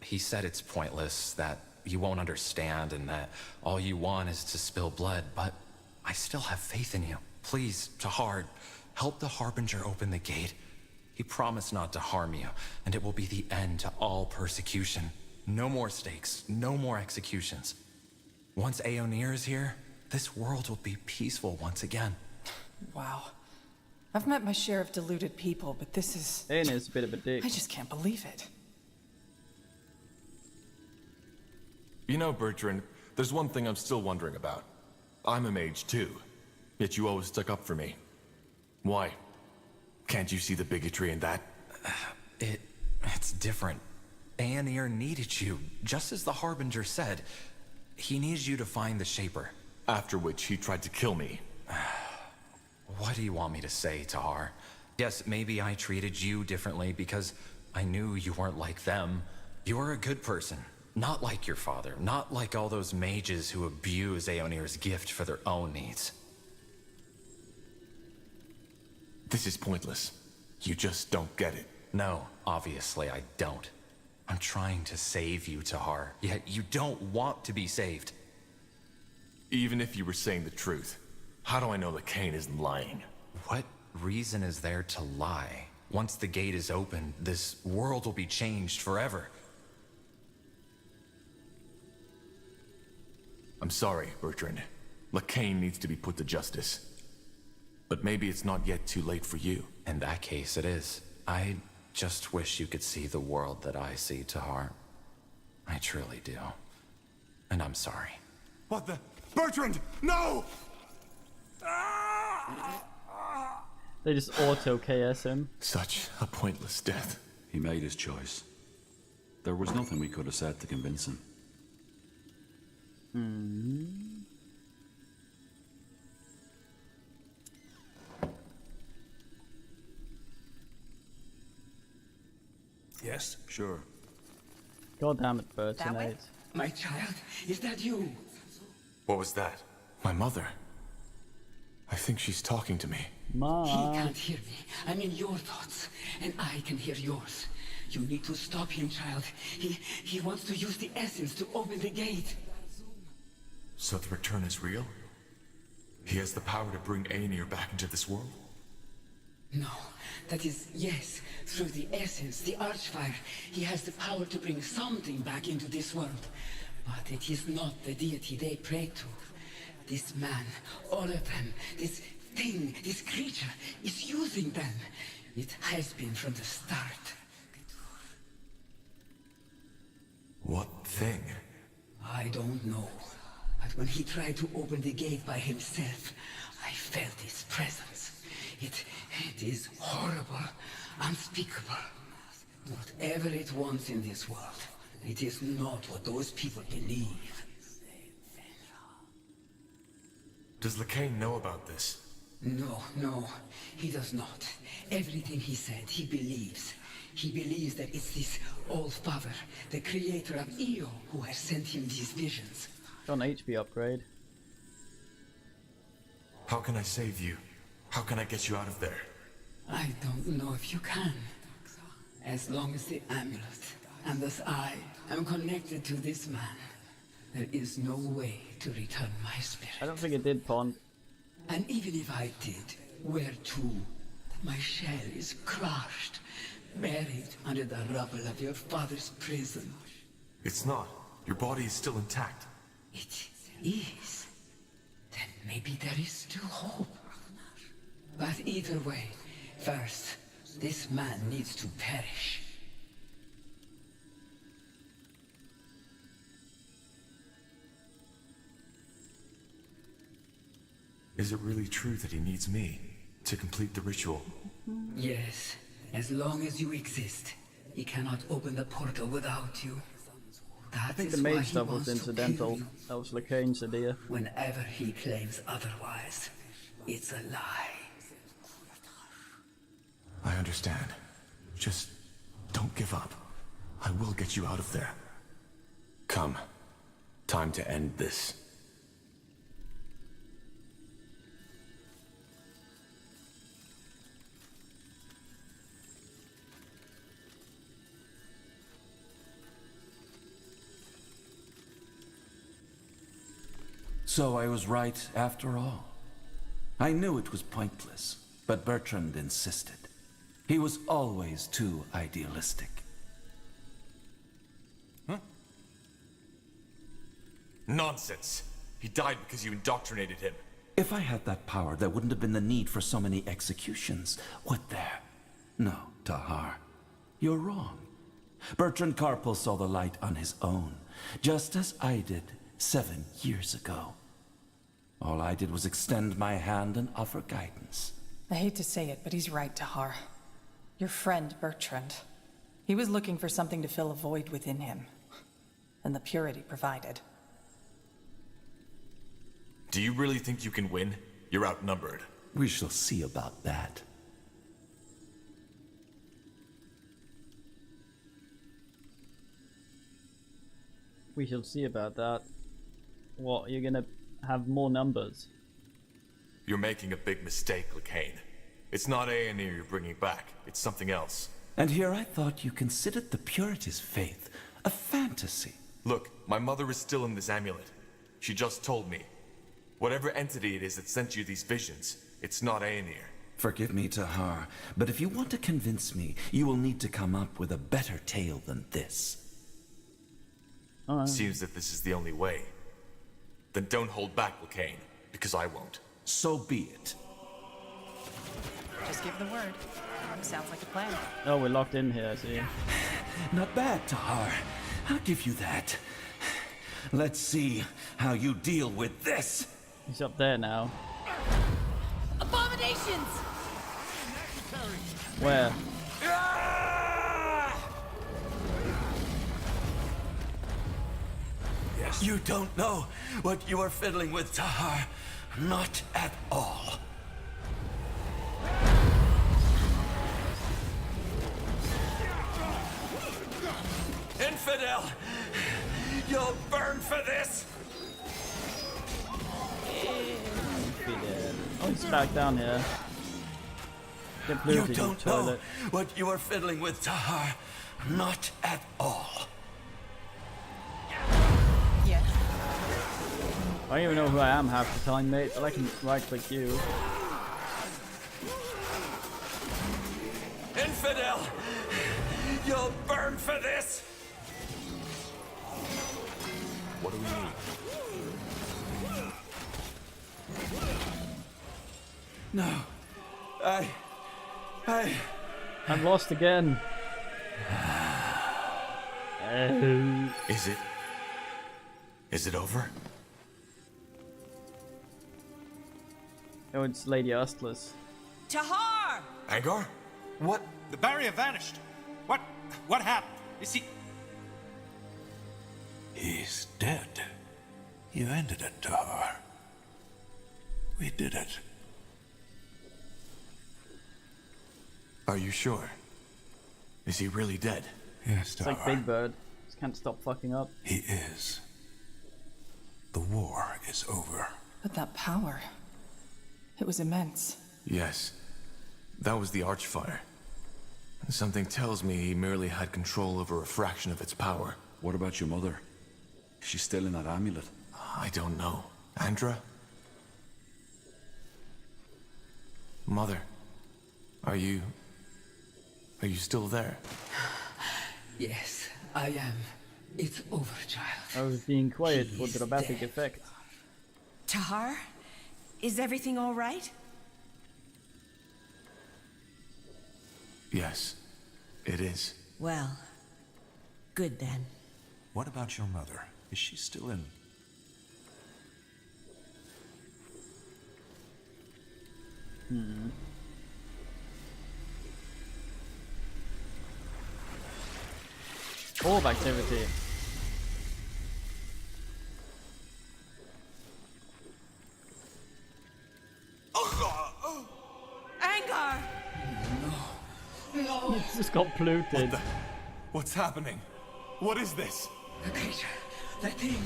He said it's pointless, that you won't understand, and that all you want is to spill blood, but I still have faith in you. Please, Tahar, help the Harbinger open the gate. He promised not to harm you, and it will be the end to all persecution. No more stakes, no more executions. Once Aeonir is here, this world will be peaceful once again. Wow. I've met my share of deluded people, but this is... Aeonir's a bit of a dick. I just can't believe it. You know, Bertrand, there's one thing I'm still wondering about. I'm a mage too, yet you always stuck up for me. Why? Can't you see the bigotry in that? It's different. Aeonir needed you, just as the Harbinger said. He needs you to find the Shaper. After which he tried to kill me. What do you want me to say, Tahar? Yes, maybe I treated you differently because I knew you weren't like them. You are a good person. Not like your father. Not like all those mages who abuse Aeonir's gift for their own needs. This is pointless. You just don't get it. No, obviously I don't. I'm trying to save you, Tahar, yet you don't want to be saved. Even if you were saying the truth, how do I know that Cain isn't lying? What reason is there to lie? Once the gate is open, this world will be changed forever. I'm sorry, Bertrand. Cain needs to be put to justice. But maybe it's not yet too late for you. In that case, it is. I just wish you could see the world that I see, Tahar. I truly do. And I'm sorry. What the? Bertrand! No! They just auto-KS him. Such a pointless death. He made his choice. There was nothing we could have said to convince him. Yes? Sure. God damn it, Bertrand. My child, is that you? What was that? My mother. I think she's talking to me. Ma. He can't hear me. I'm in your thoughts, and I can hear yours. You need to stop him, child. He wants to use the essence to open the gate. So the return is real? He has the power to bring Aenir back into this world? No, that is, yes, through the essence, the Archfire, he has the power to bring something back into this world. But it is not the deity they pray to. This man, all of them, this thing, this creature, is using them. It has been from the start. What thing? I don't know. But when he tried to open the gate by himself, I felt his presence. It is horrible, unspeakable. Whatever it wants in this world, it is not what those people believe. Does Lakain know about this? No, he does not. Everything he said, he believes. He believes that it's this old father, the creator of Io, who has sent him these visions. Got an HP upgrade. How can I save you? How can I get you out of there? I don't know if you can. As long as the amulet, and thus I, am connected to this man, there is no way to return my spirit. I don't think it did, Pond. And even if I did, where to? My shell is crushed, buried under the rubble of your father's prison. It's not. Your body is still intact. It is. Then maybe there is still hope. But either way, first, this man needs to perish. Is it really true that he needs me to complete the ritual? Yes, as long as you exist, he cannot open the portal without you. I think the mage stuff was incidental. That was Lakain's idea. Whenever he claims otherwise, it's a lie. I understand. Just don't give up. I will get you out of there. Come. Time to end this. So I was right after all. I knew it was pointless, but Bertrand insisted. He was always too idealistic. Nonsense! He died because you indoctrinated him. If I had that power, there wouldn't have been the need for so many executions, would there? No, Tahar. You're wrong. Bertrand Carpel saw the light on his own, just as I did 7 years ago. All I did was extend my hand and offer guidance. I hate to say it, but he's right, Tahar. Your friend, Bertrand. He was looking for something to fill a void within him. And the purity provided. Do you really think you can win? You're outnumbered. We shall see about that. We shall see about that. What, you're gonna have more numbers? You're making a big mistake, Lakain. It's not Aenir you're bringing back. It's something else. And here I thought you considered the purity's faith a fantasy. Look, my mother is still in this amulet. She just told me. Whatever entity it is that sent you these visions, it's not Aenir. Forgive me, Tahar, but if you want to convince me, you will need to come up with a better tale than this. Seems that this is the only way. Then don't hold back, Lakain, because I won't. So be it. Just give the word. Sounds like a plan. Oh, we're locked in here, I see. Not bad, Tahar. I'll give you that. Let's see how you deal with this. He's up there now. Abominations! Where? Yes. You don't know what you are fiddling with, Tahar. Not at all. Infidel! You'll burn for this! Infidel. Oh, He's back down here. Get You Pluto to the don't know toilet. what you are fiddling with, Tahar. Not at all. Yes. I don't even know who I am half the time, mate, but I can right-click you. Infidel! You'll burn for this! What do we need? No. I'm lost again. Is it over? Oh, it's Lady Ostless. Tahar! Angar? What? The barrier vanished. What happened? Is he... He's dead. You ended it, Tahar. We did it. Are you sure? Is he really dead? Yes, It's like Big Bird. Just can't stop fucking up. He is. The war is over. But that power, it was immense. Yes. That was the Archfire. Something tells me he merely had control over a fraction of its power. What about your mother? Is she still in that amulet? I don't know. Andra? Mother, are you still there? Yes, I am. It's over, child. I was being quiet for dramatic effect. Tahar? Is everything all right? Yes, it is. Well, good then. What about your mother? Is she still in? Orb activity. Angar! No! It's just got polluted. What's happening? What is this? The creature, the thing,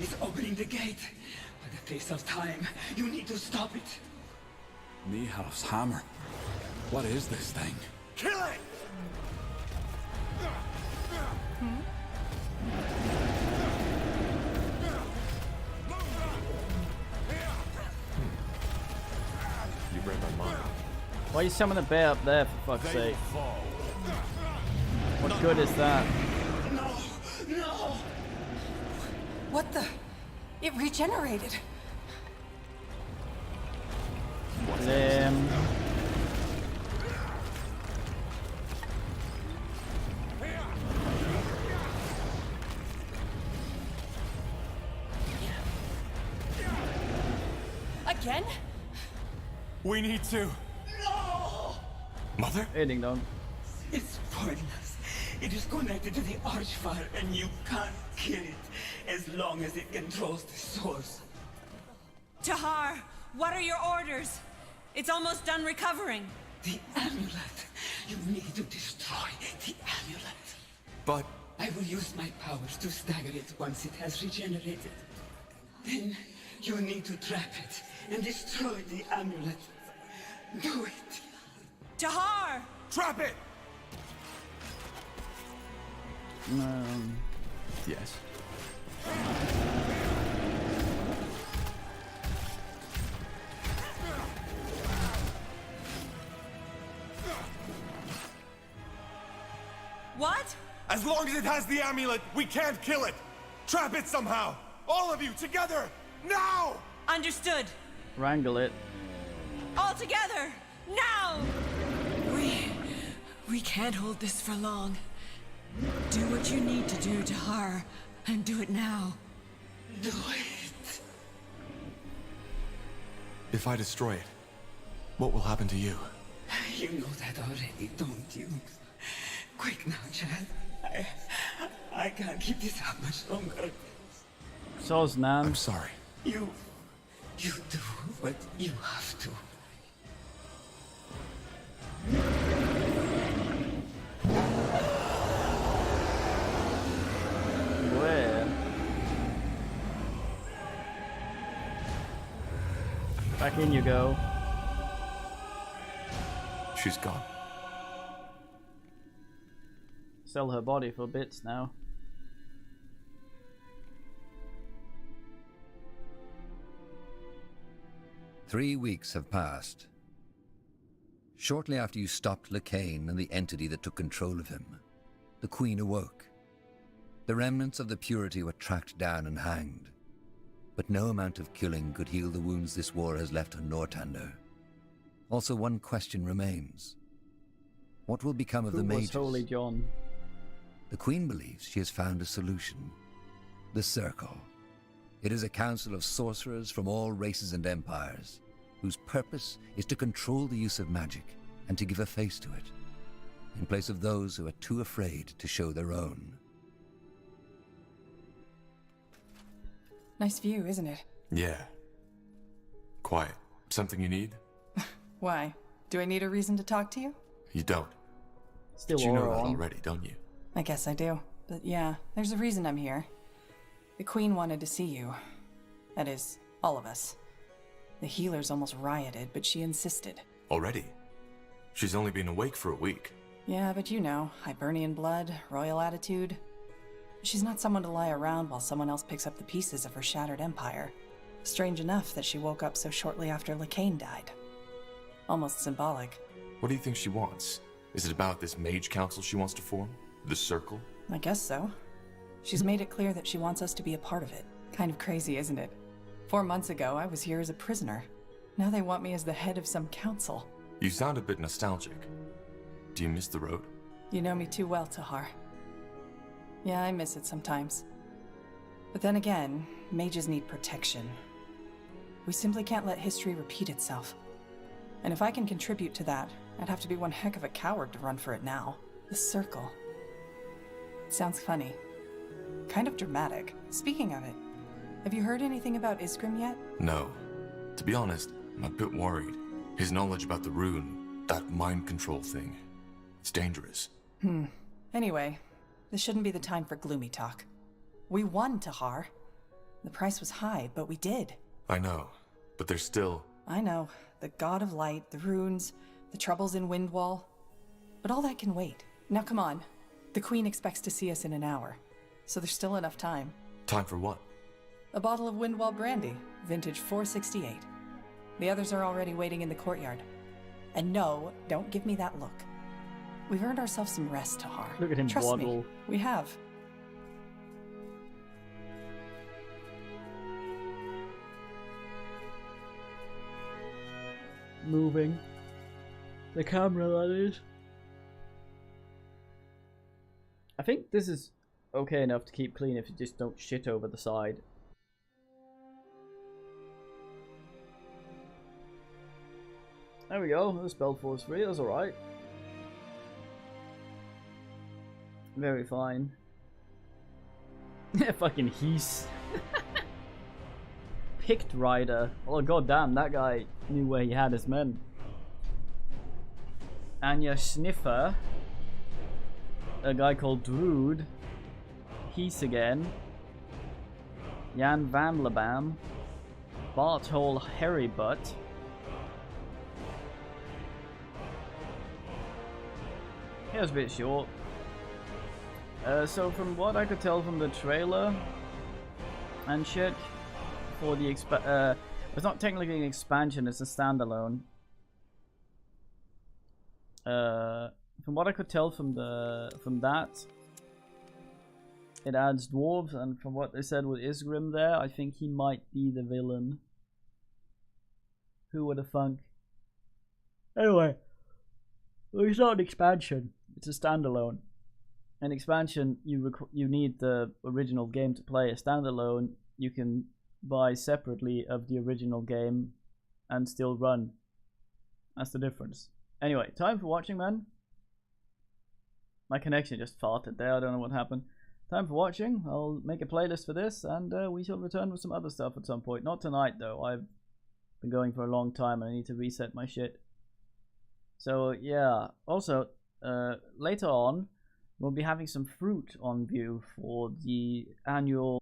is opening the gate. By the pace of time, you need to stop it. Nihal's hammer. What is this thing? Kill it! You read my mind. Why you summon a bear up there, for fuck's sake? What good is that? No! No! What the? It regenerated. Again? We need to. No! Mother? Ding dong. It's pointless. It is connected to the Archfire, and you can't kill it as long as it controls the source. Tahar, what are your orders? It's almost done recovering. The amulet. You need to destroy the amulet. But... I will use my powers to stagger it once it has regenerated. Then you need to trap it and destroy the amulet. Do it. Tahar! Trap it! Yes. What? As long as it has the amulet, we can't kill it! Trap it somehow! All of you, together! Now! Understood. Wrangle it. All together! Now! We can't hold this for long. Do what you need to do, Tahar, and do it now. Do it. If I destroy it, what will happen to you? You know that already, don't you? Quick now, child. I can't keep this up much longer. So's Nan. I'm sorry. You do what you have to. Where? Back in you go. She's gone. Sell her body for bits now. Three weeks have passed. Shortly after you stopped Lacane and the entity that took control of him, the Queen awoke. The remnants of the Purity were tracked down and hanged. But no amount of killing could heal the wounds this war has left on Northander. Also, one question remains. What will become of the mages? Holy John? The Queen believes she has found a solution. The Circle. It is a council of sorcerers from all races and empires, whose purpose is to control the use of magic and to give a face to it, in place of those who are too afraid to show their own. Nice view, isn't it? Yeah. Quiet. Something you need? Why? Do I need a reason to talk to you? You don't. Still but you know that on. already, don't you? I guess I do. But yeah, there's a reason I'm here. The Queen wanted to see you. That is, all of us. The healers almost rioted, but she insisted. Already? She's only been awake for a week. Yeah, but you know, Hibernian blood, royal attitude. She's not someone to lie around while someone else picks up the pieces of her shattered empire. Strange enough that she woke up so shortly after Lacane died. Almost symbolic. What do you think she wants? Is it about this mage council she wants to form? The Circle? I guess so. She's made it clear that she wants us to be a part of it. Kind of crazy, isn't it? 4 months ago, I was here as a prisoner. Now they want me as the head of some council. You sound a bit nostalgic. Do you miss the road? You know me too well, Tahar. Yeah, I miss it sometimes. But then again, mages need protection. We simply can't let history repeat itself. And if I can contribute to that, I'd have to be one heck of a coward to run for it now. The Circle. It sounds funny. Kind of dramatic. Speaking of it, have you heard anything about Isgrim yet? No. To be honest, I'm a bit worried. His knowledge about the rune, that mind control thing, it's dangerous. Anyway, this shouldn't be the time for gloomy talk. We won, Tahar. The price was high, but we did. I know, but there's still... I know. The God of Light, the runes, the troubles in Windwall. But all that can wait. Now come on. The Queen expects to see us in an hour, so there's still enough time. Time for what? A bottle of Windwall brandy, vintage 468. The others are already waiting in the courtyard. And no, don't give me that look. We've earned ourselves some rest, Tahar. Look at him Trust waddle. me, we have. Moving. The camera, that is. I think this is okay enough to keep clean if you just don't shit over the side. There we go, the Spellforce free, that's alright. Very fine. Fucking Heese. Picked Rider. Oh goddamn, that guy knew where he had his men. Anya Sniffer. A guy called Druid. Heese again. Jan Van Lebam. Barthol Hairybutt. He was a bit short. So from what I could tell from the trailer and shit, for the it's not technically an expansion, it's a standalone. From what I could tell from that, it adds dwarves, and from what they said with Isgrim there, I think he might be the villain. Who would have thunk? Anyway, well, it's not an expansion; it's a standalone. An expansion, you need the original game to play. A standalone, you can buy separately of the original game and still run. That's the difference. Anyway, time for watching, man. My connection just farted there. I don't know what happened. Time for watching. I'll make a playlist for this, and we shall return with some other stuff at some point. Not tonight, though. I've been going for a long time, and I need to reset my shit. So, yeah. Also, later on, we'll be having some fruit on view for the annual